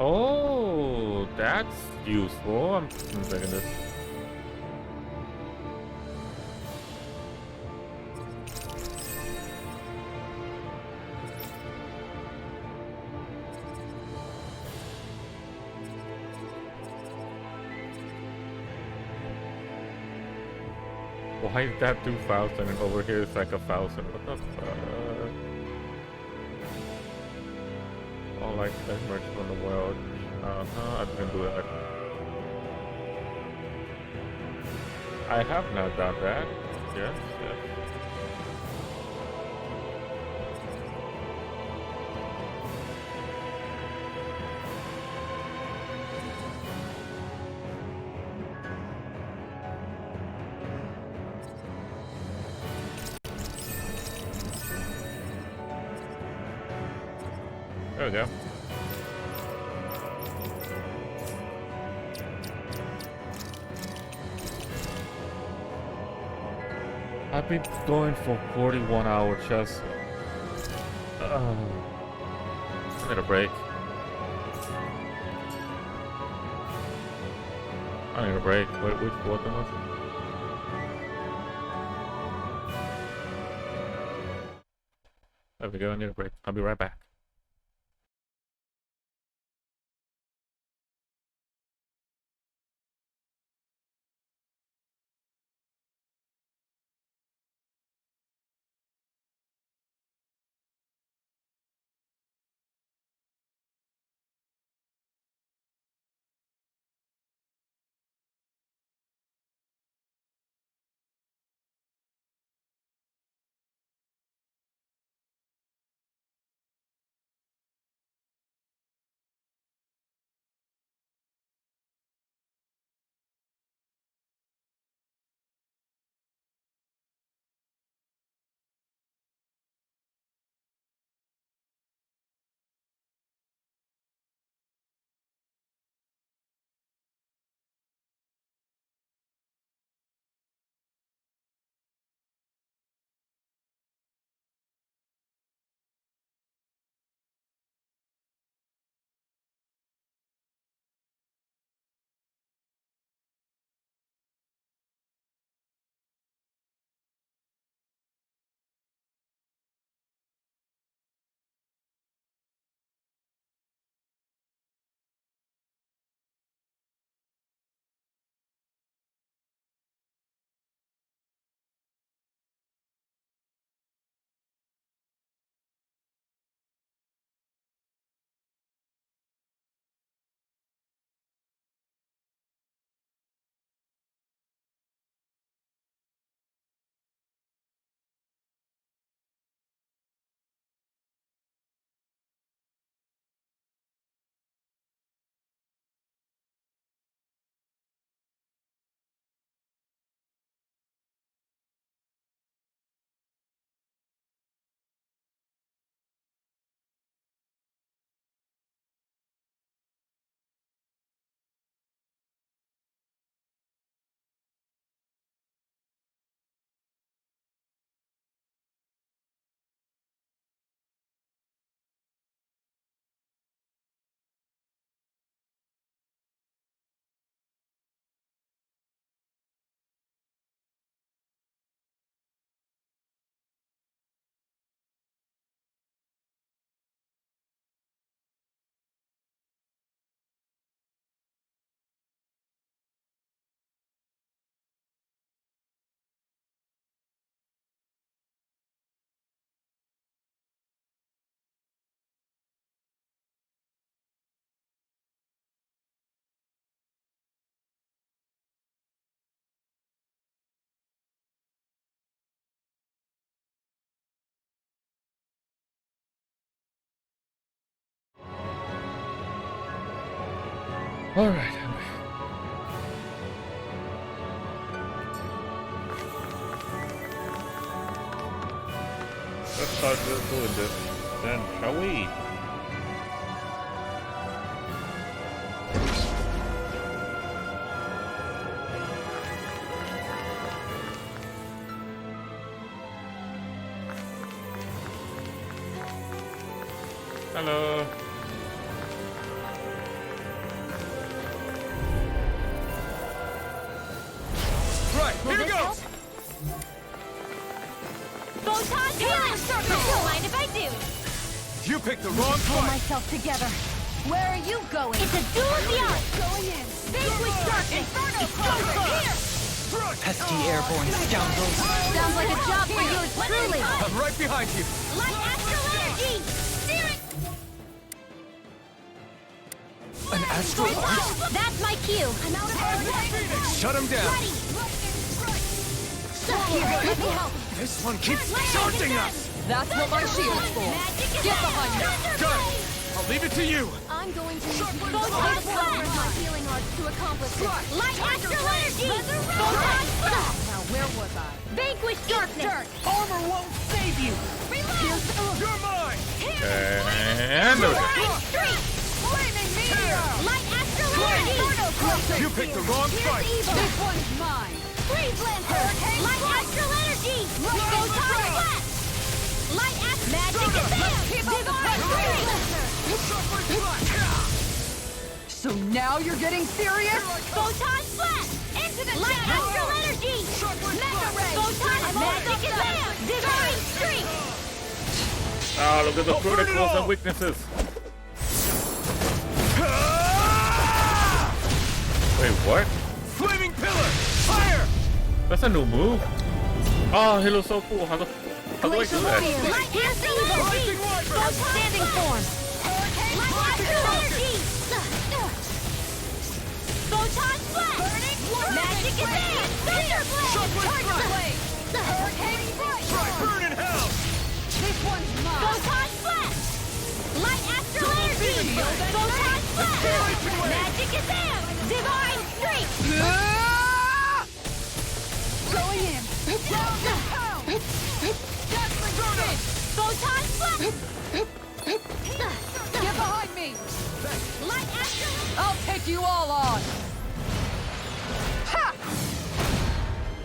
Oh, that's useful. I'm taking this. Why is that 2,000 and over here it's like 1,000? What the fuck? All like that much from the world. I didn't do that. I have not done that. Yes, yes. There we go. I've been going for 41-hour chess. I need a break. I need a break. Wait, which button was it? There we go, I need a break. I'll be right back. Alright. Let's start doing this then, shall we? Hello. Photon healing circle! Don't mind if I do. You picked the wrong Pull fight! myself together. Where are you going? It's a duel of the arts! Going in! Vanquish darkness! Inferno here! Pesky airborne scoundrels. Sounds like a job for yours truly! I'm right behind you! Light astral energy! Steer it! An astral arc? That's my cue! I'm out of energy! Shut him down! Ready! Here, let me help! This one keeps charging us! That's what my shield's for. Get behind me! Done! I'll leave it to you! I'm going to use Photon Blast! My healing arts to accomplish this. Light astral energy! Photon Blast! Now, where was I? Vanquish darkness! Armor won't save you! You're mine! And Divine streak! Flaming meteor! Light astral energy! You picked the wrong fight! This one's mine! Freeze Lancer! Light astral energy! Photon Blast! Light astral magic advance! Divine streak! So now you're getting serious? Photon Blast! Into the light astral energy! Mega ray! Photon magic advance! Divine streak! oh, look at the criticals and weaknesses. Wait, what? Flaming pillar! Fire! That's a new move. Oh, he looks so cool. How do I do that? Light astral energy! Standing form! Light astral energy! Photon Blast! Magic advance! Thunder Blade! Hurricane Strike! Burn in hell! This one's mine! Photon Blast! Light astral energy! Photon Blast! Magic advance! Divine streak! Going in! Photon Blast! Get behind me! Light astral... I'll take you all on! Ha!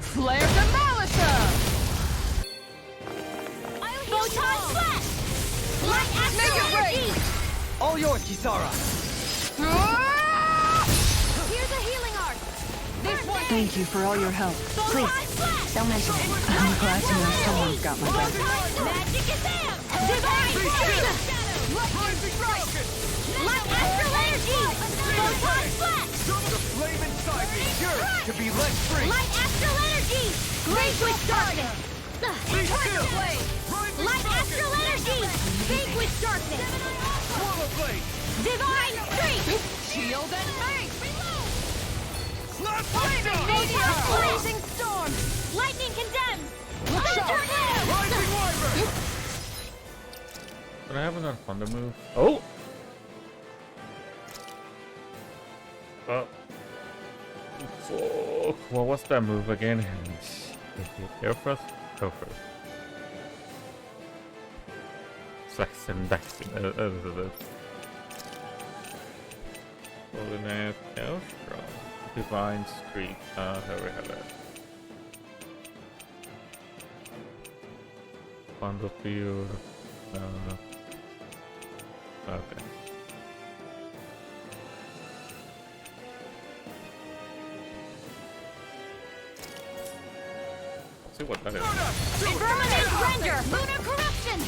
Flare Demolisher! Photon Blast! Light astral Make it energy! All yours, Kisara. Here's a healing art! This one! Thank you for all your help. Please, don't mention it. I'm glad to know someone's got my back. Magic advance! Divine streak! Light astral energy! Photon Blast! The flame inside me yearns to be let free! Light astral energy! Vanquish darkness! still! Light astral energy! Vanquish darkness! Swallow blade! Divine streak! Shield and face! Flaming Meteor! Blazing storm! Lightning condemned! Tornado! Rising wyvern! But I have another thunder move. Oh! Fuck. What was that move again? Air first? Go first. Saxon Daxon. Golden Ass, Elstrom. Divine Streak. Here we have that. Thunder Field. Okay. Let's see what that is. Permanent render! Lunar corruption!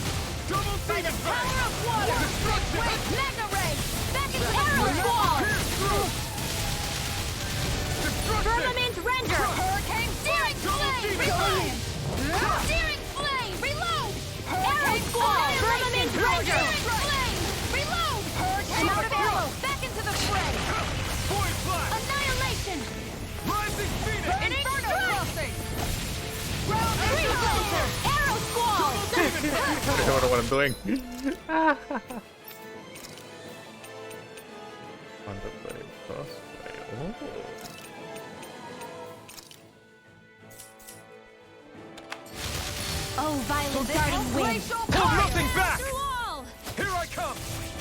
By the power of water! Wait, Magna Ray! Back in Arrow Squall! Firmament render! Hurricane Steering Flame! Reload! Steering Flame! Reload! Arrow Squall! Firmament render! Flame! Reload! I'm out of ammo! Back into the fray! Point blast! Annihilation! Rising phoenix! Inferno crossing! Freeze Lancer! Arrow Squall! I don't know what I'm doing. Underplay, crossplay. Oh. Oh, violent darting wind! Hold nothing back! Through all! Here I come!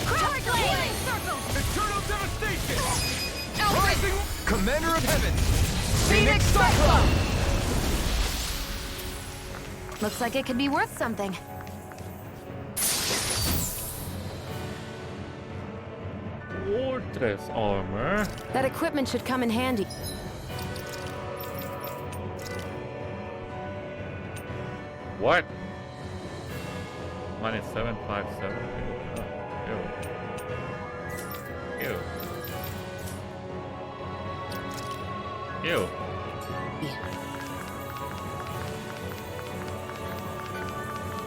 Quick blade! Eternal devastation! Rising Commander of Heaven! Phoenix Cyclone! Looks like it could be worth something. Fortress armor. That equipment should come in handy. What? Minus 757. Ew. Ew. Ew.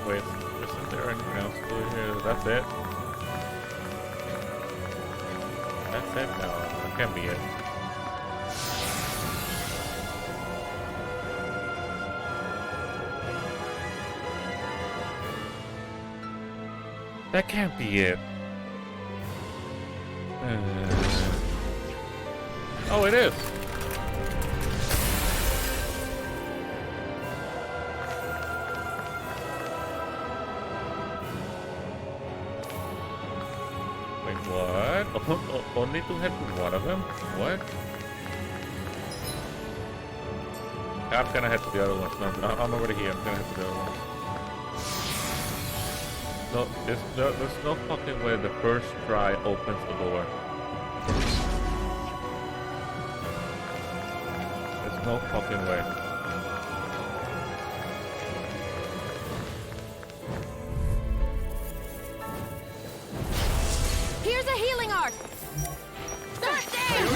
Wait, isn't there anything else to do here? That's it? That's it? No, that can't be it. That can't be it. Oh, it is. Wait, what? Only to hit one of them? What? I'm gonna head to the other ones. No, I'm already here. I'm gonna head to the other ones. No, there's no fucking way the first try opens the door. There's no fucking way. Here's a healing art. First aid.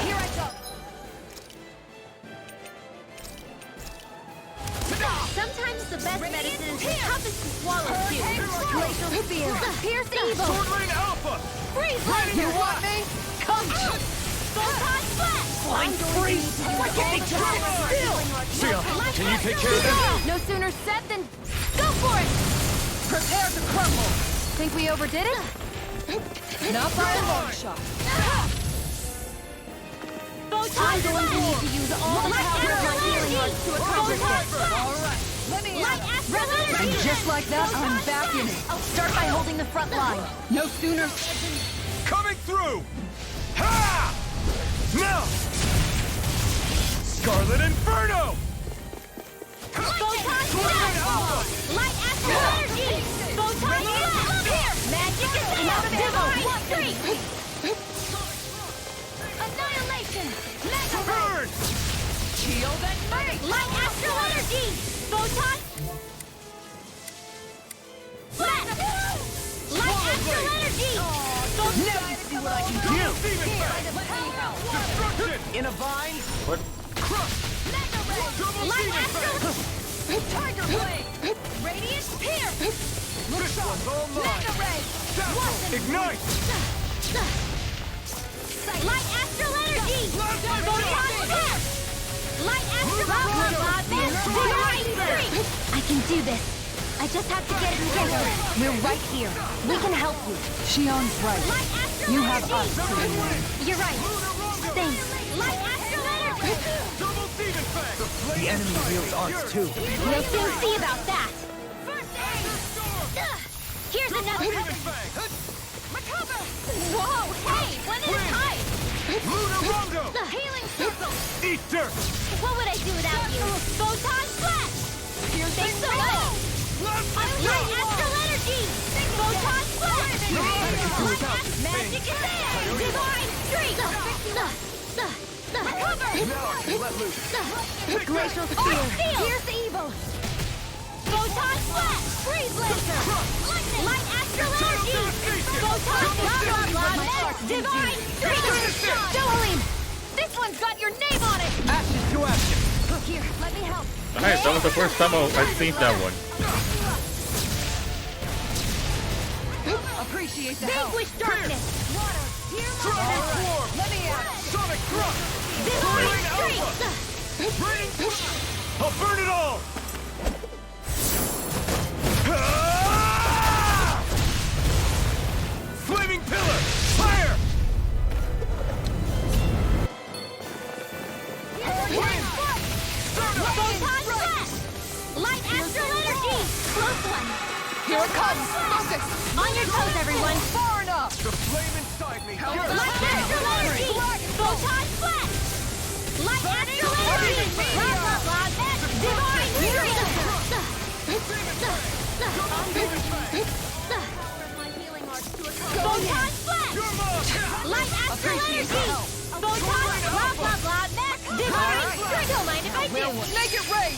Here I go. Sometimes the best medicine is the toughest to swallow, too. Glacial Spear. Pierce evil. Swordling Alpha! Freeze Laser. You want me? Come! Photon Flash. Flying freeze! Why can't they just sit still? Sia, can you take care of this? No sooner said than go for it. Prepare to crumble! Think we overdid it? Not by a long shot. I'm going to need to use all the power of my healing arts to accomplish this. Alright, let me Light Astral Energy! And just like that, I'm back in it. I'll start by holding the front line. No sooner... Coming through! Ha! Now! Scarlet Inferno! Photon Flash! Light Astral Energy! Photon Flash! Pierce! Magic Attack! Divine Streak! Annihilation! Mega Burn! Shield and make! Light Astral Energy! Photon Flash! Light Astral Energy! Now you see what I can do! Destruction! In a vine? What? Mega Ray! Light Astral... Tiger Blade! Radiant Pierce! This one's all mine! Mega Ray! Ignite! Light Astral Energy! Photon Flash! Light Astral Energy! I can do this. I just have to get it together. We're right here. We can help you. Shion's right. Light Astral You have Energy! us to rely. You're right. Thanks. Light Astral Energy! Double Demon Fang! The enemy wields arts too. We'll soon see about that. Here's another. Demon Fang! Recover! Whoa, hey, when is time? Lunar Rongo! Healing circle! Eat dirt! What would I do without you? Photon Flash! Thanks so much! Light Astral Energy! Photon Flash! Magic Attack! Divine Streak! Recover! Now I can let loose. Glacial Spear! Pierce evil! Photon Flash! Freeze Laser! Light Astral Energy! Photon Flash! Divine Streak! Johalim! This one's got your name on it! Ashes to ashes. Here, let me help. Nice, that was the first time I've seen that one. Appreciate the help. Vanquish darkness! Water! Hear my Sonic Swarm! Let me out. Sonic Thrust! Divine Alpha! Streak! I'll burn it all! Ah! Flaming Pillar! Fire! Photon Flash! Light Astral Energy! Close one! Here it comes. Focus. On your toes, everyone! Far enough. The flame inside me! Light Astral Energy! Photon Flash! Light Astral Energy! Blah, blah, blah, that's Divine Streak! Photon Flash! Light Astral Energy! Photon blah, blah, blah, that's Divine Streak! Don't mind if I do! Make it rain.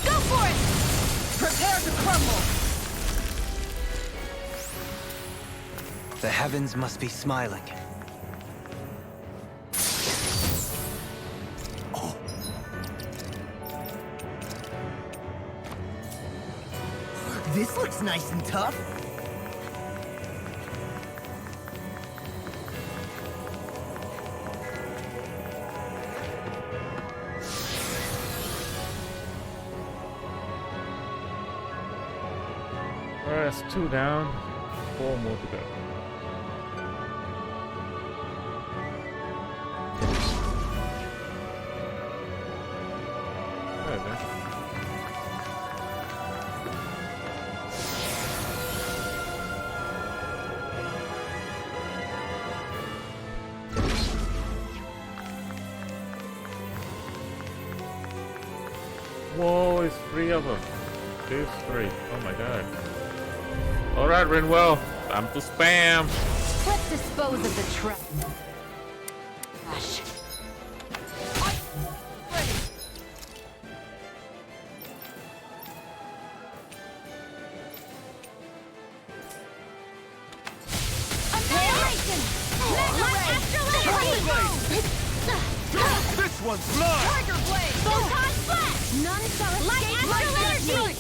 Go for it! Prepare normal. The heavens must be smiling. This looks nice and tough. Alright, that's 2 down. 4 more to go. There, there. Whoa, it's 3 of them. There's 3. Oh my god. Alright, Rinwell. Time to spam. Let's dispose of the trap. Gosh. Annihilation! This one's mine! Tiger Blade! Photon Flash! None shall escape my energy!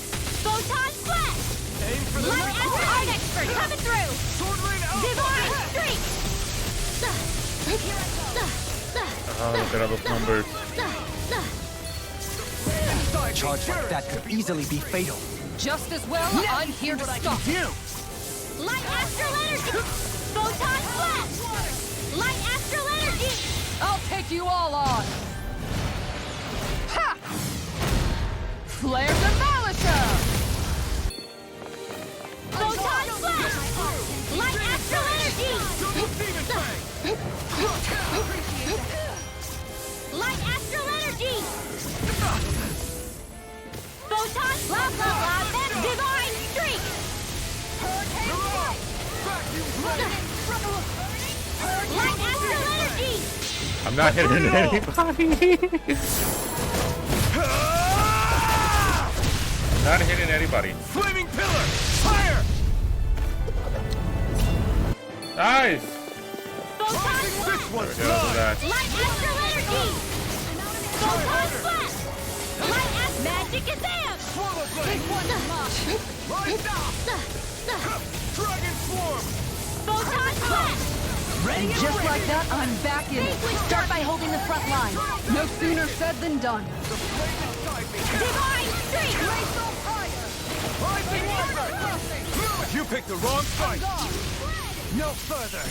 Photon Flash! Aim for the Light Astral Art Expert coming through! Sword Lane Divine Streak! Oh, look at all those numbers. A charge like that could easily be fatal. Just as well, I'm here to stop. Light Astral Energy! Photon Flash! Light Astral Energy! I'll take you all on. Ha! Flare Demolisher! Photon Flash! Light Astral Energy! Light Astral Energy! Photon blah blah blah, that's Divine Streak! Light Astral Energy! I'm not hitting anybody. Not hitting anybody. Flaming Pillar! Fire! Nice. Photon This Flash! one's There we go, mine! that. Light Astral Energy! Photon Flash! Light Astral Magic Exam! Swallow Blade! Rise up! Dragon Swarm! Photon Flash! And just like that, I'm back in it. Start by holding the front line. No sooner said than done. The flame inside me! Divine Streak! Rising Warfare! You picked the wrong fight! No further!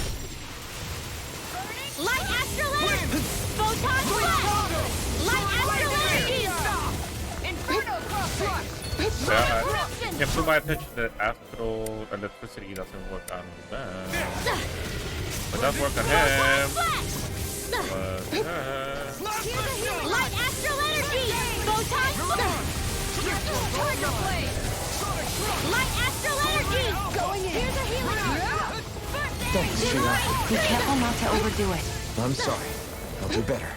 Light Astral Energy! Photon Flash! Light Astral Energy! Inferno Crossfire! Yeah, I kept my attention that astral electricity doesn't work on that. But does work on him. But, Light Astral Energy! Photon Flash! Tiger Blade! Light Astral Energy! Going in! Here's a healing! Thanks, Sheila. Be careful not to overdo it. I'm sorry. I'll do better.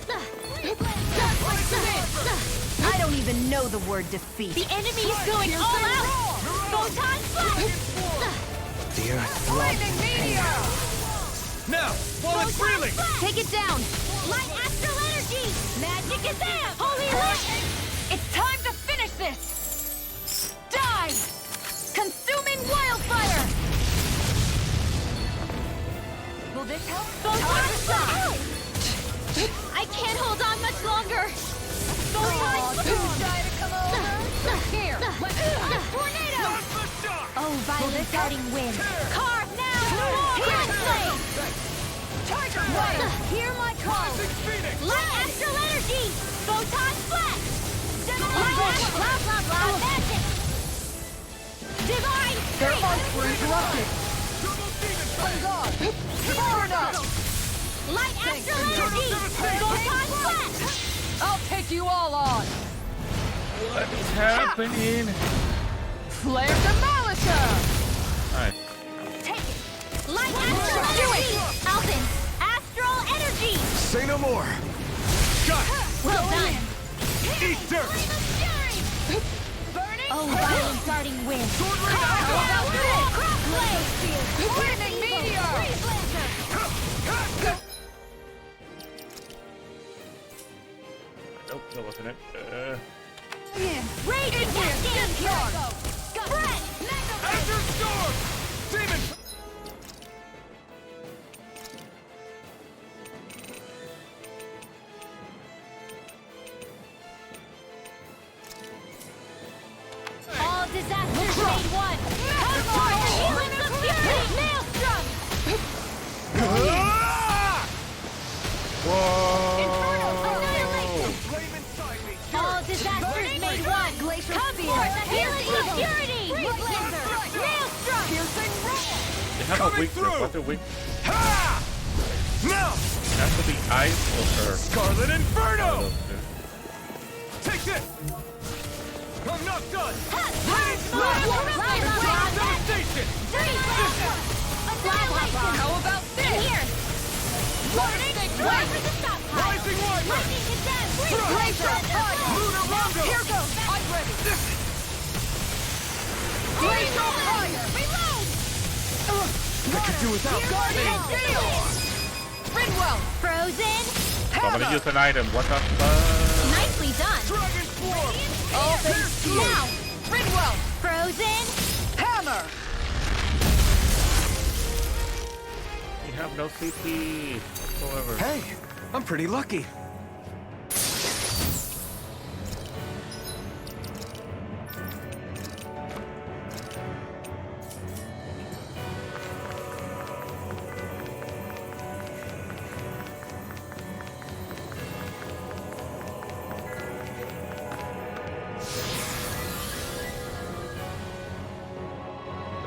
I don't even know the word defeat. The enemy is going all out! Photon Flash! The earth throbs. Now, while it's reeling! Take it down! Light Astral Energy! Magic Exam! Holy Light! It's time to finish this! Die! Consuming Wildfire! Will this help? Photon Flash! I can't hold on much longer! Photon Flash! to come over? Here! Tornado! Oh, Violet darting wind! Carve now! Healing Flame! Tiger Blade! Hear my call! Light Astral Energy! Photon Flash! Light Astral blah blah blah magic! Divine Their Streak! arcs were interrupted. On guard. Forward up. Light Astral Energy! Photon Flash! I'll take you all on. what is happening? Flare Demolisher! Nice. Take it! Light Astral Energy! Alvin! Astral Energy! Say no more! Got it! Well done! Eat dirt! Flame of Fury! Burn Oh, violent darting wind. How about this? Crossblade. Lightning meteor. Freeze lancer. Nope, that wasn't it. Raging cascade. Spread. Azure Storm! Demon! All disasters made one. Hellfire, healing of fury. Maelstrom. Inferno, annihilation. Flame inside me! All disasters made one. Glacier come forth, healing of purity. Freeze lancer. Maelstrom. Piercing roll. They have a weakness. What's the weakness? Ha! Now! It has to be ice or earth. Scarlet Inferno! One of those two. Take this! I'm not done! Devastation! How about this? Here. Warning! Wait for the stop time. Rising Wiper! Lightning condemned. Glacier Fire! Lunar Rondo! Here goes. I'm ready. Glacier Fire! Reload! I could do without Guardian Steel! Rinwell! Frozen! Somebody use an item. What the fuck? Nicely done! Dragon Swarm! All things now! Rinwell! Frozen! Hammer! We have no CP whatsoever. Hey, I'm pretty lucky.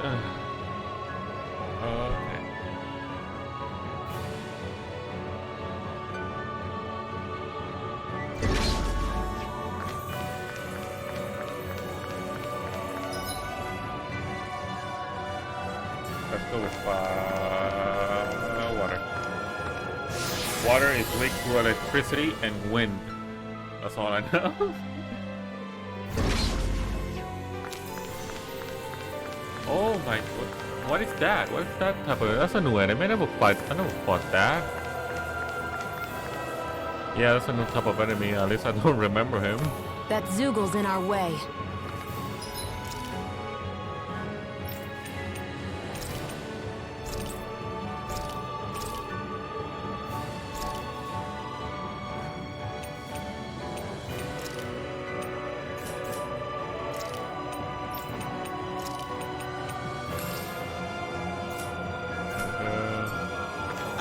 Okay. Let's go with water. Water is linked to electricity and wind. That's all I know. Oh my god. What is that? What is that type of... That's a new enemy. I never fought that. Yeah, that's a new type of enemy. At least I don't remember him. That Zoogel's in our way.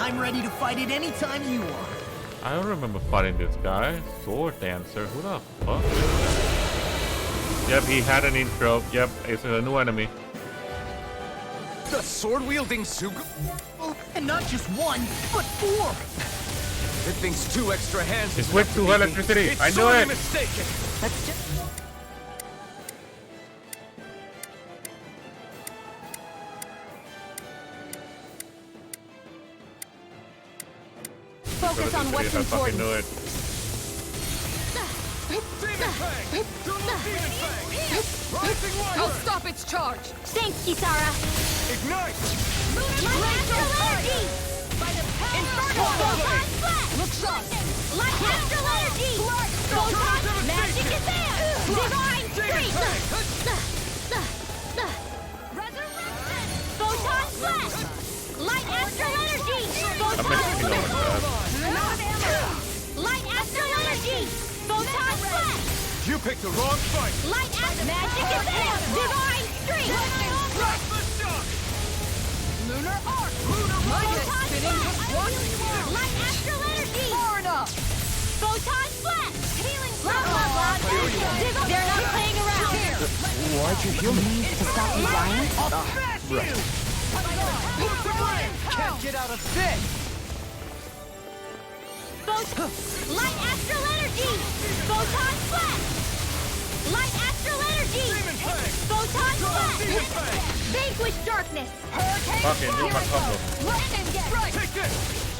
I'm ready to fight it anytime you are. I don't remember fighting this guy. Sword Dancer. Who the fuck? Yep, he had an intro. Yep, it's a new enemy. The sword-wielding Sugu... And not just one, but four. It thinks 2 extra hands It's is with enough two to beat me. electricity. It's I knew sorely it. mistaken. Let's just... Focus on what's I fucking important. knew it. Demon Fang! Double Demon Fang! Rising I'll Wiper! stop its charge! Thanks, Kisara. Ignite! Light Astral Energy! By the power Inferno! Photon Flash! Look sharp! Light Astral Energy! Photon Magic Advance! Divine Strength! Resurrection! Photon Flash! Light Astral Energy! Photon Flash! Light Astral Energy! Photon Flash! You picked the wrong fight! Light Astral Magic Advance! Divine Strength! Crack the shock! Lunar Arc! Photon spinning Flash! with one. Light Astral Energy! Far enough! Photon Flash! Healing blah blah blah! They're not playing around! Why'd you heal me? To stop you dying? Right. Can't get out of this! Light Astral Energy! Photon Flash! Light Astral Energy! Demon Fang! Photon Demon Flash! Fang! Vanquish Darkness! Hurricane! Fucking do my combo. Lightning Strike! Take this!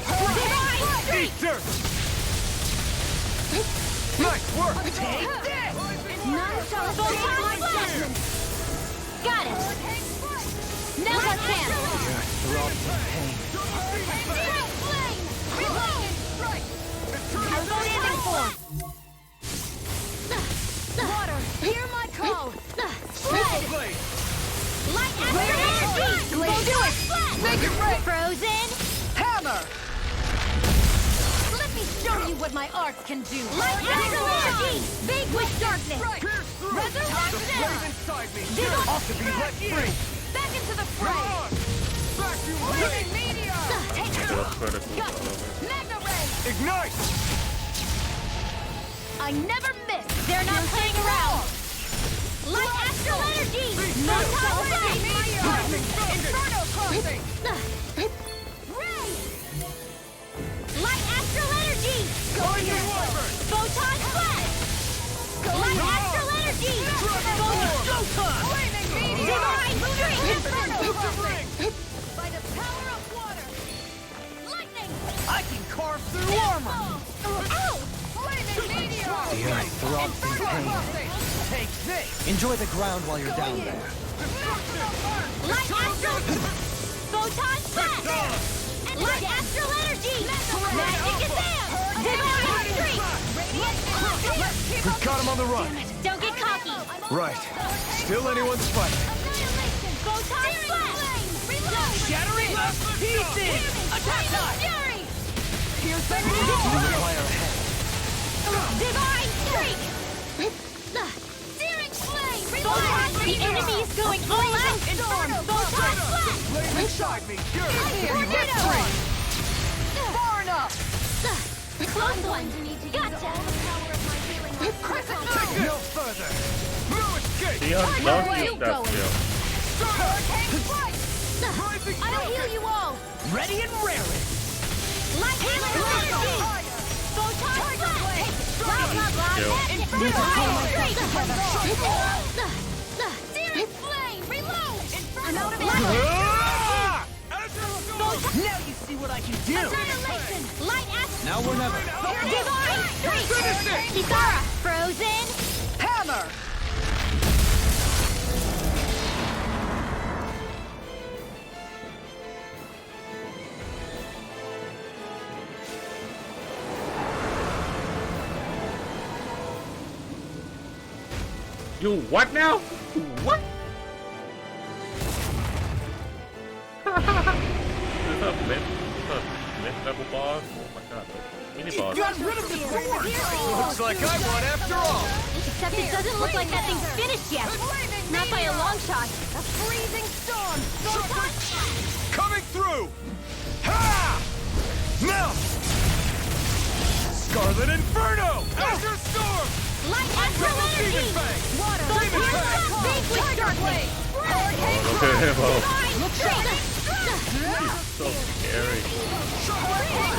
Divine Eat Strength! dirt! Nice work! Photon Flash! Got it! Now I can! Throbs in pain. Flame! Reload! Outstanding form! Water, hear my call! Spread! Light energy! Go do it! Make it right! Frozen! Hammer! Let me show you what my arts can do! Light energy! Vanquish darkness! Resurrection! inside me! Dig on! Ought to be let free! Back into the fray! Flaming meteor! Take it! Gotcha! Magna ray! Ignite! I never miss! They're not playing around! Light astral energy! No time for Inferno crossing! Ray! Light astral energy! Going in! Photon flash! Light astral energy! Showtime! Flaming meteor! Divine strength! Inferno crossing! By the power of water! Lightning! I can carve through armor! Ow! Flaming meteor! The earth throbs in pain. Take this! Enjoy the ground while you're down there. Light astral! Photon flash! Light astral energy! Magic Gazam! Divine strength! We've got him on the run! Don't get cocky! Right. Still anyone's fight. Photon flash! Shattering! Pieces! Attack time! Fury! You require a head. Divine strength! Searing flame! The enemy is going all out! Photon flash! Flame inside me! Tornado! Far enough! Close one! Gotcha! No further! No escape! Dion, don't Where are use you that going? skill. Hurricane strike! I'll heal you all! Ready and raring! Light astral energy! Photon flash! Blah blah blah! Kill. Searing flame! Reload! I'm out of Ah! Now you see what I can do! Annihilation! Light astral! Now or never! Divine strength! Kisara! Frozen! Hammer! You what now? What? Is this a mid-level boss? Oh my god, mini boss. Got rid of the sword! Looks like I won after all! Except it doesn't look like that thing's finished yet. Not by a long shot. A freezing storm! Coming through! Ha! Now! Scarlet Inferno! Azure Storm! Light astral energy! Water! Vanquish darkness! Look at him, oh. Divine strength! So scary.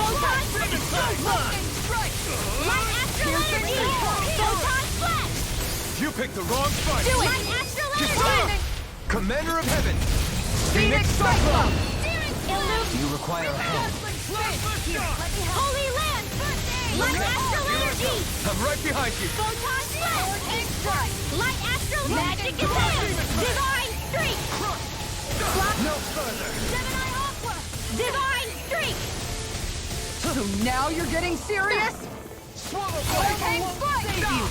Photon Light astral energy! Photon flash! You picked the wrong fight! Do it! Light astral energy! Commander of Heaven! Phoenix Cyclone! You require a hand. Holy land! Light astral energy! I'm right behind you! Photon flash! Light astral magic Gazam! Divine strength! No further! Gemini Aqua! Divine strength! So now you're getting serious? Hurricane strike! Save you!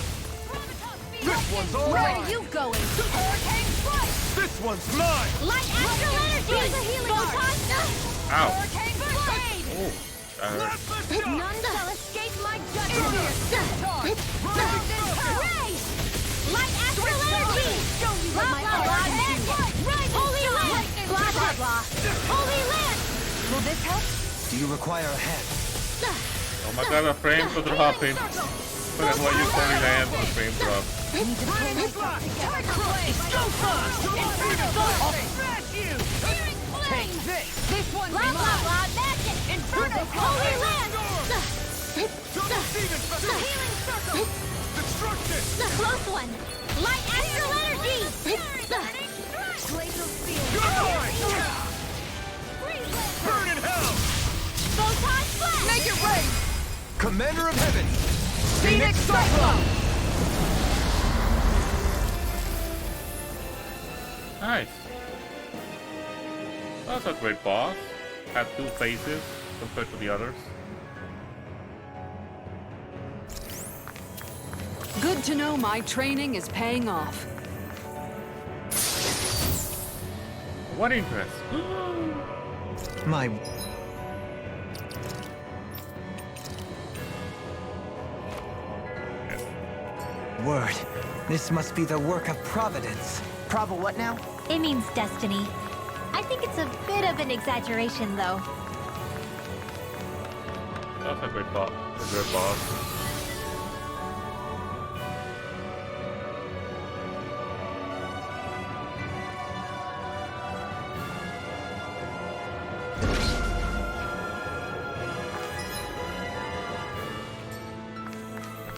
This one's all Where right! are you going? Hurricane strike! This one's mine! Light astral energy! Photon Ow. Hurricane blade! Oh, that hurt. None shall escape my judgment! Ray! Light astral energy! Blah blah blah! Holy land! Blah blah blah! Holy land! Will this help? Do you require a hand? Oh my god, the frames are dropping. Look at what you say, land, the frame drop. Take this! This one's blah blah blah! Magic! Inferno! Holy land! Healing circle! Destruction! Close one! Light astral energy! Glacial field! Burn in hell! Photon flash! Make it rain! Commander of Heaven! Phoenix Cyclone! Nice. That's a great boss. Had 2 faces compared to the others. Good to know my training is paying off. What interest? My... word. This must be the work of Providence. Prava what now? It means destiny. I think it's a bit of an exaggeration, though. That's a great boss. A great boss.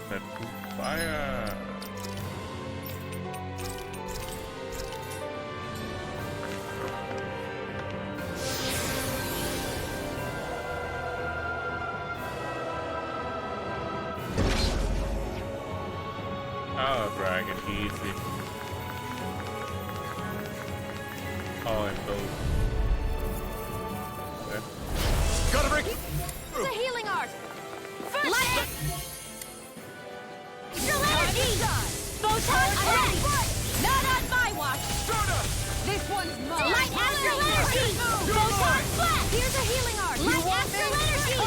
Set to fire. Oh, dragon, easy. Oh, and those. Okay. Gotta break. The healing art! Light Astral energy! Photon blast! Not on my watch! This one's mine! Light Astral energy! Photon blast! Here's a healing art! Light Astral energy!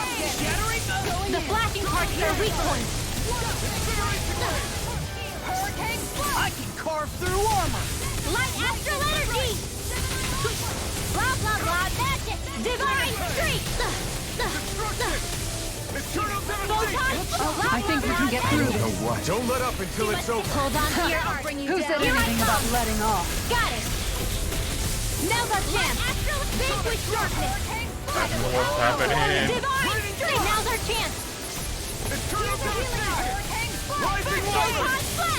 The flashing parts are weak points! Hurricane blast! I can carve through armor! Light Astral energy! Blah blah blah magic! Divine streak! I think we can get through this. What? Don't let up until it's over. Hold on to your art. Bring you Who down. said Here anything I about come. letting off? Got it. Now's our chance. Vanquish darkness. That's what's happening. Divine streak. Now's our chance.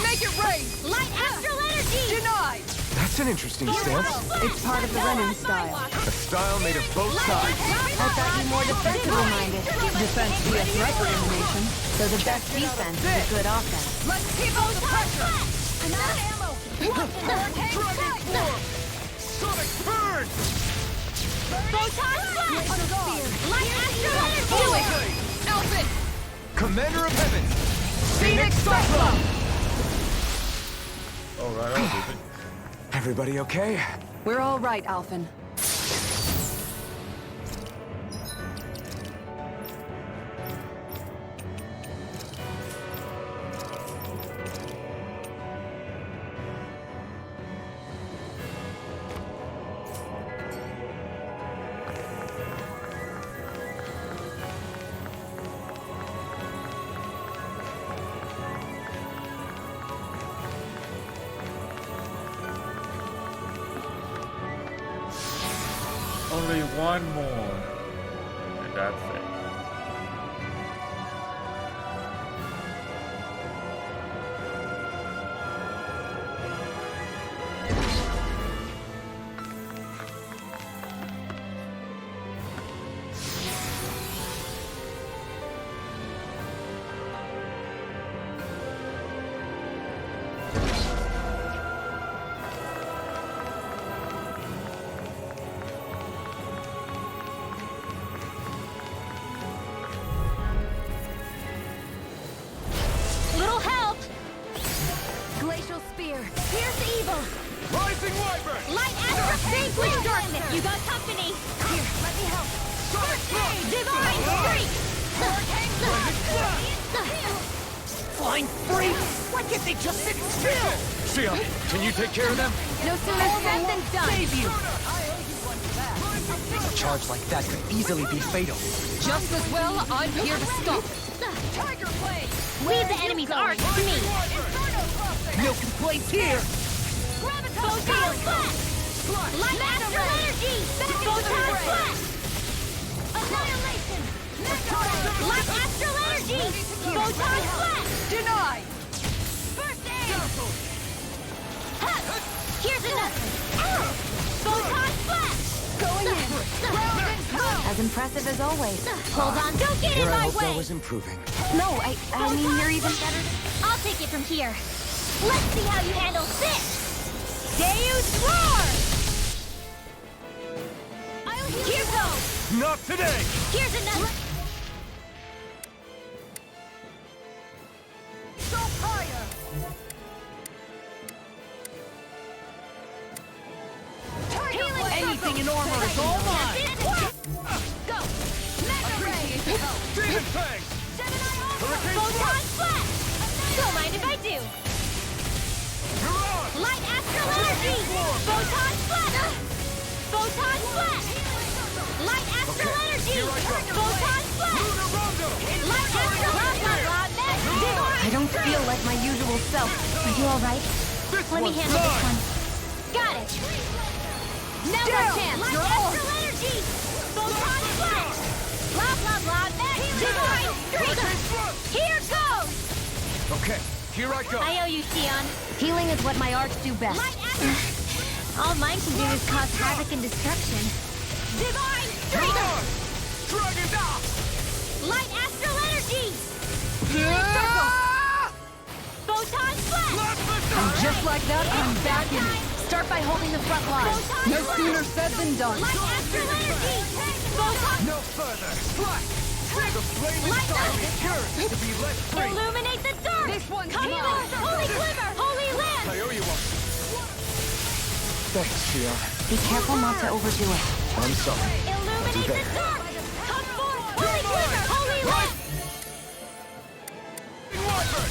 Make it rain! Light astral energy. Denied! That's an interesting stance. It's part of the Renan style. A style made of both sides. I thought you more defensively minded. Defense via threat elimination. So the best defense is a good offense. Let's keep up the pressure! Another ammo. Sonic burn! Photon blast. Light astral energy. Do it. Elfin! Commander of Heavens! Phoenix Cyclone! Alright, I'll do it. Everybody okay? We're all right, Alphen. Only one more. And that's it. Little help. Glacial spear. Here's the evil. Rising Wyvern! Light astral vanquish darkness. You got company. Here, let me help. First aid. Divine streak. Flying freaks! Why can't they just sit still? Sia, can you take care of them? No sooner said than done. Save you! A charge like that could easily be fatal. Just as well, I'm here to stop it. Tiger Blade! Leave the enemy's art to me. No complaints here! Photon blast. Light astral energy. Photon blast. Annihilation. Light astral energy. Photon blast. Denied! First aid. Ha! Here's another. Photon blast. Going in. As impressive as always. Hold on. Don't get in Here I my hope that way. was improving. No, I mean, you're even better. I'll take it from here. Let's see how you handle this. Deus roar! Here goes! Not today! Here's another! Go higher! Anything in armor is all mine! Go! Mega Ray! Demon Fang! Hurricane Photon Thrust! Flash! Don't mind if I do! You're on! Light Astral Energy! Photon Flash! Photon Flash! Light Astral Energy! Photon Flash! Lunar Rondo! Light Astral I don't feel like my usual self. Are you alright? This Let me one's handle this mine! one. Got it! Now our chance! Light Astral Energy! Photon Flash! Blah blah blah! Divine Streak! Here goes! Okay, here I go! I owe you, Xion. Healing is what my arts do best. Light Astral... All mine can do is cause havoc and destruction. Divine You're Streak! on! Dragon Down! Light Astral Energy! Circle! Photon Flash! And just like that, I'm back in it. Start by holding the front line. Photon No Flash! sooner said than done. Light Astral Energy! Photon... No further! Strike! The flame Light inside up! is yours to be let free! Illuminate the dark! This one's Come mine. on! Holy Glimmer! Holy Land! I owe you one. Thanks, Xion. Be careful not to overdo it. I'm sorry. Illuminate the dark! Come forth! Holy Glimmer! Holy Land! Wyvern!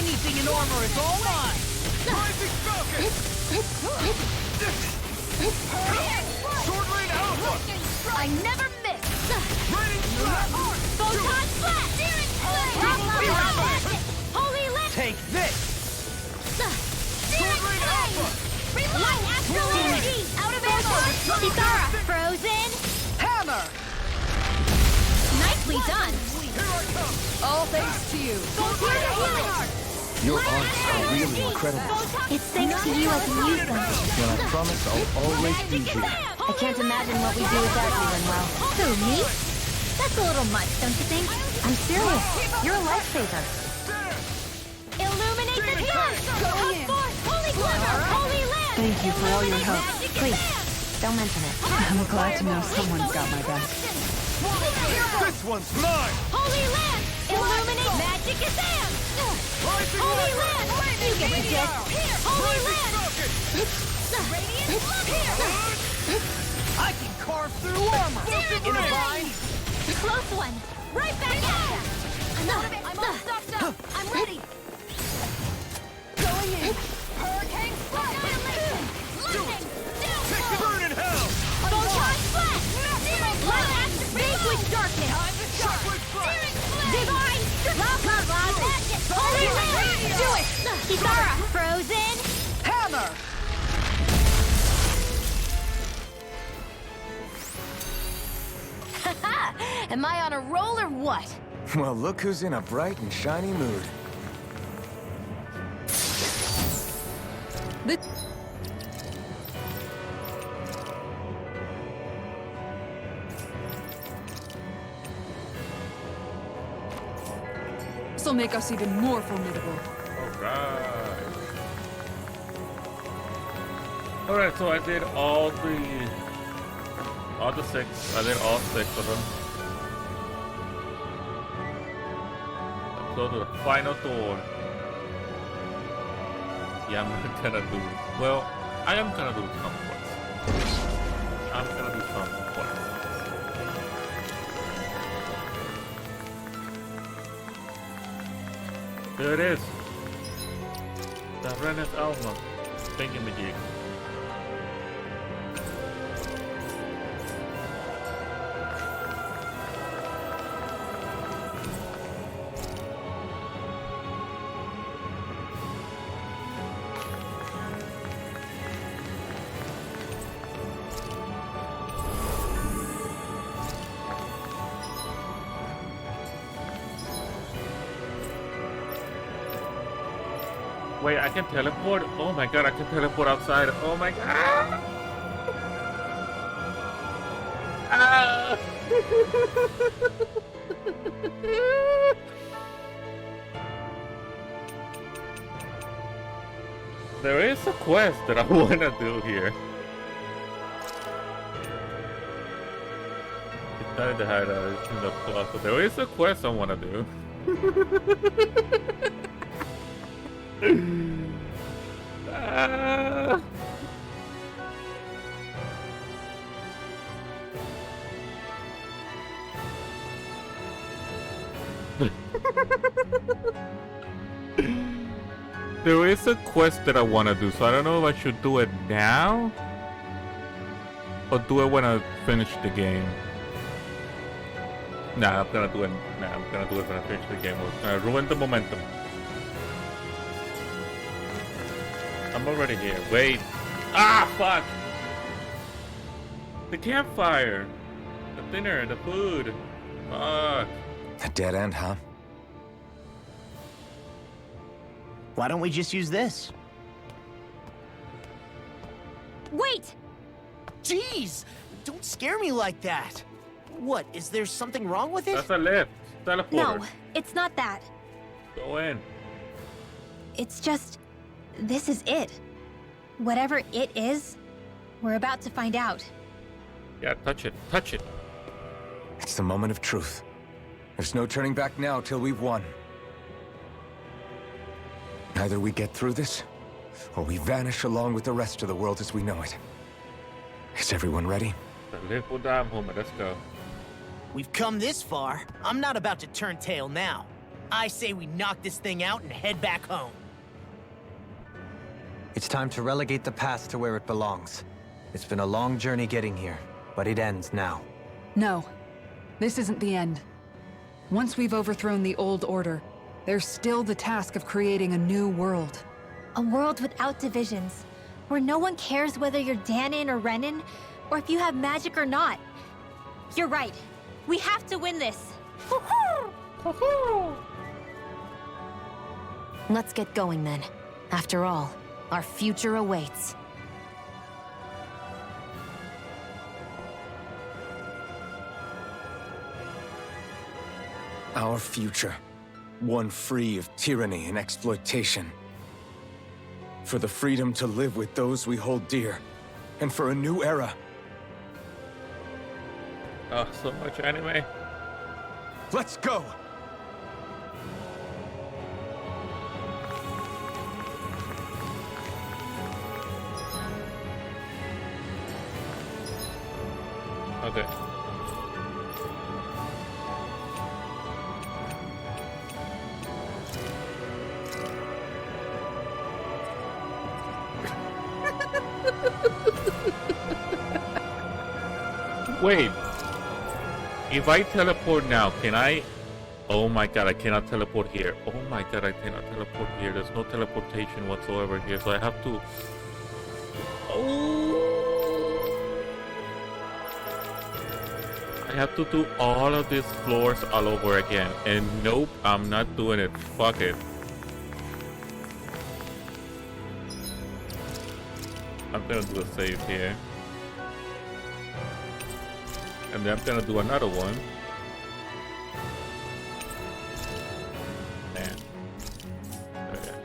Anything in armor is all mine! Rising Falcon! Sword Lane Alpha! I never miss! Raining Flash! Photon Flash! Searing Flash! Blah, blah, blah, magic! Holy Land! Take this! Searing Flame! Light Astral Energy! Out of ammo! Kitara! Frozen! Hammer! Nicely done! Here I come! All thanks to you. Here's a healing art! Your arts are really incredible. It's thanks to you I can use them. And I promise I'll always be here. I can't imagine what we do without you, Manuel. Who, me? That's a little much, don't you think? I'm serious. You're a lifesaver. Illuminate the dark! Come forth! Holy Glimmer! Holy Land! Thank you for all your help. Magic Please, Exam! don't mention it. I'm glad to know someone's got my back. This one's mine! Holy Land! Illuminate Magic Exam! Rising Holy Wyvern! Land! You get the gist! Holy Land! Radiant Here! I can carve through armor! In a bind! Close one! Right back at ya! I'm all stocked up! I'm ready! Going in. Hurricane Flash! Lightning! Downpour! Burn in hell! Photon Flash! Light Astral Vanquish Darkness! Divine! Blah blah blah! Magic! Holy Land! Do it! Kitara! Frozen! Hammer! Am I on a roll or what? Well, look who's in a bright and shiny mood. This'll make us even more formidable. Alright, so I did all the six. I did all 6 of them. So the final door. Yeah, I'm gonna do. Well, I am gonna do some quests. I'm gonna do some quests. There it is. The Rennet Alma. Thingamajig. Wait, I can teleport? Oh my god, I can teleport outside. Oh my god! Ah! There is a quest that I wanna do here. It's not in the hideout, it's in the plaza. There is a quest I wanna do. Ah. There is a quest that I want to do, so I don't know if I should do it now or do it when I finish the game. Nah, I'm gonna do it. Nah, I'm gonna do it when I finish the game. It's gonna ruin the momentum. I'm already here. Wait. Ah, fuck! The campfire! The dinner, the food. Fuck. A dead end, huh? Why don't we just use this? Wait! Jeez! Don't scare me like that! What, is there something wrong with it? That's a lift. Teleporter. No, it's not that. Go in. It's just... this is it. Whatever it is, we're about to find out. Yeah, touch it. Touch it. It's the moment of truth. There's no turning back now till we've won. Either we get through this, or we vanish along with the rest of the world as we know it. Is everyone ready? Let's go. We've come this far. I'm not about to turn tail now. I say we knock this thing out and head back home. It's time to relegate the past to where it belongs. It's been a long journey getting here, but it ends now. No, this isn't the end. Once we've overthrown the old order, there's still the task of creating a new world. A world without divisions, where no one cares whether you're Danon or Renan, or if you have magic or not. You're right. We have to win this. Let's get going then. After all, our future awaits. Our future. One free of tyranny and exploitation. For the freedom to live with those we hold dear. And for a new era. Oh, so much anime. Let's go! Okay. Wait. If I teleport now, can I? Oh my god, I cannot teleport here. Oh my god, I cannot teleport here. There's no teleportation whatsoever here, so I have to... Oh! I have to do all of these floors all over again. And nope, I'm not doing it. Fuck it. I'm gonna do a save here. And then I'm gonna do another one. Man. Okay.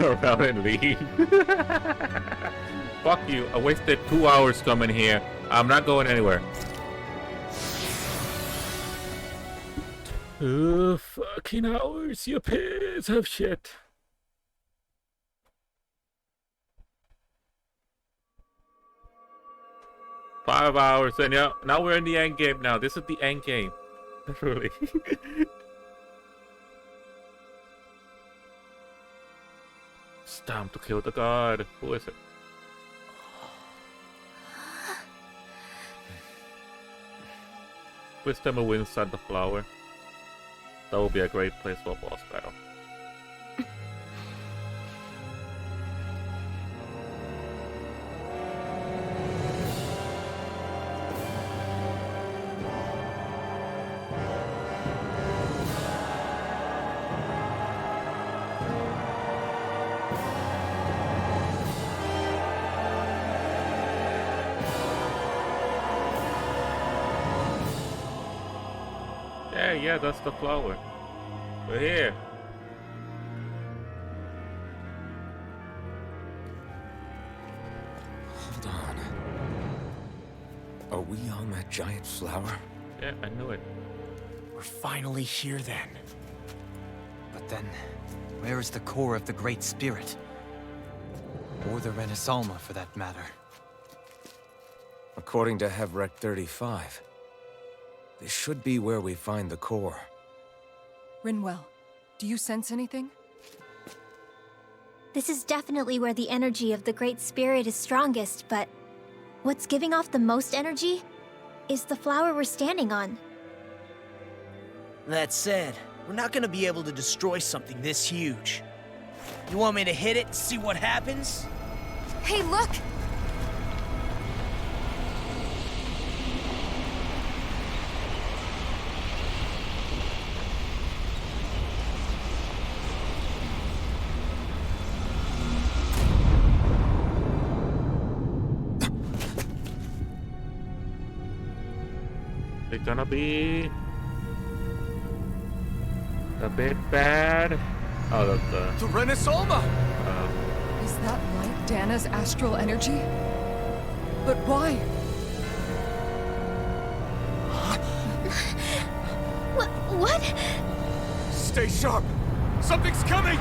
Around and leave. Fuck you. I wasted 2 hours coming here. I'm not going anywhere. Fucking hours, you piece of shit. Five hours, and yeah, now we're in the end game now. This is the end game. Literally. It's time to kill the god. Who is it? Wisdom will win inside the flower. That will be a great place for a boss battle. Yeah, that's the flower. We're here. Hold on. Are we on that giant flower? Yeah, I knew it. We're finally here then. But then, where is the core of the Great Spirit? Or the Renaissance, for that matter? According to Hevrek 35, this should be where we find the core. Rinwell, do you sense anything? This is definitely where the energy of the Great Spirit is strongest, but what's giving off the most energy is the flower we're standing on. That said, we're not gonna be able to destroy something this huge. You want me to hit it and see what happens? Hey, look! It's gonna be a bit bad. Oh, that's The Renaissance! Is that light Dana's astral energy? But why? What? Stay sharp! Something's coming!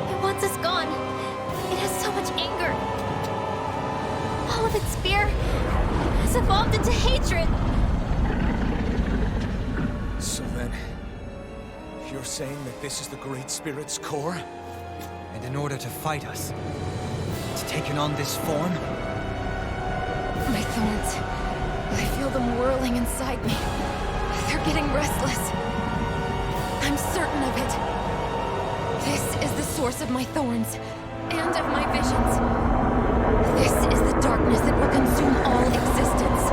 It wants us gone. It has so much anger. All of its fear has evolved into hatred. So then, you're saying that this is the Great Spirit's core? And in order to fight us, it's taken on this form? My thorns. I feel them whirling inside me. They're getting restless. I'm certain of it. This is the source of my thorns, and of my visions. This is the darkness that will consume all existence.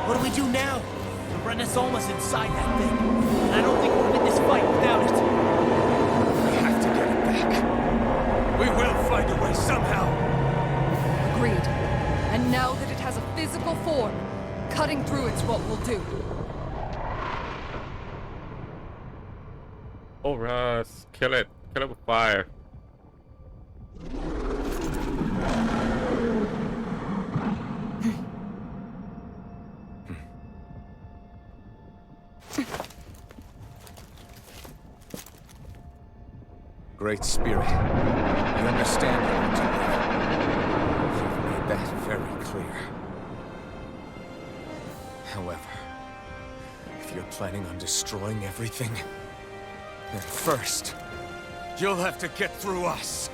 What do we do now? The Renaissance is inside that thing. And I don't think we'll win this fight without it. We have to get it back. We will find a way somehow! Agreed. And now that it has a physical form, cutting through it's what we'll do. Oh, Russ, kill it. Kill it with fire. Great Spirit, you understand how to live. You've made that very clear. However, if you're planning on destroying everything, then first, You'll have to get through us!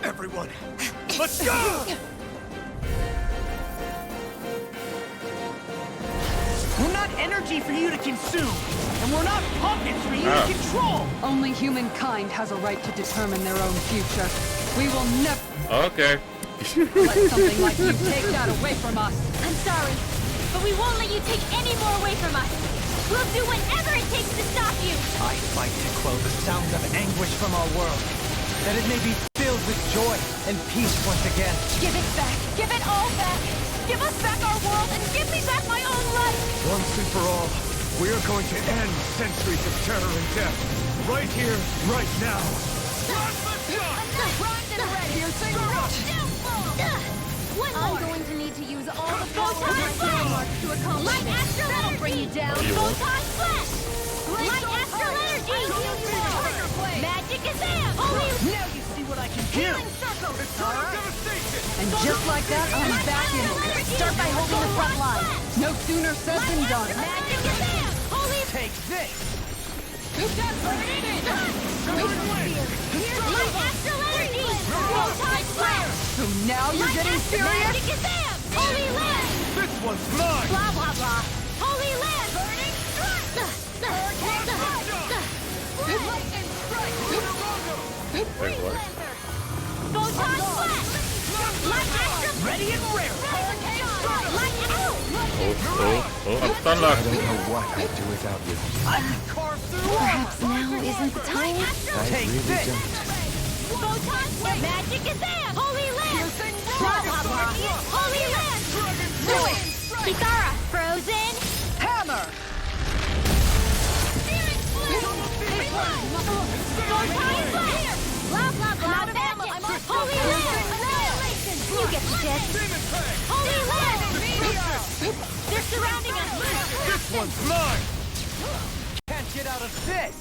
Everyone, let's go! We're not energy for you to consume, and we're not puppets for you to control! Only humankind has a right to determine their own future. We will never Okay. let something like you take that away from us. I'm sorry, but we won't let you take any more away from us. We'll do whatever it takes to stop you. I fight to quell the sounds of anguish from our world, that it may be filled with joy and peace once again. Give it back. Give it all back. Give us back our world and give me back my own life. Once and for all, we are going to end centuries of terror and death. Right here, right now. I'm going to need to use all the power of my landmarks to accomplish Light Astral Energy! Bring you down. Photon Flash! Light Astral Energy! Magic Gazam! Holy... Now you see what I can do! Healing Circle! And just like that, I'm back in it. Start by holding the front line. No sooner said than done. Magic Gazam! Holy... Take this! Light Astral Energy! Photon Flash! So now you're getting serious? Magic Gazam! Holy Land! one's mine! Blah, blah, blah. Holy land! Burning strike! Lightning strike! Wait, what? Photon flash! Light action! Ready and rare! Light out! I'm stun locked. I don't know what I'd do without you. I can carve through Perhaps now isn't the time. I Take really this. don't. Photon flash! Magic is in! Holy land! Blah, blah, blah. Holy land! Do it! Kitara! Frozen! Hammer! Photon flash! Blah, blah, blah. Magic! Holy land! Annihilation! You get the gist. Holy land! They're surrounding us! This one's mine! Can't get out of this!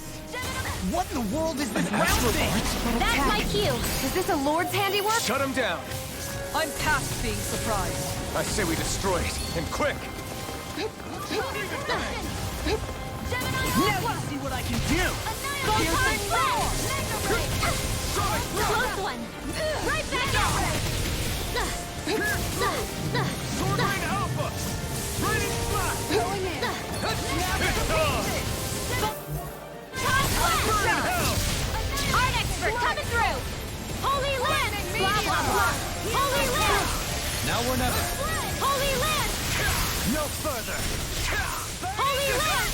What in the world is this round thing? That's my cue! Is this a Lord's handiwork? Shut him down! I'm past being surprised. I say we destroy it, and quick! Now I'll see what I can do! Photon flash! Close one! Right back at Sword Ring Alpha! Raining Slash! Going in! It's on! Burn hell! Art expert coming through! Holy land! Blah, blah, blah! Holy land! Now or never. Holy land! No further. Holy land!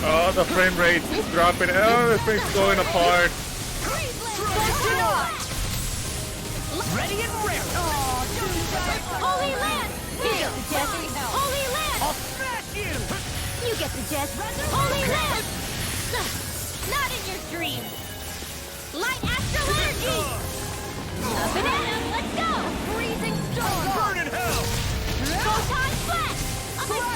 Oh, the frame rate's dropping. Oh, this thing's going apart. Ready and rare. Holy land! You get the gist! Holy land! I'll smash you! You get the gist! Holy land! Not in your dreams! Light astral energy! Up and at 'em, let's go! Freezing storm! Burn in hell! Photon flash!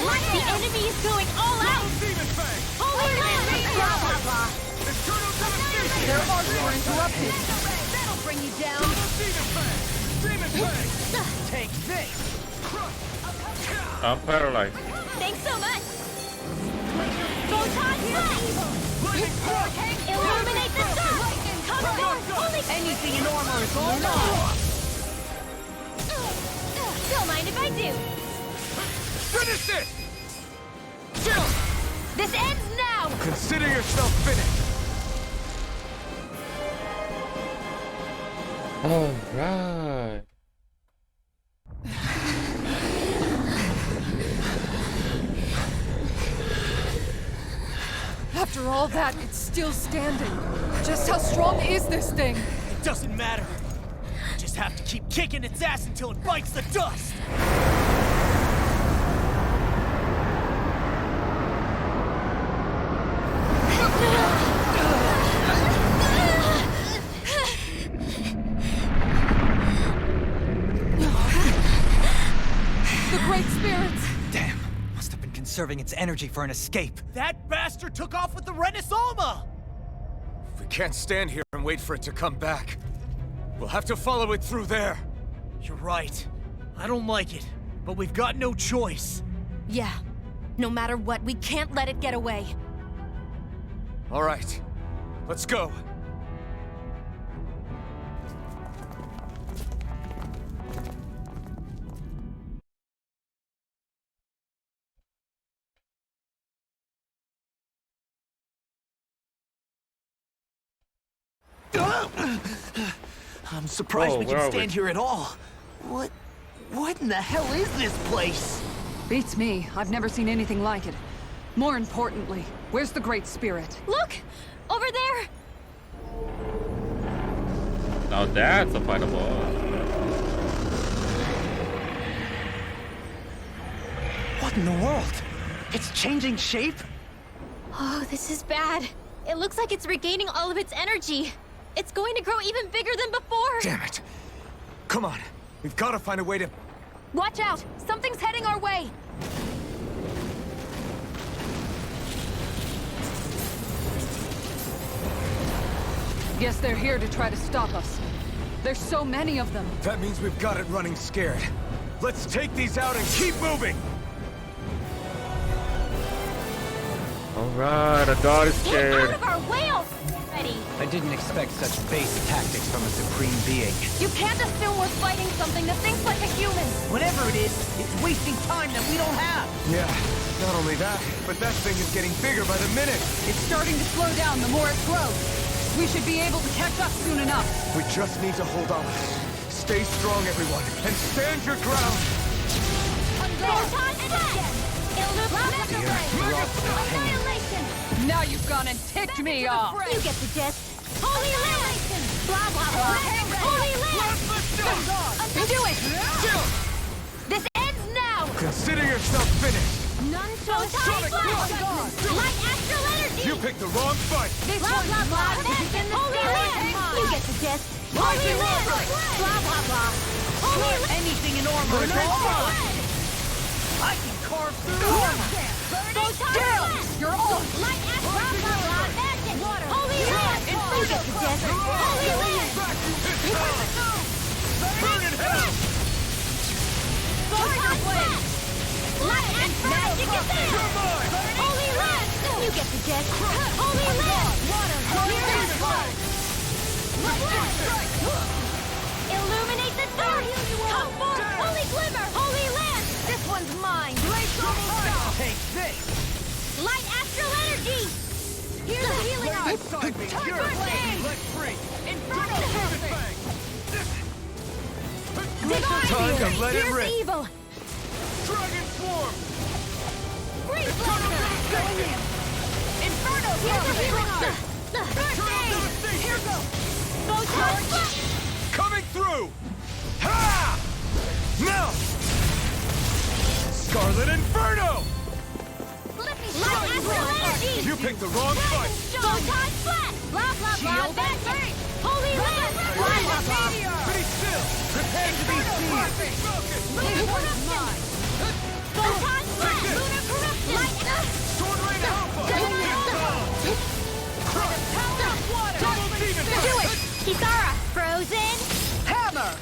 Like the enemy is going all out! Demon Fang! Holy land! Blah, blah, blah! Eternal Devastation! Their arts were interrupted. That'll bring you down! Demon Fang! Demon Fang! Take this. I'm paralyzed. Thanks so much! Photon flash! Lightning Thrust! Illuminate the sun! Come forth! Holy... Anything in armor is all mine. Don't mind if I do! Finish it! This ends now! Consider yourself finished! All right. After all that, it's still standing. Just how strong is this thing? It doesn't matter. Just have to keep kicking its ass until it bites the dust. The Great Spirits! Damn. Must have been conserving its energy for an escape. That bastard took off with the Renaissama! We can't stand here and wait for it to come back. We'll have to follow it through there. You're right. I don't like it, but we've got no choice. Yeah. No matter what, we can't let it get away. All right. Let's go. I'm surprised Whoa, we where can are stand we? here at all. What in the hell is this place? Beats me. I've never seen anything like it. More importantly, where's the Great Spirit? Look! Over there! Now that's a final boss. What in the world? It's changing shape? Oh, this is bad. It looks like it's regaining all of its energy. It's going to grow even bigger than before. Damn it. Come on. We've got to find a way to... Watch out! Something's heading our way! Guess they're here to try to stop us. There's so many of them. That means we've got it running scared. Let's take these out and keep moving! All right, a god is Get out scared. of our way! ready. I didn't expect such base tactics from a supreme being. You can't assume we're fighting something that thinks like a human. Whatever it is, it's wasting time that we don't have. Yeah, not only that, but that thing is getting bigger by the minute. It's starting to slow down the more it grows. We should be able to catch up soon enough. We just need to hold on. Stay strong, everyone, and stand your ground. Annihilation! Now you've gone and ticked me off. You get the gist. Holy Annihilation! Blah, blah, blah. Holy Land! Do it! This ends now! Consider yourself finished. None shall Sonic blast! Blast! Light astral energy! You picked the wrong fight. Blah, blah, blah. Holy Land! You get the gist. Holy Land! Blah, blah, blah. Holy Land! Anything in armor is all I can carve through armor. Down! You're all light astral! Blah, blah, blah. Magic! Holy Land! You get the gist. Holy Land! Burn in hell! Photon blast! Light astral! Magic is there! Holy Land! You get the gist. Holy Land! Here is blood! Illuminate the dark! Come forth! Holy Glimmer! Holy Land! This one's mine! Take this. Light astral energy! Here's the healing arm! Inside me, Turn you're first aid! let free. Inferno perfect! Time to let it Here's rip. the evil! Dragon swarm. Freeze blaster! Going in! Inferno here's the healing arm! First aid! Here goes! Photon blast! Coming through. Ha! Now. Scarlet Inferno. Light astral energy! You picked the wrong fight. Photon blast! Blah, blah, blah! Magic! Holy Land! Blah, blah, blah! Be still. Prepare to be seized. Lunar corruption! Photon blast! Lunar corruption! Light Sword Rain Alpha. Double demon Do it! Kisara! Frozen! Hammer!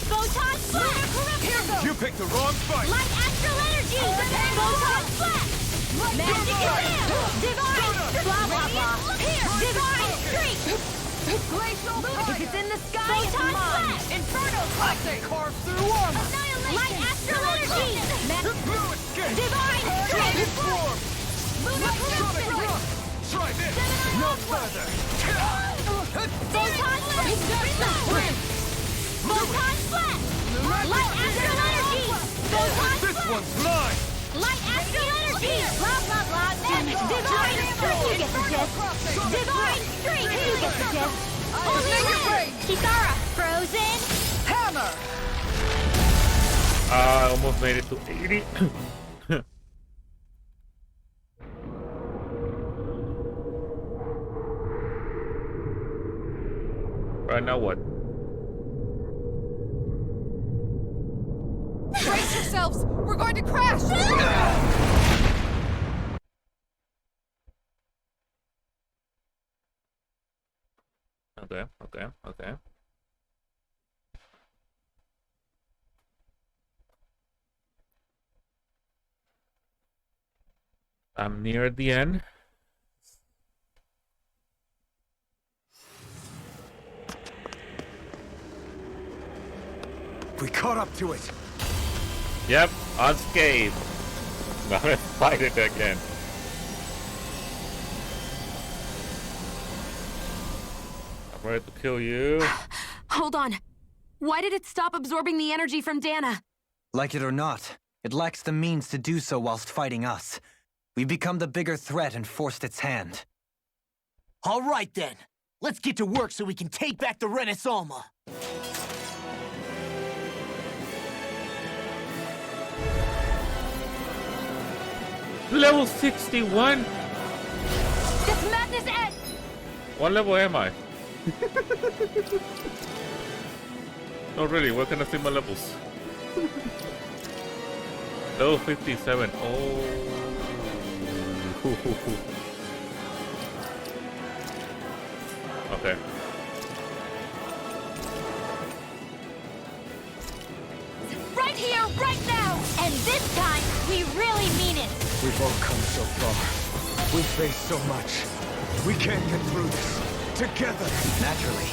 Photon blast! Here goes! You picked the wrong fight. Light astral energy! Photon blast! Magic is there! Divine! Blah, blah, blah! Here! Divine streak! Glacial If it's in the sky, it's mine! Inferno classic! Carve through armor. Light astral energy! Divine streak! Swarm. Lunar corruption! Try this. No further. Photon blast! Photon blast! Light astral energy! Photon This blast! one's mine. Light astral energy! Blah, blah, blah! Divine streak! You get the gist! Divine streak! You get the gist! Holy Land! Kisara! Frozen! Hammer! I almost made it to 80. Right now what? Brace yourselves! We're going to crash! Okay. I'm near the end. We caught up to it. Yep, unscathed. Now let's fight it again. I'm ready to kill you. Hold on. Why did it stop absorbing the energy from Dana? Like it or not, it lacks the means to do so whilst fighting us. We've become the bigger threat and forced its hand. All right, then. Let's get to work so we can take back the Renaissance. Level 61? This madness ends! What level am I? No, really, where can I see my levels? Level 57. Oh. Okay. Right here, right now! And this time, we really mean it! We've all come so far. We've faced so much. We can't get through this. Together. Naturally.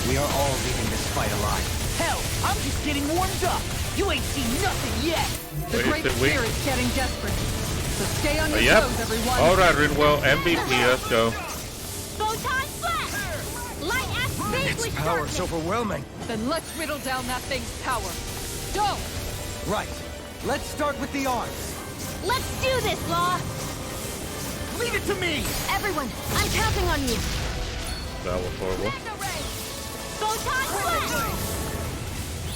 We are all leaving this fight alive. Hell, I'm just getting warmed up. You ain't seen nothing yet. The Great Spirit's getting desperate. So stay on your Yep. toes, everyone. Alright, Rinwell, MVP, let's go. Photon flash! Light aspect Its with power's darkness. overwhelming. Then let's whittle down that thing's power. Go! Right. Let's start with the arms. Let's do this, Law! Leave it to me! Everyone, I'm counting on you. That was horrible. Photon flash!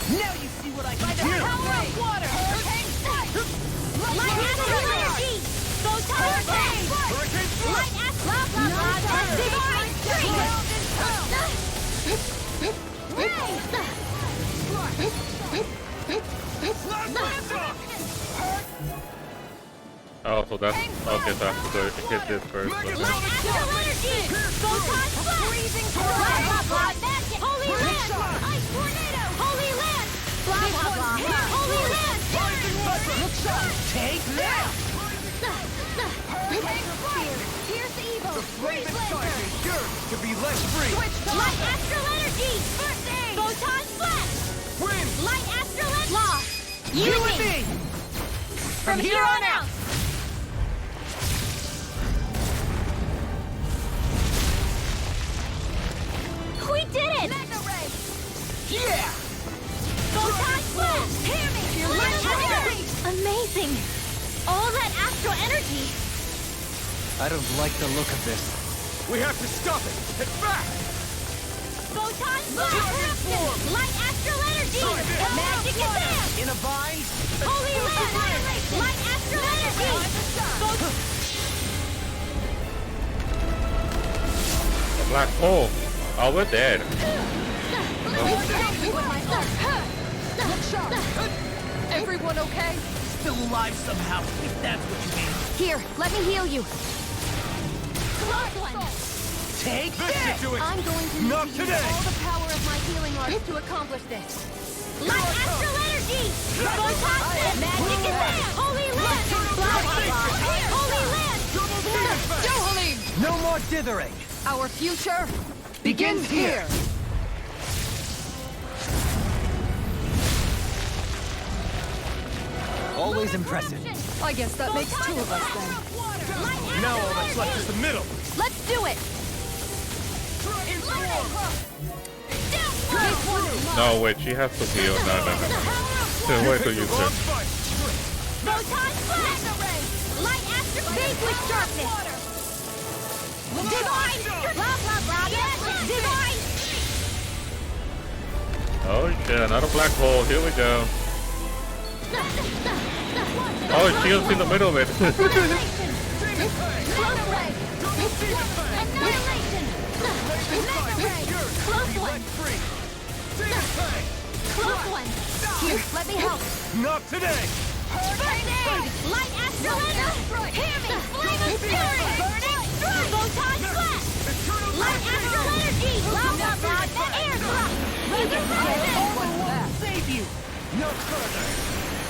Now you see what I can do! Power of water! Hurricane strike! Light astral energy! Photon flash! Hurricane strike! Light astral blah blah blah! Divine Oh, so that's okay. So I have to go hit this first. Light astral energy! Photon flash! Freezing blah blah blah! Magic! Holy land! Ice tornado! Holy land! Blah blah blah! Holy land! Look sharp! Take that! Hurricane spear! Fierce evil! Flame inside me yearns to be let free. Light astral energy! First aid! Photon flash! Wind! Light astral energy! Law! You and me! From here on out! We did it! Mega ray! Yeah! Photon flash! Hear me! Light astral! Amazing! All that astral energy! I don't like the look of this. We have to stop it. It's back. Photon flash! Light astral energy! Magic is there! In a vine? Holy land! Light astral energy! The black hole. Oh, we're dead. Everyone okay? Still alive somehow, if that's what you mean. Here, let me heal you. Close one! Take This this! should do it. I'm going to need Not to use today. all the power of my healing arts to accomplish this. Light astral energy! Photon flip! Magic is there! Holy land! Blah blah blah! Holy land! Johalim! No more dithering! Our future begins here! Always impressive. I guess that makes two of us then. Now all that's left is the middle. Let's do it! No, wait, she has to heal. No. Wait till you turn. Photon flash! Light astral vanquish darkness! Divine! Blah blah blah! Divine! Oh shit, another black hole. Here we go. Oh, she doesn't see the middle of it. Annihilation! Mega ray! Close one! Close one! Here, let me help! Not today. First aid! Light astral energy! Hear me! Flame of fury! Burning strike! Photon flash! Light astral energy! Blah blah blah! Air drop! Resurrection! Save you! No further!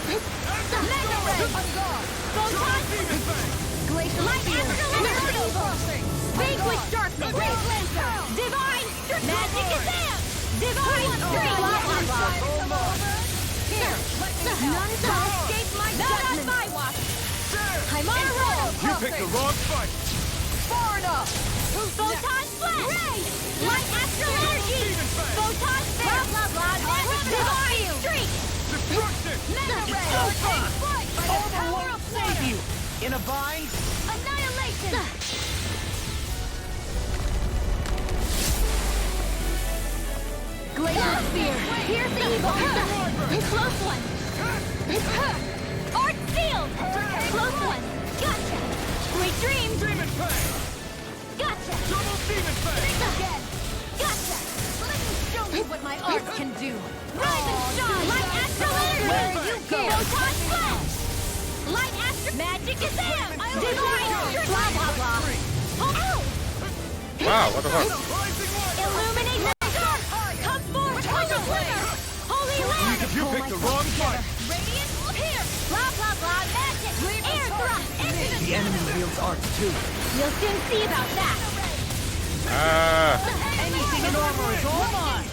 Mega ray! Photon glacial light astral energy! Vanquish darkness! Divine! Magic is there! Divine strength! Blah blah blah! Here! None shall escape my judgment! Not on my watch! I'm on a roll! You picked the wrong fight. Far enough! Photon flash! Ray! Light astral energy! Photon blah blah blah! Divine streak! Destruction. Mega ray! All the won't save you! In a bind? Annihilation! Glacial spear! Pierce evil! Close one! Art sealed! Close one! Gotcha! Sweet dreams! Demon Fang. Gotcha! Double Demon Fang. Again! Gotcha! Let me show you what my art can do! Rise and shine! Light astral energy! Where you go! Photon flash! Light astral... Magic is there! Divine! Blah blah blah! Oh! Wow, what the fuck? Illuminate the dark! Come forth, Holy Winner! Holy Land! You picked the wrong fight. Radiant here! Blah blah blah! Magic! Air thrust! The enemy wields arts too. You'll soon see about that! Anything in armor is all mine.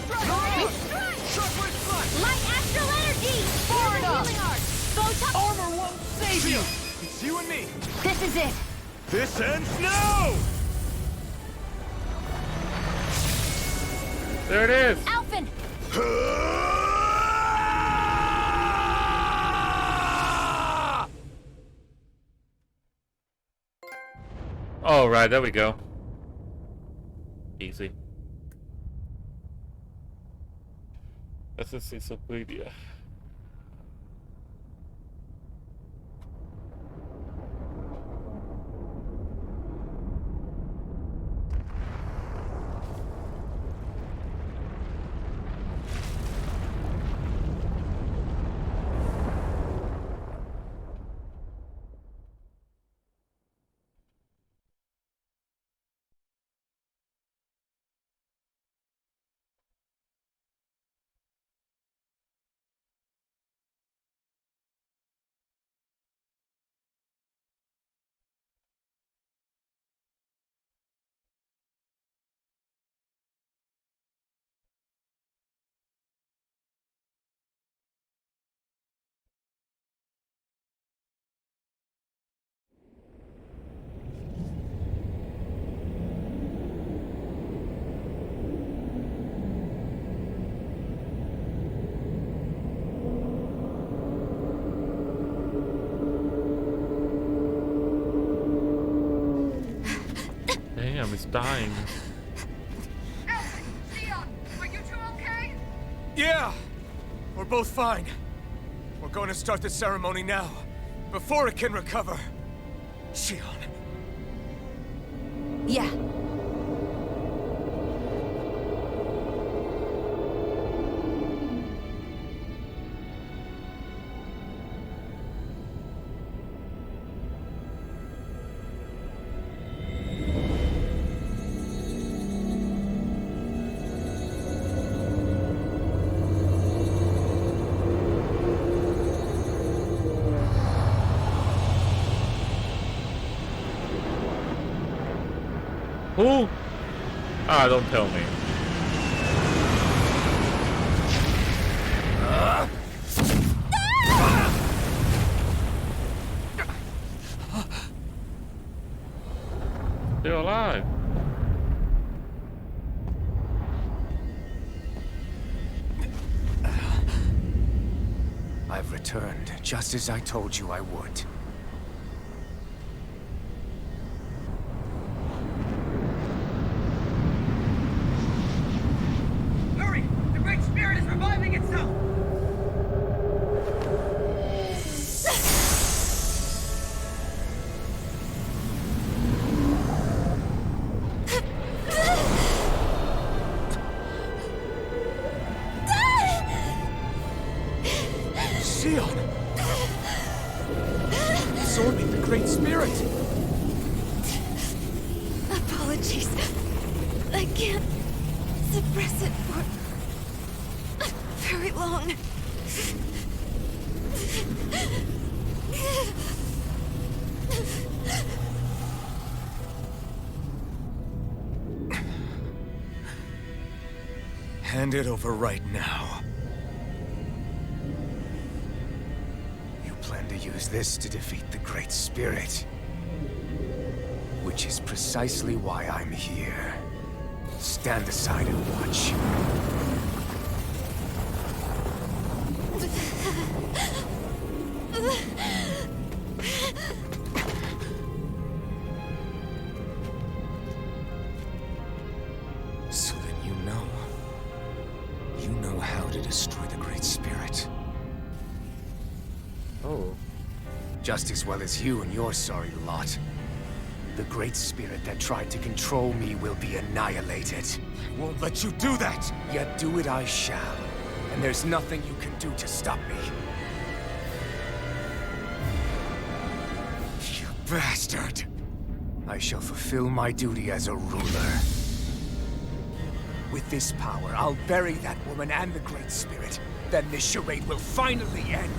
Light astral energy! Far enough. Healing art! Photon... Armor won't save you. It's you and me. This is it! This ends now! There it is. Alphen! All right, there we go. Easy. That's encyclopedia. Damn, it's dying. Leon, are you two okay? Yeah! We're both fine. We're going to start the ceremony now, before it can recover. Shion. Yeah. Who? Ah, don't tell me. They're alive. I've returned, just as I told you I would. Hurry! The Great Spirit is reviving itself. Shion! Absorbing the Great Spirit! Apologies. I can't suppress it for very long. Hand it over right now. You plan to use this to defeat the Great Spirit. Which is precisely why I'm here. Stand aside and watch. So then you know. You know how to destroy the Great Spirit. Oh. Just as well as you and your sorry lot. The Great Spirit that tried to control me will be annihilated. I won't let you do that! Yet do it I shall. And there's nothing you can do to stop me. You bastard! I shall fulfill my duty as a ruler. With this power, I'll bury that woman and the Great Spirit. Then this charade will finally end.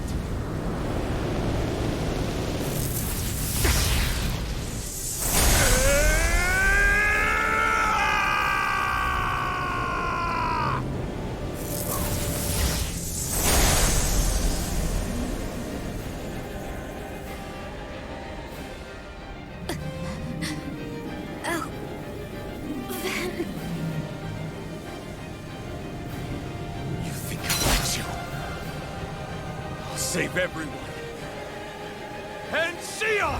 save everyone. And Sia!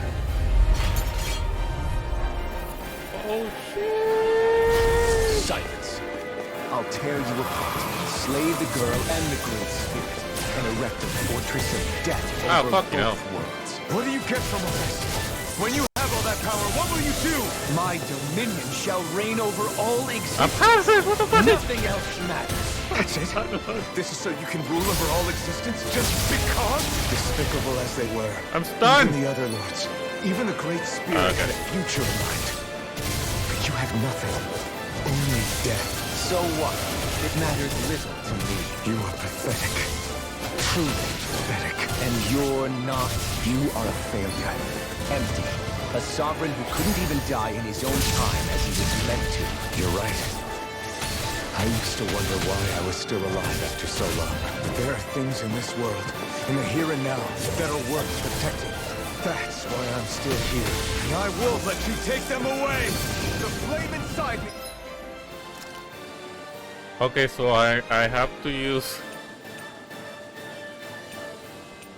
Oh shit! Silence. I'll tear you apart, slay the girl and the Great Spirit, and erect a fortress of death over both worlds. What do you get from all this? When you have all that power, what will you do? My dominion shall reign over all existence. What the fuck? Nothing else matters. That's it? This is so you can rule over all existence just because? Despicable as they were. I'm stunned. Even the other lords, even the Great Spirit had a future in mind. But you have nothing. Only death. So what? It matters little to me. You are pathetic. Truly pathetic. And you're not. You are a failure. Empty. A sovereign who couldn't even die in his own time as he was meant to. You're right. I used to wonder why I was still alive after so long. But there are things in this world, in the here and now, that are worth protecting. That's why I'm still here. And I will let you take them away! The flame inside me! Okay, so I have to use...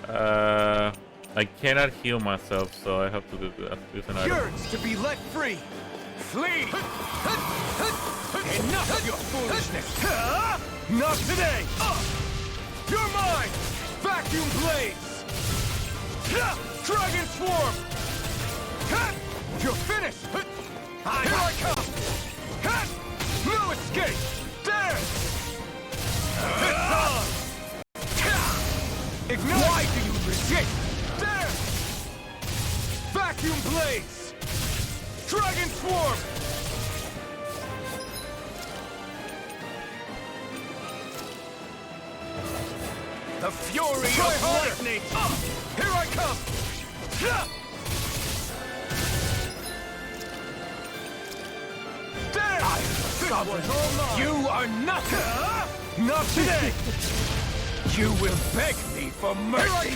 I cannot heal myself, so I have to use an item. Yearns to be let free! Flee! Enough of your foolishness! Not today! You're mine! Vacuum blades! Dragon swarm! You're finished! Here I come! No escape! There! It's on! Ignite! Why do you resist? There! Vacuum blades! Dragon swarm! The fury of lightning! Here I come! There! I am the You are nothing! Not today! You will beg me for mercy!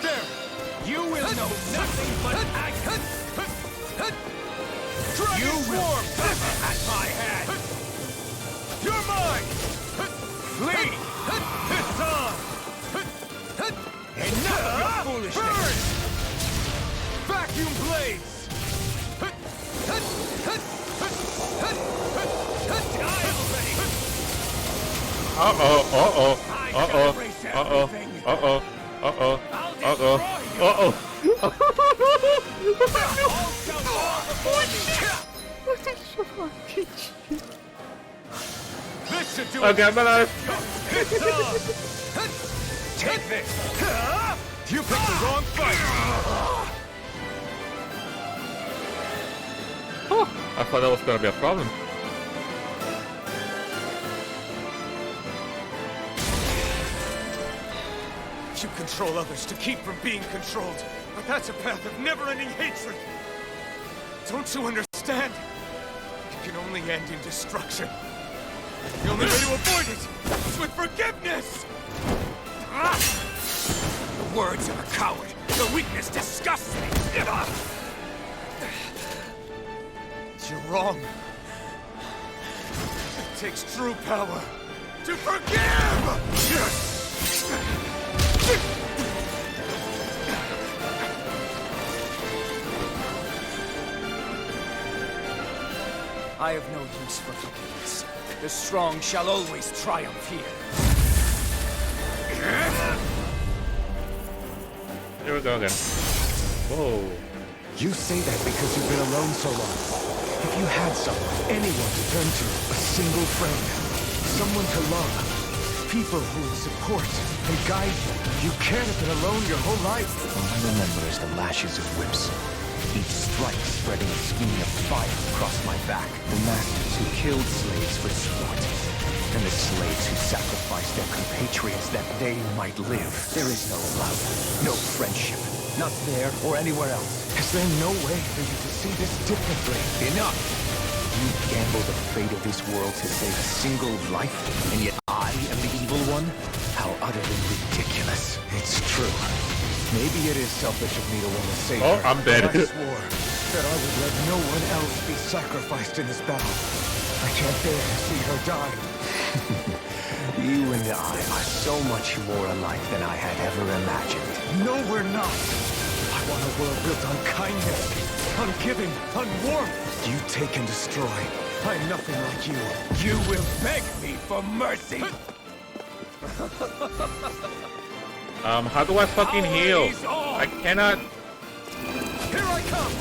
There! You will know nothing but agony! You will suffer at my hand! You're mine! Flee! It's on! Enough of your foolishness! Burn! Vacuum blades! Okay, I'm alive. Take this! You picked the wrong fight! I thought that was gonna be a problem. You control others to keep from being controlled, but that's a path of never-ending hatred. Don't you understand? It can only end in destruction. The only way to avoid it is with forgiveness! The words of a coward. The weakness disgusts me. You're wrong. It takes true power to forgive! I have no use for forgiveness. The strong shall always triumph here. Here we go again. Whoa. You say that because you've been alone so long. If you had someone, anyone to turn to, a single friend, someone to love, people who would support and guide you, you can't have been alone your whole life. All I remember is the lashes of whips. Each strike spreading a skein of fire across my back. The masters who killed slaves for sport. And the slaves who sacrificed their compatriots that they might live. There is no love, no friendship. Not there or anywhere else. Is there no way for you to see this differently? Enough! You gamble the fate of this world to save a single life, and yet I am the evil one? How utterly ridiculous. It's true. Maybe it is selfish of me to want to save her. Oh, I'm dead. I swore that I would let no one else be sacrificed in this battle. I can't bear to see her die. You and I are so much more alike than I had ever imagined. No, we're not. I want a world built on kindness, on giving, on warmth. You take and destroy. I'm nothing like you. You will beg me for mercy. How do I fucking heal? I cannot. Here I come.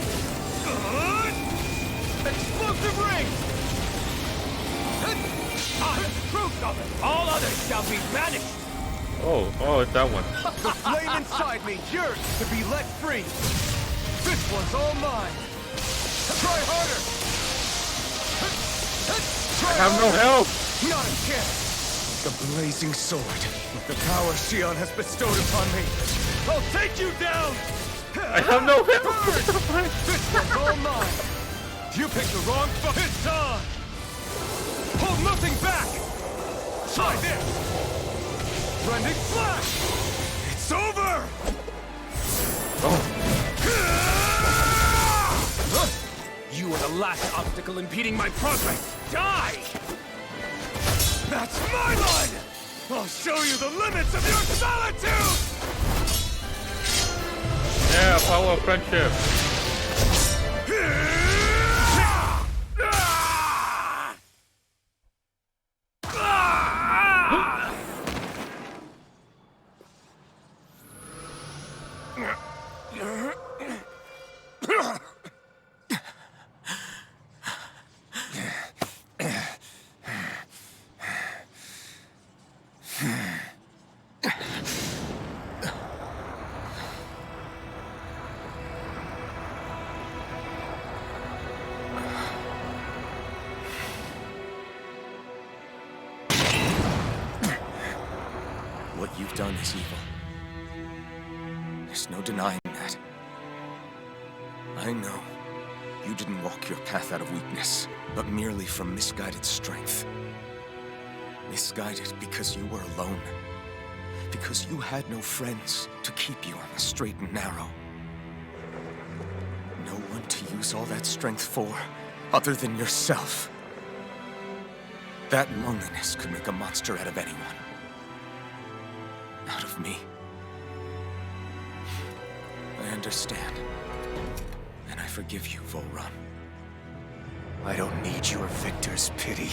Explosive ring. I have proof of it. All others shall be banished. Oh, it's that one. The flame inside me yearns to be let free. This one's all mine. Try harder. I have no help. Not a chance. The blazing sword, with the power Shion has bestowed upon me. I'll take you down. I have no help. This one's all mine. You picked the wrong foot. It's on. Hold nothing back. Try this. Rending flash. It's over. You are the last obstacle impeding my progress. Die! That's my blood! I'll show you the limits of your solitude! Yeah, power of friendship. What you've done is evil. There's no denying that. I know you didn't walk your path out of weakness, but merely from misguided strength. Misguided because you were alone. Because you had no friends to keep you on the straight and narrow. No one to use all that strength for, other than yourself. That loneliness could make a monster out of anyone. Out of me. I understand. And I forgive you, Volron. I don't need your victor's pity.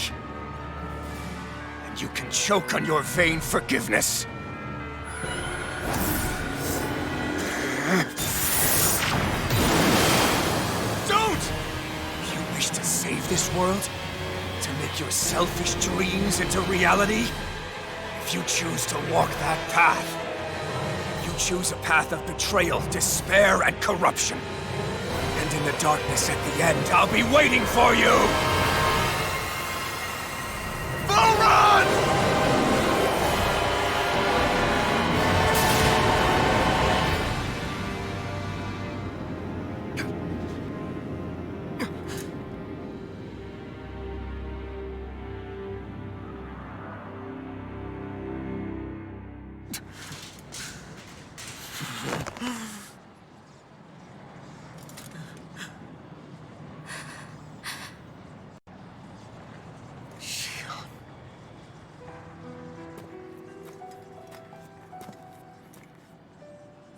And you can choke on your vain forgiveness. Don't! You wish to save this world? To make your selfish dreams into reality? If you choose to walk that path, you choose a path of betrayal, despair, and corruption. And in the darkness at the end, I'll be waiting for you! Volron!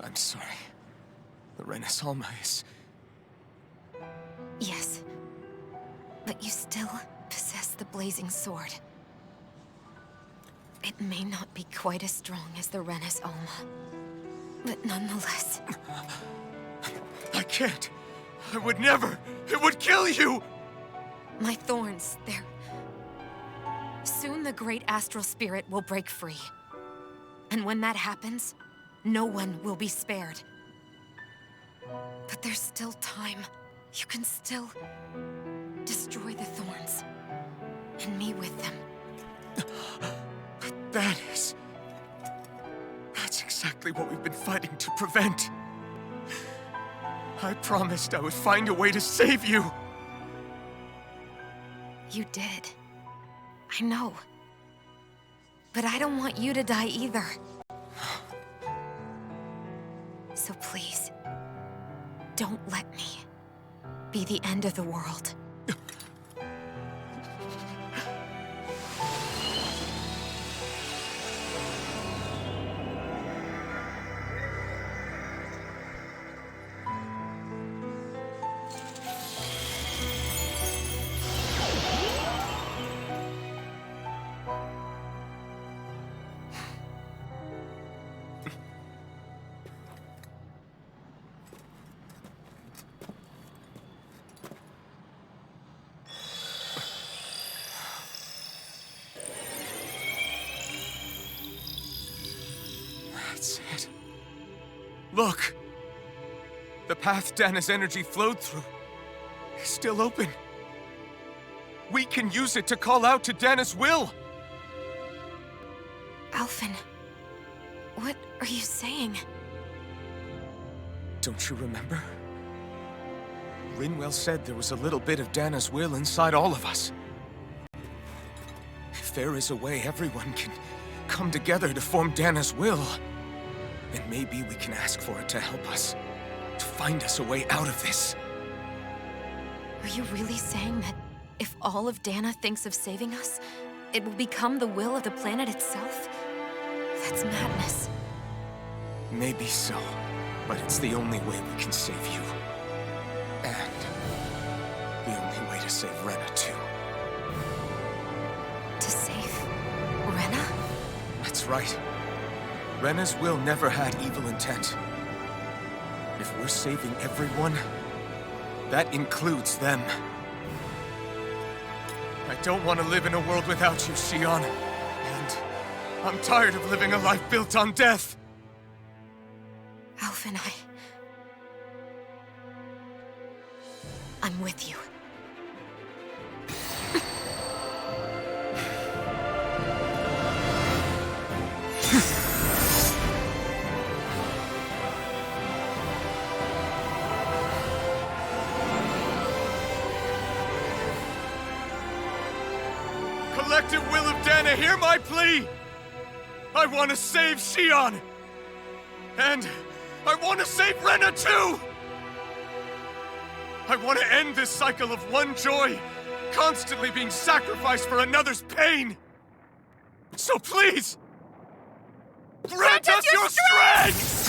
I'm sorry. The Renaissance is... Yes. But you still possess the blazing sword. It may not be quite as strong as the Renaissance, but nonetheless... I can't. I would never. It would kill you! My thorns, they're... Soon the great astral spirit will break free. And when that happens, no one will be spared. But there's still time. You can still destroy the thorns. And me with them. But that's exactly what we've been fighting to prevent. I promised I would find a way to save you. You did. I know. But I don't want you to die either. So please, don't let me be the end of the world. That's it. Look! The path Dana's energy flowed through is still open. We can use it to call out to Dana's will! Alphen, what are you saying? Don't you remember? Rinwell said there was a little bit of Dana's will inside all of us. If there is a way everyone can come together to form Dana's will, then maybe we can ask for it to help us, to find us a way out of this. Are you really saying that if all of Dana thinks of saving us, it will become the will of the planet itself? That's madness. Maybe so, but it's the only way we can save you. And the only way to save Rena, too. To save Rena? That's right. Rena's will never had evil intent. If we're saving everyone, that includes them. I don't want to live in a world without you, Xion. And I'm tired of living a life built on death. Alphen, I'm with you. Collective will of Dana, hear my plea! I want to save Xion! And I want to save Rena too! I want to end this cycle of one joy, constantly being sacrificed for another's pain! So please, grant us your strength!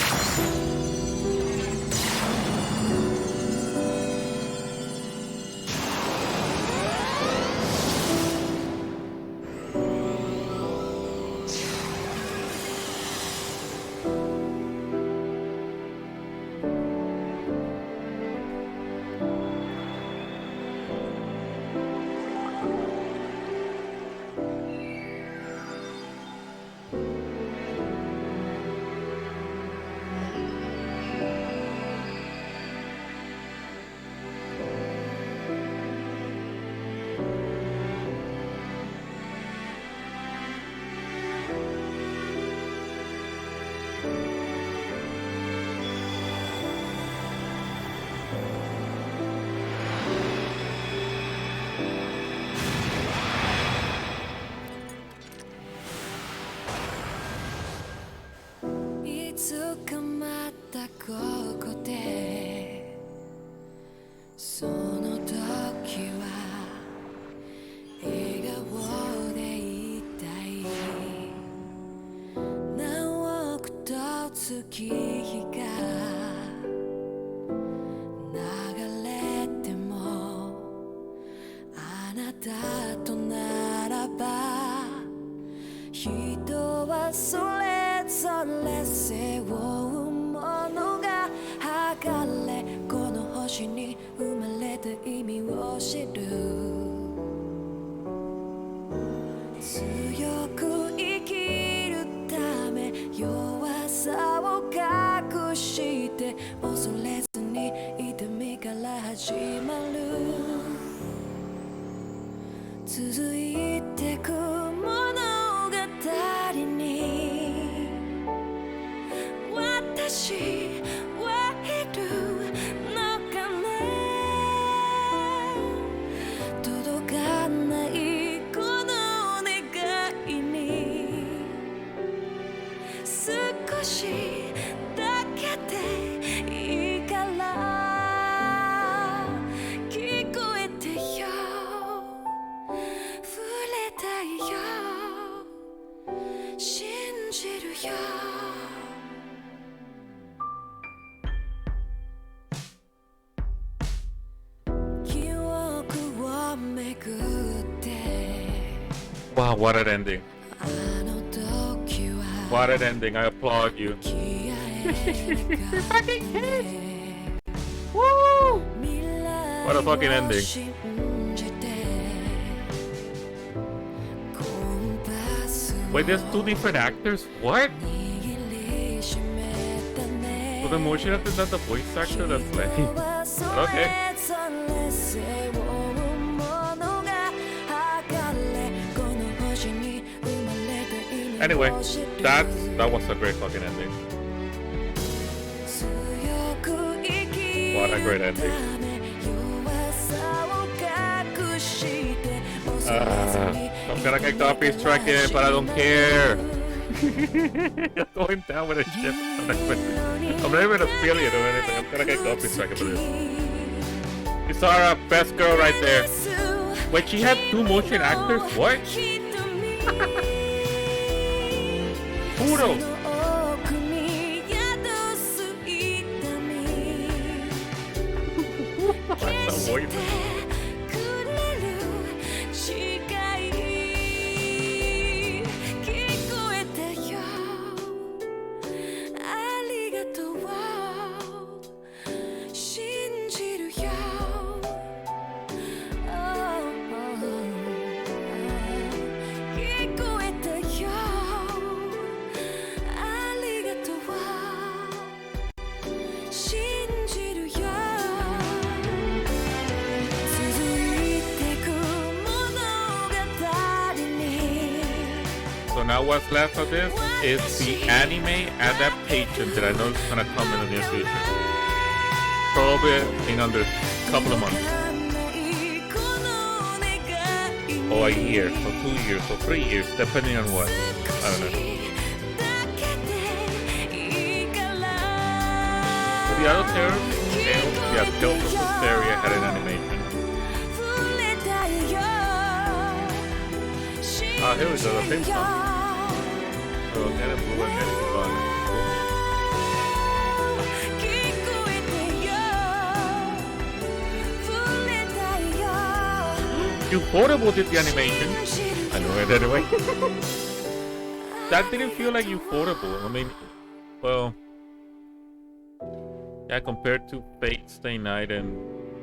Wow, what an ending. What an ending. I applaud you. Fucking kids! Woo! What a fucking ending. Wait, there's two different actors? What? So the motion actor is not the voice actor, that's lame. Okay. Anyway, that was a great fucking ending. What a great ending. I'm gonna get copy striking, but I don't care. Going down with a ship. I'm not even an affiliate or anything. I'm gonna get copy striking for this. It's our best girl right there. Wait, she had 2 motion actors? What? Puro. What's the voice? Now what's left of this is the anime adaptation that I know is gonna come in the near future. Probably in under a couple of months. Or a year, or 2 years, or 3 years, depending on what. I don't know. So the other Tales of Systeria had an animation. Ah, here we go, the theme song. So again, a blue again is fun. You Ufotable did the animation. I know it anyway. That didn't feel like Ufotable. I mean, well, yeah, compared to Fate, Stay Night, and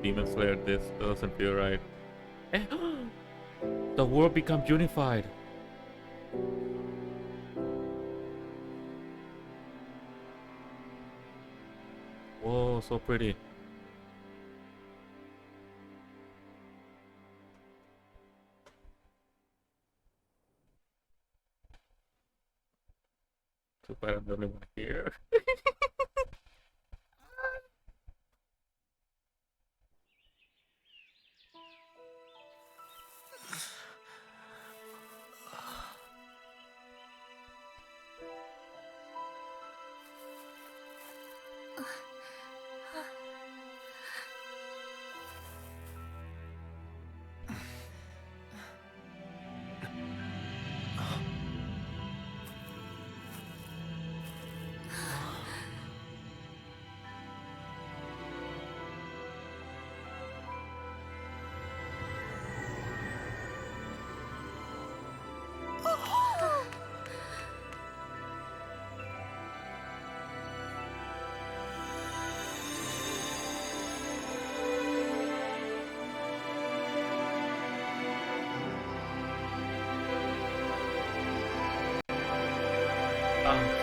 Demon Slayer, this doesn't feel right. The world becomes unified. Whoa, so pretty. Too bad I'm the only one here.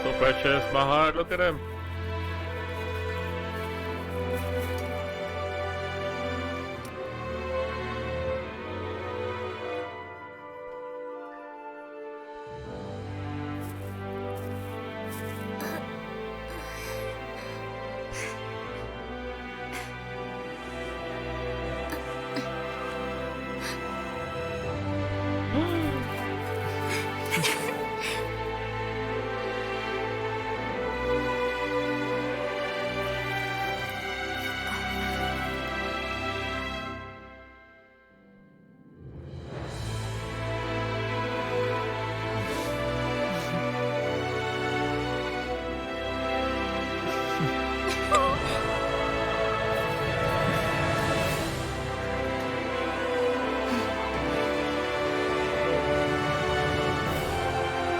So precious, my heart, look at him.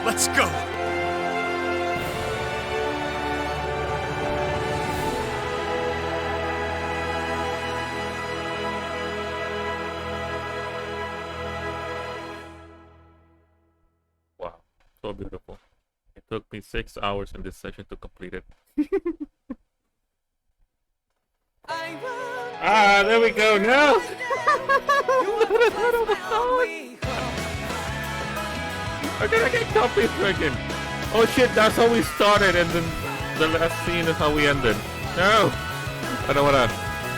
Let's go! Wow, so beautiful. It took me 6 hours in this session to complete it. Ah, there we go. No. I'm gonna get copy stricken. Oh shit, that's how we started, and then the last scene is how we ended. No, I don't wanna.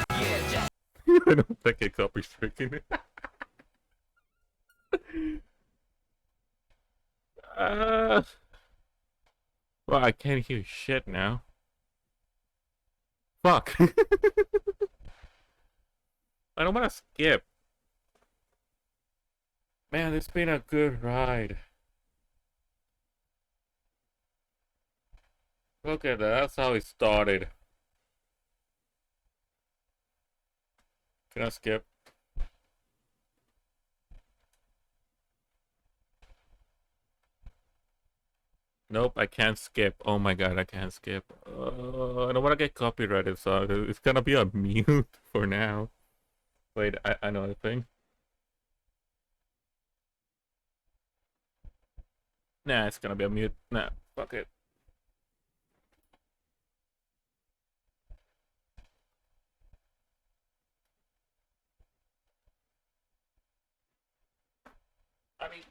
I don't think it's copy stricken. Well, I can't hear shit now. Fuck. I don't wanna skip. Man, it's been a good ride. Look at that, that's how it started. Can I skip? Nope, I can't skip. Oh my god, I can't skip. I don't want to get copyrighted, so it's gonna be a mute for now. Wait, I know the thing. Nah, it's gonna be a mute. Nah, fuck it. I mean...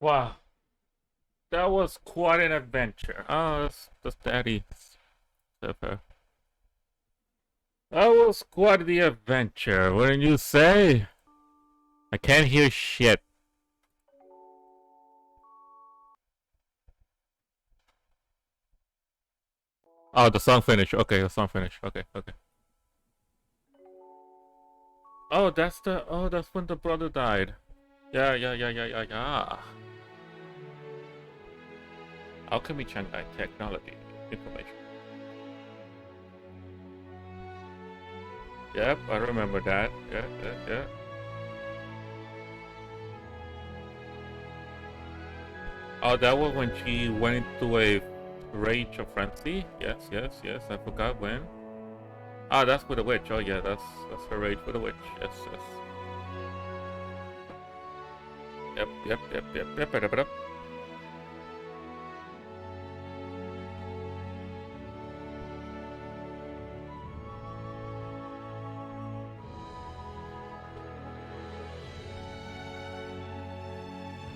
Wow. That was quite an adventure. Oh, that's daddy. That was quite the adventure, wouldn't you say? I can't hear shit. Oh, the song finished. Okay, the song finished. Okay, okay. Oh, that's when the brother died. Yeah. Alchemy Shanghai Technology Information. Yep, I remember that. Yeah. Oh, that was when she went into a rage of frenzy. Yes. I forgot when. Ah, that's with the witch. Oh yeah, that's her rage with the witch. Yes. Yep.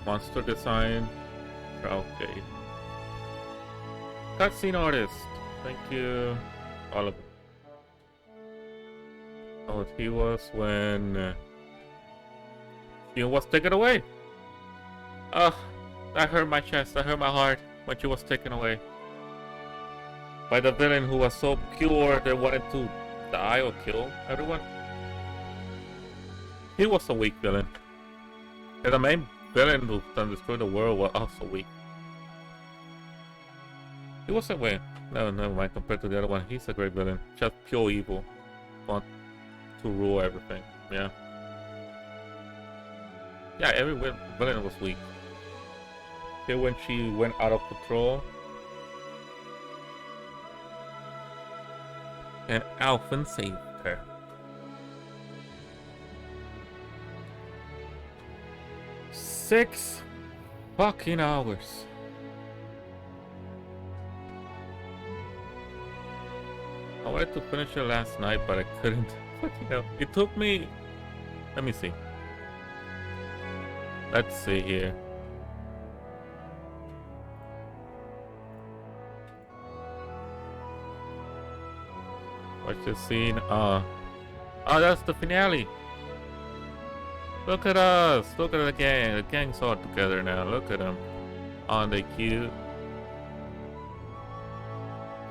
Monster design. Okay. Cutscene artist. Thank you. All of them. Oh, he was when she was taken away. Oh, that hurt my chest. That hurt my heart when she was taken away by the villain who was so pure they wanted to die or kill everyone. He was a weak villain. And the main villain who destroyed the world was also weak. He was a way. No, never mind. Compared to the other one, he's a great villain. Just pure evil. Want to rule everything. Yeah. Yeah, every villain was weak. Here when she went out of control. And Alphen saved her. Six fucking hours. I wanted to finish it last night, but I couldn't. Fucking hell. It took me... Let me see. Let's see here. Watch this scene. Oh, that's the finale. Look at us. Look at the gang. The gang's all together now. Look at them. Aren't they cute?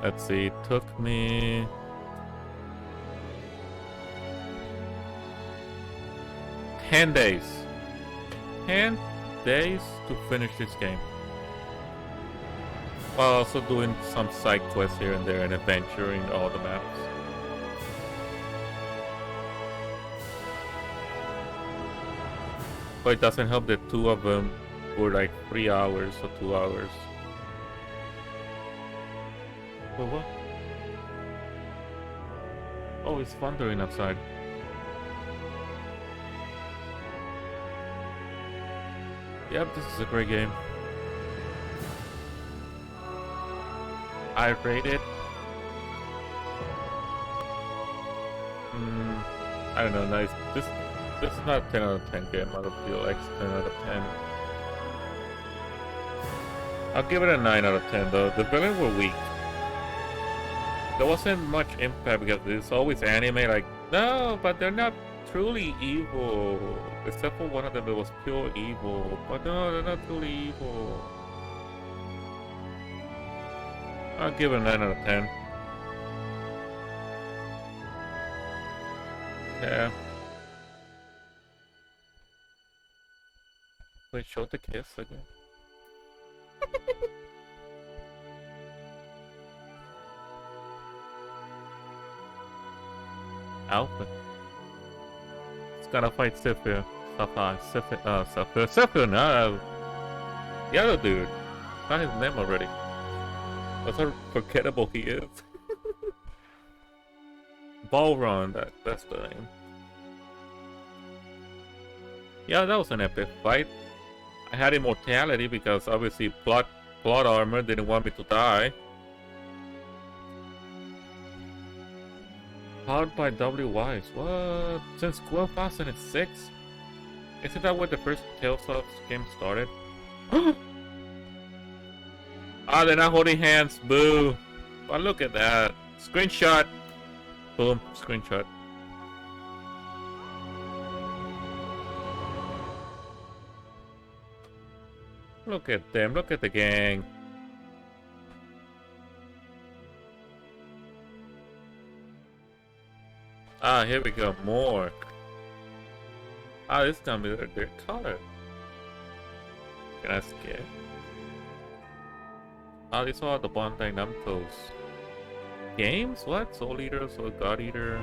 Let's see. It took me... 10 days. 10 days to finish this game. While also doing some side quests here and there and adventuring all the maps. But it doesn't help that two of them for like 3 hours or 2 hours. Wait, what? Oh, it's thundering outside. Yep, this is a great game. I rate it. I don't know, nice. This is not a 10 out of 10 game. I don't feel like 10 out of 10. I'll give it a 9 out of 10 though. The villains were weak. There wasn't much impact because it's always anime like, no, but they're not truly evil. Except for one of them that was pure evil. But no, they're not truly evil. I'll give it a 9 out of 10. Yeah. Wait, show the kiss again. Alpha. It's gonna fight Sephiroth. Sephiroth, no. The other dude. Not his name already. That's how forgettable he is. Balron, that's the name. Yeah, that was an epic fight. I had immortality because obviously plot armor didn't want me to die. Powered by WYs. What? Since 2006? Isn't that when the first Tales of game started? Ah, they're not holding hands. Boo. But look at that. Screenshot. Boom. Screenshot. Look at them. Look at the gang. Ah, here we go. More. Ah, this is gonna be their color. Can I skip? Ah, these are the Bandai Namco's games? What? Soul Eater, Soul God Eater.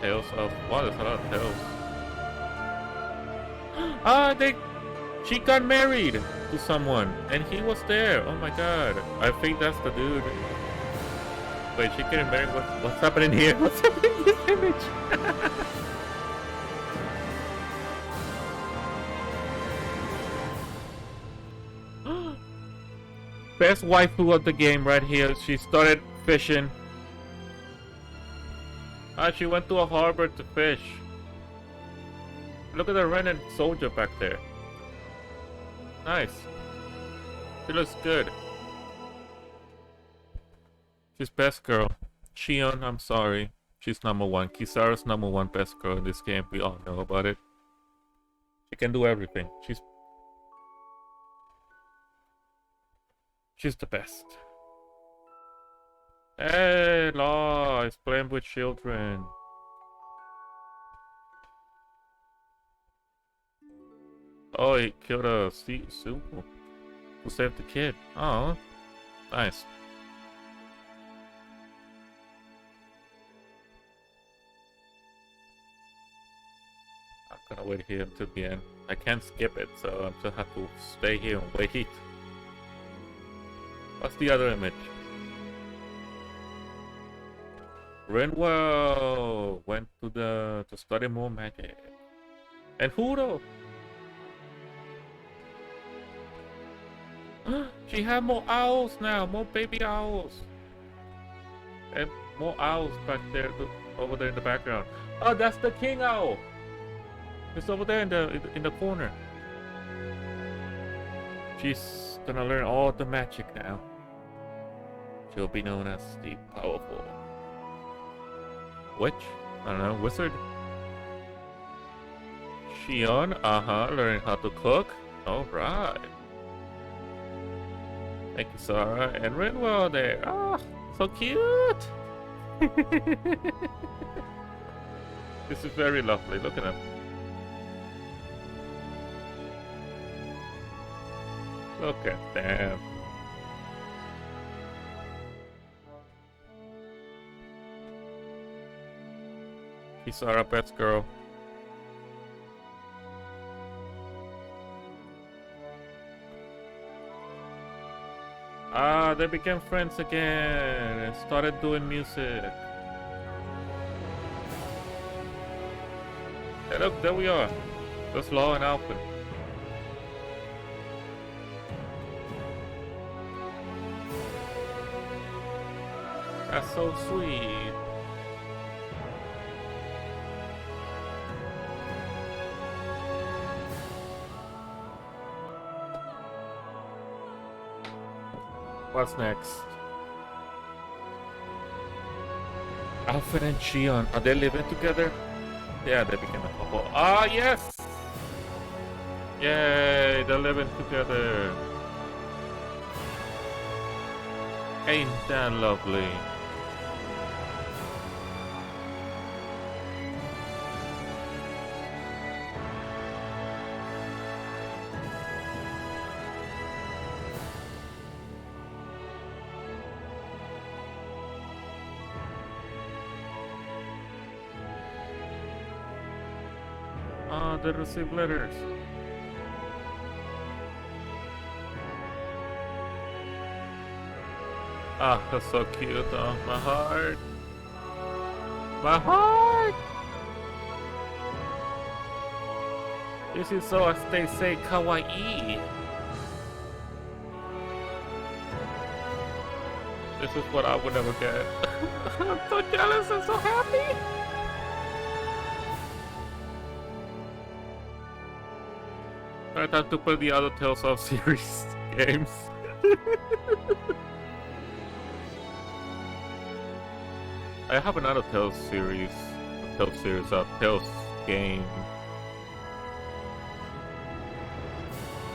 Tales of... Wow, there's a lot of Tales. Ah, she got married to someone, and he was there. Oh my god. I think that's the dude. Wait, she getting married? What's happening here? What's happening in this image? Best waifu of the game right here. She started fishing. Ah, she went to a harbor to fish. Look at the Renan soldier back there. Nice. She looks good. She's best girl. Shion, I'm sorry. She's #1. Kisara's #1 best girl in this game. We all know about it. She can do everything. She's the best. Hey, Law is playing with children. Oh, he killed a Sumo to save the kid. Oh, nice. I'm gonna wait here until the end. I can't skip it, so I'm just have to stay here and wait. What's the other image? Renwell went to study more magic. And Huro. She had more owls now, more baby owls. And more owls back there, over there in the background. Oh, that's the king owl. It's over there in the corner. She's gonna learn all the magic now. She'll be known as the powerful witch? I don't know, wizard? Shion, learning how to cook. Alright. Thank you, Sarah. And Renwell there. Ah, so cute! This is very lovely. Look at him. Look at them. Kisara, best girl. Ah, they became friends again and started doing music. Hey, look, there we are. That's Law and Alfred. That's so sweet. What's next? Alfred and Shion, are they living together? Yeah, they became a couple. Ah, yes! Yay, they're living together. Ain't that lovely? Ah, they received letters. Ah, that's so cute. Oh, my heart. My heart! This is so, as they say, kawaii. This is what I would never get. I'm so jealous and so happy. I have to play the other Tales of series games. I have another Tales game.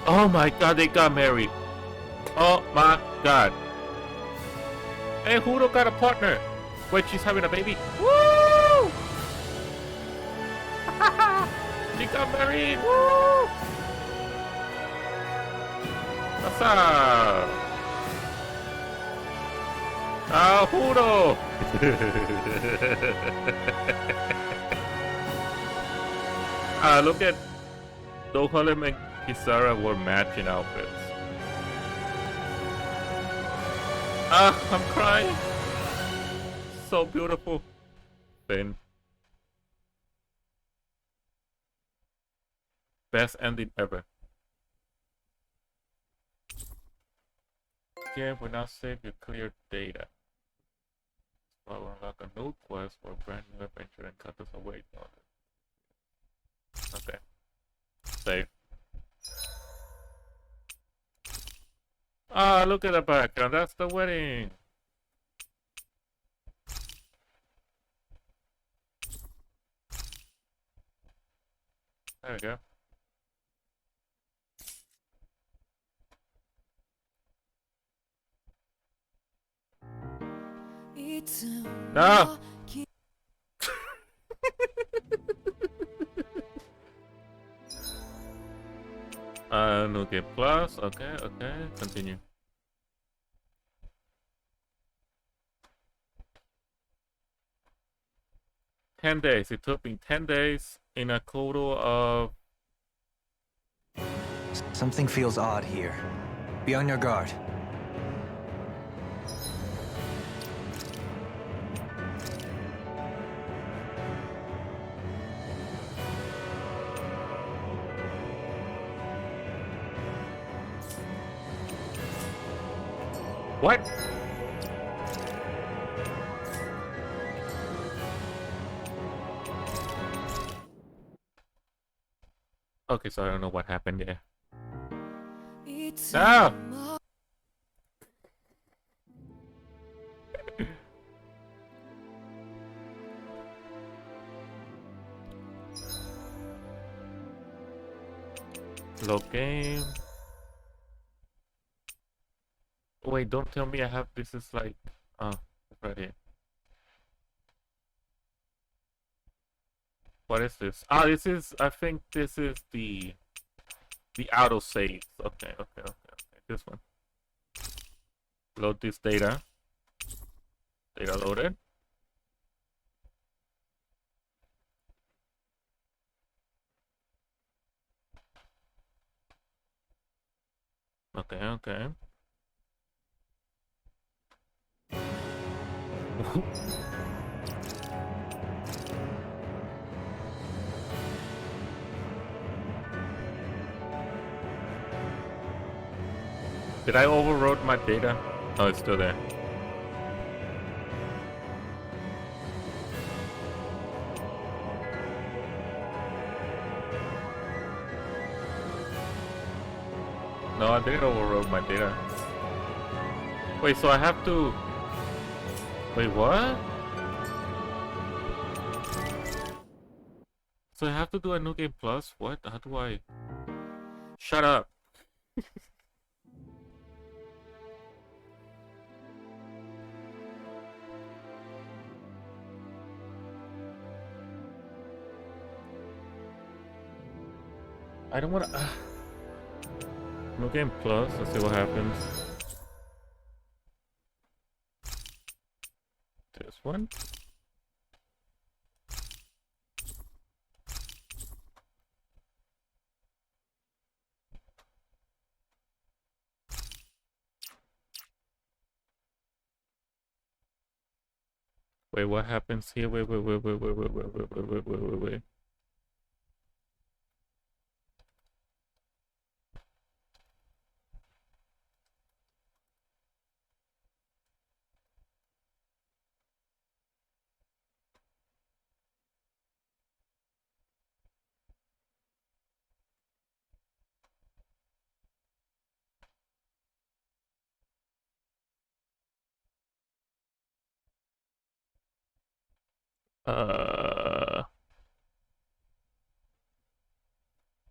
Oh my god, they got married. Oh my god. Hey, Huro got a partner. Wait, she's having a baby. Woo! She got married. Woo! What's up? Ah, Huro! Look at Dohalem and Kisara were matching outfits. Ah, I'm crying. So beautiful. Finn. Best ending ever. Game will now save your clear data. I will unlock a new quest for a brand new adventure and cut us away. Okay. Save. Ah, look at the background. That's the wedding. There we go. No! New game plus. Okay, okay. Continue. $10. It took me 10 days in a total of... Something feels odd here. Be on your guard. What? Okay, so I don't know what happened there. No! Load game. Wait, don't tell me I have this is like it's right here. What is this? Ah, this is I think this is the auto save. Okay, okay, okay, okay. This one. Load this data. Data loaded. Okay, okay. Did I overwrote my data? Oh, it's still there. No, I didn't overwrote my data. Wait, so I have to... Wait, what? So I have to do a new game plus? What? How do I... Shut up. I don't wanna... New game plus, let's see what happens. This one. Wait, what happens here? Wait.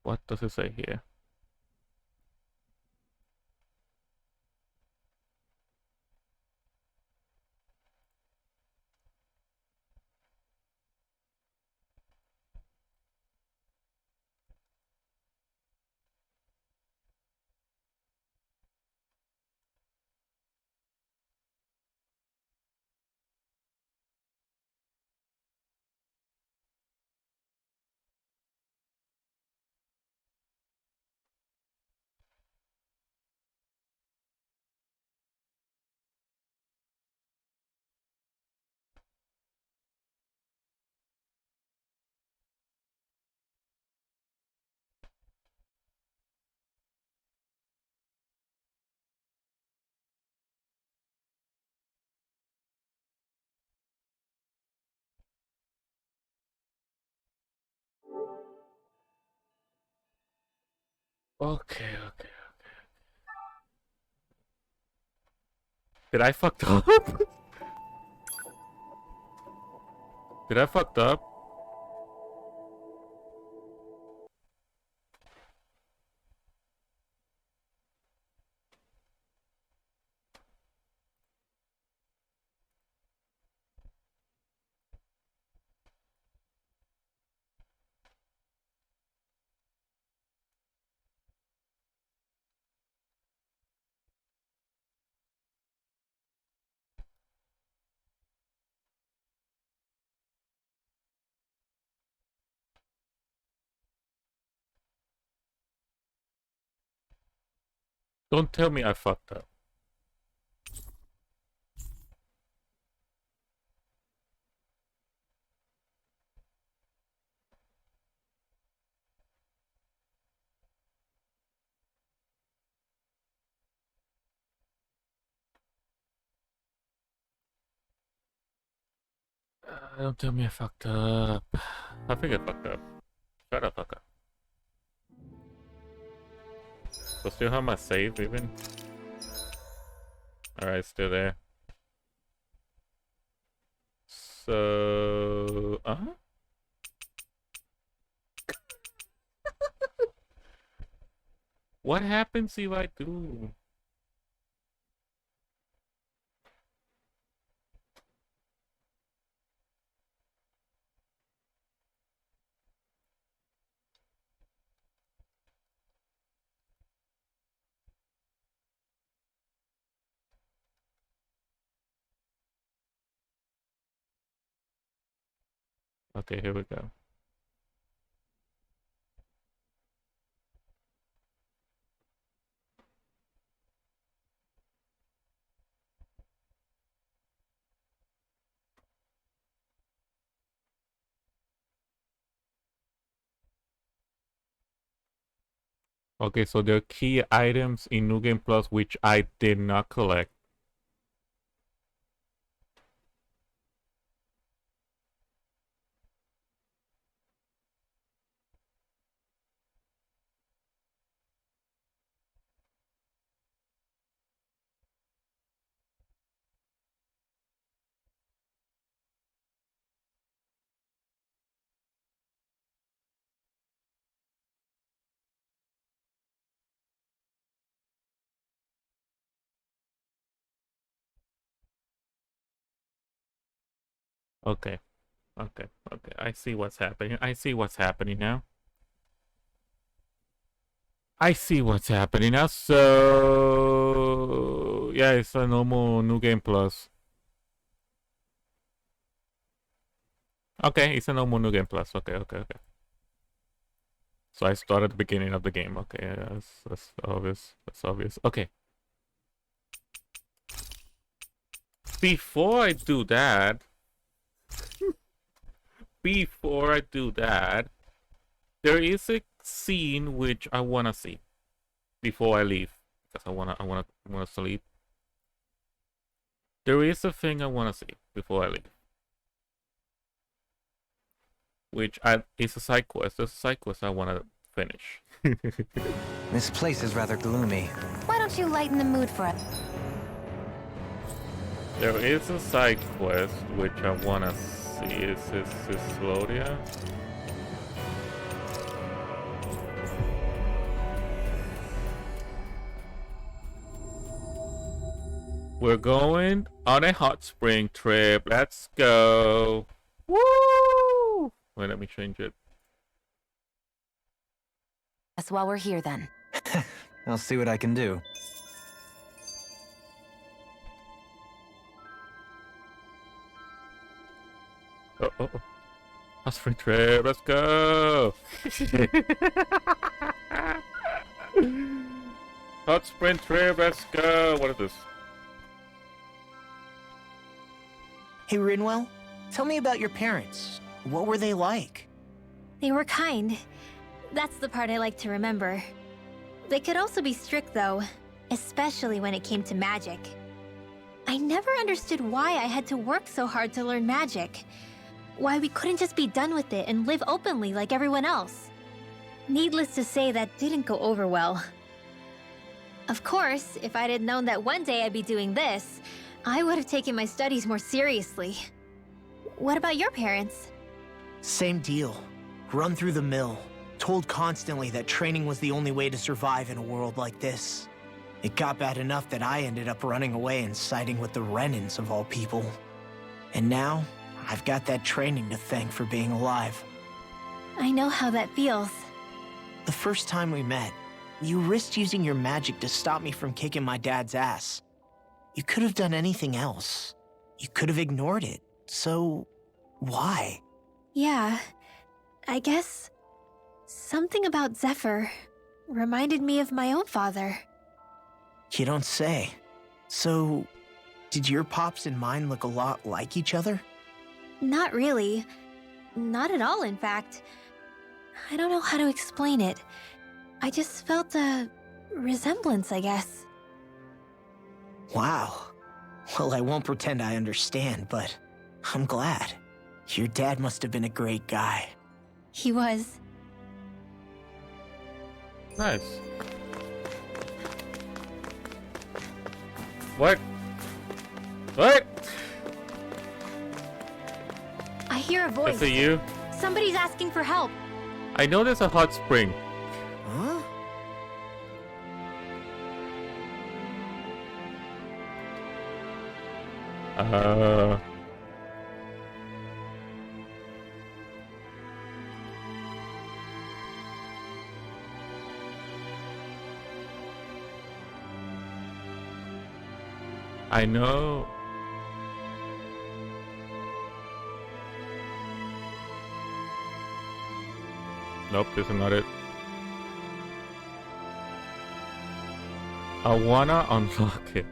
What does it say here? Okay. Did I fucked up? Did I fucked up? Don't tell me I fucked up. Don't tell me I fucked up. I think I fucked up. Shut up, fuck up. So still have my save even? Alright, still there. So... What happens if I do? Okay, here we go. Okay, so there are key items in New Game Plus which I did not collect. Okay, okay. I see what's happening. I see what's happening now. I see what's happening now. So yeah, it's a normal New Game Plus. Okay, it's a normal New Game Plus. Okay. So I start at the beginning of the game. Okay, yeah, that's obvious. That's obvious. Okay. Before I do that, there is a scene which I wanna see before I leave because I wanna sleep. There is a thing I wanna see before I leave, which is a side quest. There's a side quest I wanna finish. This place is rather gloomy. Why don't you lighten the mood for us? There is a side quest which I wanna see. Is this Slodia? We're going on a hot spring trip. Let's go. Woo! Wait, let me change it. That's while we're here then. I'll see what I can do. Oh. Hot spring trip. Let's go. Hot spring trip. Let's go. What is this? Hey, Rinwell, tell me about your parents. What were they like? They were kind. That's the part I like to remember. They could also be strict, though, especially when it came to magic. I never understood why I had to work so hard to learn magic. Why we couldn't just be done with it and live openly like everyone else. Needless to say, that didn't go over well. Of course, if I'd had known that one day I'd be doing this, I would have taken my studies more seriously. What about your parents? Same deal. Run through the mill. Told constantly that training was the only way to survive in a world like this. It got bad enough that I ended up running away and siding with the Renans of all people. And now, I've got that training to thank for being alive. I know how that feels. The first time we met, you risked using your magic to stop me from kicking my dad's ass. You could have done anything else. You could have ignored it. So, why? Yeah, I guess something about Zephyr reminded me of my own father. You don't say. So, did your pops and mine look a lot like each other? Not really. Not at all, in fact. I don't know how to explain it. I just felt a resemblance, I guess. Wow. Well, I won't pretend I understand, but I'm glad. Your dad must have been a great guy. He was. Nice. What? I hear a voice. Is it you? Somebody's asking for help. I know there's a hot spring. Huh? I know. Nope, this is not it. I wanna unlock it.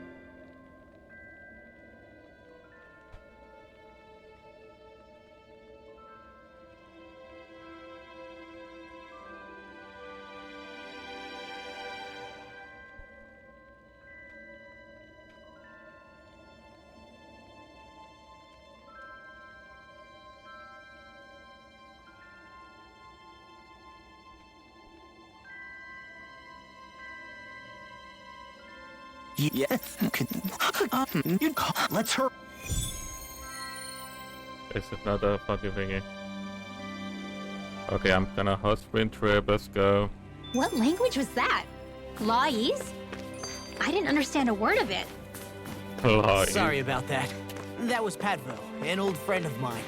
Yeah. Let's hurry. It's another fucking thingy. Okay, I'm gonna hot sprint trip. Let's go. What language was that? Lawese? I didn't understand a word of it. Sorry about that. That was Patvo, an old friend of mine.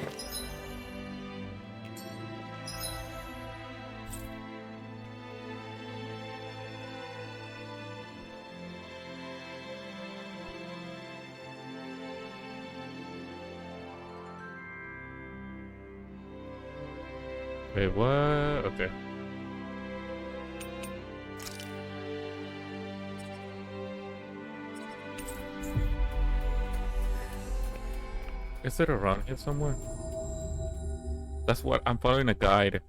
Wait, what? Okay. Is it around here somewhere? That's what I'm following a guide.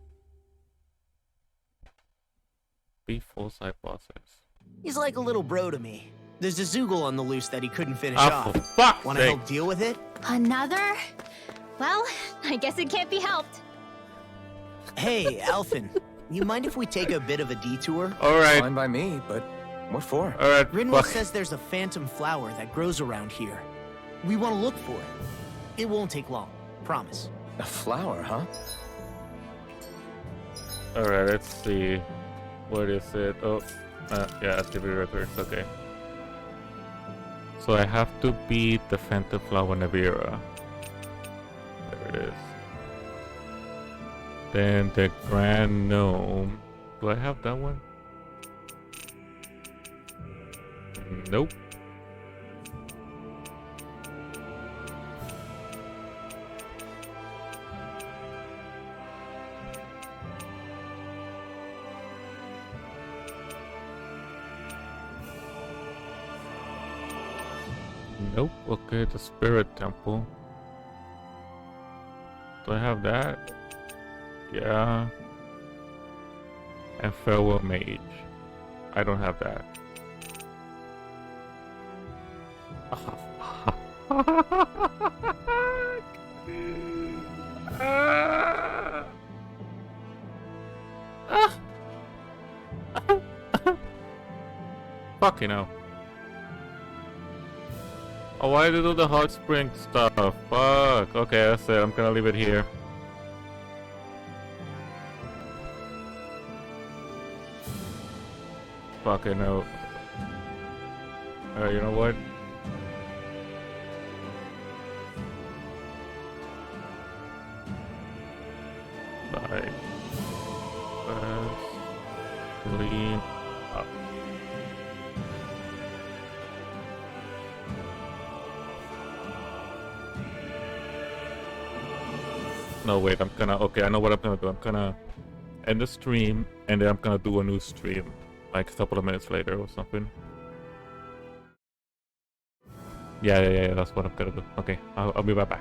Be full side bosses. He's like a little bro to me. There's a Zoogle on the loose that he couldn't finish For off. fuck's Want to sake. help deal with it? Another? Well, I guess it can't be helped. Hey, Alphen. You mind if we take a bit of a detour? Alright. Fine by me, but what for? Alright. Rinwell says there's a phantom flower that grows around here. We want to look for it. It won't take long. Promise. A flower, huh? Alright, let's see. What is it? Oh, yeah, activity records. Okay. So I have to beat the Phantom Flower Navira. There it is. Then the Grand Gnome. Do I have that one? Nope. Nope. Okay, the Spirit Temple. Do I have that? Yeah. And Farewell Mage. I don't have that. Fucking hell. Oh, why did I do the hot spring stuff? Fuck. Okay, that's it. I'm gonna leave it here. Fucking no. Alright, you know what? Bye. Let's clean up. No, wait, I'm gonna... Okay, I know what I'm gonna do. I'm gonna end the stream, and then I'm gonna do a new stream. Like a couple of minutes later or something. Yeah, that's what I'm gonna do. Okay, I'll be right back.